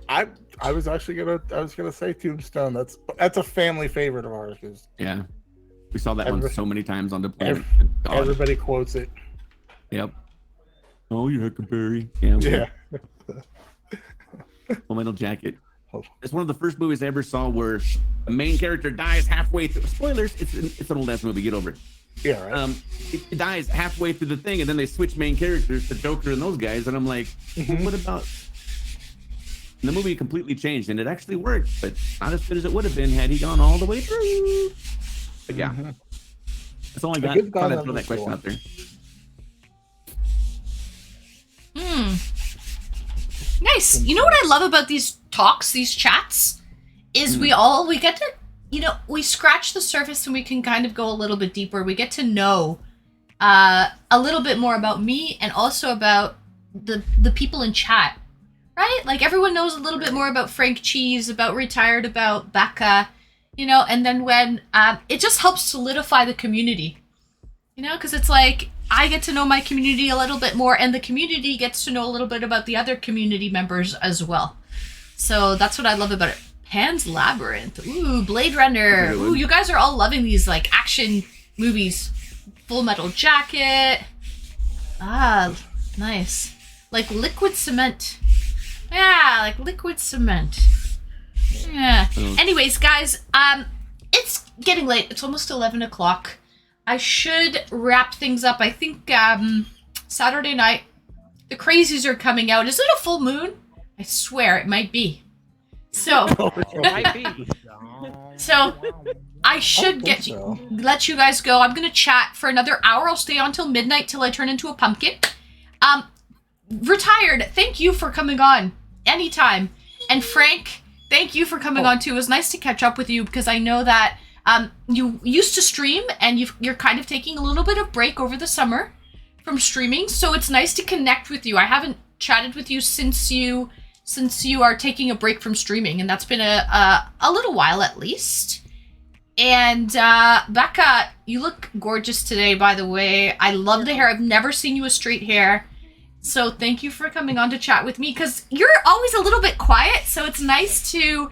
I was actually gonna say Tombstone. That's a family favorite of ours because Yeah. We saw that one Everybody- so many times on the planet. God. everybody quotes it. Yep. Oh, you're Huckleberry. Yeah. Yeah. Full Metal Jacket. It's one of the first movies I ever saw where the main character dies halfway through. Spoilers, it's an old ass movie, get over it. Yeah, right. It dies halfway through the thing, and then they switch main characters to Joker and those guys, and I'm like, well, what about? And the movie completely changed, and it actually worked, but not as good as it would have been had he gone all the way through. But yeah, that's all I got. Thought I'd throw that question out there. Nice. You know what I love about these talks, these chats, is we get to, we scratch the surface and we can kind of go a little bit deeper. We get to know a little bit more about me and also about the people in chat, right? Like everyone knows a little bit more about Frank Cheese, about Retired, about Becca, and then when it just helps solidify the community, because it's like I get to know my community a little bit more and the community gets to know a little bit about the other community members as well. So that's what I love about it. Pan's Labyrinth. Ooh, Blade Runner. Ooh, you guys are all loving these like action movies. Full Metal Jacket. Ah, nice. Like Liquid Cement. Yeah, like Liquid Cement. Yeah. Anyways, guys, it's getting late. It's almost 11 o'clock. I should wrap things up. I think Saturday night, the crazies are coming out. Is it a full moon? I swear it might be. So, It might be. so I should let you guys go. I'm gonna chat for another hour. I'll stay on till midnight till I turn into a pumpkin. Retired, thank you for coming on anytime. And Frank, thank you for coming on too. It was nice to catch up with you because I know that you used to stream and you're kind of taking a little bit of break over the summer from streaming. So it's nice to connect with you. I haven't chatted with you since you are taking a break from streaming, and that's been a little while at least. And Becca, you look gorgeous today, by the way. I love the hair. I've never seen you with straight hair. So thank you for coming on to chat with me, because you're always a little bit quiet, so it's nice to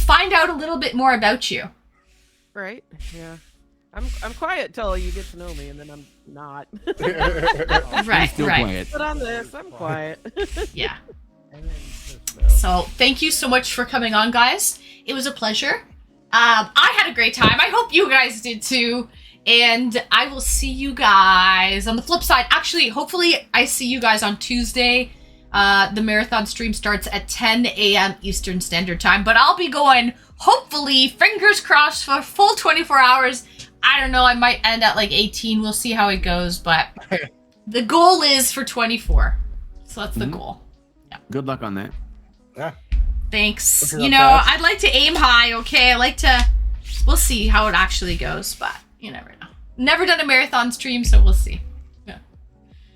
find out a little bit more about you. Right? Yeah. I'm quiet till you get to know me, and then I'm not. Right. Quiet. But on this, I'm quiet. Yeah. So thank you so much for coming on, guys. It was a pleasure. I had a great time. I hope you guys did too. And I will see you guys on the flip side. Actually, hopefully I see you guys on Tuesday. The marathon stream starts at 10 a.m. Eastern Standard Time. But I'll be going, hopefully, fingers crossed, for a full 24 hours. I don't know. I might end at like 18. We'll see how it goes. But the goal is for 24. So that's the goal. Yeah. Good luck on that. Yeah. Thanks. I'd like to aim high, okay? We'll see how it actually goes, but you never know. Never done a marathon stream, so we'll see. Yeah.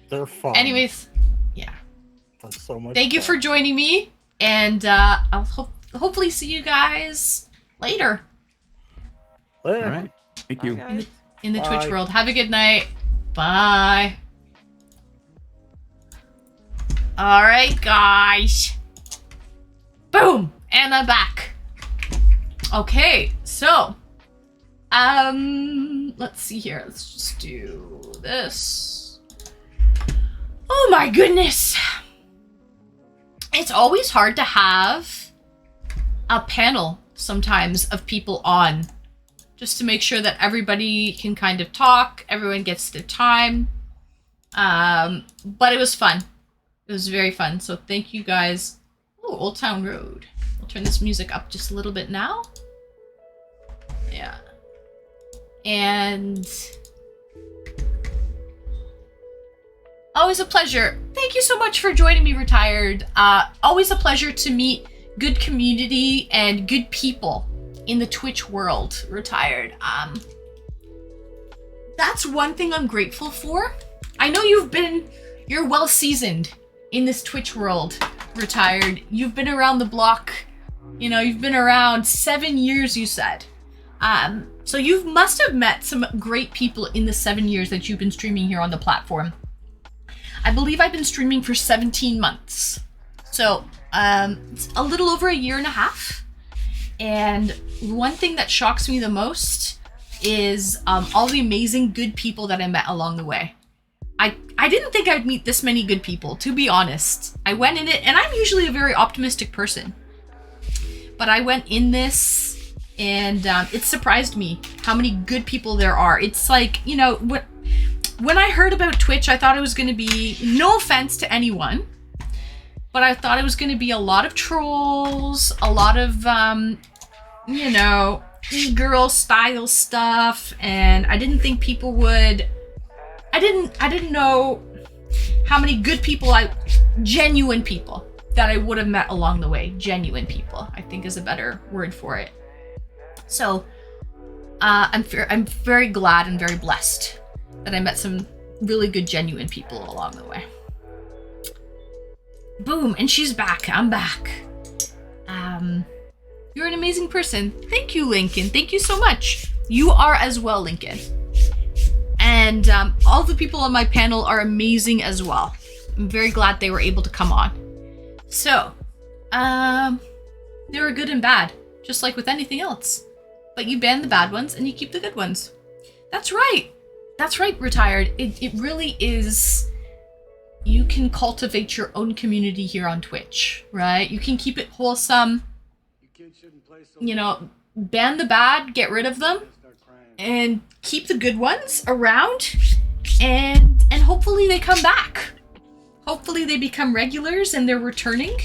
They're fun. Anyways, yeah. That's so much Thank you fun. for joining me, and I'll hopefully see you guys later All right. Thank you. Bye, guys. in the Twitch Bye. world. Have a good night. Bye. All right, guys. Boom, and I'm back. Okay, so, let's see here. Let's just do this. Oh my goodness. It's always hard to have a panel sometimes of people on, just to make sure that everybody can kind of talk, everyone gets their time. But it was fun. It was very fun. So thank you guys. Oh, Old Town Road. I'll turn this music up just a little bit now. Yeah. And always a pleasure. Thank you so much for joining me, Retired. Always a pleasure to meet good community and good people in the Twitch world, Retired. That's one thing I'm grateful for. I know you're well seasoned in this Twitch world, Retired. You've been around the block, you've been around 7 years, you said. So you must have met some great people in the 7 years that you've been streaming here on the platform. I believe I've been streaming for 17 months. So, it's a little over a year and a half. And one thing that shocks me the most is all the amazing good people that I met along the way. I didn't think I'd meet this many good people, to be honest. I went in it, and I'm usually a very optimistic person. but I went in this and it surprised me how many good people there are. It's like, you know, when I heard about Twitch, I thought it was going to be, no offense to anyone, but I thought it was going to be a lot of trolls, a lot of, you know, e-girl style stuff, and I didn't think people would, I didn't know how many good people, genuine people that I would have met along the way. Genuine people, I think, is a better word for it. So I'm very glad and very blessed that I met some really good, genuine people along the way. Boom, and she's back. I'm back. You're an amazing person. Thank you, Lincoln. Thank you so much. You are as well, Lincoln. And all the people on my panel are amazing as well. I'm very glad they were able to come on. So, there are good and bad, just like with anything else. But you ban the bad ones and you keep the good ones. That's right. That's right, Retired. It really is. You can cultivate your own community here on Twitch, right? You can keep it wholesome. You know, ban the bad, get rid of them, and keep the good ones around, and hopefully they come back. Hopefully they become regulars and they're returning,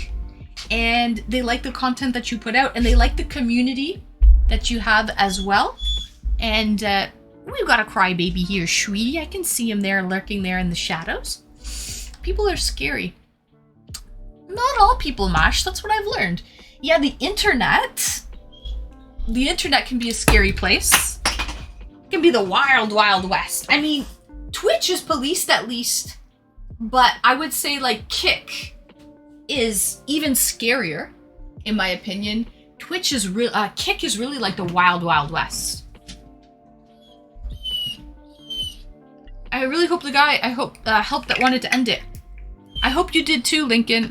and they like the content that you put out, and they like the community that you have as well. And we've got a crybaby here, Sweetie. I can see him there, lurking there in the shadows. People are scary. Not all people, Mash. That's what I've learned. Yeah, the internet can be a scary place. It can be the wild, wild west. I mean, Twitch is policed at least, but I would say like Kick is even scarier, in my opinion. Kick is really like the wild, wild west. I really hope helped that wanted to end it. I hope you did too, Lincoln.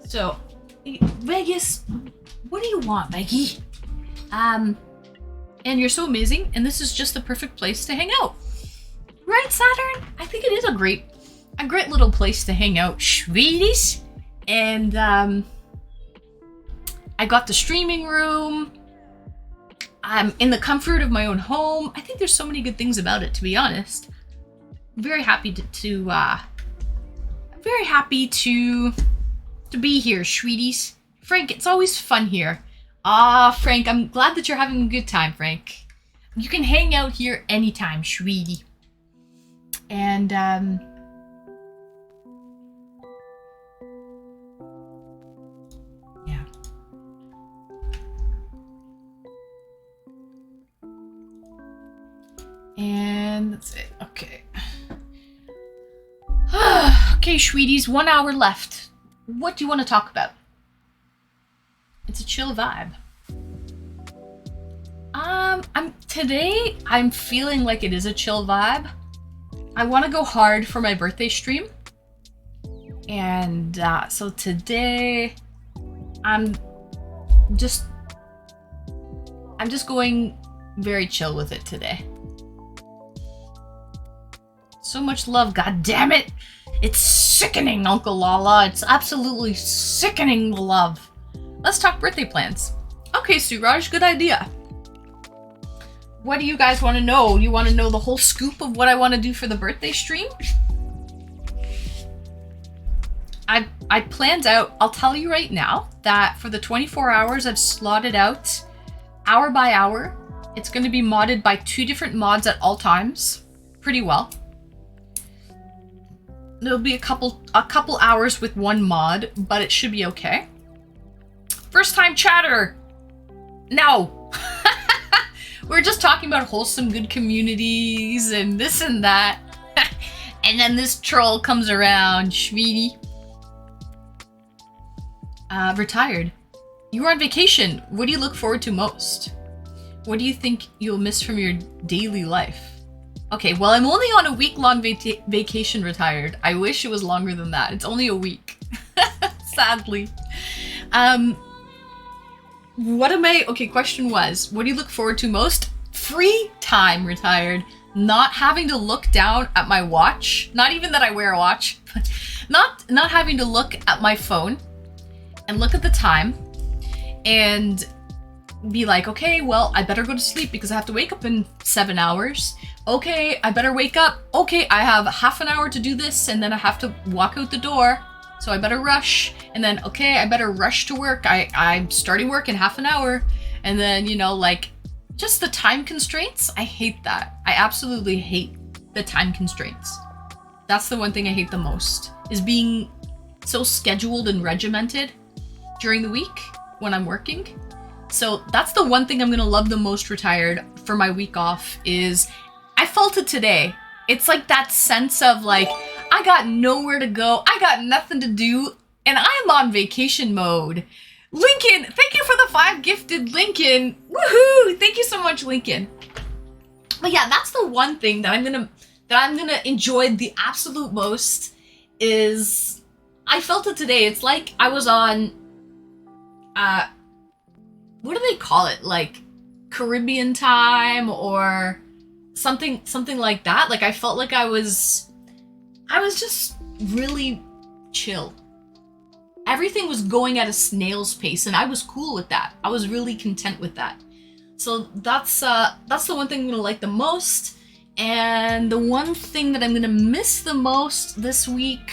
So, Vegas, what do you want, Veggie? And you're so amazing, and this is just the perfect place to hang out. Right, Saturn? I think it is a great little place to hang out, sweeties. And, I got the streaming room. I'm in the comfort of my own home. I think there's so many good things about it, to be honest. I'm very happy to be here, sweeties. Frank, it's always fun here. Frank, I'm glad that you're having a good time, Frank. You can hang out here anytime, sweetie. And, yeah. And that's it. Okay. Okay, sweeties, 1 hour left. What do you want to talk about? It's a chill vibe. Today I'm feeling like it is a chill vibe. I want to go hard for my birthday stream. And so today I'm just going very chill with it today. So much love, god damn it! It's sickening, Uncle Lala. It's absolutely sickening, the love. Let's talk birthday plans. Okay, Suraj, good idea. What do you guys want to know? You want to know the whole scoop of what I want to do for the birthday stream? I planned out, I'll tell you right now, that for the 24 hours I've slotted out, hour by hour, it's going to be modded by 2 different mods at all times. Pretty well. There'll be a couple hours with one mod, but it should be okay. First time chatter! No! We're just talking about wholesome, good communities and this and that. And then this troll comes around, sweetie. Retired. You were on vacation. What do you look forward to most? What do you think you'll miss from your daily life? Okay, well, I'm only on a week-long vacation, Retired. I wish it was longer than that. It's only a week. Sadly. Okay, question was, what do you look forward to most? Free time, Retired. Not having to look down at my watch. Not even that I wear a watch. Not having to look at my phone and look at the time and be like, okay, well, I better go to sleep because I have to wake up in 7 hours. Okay, I better wake up. Okay, I have half an hour to do this and then I have to walk out the door. So I better rush. And then, okay, I better rush to work. I'm starting work in half an hour. And then, you know, like, just the time constraints. I hate that. I absolutely hate the time constraints. That's the one thing I hate the most, is being so scheduled and regimented during the week when I'm working. So that's the one thing I'm gonna love the most retired for my week off is I felt it today. It's like that sense of like, I got nowhere to go, I got nothing to do, and I'm on vacation mode. Lincoln, thank you for the 5 gifted, Lincoln. Woohoo! Thank you so much, Lincoln. But yeah, that's the one thing that I'm gonna enjoy the absolute most is I felt it today. It's like I was on what do they call it? Like Caribbean time or something like that. Like I felt like I was just really chill. Everything was going at a snail's pace and I was cool with that. I was really content with that. So that's the one thing I'm gonna like the most. And the one thing that I'm gonna miss the most this week,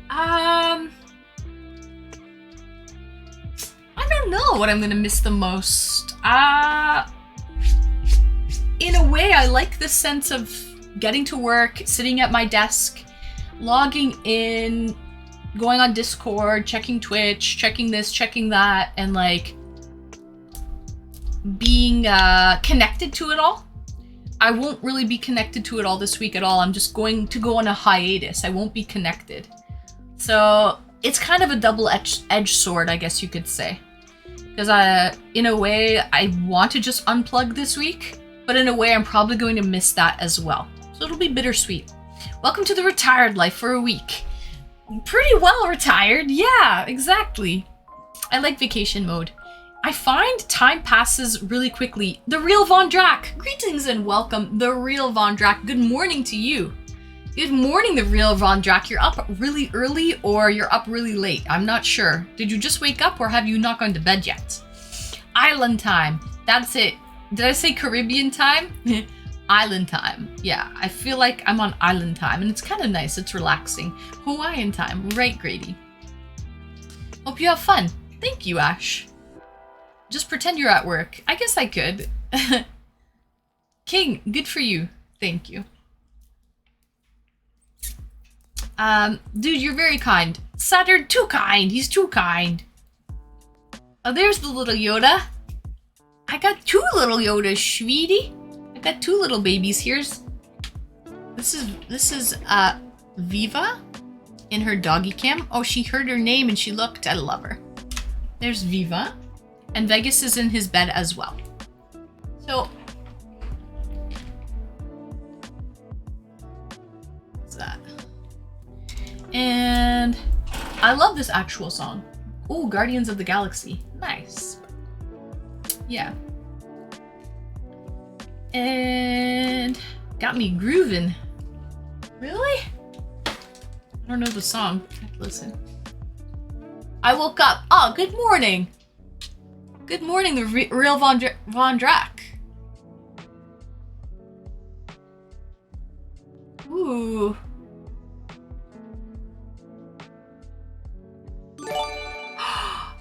I don't know what I'm gonna miss the most. In a way, I like the sense of getting to work, sitting at my desk, logging in, going on Discord, checking Twitch, checking this, checking that, and like being connected to it all. I won't really be connected to it all this week at all. I'm just going to go on a hiatus. I won't be connected. So it's kind of a double-edged sword, I guess you could say. Because in a way, I want to just unplug this week, but in a way, I'm probably going to miss that as well. So it'll be bittersweet. Welcome to the retired life for a week. Pretty well retired. Yeah, exactly. I like vacation mode. I find time passes really quickly. The Real Von Drac. Greetings and welcome, The Real Von Drac. Good morning to you. Good morning, The Real Von Drac. You're up really early or you're up really late. I'm not sure. Did you just wake up or have you not gone to bed yet? Island time. That's it. Did I say Caribbean time? Island time. Yeah, I feel like I'm on island time and it's kind of nice. It's relaxing. Hawaiian time. Right, Grady. Hope you have fun. Thank you, Ash. Just pretend you're at work. I guess I could. King, good for you. Thank you. Dude, you're very kind. Saturn, too kind. He's too kind. Oh, there's the little Yoda. I got 2 little Yodas, sweetie. I got 2 little babies. This is Viva in her doggy cam. Oh, she heard her name and she looked. I love her. There's Viva. And Vegas is in his bed as well. So, what's that? And I love this actual song. Oh, Guardians of the Galaxy. Nice. Yeah. And got me grooving. Really? I don't know the song. I have to listen. I woke up. Oh, good morning. Good morning, the Real Von Drac. Ooh.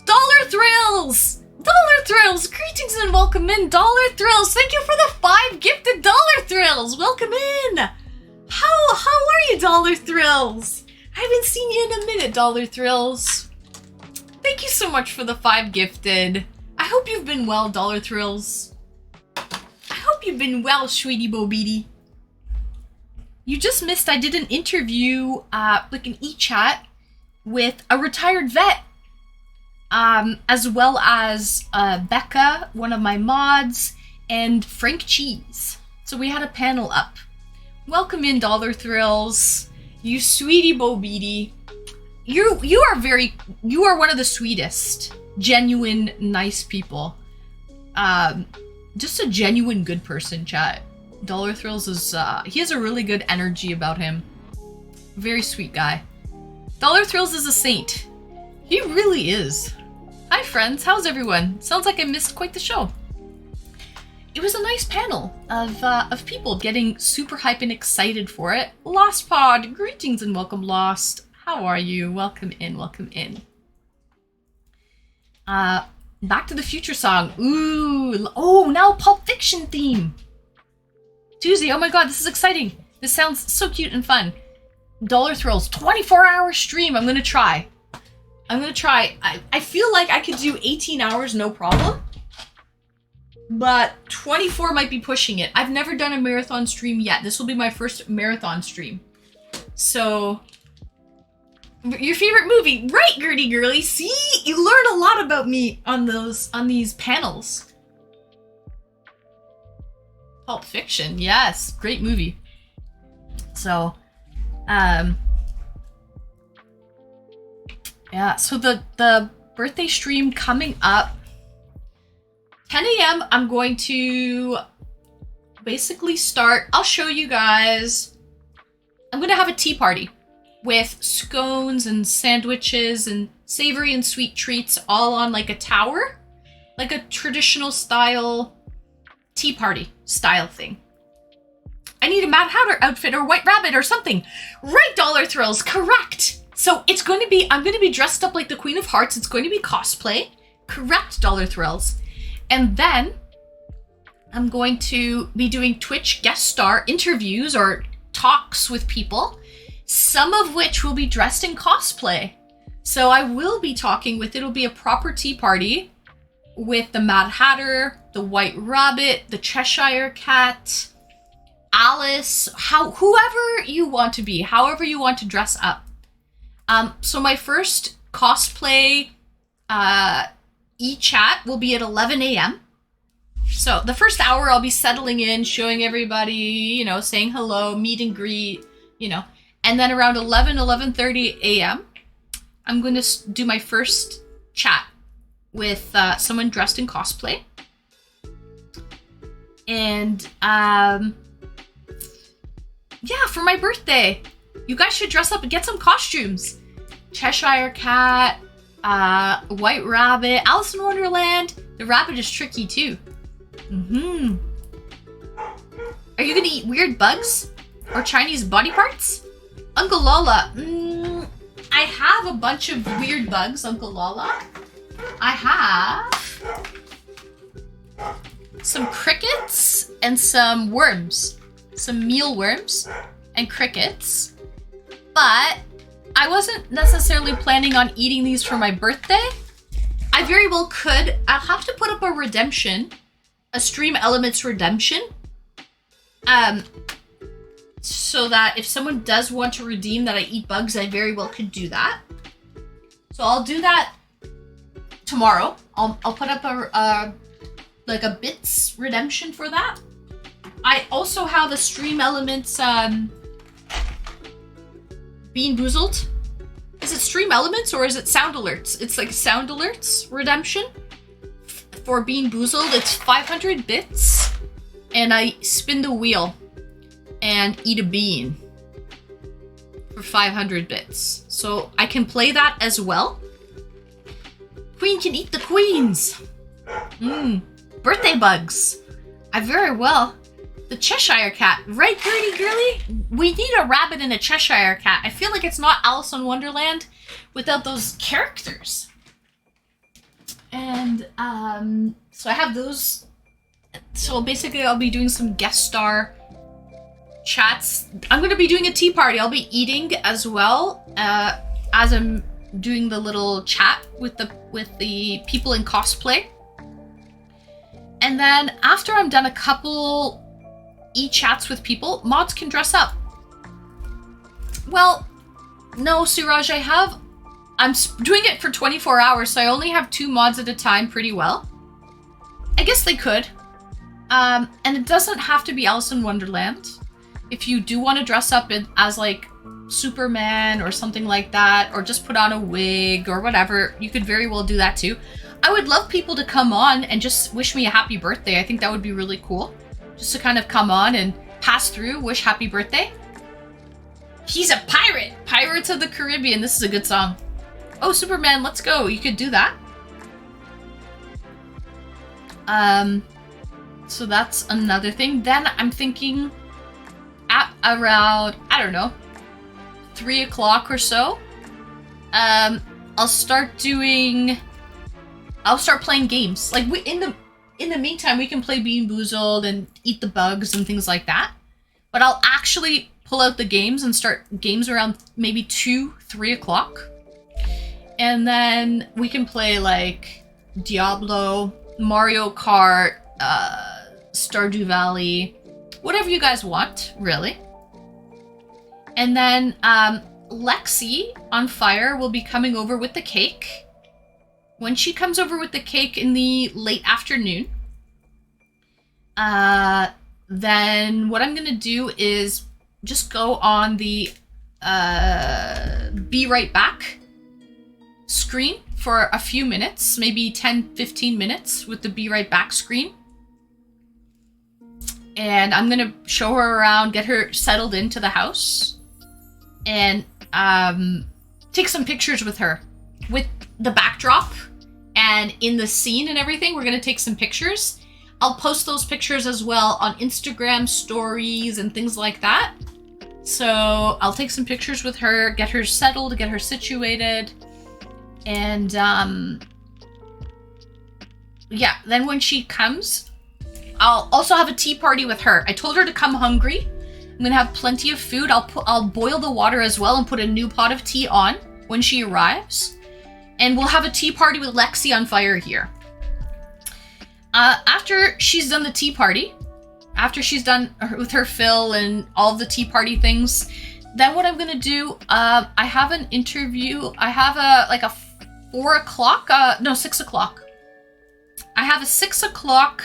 Dollar Thrills! Dollar Thrills! Greetings and welcome in, Dollar Thrills! Thank you for the 5 gifted Dollar Thrills! Welcome in! How are you, Dollar Thrills? I haven't seen you in a minute, Dollar Thrills. Thank you so much for the 5 gifted. I hope you've been well, Dollar Thrills. I hope you've been well, sweetie Bobidi. You just missed I did an interview, like an eChat, with a retired vet. As well as Becca, one of my mods, and Frank Cheese. So we had a panel up. Welcome in, Dollar Thrills. You sweetie Bobidi. You are one of the sweetest, genuine, nice people. Just a genuine good person, chat. Dollar Thrills is, he has a really good energy about him. Very sweet guy. Dollar Thrills is a saint. He really is. Hi friends, how's everyone? Sounds like I missed quite the show. It was a nice panel of people getting super hype and excited for it. Lost Pod, greetings and welcome Lost. How are you? Welcome in, welcome in. Back to the Future song. Ooh, oh, now Pulp Fiction theme. Tuesday, oh my god, this is exciting. This sounds so cute and fun. Dollar Thrills, 24-hour stream. I'm gonna try. I feel like I could do 18 hours, no problem. But 24 might be pushing it. I've never done a marathon stream yet. This will be my first marathon stream. So, your favorite movie, right, Gertie Girly? See, you learn a lot about me on these panels. Pulp Fiction, yes, great movie. So, yeah. So the birthday stream coming up. 10 a.m. I'm going to basically start. I'll show you guys. I'm going to have a tea party with scones and sandwiches and savory and sweet treats all on like a tower. Like a traditional style tea party style thing. I need a Mad Hatter outfit or White Rabbit or something. Right, Dollar Thrills, correct. So it's going to be, I'm going to be dressed up like the Queen of Hearts. It's going to be cosplay. Correct, Dollar Thrills. And then I'm going to be doing Twitch guest star interviews or talks with people, some of which will be dressed in cosplay. So I will be talking with, it'll be a proper tea party with the Mad Hatter, the White Rabbit, the Cheshire Cat, Alice, whoever you want to be, however you want to dress up. So my first cosplay eChat will be at 11 a.m. So the first hour I'll be settling in, showing everybody, you know, saying hello, meet and greet, you know. And then around 11:30 a.m. I'm going to do my first chat with someone dressed in cosplay. And yeah, for my birthday, you guys should dress up and get some costumes. Cheshire Cat, White Rabbit, Alice in Wonderland. The rabbit is tricky too. Are you gonna eat weird bugs? Or Chinese body parts? Uncle Lola, I have a bunch of weird bugs, Uncle Lola. I have some crickets and some worms. Some mealworms and crickets. But I wasn't necessarily planning on eating these for my birthday. I very well could. I'll have to put up a redemption. A Stream Elements redemption. So that if someone does want to redeem that I eat bugs, I very well could do that. So I'll do that tomorrow. I'll put up a like a bits redemption for that. I also have a Stream Elements Bean Boozled. Is it Stream Elements or is it Sound Alerts? It's like Sound Alerts redemption for Bean Boozled. It's 500 bits and I spin the wheel and eat a bean for 500 bits. So I can play that as well. Queen can eat the queens. Birthday bugs. I very well. The Cheshire Cat. Right, Gertie Girly? We need a rabbit and a Cheshire Cat. I feel like it's not Alice in Wonderland without those characters. And, so I have those. So basically I'll be doing some guest star chats. I'm going to be doing a tea party. I'll be eating as well, as I'm doing the little chat with the people in cosplay. And then after I'm done a couple e-chats with people, mods can dress up. Well, no, Suraj, I'm doing it for 24 hours, so I only have 2 mods at a time pretty well. I guess they could. And it doesn't have to be Alice in Wonderland. If you do want to dress up as like Superman or something like that, or just put on a wig or whatever, you could very well do that too. I would love people to come on and just wish me a happy birthday. I think that would be really cool. Just to kind of come on and pass through, wish happy birthday. He's a pirate! Pirates of the Caribbean. This is a good song. Oh, Superman, let's go. You could do that. So that's another thing. Then I'm thinking at around, I don't know, 3 o'clock or so, I'll start playing games. Like in the meantime, we can play Bean Boozled and Eat the Bugs and things like that. But I'll actually pull out the games and start games around maybe 2, 3 o'clock. And then we can play like Diablo, Mario Kart, Stardew Valley, whatever you guys want, really. And then Lexi on Fire will be coming over with the cake. When she comes over with the cake in the late afternoon, then what I'm gonna do is just go on the Be Right Back screen for a few minutes, maybe 10-15 minutes with the Be Right Back screen. And I'm gonna show her around, get her settled into the house, and take some pictures with her. With the backdrop and in the scene and everything, we're gonna take some pictures. I'll post those pictures as well on Instagram stories and things like that. So I'll take some pictures with her, get her settled, get her situated. And yeah, then when she comes, I'll also have a tea party with her. I told her to come hungry. I'm gonna have plenty of food. I'll boil the water as well and put a new pot of tea on when she arrives. And we'll have a tea party with Lexi on Fire here. After she's done the tea party, after she's done with her fill and all of the tea party things, then what I'm gonna do, I have an interview. I have a 4 o'clock, no, 6 o'clock. I have a 6 o'clock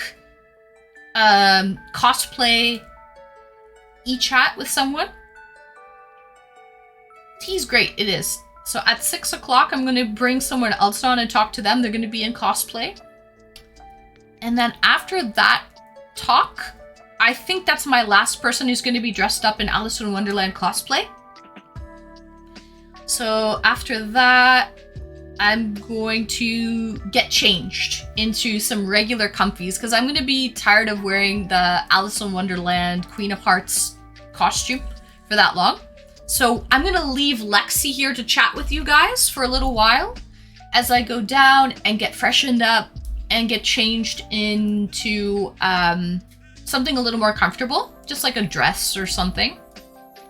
cosplay eChat with someone. He's great, it is. So at 6 o'clock, I'm gonna bring someone else on and talk to them. They're gonna be in cosplay. And then after that talk, I think that's my last person who's gonna be dressed up in Alice in Wonderland cosplay. So after that, I'm going to get changed into some regular comfies because I'm going to be tired of wearing the Alice in Wonderland Queen of Hearts costume for that long. So I'm going to leave Lexi here to chat with you guys for a little while as I go down and get freshened up and get changed into something a little more comfortable, just like a dress or something.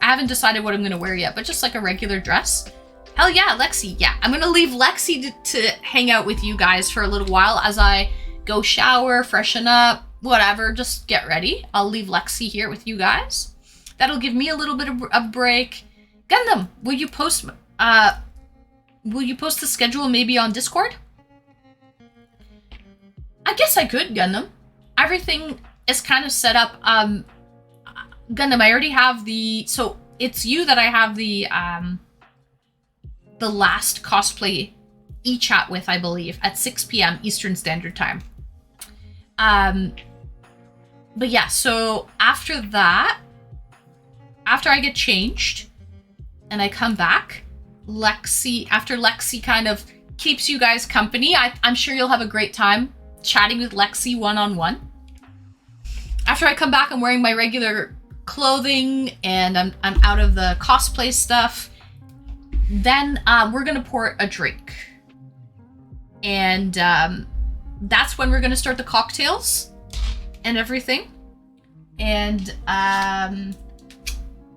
I haven't decided what I'm going to wear yet, but just like a regular dress. Hell yeah, Lexi. Yeah, I'm going to leave Lexi to hang out with you guys for a little while as I go shower, freshen up, whatever, just get ready. I'll leave Lexi here with you guys. That'll give me a little bit of a break. Gundam, will you post the schedule maybe on Discord? I guess I could, Gundam. Everything is kind of set up. Gundam, I already have so it's you that I have the last cosplay eChat with, I believe, at 6 p.m. Eastern Standard Time. But yeah, so after that, after I get changed and I come back, after Lexi kind of keeps you guys company, I'm sure you'll have a great time chatting with Lexi one-on-one. After I come back, I'm wearing my regular clothing and I'm out of the cosplay stuff. Then we're gonna pour a drink. And that's when we're gonna start the cocktails and everything. And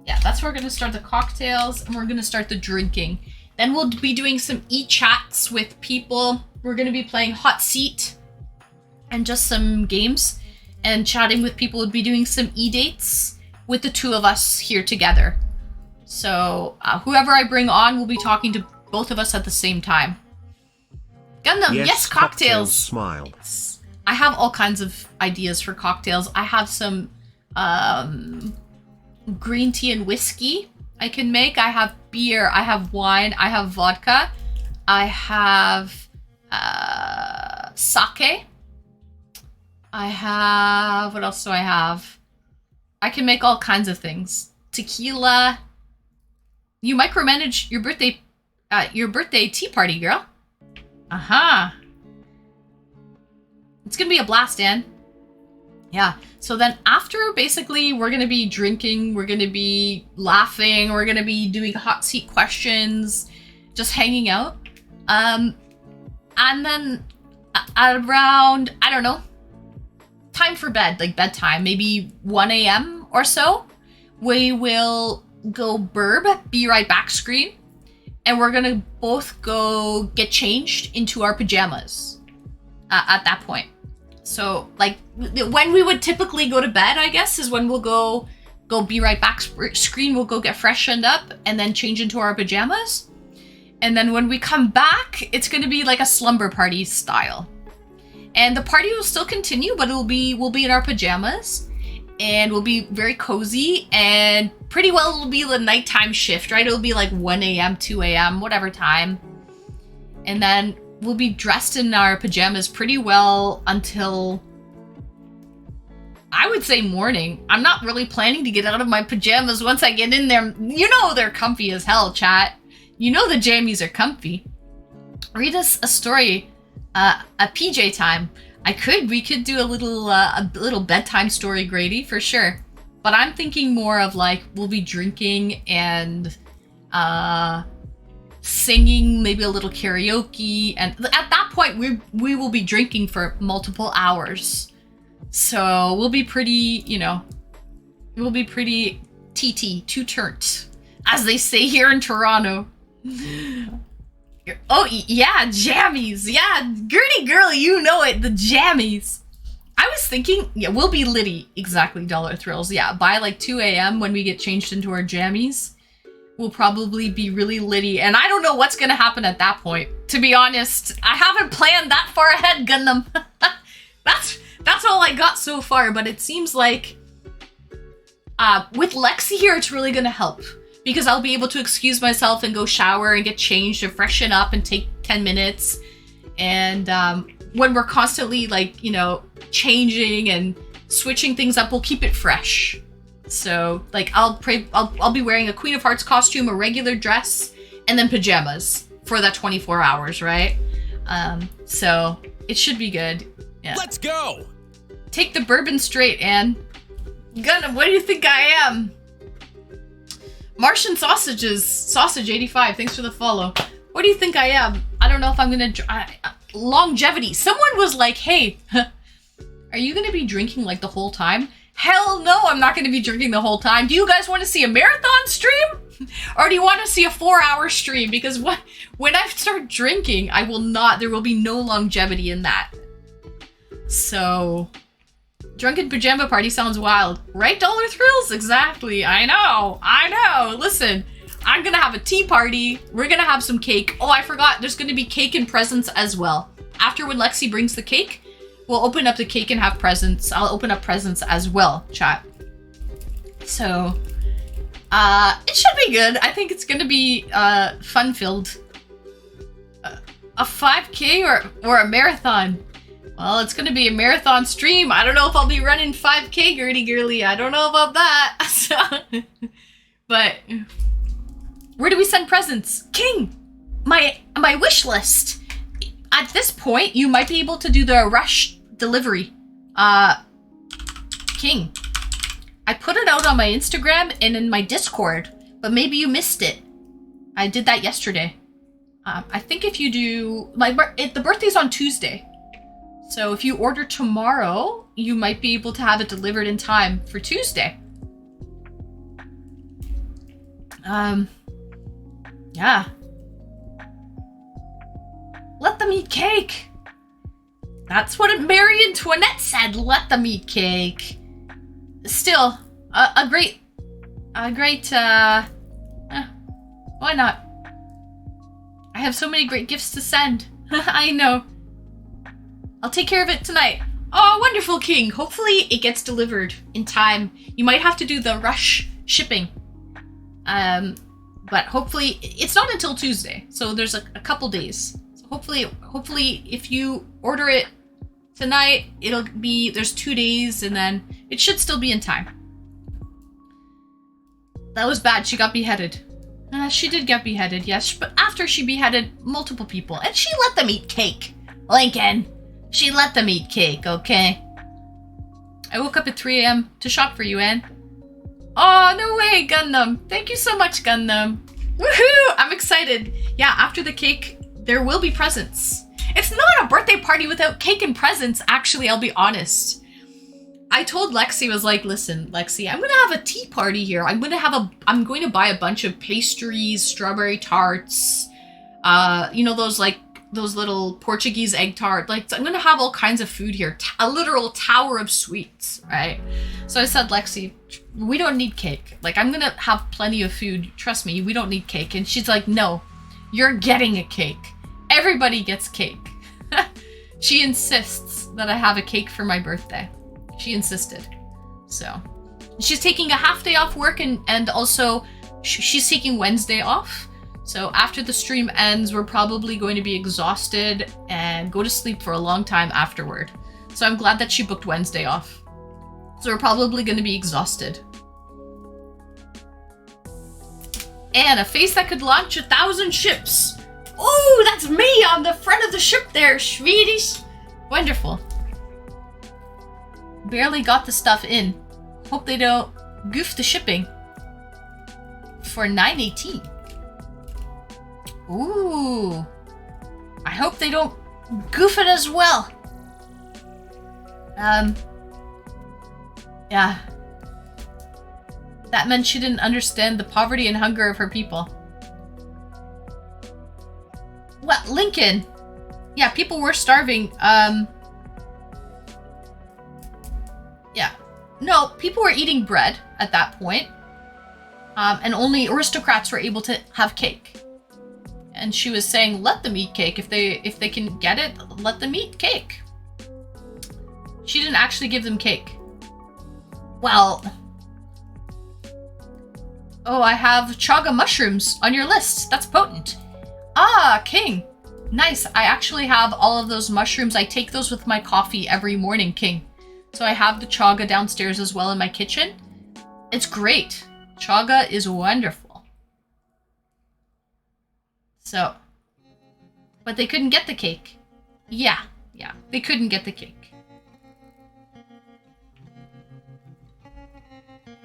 yeah, that's where we're gonna start the cocktails and we're gonna start the drinking. Then we'll be doing some e-chats with people. We're gonna be playing Hot Seat and just some games and chatting with people. We'll be doing some e-dates with the two of us here together. So whoever I bring on will be talking to both of us at the same time. Gundam, yes, cocktails. Smile. Yes. I have all kinds of ideas for cocktails. I have some green tea and whiskey I can make. I have beer. I have wine. I have vodka. I have sake. I have... What else do I have? I can make all kinds of things. Tequila. You micromanage your birthday your birthday tea party, girl. Aha. It's gonna be a blast, Anne. Yeah. So then after, basically, we're gonna be drinking, we're gonna be laughing, we're gonna be doing hot seat questions, just hanging out. And then at around, I don't know, time for bed, like bedtime, maybe 1 a.m. or so, we will go be right back screen, and we're gonna both go get changed into our pajamas at that point. So like when we would typically go to bed, I guess, is when we'll go be right back screen, we'll go get freshened up and then change into our pajamas. And then when we come back, it's gonna be like a slumber party style. And the party will still continue, but we'll be in our pajamas, and we'll be very cozy, and pretty well it'll be the nighttime shift, right? It'll be like 1 a.m., 2 a.m., whatever time. And then we'll be dressed in our pajamas pretty well until, I would say, morning. I'm not really planning to get out of my pajamas once I get in there. You know they're comfy as hell, chat. You know the jammies are comfy. Read us a story. A PJ time. We could do a little bedtime story, Grady, for sure. But I'm thinking more of like, we'll be drinking and singing, maybe a little karaoke, and at that point we will be drinking for multiple hours. So we'll be pretty, we'll be pretty TT, two turnt, as they say here in Toronto. Oh, yeah, jammies. Yeah, Gertie girl, you know it, the jammies. I was thinking, yeah, we'll be litty. Exactly, Dollar Thrills. Yeah, by like 2 a.m. when we get changed into our jammies, we'll probably be really litty. And I don't know what's going to happen at that point. To be honest, I haven't planned that far ahead, Gundam. That's all I got so far, but it seems like with Lexi here, it's really going to help. Because I'll be able to excuse myself and go shower and get changed and freshen up and take 10 minutes. And when we're constantly changing and switching things up, we'll keep it fresh. So like I'll be wearing a Queen of Hearts costume, a regular dress, and then pajamas for that 24 hours, right? So it should be good. Yeah. Let's go. Take the bourbon straight, Anne. Gundam, what do you think I am? Martian Sausage 85, thanks for the follow. What do you think I am? I don't know if I'm gonna... longevity. Someone was like, hey, are you gonna be drinking like the whole time? Hell no, I'm not gonna be drinking the whole time. Do you guys want to see a marathon stream? Or do you want to see a 4-hour stream? Because when I start drinking, there will be no longevity in that. So... Drunken pajama party sounds wild. Right, Dollar Thrills? Exactly. I know. Listen, I'm gonna have a tea party. We're gonna have some cake. Oh, I forgot. There's gonna be cake and presents as well. After when Lexi brings the cake, we'll open up the cake and have presents. I'll open up presents as well, chat. So, it should be good. I think it's gonna be fun-filled. A 5K or a marathon? Well, it's gonna be a marathon stream. I don't know if I'll be running 5K, Gertie girly. I don't know about that. But where do we send presents? King, my wish list. At this point, you might be able to do the rush delivery. King, I put it out on my Instagram and in my Discord, but maybe you missed it. I did that yesterday. I think if you do the birthday's on Tuesday. So if you order tomorrow, you might be able to have it delivered in time for Tuesday. Yeah. Let them eat cake. That's what Mary Antoinette said. Let them eat cake. Still, a great, why not? I have so many great gifts to send. I know. I'll take care of it tonight. Oh, wonderful, King. Hopefully it gets delivered in time. You might have to do the rush shipping. But hopefully it's not until Tuesday. So there's a couple days. So hopefully if you order it tonight, there's 2 days and then it should still be in time. That was bad. She got beheaded. She did get beheaded, yes, but after she beheaded multiple people, and she let them eat cake. Lincoln, she let them eat cake, okay? I woke up at 3 a.m. to shop for you, Anne. Oh, no way, Gundam. Thank you so much, Gundam. Woohoo! I'm excited. Yeah, after the cake, there will be presents. It's not a birthday party without cake and presents, actually, I'll be honest. I told Lexi, was like, listen, Lexi, I'm gonna have a tea party here. I'm going to buy a bunch of pastries, strawberry tarts, you know, those little Portuguese egg tart. Like, I'm gonna have all kinds of food here. A literal tower of sweets, right? So I said, Lexi, we don't need cake. Like, I'm gonna have plenty of food. Trust me, we don't need cake. And she's like, no, you're getting a cake. Everybody gets cake. She insists that I have a cake for my birthday. She insisted. So she's taking a half day off work, and also she's taking Wednesday off. So after the stream ends, we're probably going to be exhausted and go to sleep for a long time afterward. So I'm glad that she booked Wednesday off. So we're probably going to be exhausted. And a face that could launch 1,000 ships. Oh, that's me on the front of the ship there, Swedish. Wonderful. Barely got the stuff in. Hope they don't goof the shipping. For 918. Ooh. I hope they don't goof it as well. Yeah. That meant she didn't understand the poverty and hunger of her people. Well, Lincoln. Yeah, people were starving. Yeah. No, people were eating bread at that point. And only aristocrats were able to have cake. And she was saying, let them eat cake. If they can get it, let them eat cake. She didn't actually give them cake. Well. Oh, I have chaga mushrooms on your list. That's potent. Ah, King. Nice. I actually have all of those mushrooms. I take those with my coffee every morning, King. So I have the chaga downstairs as well in my kitchen. It's great. Chaga is wonderful. So. But they couldn't get the cake. Yeah. They couldn't get the cake.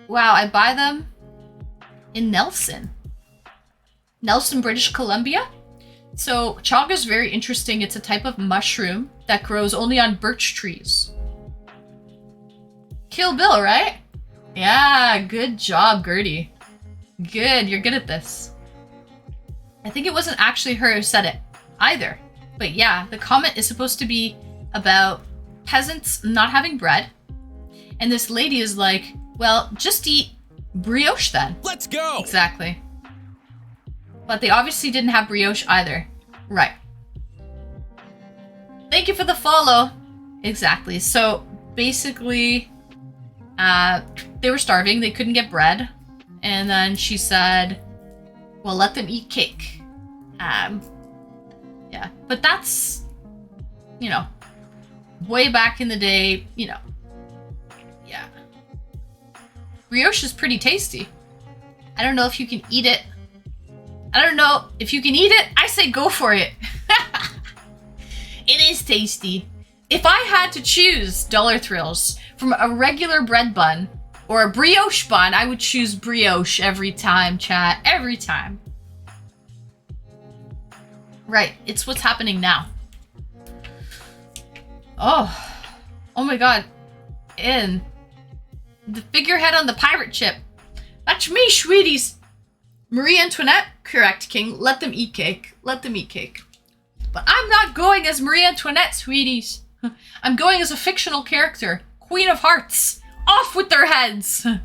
Wow, I buy them in Nelson, British Columbia. So chaga is very interesting. It's a type of mushroom that grows only on birch trees. Kill Bill, right? Yeah, good job, Gertie. Good, you're good at this. I think it wasn't actually her who said it either. But yeah, the comment is supposed to be about peasants not having bread. And this lady is like, well, just eat brioche then. Let's go! Exactly. But they obviously didn't have brioche either. Right. Thank you for the follow. Exactly. So basically, they were starving. They couldn't get bread. And then she said, well, let them eat cake. Yeah. But that's, you know, way back in the day, you know. Yeah. Brioche is pretty tasty. I don't know if you can eat it. I don't know if you can eat it. I say go for it. It is tasty. If I had to choose Dollar Thrills from a regular bread bun or a brioche bun, I would choose brioche every time, chat. Every time. Right, it's what's happening now. Oh my god. In the figurehead on the pirate ship. That's me, sweeties. Marie Antoinette? Correct, King. Let them eat cake. Let them eat cake. But I'm not going as Marie Antoinette, sweeties. I'm going as a fictional character. Queen of Hearts. Off with their heads. It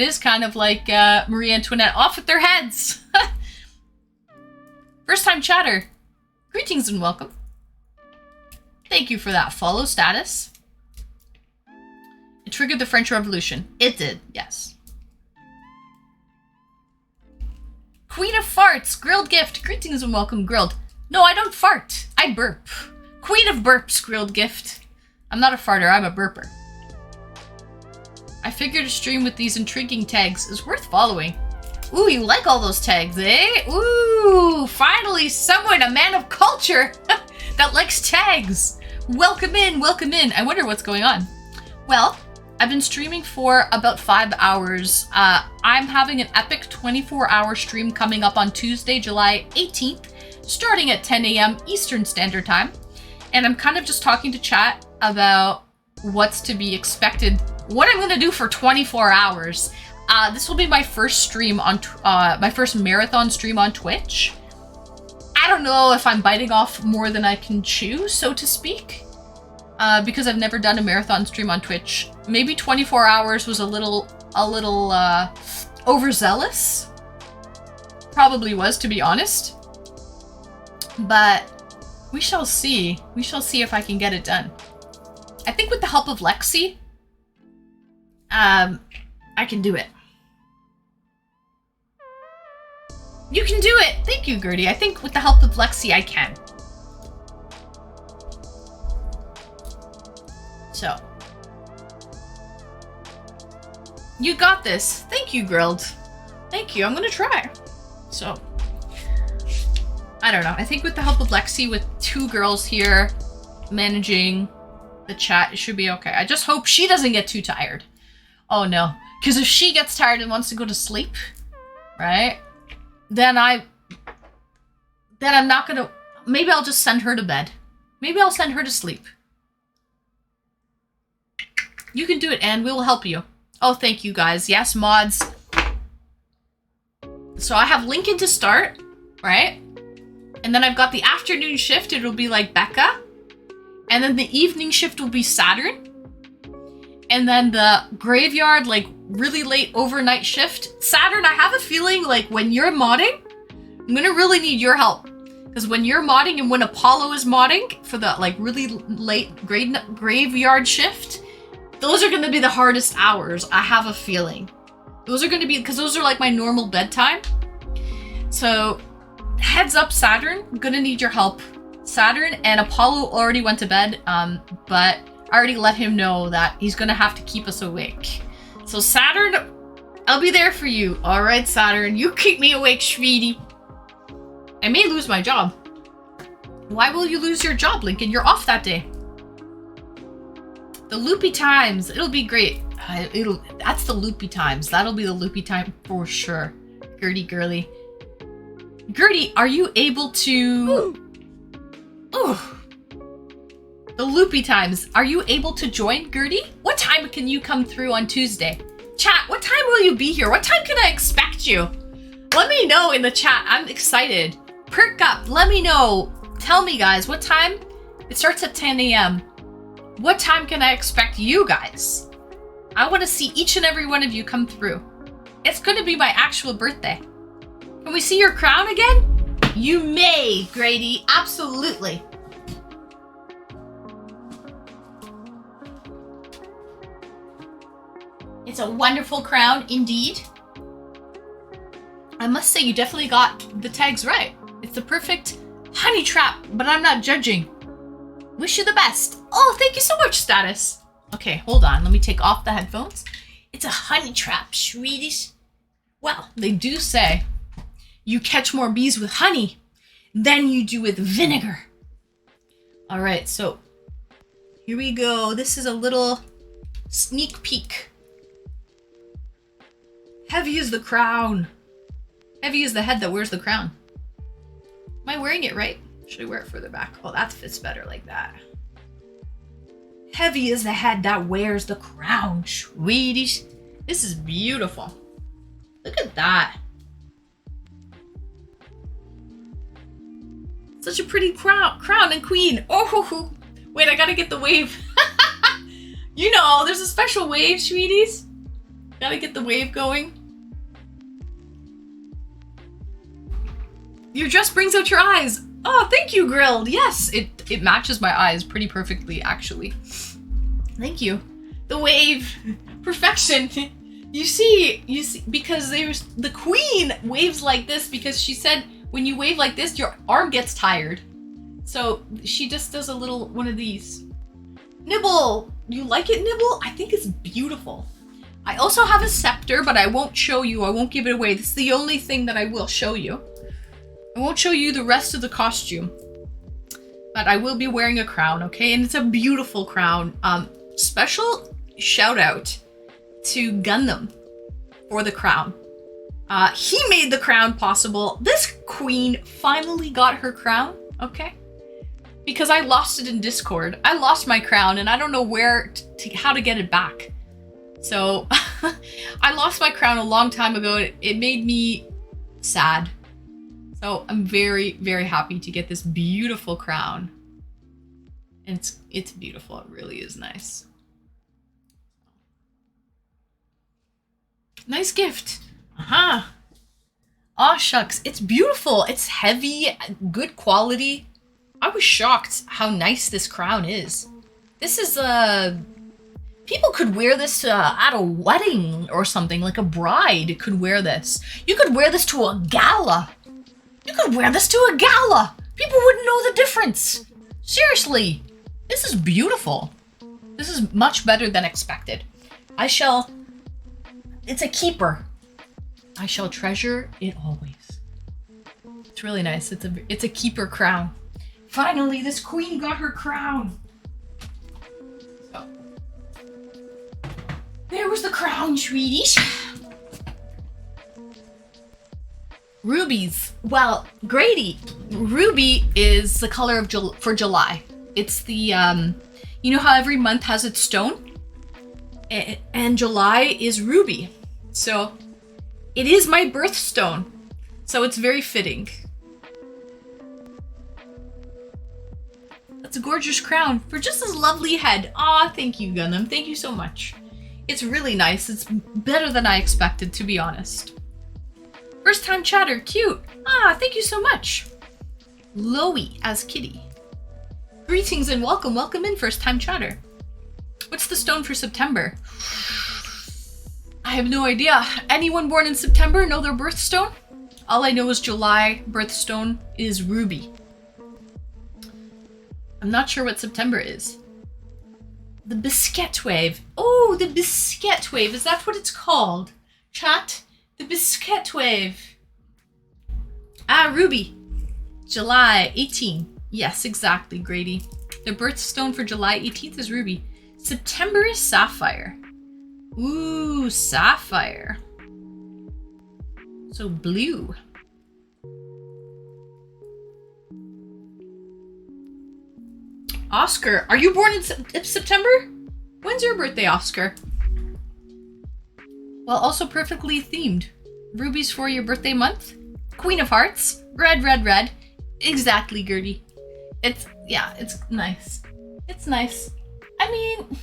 is kind of like Marie Antoinette. Off with their heads. First time chatter. Greetings and welcome. Thank you for that follow status. It triggered the French Revolution. It did, yes. Queen of Farts, grilled gift. Greetings and welcome, grilled. No, I don't fart. I burp. Queen of burps, grilled gift. I'm not a farter, I'm a burper. I figured a stream with these intriguing tags is worth following. Ooh, you like all those tags, eh? Ooh, finally someone, a man of culture that likes tags. Welcome in, welcome in. I wonder what's going on. Well, I've been streaming for about 5 hours. I'm having an epic 24-hour stream coming up on Tuesday, July 18th, starting at 10 a.m. Eastern Standard Time. And I'm kind of just talking to chat about what's to be expected, what I'm gonna do for 24 hours. This will be my first stream on, my first marathon stream on Twitch. I don't know if I'm biting off more than I can chew, so to speak, because I've never done a marathon stream on Twitch. Maybe 24 hours was a little overzealous. Probably was, to be honest. But we shall see. We shall see if I can get it done. I think with the help of Lexi, I can do it. You can do it! Thank you, Gertie. I think with the help of Lexi, I can. So. You got this. Thank you, Grilled. Thank you. I'm gonna try. So. I don't know. I think with the help of Lexi, with 2 girls here managing the chat, it should be okay. I just hope she doesn't get too tired. Oh no. Because if she gets tired and wants to go to sleep, right? Then I'm not gonna, maybe I'll just send her to bed. Maybe I'll send her to sleep. You can do it, and we will help you. Oh, thank you guys. Yes, mods. So I have Lincoln to start, right? And then I've got the afternoon shift. It'll be like Becca. And then the evening shift will be Saturn. And then the graveyard, like really late overnight shift. Saturn, I have a feeling like when you're modding, I'm gonna really need your help. Because when you're modding and when Apollo is modding for the like really late graveyard shift, those are gonna be the hardest hours, I have a feeling. Those are gonna be, because those are like my normal bedtime. So heads up, Saturn, I'm gonna need your help. Saturn and Apollo already went to bed, but I already let him know that he's gonna have to keep us awake. So Saturn, I'll be there for you. All right, Saturn, you keep me awake, sweetie. I may lose my job. Why will you lose your job, Lincoln? You're off that day. The loopy times, it'll be great. That's the loopy times. That'll be the loopy time for sure. Gertie girly. Gertie, are you able to... Oh, the loopy times. Are you able to join, Gertie? What time can you come through on Tuesday? Chat, what time will you be here? What time can I expect you? Let me know in the chat. I'm excited. Perk up. Let me know. Tell me, guys, what time? It starts at 10 a.m. What time can I expect you guys? I want to see each and every one of you come through. It's going to be my actual birthday. Can we see your crown again? You may, Grady. Absolutely. It's a wonderful crown indeed. I must say you definitely got the tags right. It's the perfect honey trap, but I'm not judging. Wish you the best. Oh, thank you so much, Status. Okay, hold on. Let me take off the headphones. It's a honey trap, Swedish. Well, they do say you catch more bees with honey than you do with vinegar. All right, so here we go. This is a little sneak peek. Heavy is the crown. Heavy is the head that wears the crown. Am I wearing it right? Should I wear it further back? Oh, that fits better like that. Heavy is the head that wears the crown, Swedish. This is beautiful. Look at that. Such a pretty crown and queen. Oh, wait, I gotta get the wave. You know, there's a special wave, sweeties. Gotta get the wave going. Your dress brings out your eyes. Oh, thank you, Grilled. Yes, it matches my eyes pretty perfectly, actually. Thank you. The wave. Perfection. You see, because there's the queen waves like this because she said when you wave like this, your arm gets tired. So she just does a little one of these. Nibble, you like it, Nibble? I think it's beautiful. I also have a scepter, but I won't show you. I won't give it away. This is the only thing that I will show you. I won't show you the rest of the costume. But I will be wearing a crown, okay? And it's a beautiful crown. Special shout out to Gundam for the crown. He made the crown possible. This queen finally got her crown, okay? Because I lost it in Discord. I lost my crown and I don't know how to get it back. So I lost my crown a long time ago. It made me sad. So I'm very, very happy to get this beautiful crown. And it's beautiful. It really is nice. Nice gift. Aha. Aw, shucks. It's beautiful. It's heavy, good quality. I was shocked how nice this crown is. This is people could wear this at a wedding or something. Like a bride could wear this. You could wear this to a gala. You could wear this to a gala. People wouldn't know the difference. Seriously. This is beautiful. This is much better than expected. It's a keeper. I shall treasure it always. It's really nice. It's a keeper crown. Finally, this queen got her crown. So, there was the crown, sweeties. Rubies. Well, Grady, ruby is the color of for July. It's the, you know how every month has its stone? And July is ruby. So, it is my birthstone. So it's very fitting. That's a gorgeous crown for just this lovely head. Aw, thank you, Gundam. Thank you so much. It's really nice. It's better than I expected, to be honest. First time chatter, cute. Ah, thank you so much. Loey as Kitty. Greetings and welcome. Welcome in, first time chatter. What's the stone for September? I have no idea. Anyone born in September know their birthstone? All I know is July birthstone is ruby. I'm not sure what September is. The Biscuit Wave. Oh, the Biscuit Wave. Is that what it's called? Chat? The Biscuit Wave. Ah, ruby. July 18. Yes, exactly, Grady. The birthstone for July 18th is ruby. September is sapphire. Ooh, sapphire. So blue. Oscar, are you born in September? When's your birthday, Oscar? Well, also perfectly themed. Rubies for your birthday month? Queen of Hearts? Red, red, red. Exactly, Gertie. It's nice. It's nice. I mean,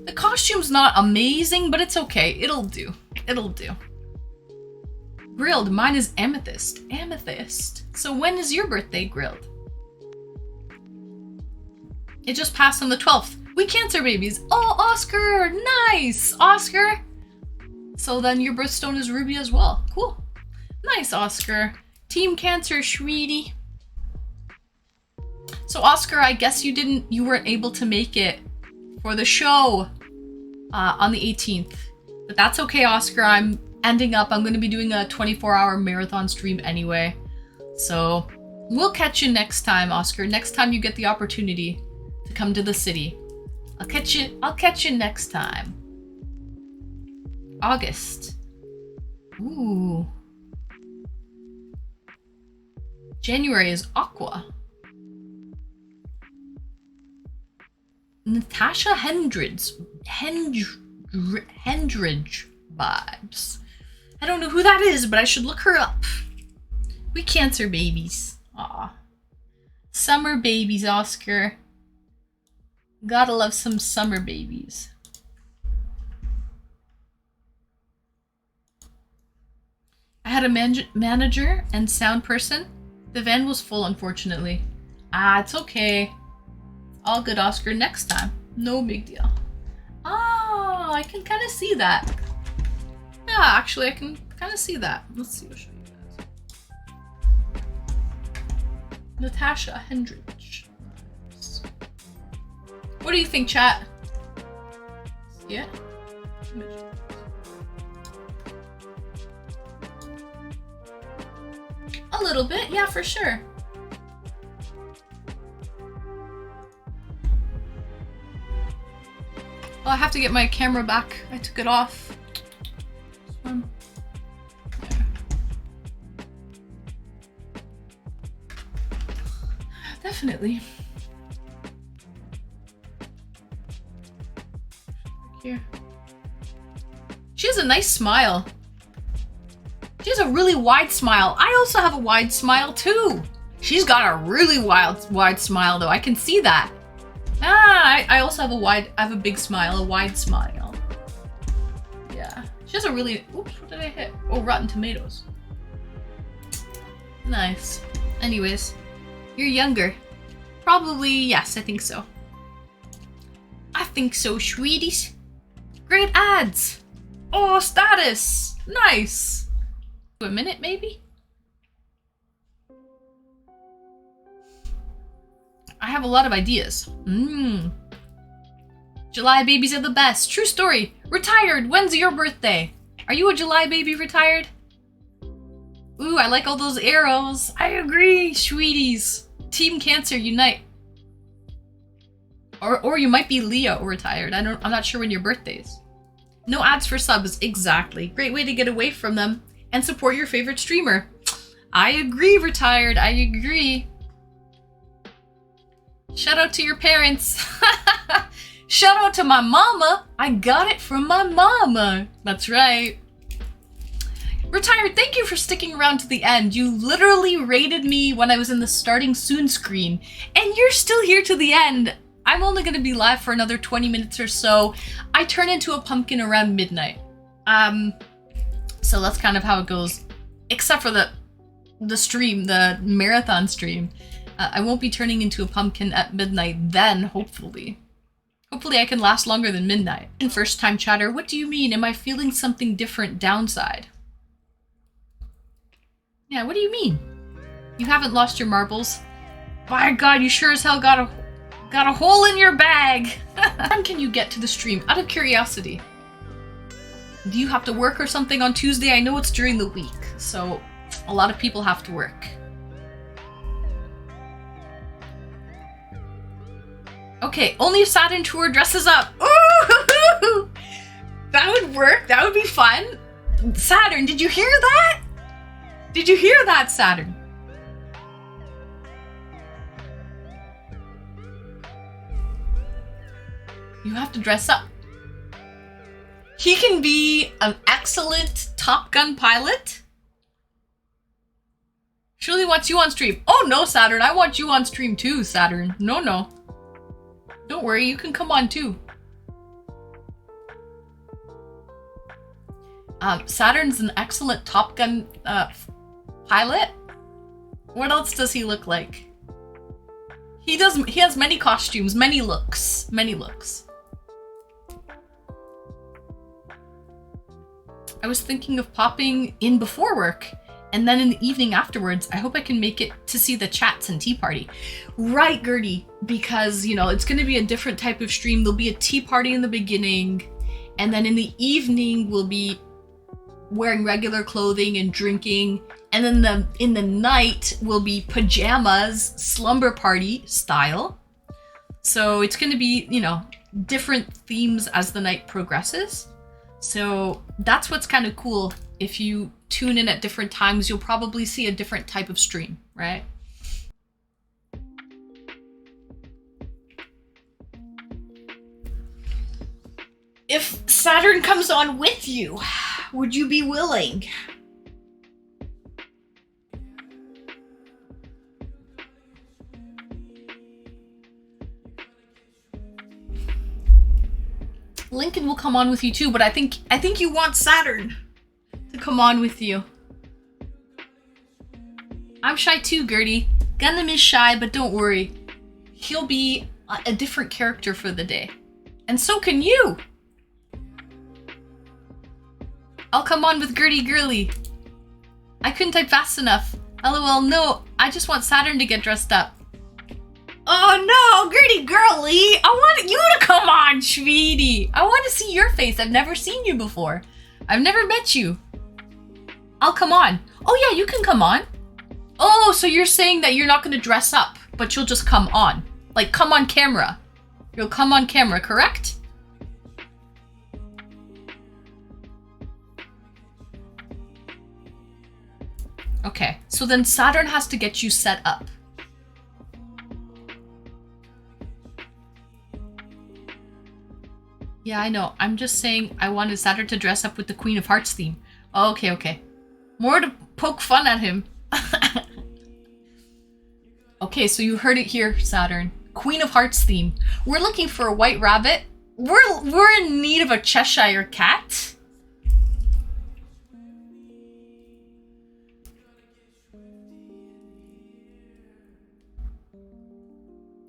the costume's not amazing, but it's okay. It'll do. It'll do. Grilled, mine is amethyst. Amethyst. So when is your birthday, Grilled? It just passed on the 12th. We Cancer babies. Oh, Oscar! Nice! Oscar! So then your birthstone is ruby as well. Cool. Nice, Oscar. Team Cancer, sweetie. So Oscar, I guess you weren't able to make it for the show on the 18th. But that's okay, Oscar. I'm ending up. I'm going to be doing a 24-hour marathon stream anyway. So we'll catch you next time, Oscar. Next time you get the opportunity to come to the city. I'll catch you next time. August. Ooh. January is aqua. Natasha Hendridge vibes. I don't know who that is, but I should look her up. We Cancer babies. Aw. Summer babies, Oscar. Gotta love some summer babies. I had a manager and sound person. The van was full, unfortunately. Ah, it's okay. All good, Oscar. Next time. No big deal. Oh, I can kind of see that. Yeah, actually, I can kind of see that. Let's see. I'll show you guys. Natasha Hendridge. What do you think, chat? Yeah. A little bit, yeah, for sure. Oh, I have to get my camera back. I took it off. There. Definitely. Here. She has a nice smile. She has a really wide smile. I also have a wide smile too. She's got a really wide smile though. I can see that. I also have I have a big smile, a wide smile. Yeah. She has a really, oops, what did I hit? Oh, Rotten Tomatoes. Nice. Anyways, you're younger. Probably, yes, I think so. I think so, sweeties. Great ads. Oh, status. Nice. A minute, maybe? I have a lot of ideas. July babies are the best. True story. Retired. When's your birthday? Are you a July baby retired? Ooh, I like all those arrows. I agree, sweeties. Team Cancer, unite. Or you might be Leo retired. I'm not sure when your birthday is. No ads for subs. Exactly. Great way to get away from them and support your favorite streamer. I agree, retired. I agree. Shout out to your parents. Shout out to my mama. I got it from my mama. That's right. Retired, thank you for sticking around to the end. You literally rated me when I was in the starting soon screen, and you're still here to the end. I'm only going to be live for another 20 minutes or so. I turn into a pumpkin around midnight. So that's kind of how it goes. Except for the stream, the marathon stream. I won't be turning into a pumpkin at midnight then, hopefully. Hopefully I can last longer than midnight. And first time chatter, what do you mean? Am I feeling something different downside? Yeah, what do you mean? You haven't lost your marbles? By God, you sure as hell got a hole in your bag. When can you get to the stream? Out of curiosity. Do you have to work or something on Tuesday? I know it's during the week, so a lot of people have to work. Okay, only if Saturn Tour dresses up. Ooh! That would work. That would be fun. Saturn, did you hear that? Did you hear that, Saturn? You have to dress up. He can be an excellent Top Gun pilot. Surely wants you on stream. Oh no, Saturn, I want you on stream too, Saturn. No. Don't worry, you can come on too. Saturn's an excellent Top Gun pilot. What else does he look like? He has many costumes, many looks. I was thinking of popping in before work, and then in the evening afterwards, I hope I can make it to see the chats and tea party. Right, Gertie, because, you know, it's going to be a different type of stream. There'll be a tea party in the beginning, and then in the evening, we'll be wearing regular clothing and drinking, and then in the night, will be pajamas, slumber party style. So it's going to be, you know, different themes as the night progresses. So that's what's kind of cool. If you tune in at different times, you'll probably see a different type of stream, right? If Saturn comes on with you, would you be willing? Lincoln will come on with you too, but I think you want Saturn to come on with you. I'm shy too, Gertie. Gundam is shy, but don't worry. He'll be a different character for the day. And so can you! I'll come on with Gertie Girly. I couldn't type fast enough. LOL, no, I just want Saturn to get dressed up. Oh no, Gertie Girly! I want you to come on on, sweetie. I want to see your face. I've never seen you before. I've never met you. I'll come on. Oh yeah, you can come on. Oh, so you're saying that you're not going to dress up, but you'll just come on. Like, come on camera. You'll come on camera, correct? Okay, so then Saturn has to get you set up. Yeah, I know. I'm just saying I wanted Saturn to dress up with the Queen of Hearts theme. Okay, okay. More to poke fun at him. Okay, so you heard it here, Saturn. Queen of Hearts theme. We're looking for a white rabbit. We're in need of a Cheshire cat.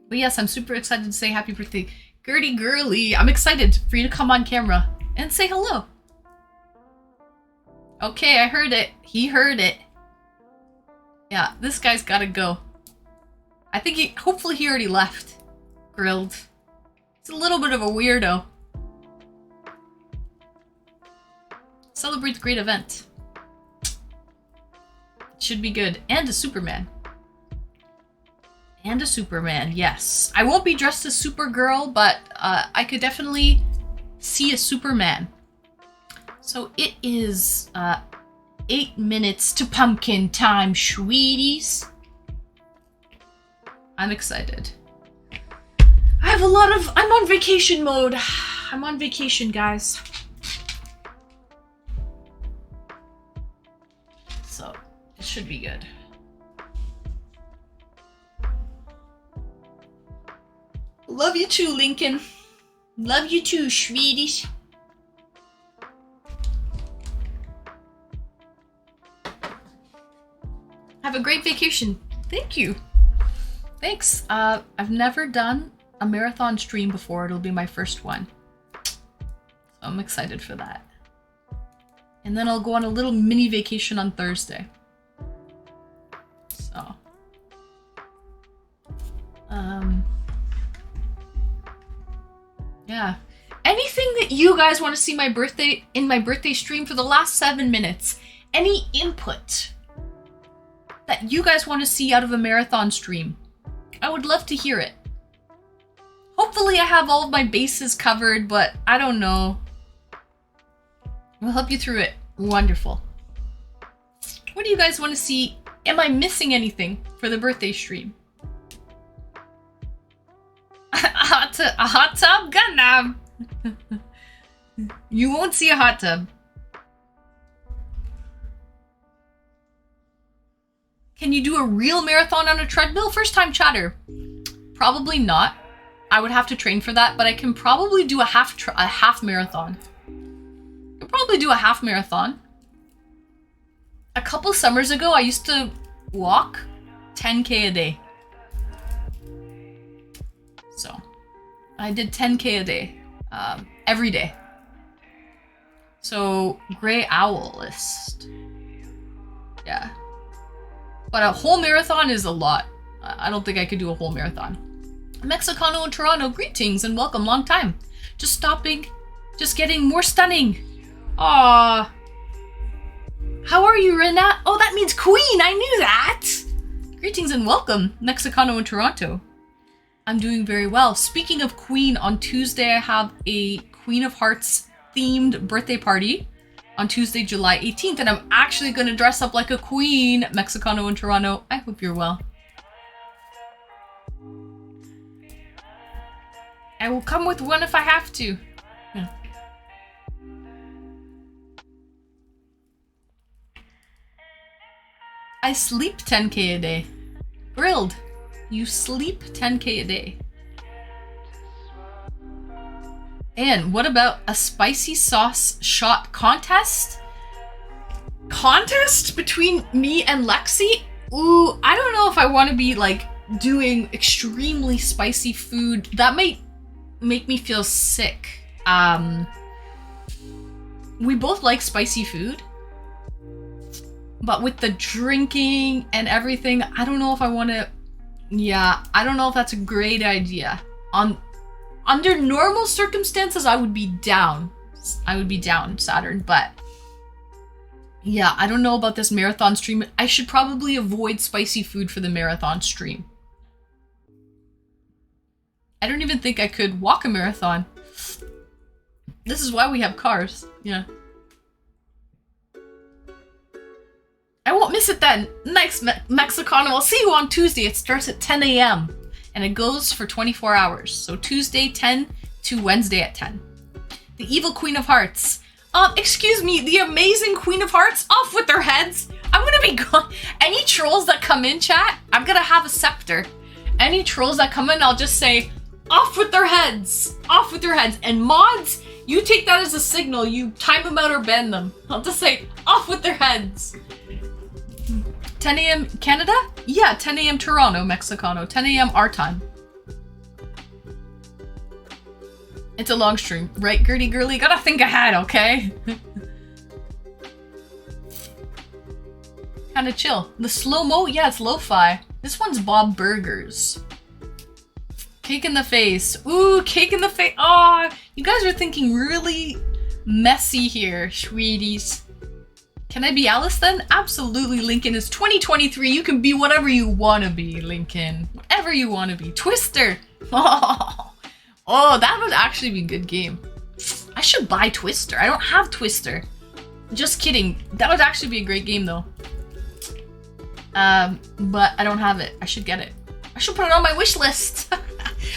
But yes, I'm super excited to say happy birthday, Gertie Girly. I'm excited for you to come on camera and say hello. Okay, I heard it. He heard it. Yeah, this guy's gotta go. I think hopefully he already left. Grilled. It's a little bit of a weirdo. Celebrate the great event. It should be good. And a Superman. And a Superman, yes. I won't be dressed as Supergirl, but I could definitely see a Superman. So it is 8 minutes to pumpkin time, sweeties. I'm excited. I'm on vacation mode. I'm on vacation, guys. So it should be good. Love you too, Lincoln. Love you too, sweeties. Have a great vacation. Thank you. Thanks. I've never done a marathon stream before. It'll be my first one. So I'm excited for that. And then I'll go on a little mini vacation on Thursday. So. Yeah. Anything that you guys want to see my birthday stream for the last 7 minutes. Any input that you guys want to see out of a marathon stream. I would love to hear it. Hopefully I have all of my bases covered, but I don't know. We'll help you through it. Wonderful. What do you guys want to see? Am I missing anything for the birthday stream? A hot tub? Gundam! You won't see a hot tub. Can you do a real marathon on a treadmill? First time chatter. Probably not. I would have to train for that, but I can probably do a half marathon. I can probably do a half marathon. A couple summers ago, I used to walk 10K a day. So, I did 10K a day, every day. So, Gray Owl list. Yeah. But a whole marathon is a lot. I don't think I could do a whole marathon. Mexicano in Toronto, greetings and welcome, long time. Just stopping, just getting more stunning. Aww. How are you, Renat? Oh, that means queen, I knew that. Greetings and welcome, Mexicano in Toronto. I'm doing very well. Speaking of queen, on Tuesday I have a Queen of Hearts themed birthday party. On Tuesday, July 18th, and I'm actually going to dress up like a queen. Mexicano in Toronto. I hope you're well. I will come with one if I have to. Yeah. I sleep 10K a day. Grilled. You sleep 10K a day. And what about a spicy sauce shot contest? Contest between me and Lexi? Ooh, I don't know if I want to be like doing extremely spicy food. That might make me feel sick. We both like spicy food. But with the drinking and everything, I don't know if I want to... Yeah, I don't know if that's a great idea. Under normal circumstances, I would be down. I would be down, Saturn, but yeah, I don't know about this marathon stream. I should probably avoid spicy food for the marathon stream. I don't even think I could walk a marathon. This is why we have cars. Yeah. I won't miss it then. Next Mexicano. I'll see you on Tuesday. It starts at 10 a.m. and it goes for 24 hours. So Tuesday 10 to Wednesday at 10. The evil Queen of Hearts. Excuse me, the amazing Queen of Hearts, off with their heads. I'm gonna be gone. Any trolls that come in, chat, I'm gonna have a scepter. Any trolls that come in, I'll just say, off with their heads. Off with their heads. And mods, you take that as a signal. You time them out or ban them. I'll just say, off with their heads. 10 a.m. Canada? Yeah, 10 a.m. Toronto, Mexicano. 10 a.m. our time. It's a long stream, right, Gertie Girly? Gotta think ahead, okay? Kinda chill. The slow-mo? Yeah, it's lo-fi. This one's Bob Burgers. Cake in the face. Ooh, cake in the face. Oh, you guys are thinking really messy here, sweeties. Can I be Alice then? Absolutely, Lincoln. It's 2023. You can be whatever you want to be, Lincoln. Whatever you want to be. Twister. Oh, that would actually be a good game. I should buy Twister. I don't have Twister. Just kidding. That would actually be a great game though. But I don't have it. I should get it. I should put it on my wish list.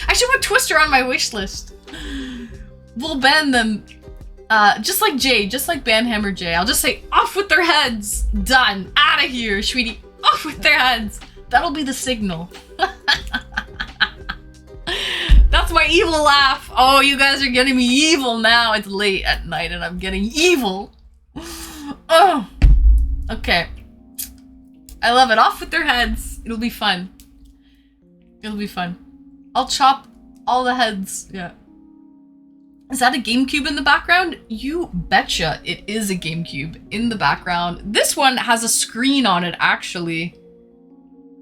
I should put Twister on my wish list. We'll ban them. Just like Jay, just like Banhammer Jay. I'll just say, off with their heads. Done. Out of here, sweetie. Off with their heads. That'll be the signal. That's my evil laugh. Oh, you guys are getting me evil now. It's late at night and I'm getting evil. Oh, okay. I love it. Off with their heads. It'll be fun. It'll be fun. I'll chop all the heads. Yeah. Is that a GameCube in the background? You betcha it is a GameCube in the background. This one has a screen on it, actually.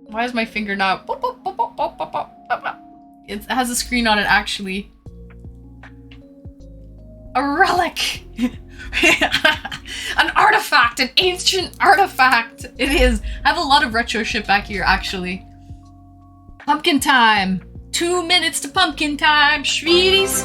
Why is my finger not... It has a screen on it, actually. A relic! An artifact! An ancient artifact! It is. I have a lot of retro shit back here, actually. Pumpkin time! 2 minutes to pumpkin time, sweeties!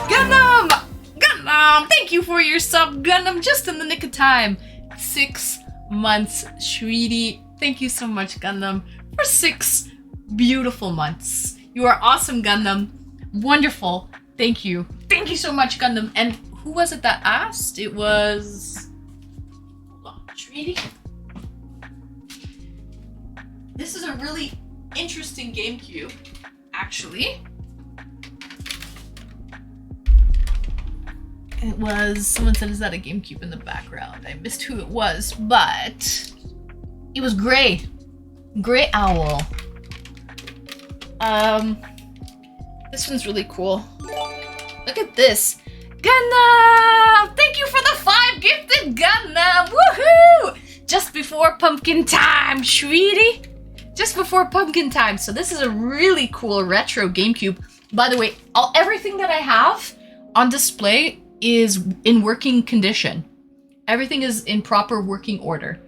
Gundam! Gundam! Thank you for your sub, Gundam, just in the nick of time. 6 months, sweetie. Thank you so much, Gundam, for 6 beautiful months. You are awesome, Gundam. Wonderful. Thank you. Thank you so much, Gundam. And who was it that asked? It was... Hold on, sweetie. This is a really interesting GameCube, actually. It was... Someone said, is that a GameCube in the background? I missed who it was, but... It was gray. Gray Owl. This one's really cool. Look at this. Gundam! Thank you for the 5 gifted, Gundam! Woohoo! Just before pumpkin time, sweetie. Just before pumpkin time. So this is a really cool retro GameCube. By the way, everything that I have on display is in working condition. Everything is in proper working order.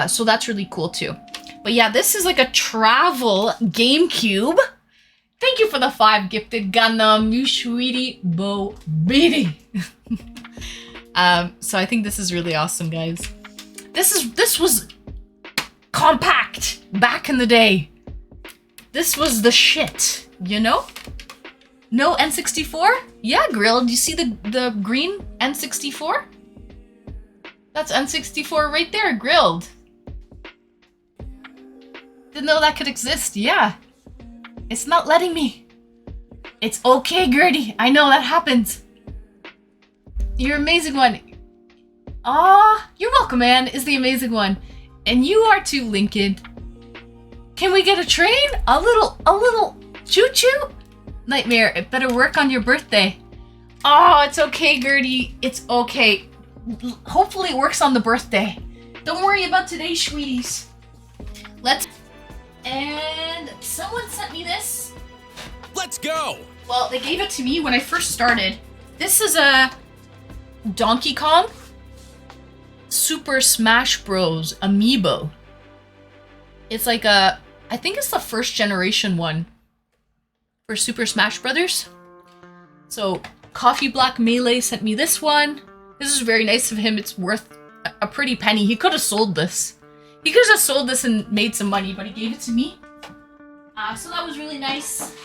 So that's really cool too. But yeah, this is like a travel GameCube. Thank you for the 5 gifted, Gundam, you sweetie bo beady. So I think this is really awesome, guys. This was compact back in the day. This was the shit, you know? No N64? Yeah, Grilled. You see the green N64? That's N64 right there, Grilled. Didn't know that could exist. Yeah. It's not letting me. It's okay, Gertie. I know that happens. You're amazing one. Aw, you're welcome, man, is the amazing one. And you are too, Lincoln. Can we get a train? A little choo-choo? Nightmare, it better work on your birthday. Oh, it's okay, Gertie. It's okay. Hopefully it works on the birthday. Don't worry about today, sweeties. And someone sent me this. Let's go! Well, they gave it to me when I first started. This is a Donkey Kong Super Smash Bros. Amiibo. It's like a... I think it's the first generation one for Super Smash Brothers. So, Coffee Black Melee sent me this one. This is very nice of him. It's worth a pretty penny. He could have sold this. He could have sold this and made some money, but he gave it to me. So that was really nice.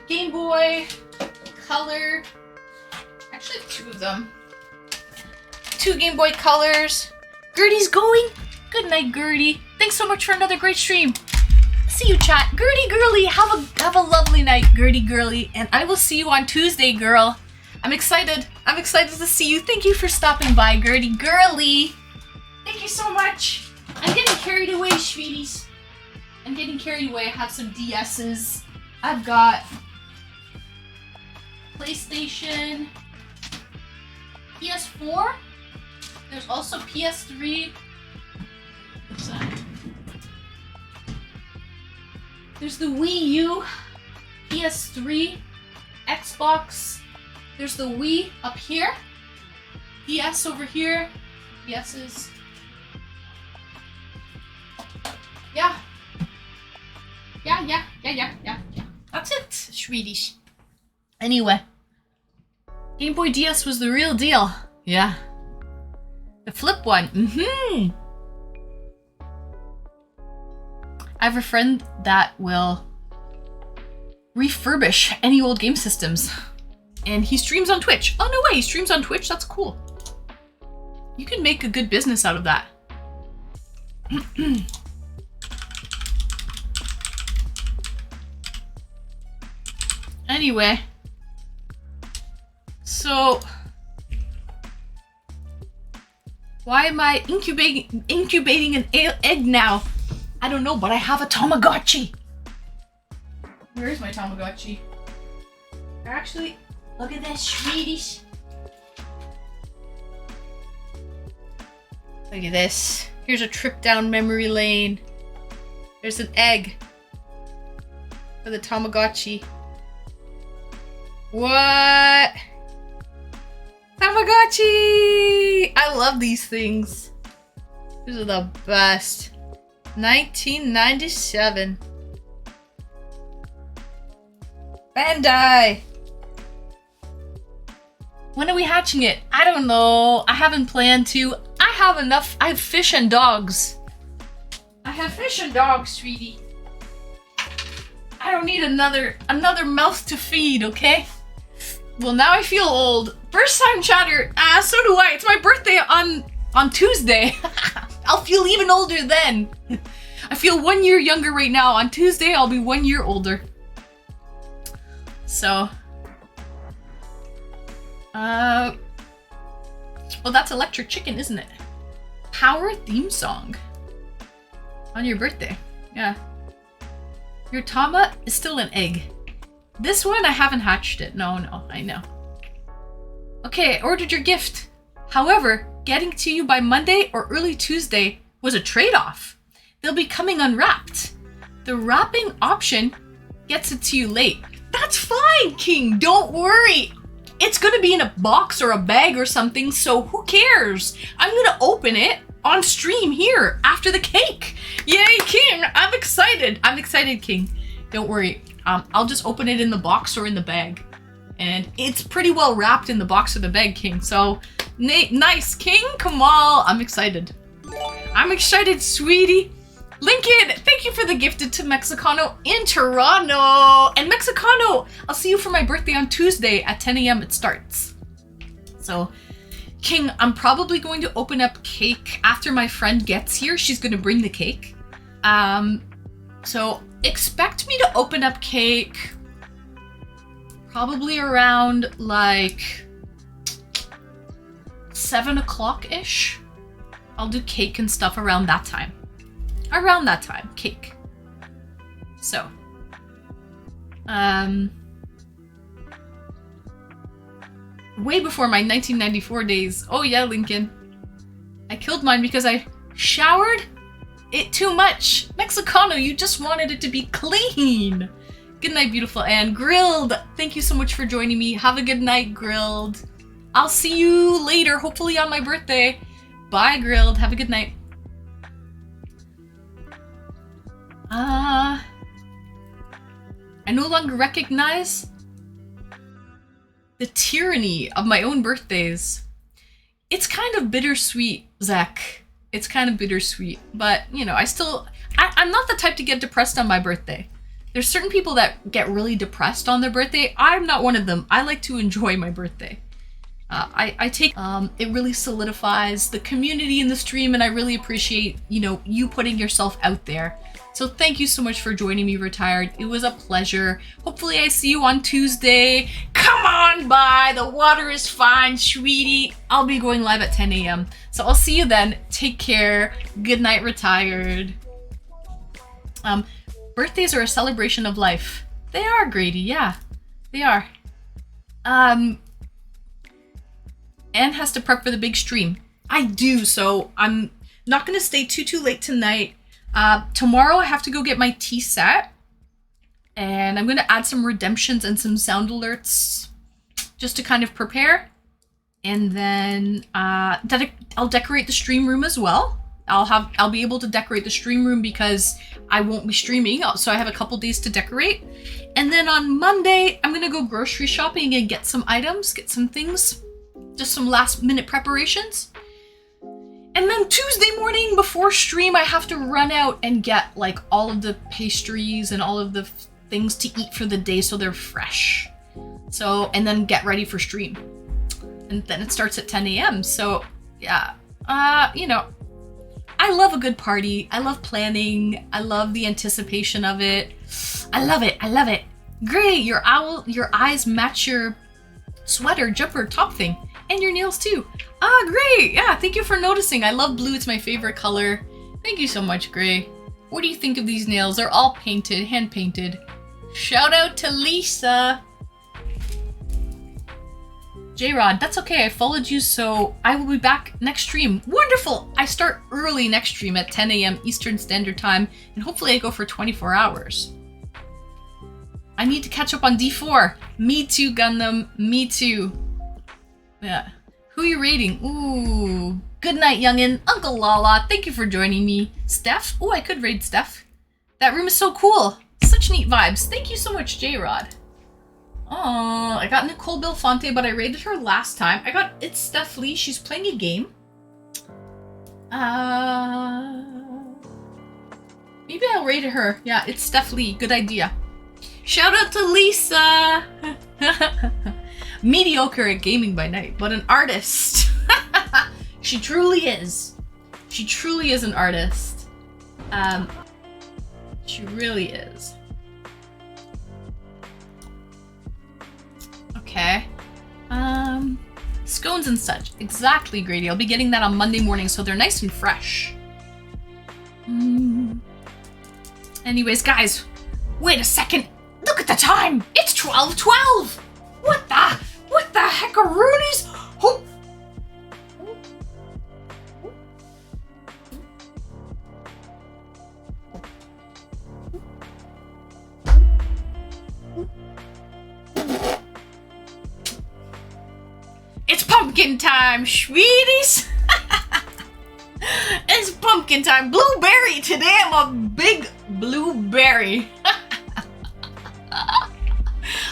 Game Boy Color. Actually, 2 of them. 2 Game Boy Colors. Gertie's going. Good night, Gertie. Thanks so much for another great stream. See you, chat. Gertie girly, have a lovely night, Gertie girly, and I will see you on Tuesday, girl. I'm excited. I'm excited to see you. Thank you for stopping by, Gertie girly. Thank you so much. I'm getting carried away, sweeties. I'm getting carried away. I have some DS's. I've got PlayStation, PS4. There's also PS3. What's that? There's the Wii U, PS3, Xbox. There's the Wii up here. DS over here. DS's. Yeah. Yeah. That's it, Swedish. Anyway. Game Boy DS was the real deal. Yeah. The flip one. I have a friend that will refurbish any old game systems. And he streams on Twitch. Oh, no way, he streams on Twitch? That's cool. You can make a good business out of that. Anyway. So... why am I incubating an egg now? I don't know, but I have a Tamagotchi. Where is my Tamagotchi? Actually, look at this, Swedish. Look at this. Here's a trip down memory lane. There's an egg for the Tamagotchi. What? Tamagotchi! I love these things. These are the best. 1997. Bandai! When are we hatching it? I don't know. I haven't planned to. I have enough. I have fish and dogs. I have fish and dogs, sweetie. I don't need another mouth to feed, okay? Well, now I feel old. First time chatter. So do I. It's my birthday on Tuesday. I'll feel even older then. I feel 1 year younger right now. On Tuesday, I'll be 1 year older. So. Well, that's Electric Chicken, isn't it? Power theme song. On your birthday. Yeah. Your Tama is still an egg. This one, I haven't hatched it. No, I know. Okay, I ordered your gift. However, getting to you by Monday or early Tuesday was a trade-off. They'll be coming unwrapped. The wrapping option gets it to you late. That's fine, King. Don't worry. It's gonna be in a box or a bag or something, so who cares? I'm gonna open it on stream here after the cake. Yay, King. I'm excited. I'm excited, King. Don't worry. I'll just open it in the box or in the bag. And it's pretty well wrapped in the box or the bag, King. So, nice, King. Come on. I'm excited. I'm excited, sweetie. Lincoln, thank you for the gifted to Mexicano in Toronto. And Mexicano, I'll see you for my birthday on Tuesday at 10 a.m. it starts. So, King, I'm probably going to open up cake after my friend gets here. She's going to bring the cake. So expect me to open up cake probably around like 7 o'clock-ish. I'll do cake and stuff around that time. Around that time, cake. So, way before my 1994 days. Oh yeah, Lincoln. I killed mine because I showered it too much. Mexicano, you just wanted it to be clean. Good night, beautiful Anne. Grilled, thank you so much for joining me. Have a good night, Grilled. I'll see you later, hopefully on my birthday. Bye, Grilled. Have a good night. I no longer recognize the tyranny of my own birthdays. It's kind of bittersweet, Zach. It's kind of bittersweet, but you know, I'm not the type to get depressed on my birthday. There's certain people that get really depressed on their birthday. I'm not one of them. I like to enjoy my birthday. I take, it really solidifies the community in the stream, and I really appreciate, you know, you putting yourself out there. So thank you so much for joining me, Retired. It was a pleasure. Hopefully I see you on Tuesday. Come on by, the water is fine, sweetie. I'll be going live at 10 a.m. So I'll see you then. Take care. Good night, Retired. Birthdays are a celebration of life. They are, Grady, yeah. They are. Anne has to prep for the big stream. I do, so I'm not gonna stay too late tonight. Tomorrow I have to go get my tea set, and I'm gonna add some redemptions and some sound alerts just to kind of prepare. And then I'll decorate the stream room as well. I'll be able to decorate the stream room because I won't be streaming, so I have a couple days to decorate. And then on Monday, I'm gonna go grocery shopping and get some items, get some things, just some last minute preparations. And then Tuesday morning before stream, I have to run out and get like all of the pastries and all of the things to eat for the day so they're fresh. So, and then get ready for stream. And then it starts at 10 a.m. So yeah, you know, I love a good party. I love planning. I love the anticipation of it. I love it. I love it. Great, your eyes match your sweater, jumper, top thing. And your nails too. Great. Yeah, thank you for noticing. I love blue. It's my favorite color. Thank you so much, Gray. What do you think of these nails? They're all painted, hand painted. Shout out to Lisa. J-Rod, that's okay. I followed you, so I will be back next stream. Wonderful. I start early next stream at 10 a.m. Eastern Standard Time, and hopefully I go for 24 hours. I need to catch up on D4. Me too, Gundam. Me too. Yeah. Who are you raiding? Ooh. Good night, youngin. Uncle Lala, thank you for joining me. Steph? Ooh, I could raid Steph. That room is so cool. Such neat vibes. Thank you so much, J-Rod. Oh, I got Nicole Belfonte, but I raided her last time. It's Steph Lee. She's playing a game. Maybe I'll raid her. Yeah, it's Steph Lee. Good idea. Shout out to Lisa. Mediocre at gaming by night, but an artist. She truly is. She truly is an artist. She really is. Okay. Scones and such. Exactly, Grady. I'll be getting that on Monday morning, so they're nice and fresh. Anyways, guys, wait a second. Look at the time. It's 12:12. What the heckaroonies? Oh. It's pumpkin time, sweeties. It's pumpkin time. Blueberry. Today I'm a big blueberry.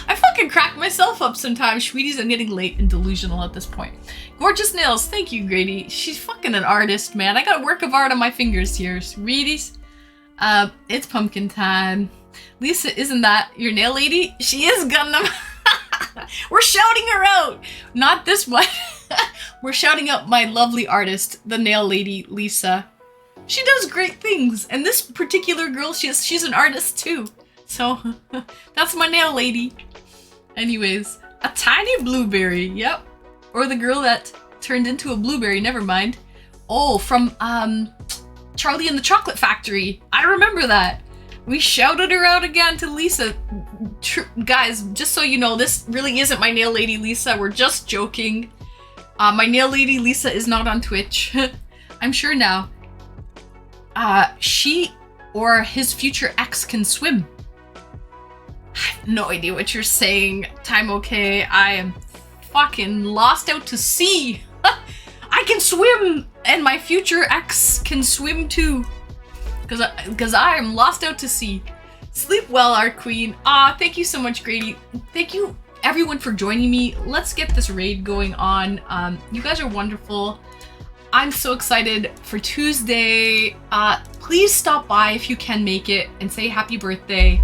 I fucking crack myself up sometimes, sweeties. I'm getting late and delusional at this point. Gorgeous nails. Thank you, Grady. She's fucking an artist, man. I got a work of art on my fingers here, sweeties. It's pumpkin time. Lisa, isn't that your nail lady? She is Gundam. We're shouting her out. Not this one. We're shouting out my lovely artist, the nail lady, Lisa. She does great things. And this particular girl, she's an artist too. So, that's my nail lady. Anyways, a tiny blueberry, yep. Or the girl that turned into a blueberry, never mind. Oh, from, Charlie and the Chocolate Factory. I remember that. We shouted her out again to Lisa. Guys, just so you know, this really isn't my nail lady Lisa. We're just joking. My nail lady Lisa is not on Twitch. I'm sure now. she or his future ex can swim. I have no idea what you're saying. Time okay. I am fucking lost out to sea. I can swim, and my future ex can swim too. Because I am lost out to sea. Sleep well, our queen. Thank you so much, Grady. Thank you, everyone, for joining me. Let's get this raid going on. You guys are wonderful. I'm so excited for Tuesday. Please stop by if you can make it and say happy birthday.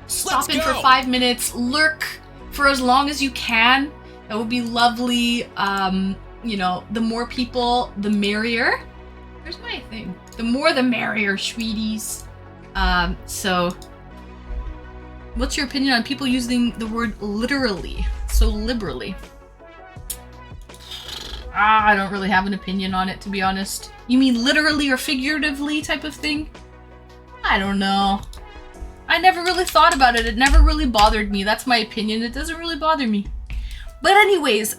Stop in for 5 minutes. Lurk for as long as you can. That would be lovely. You know, the more people, the merrier. Where's my thing? The more the merrier, sweeties. So, what's your opinion on people using the word literally so liberally? I don't really have an opinion on it, to be honest. You mean literally or figuratively type of thing? I don't know. I never really thought about it. It never really bothered me. That's my opinion. It doesn't really bother me. But anyways,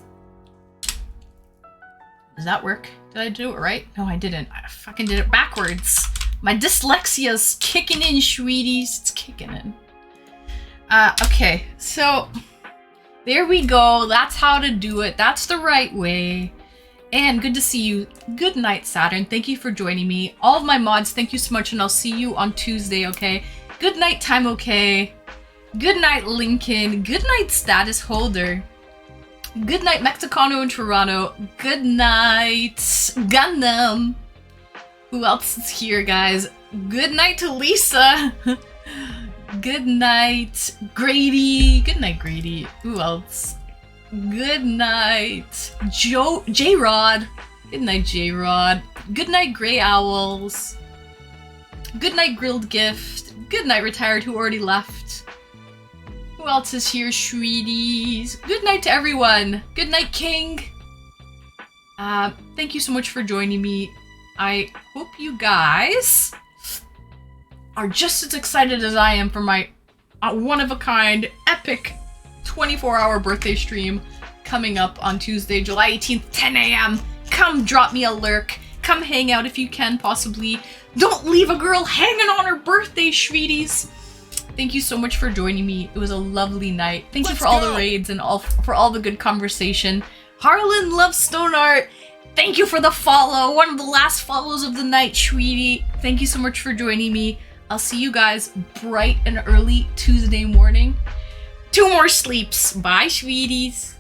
does that work? Did I do it right? No, I didn't. I fucking did it backwards. My dyslexia's kicking in, sweeties. It's kicking in. Okay, so there we go. That's how to do it. That's the right way. And good to see you. Good night, Saturn. Thank you for joining me. All of my mods, thank you so much, and I'll see you on Tuesday, okay? Good night, Time Okay. Good night, Lincoln. Good night, Status Holder. Good night, Mexicano in Toronto. Good night, Gundam. Who else is here, guys? Good night to Lisa. Good night, Grady. Good night, Grady. Who else? Good night, J-Rod. Good night, J-Rod. Good night, Grey Owls. Good night, Grilled Gift. Good night, Retired, who already left. Who else is here, sweeties? Good night to everyone. Good night, King. Thank you so much for joining me. I hope you guys are just as excited as I am for my one-of-a-kind, epic 24-hour birthday stream coming up on Tuesday, July 18th, 10 a.m. Come drop me a lurk. Come hang out if you can, possibly. Don't leave a girl hanging on her birthday, sweeties. Thank you so much for joining me. It was a lovely night. Thank you for all the raids and for all the good conversation. Harlan loves stone art. Thank you for the follow. One of the last follows of the night, sweetie. Thank you so much for joining me. I'll see you guys bright and early Tuesday morning. 2 more sleeps. Bye, sweeties.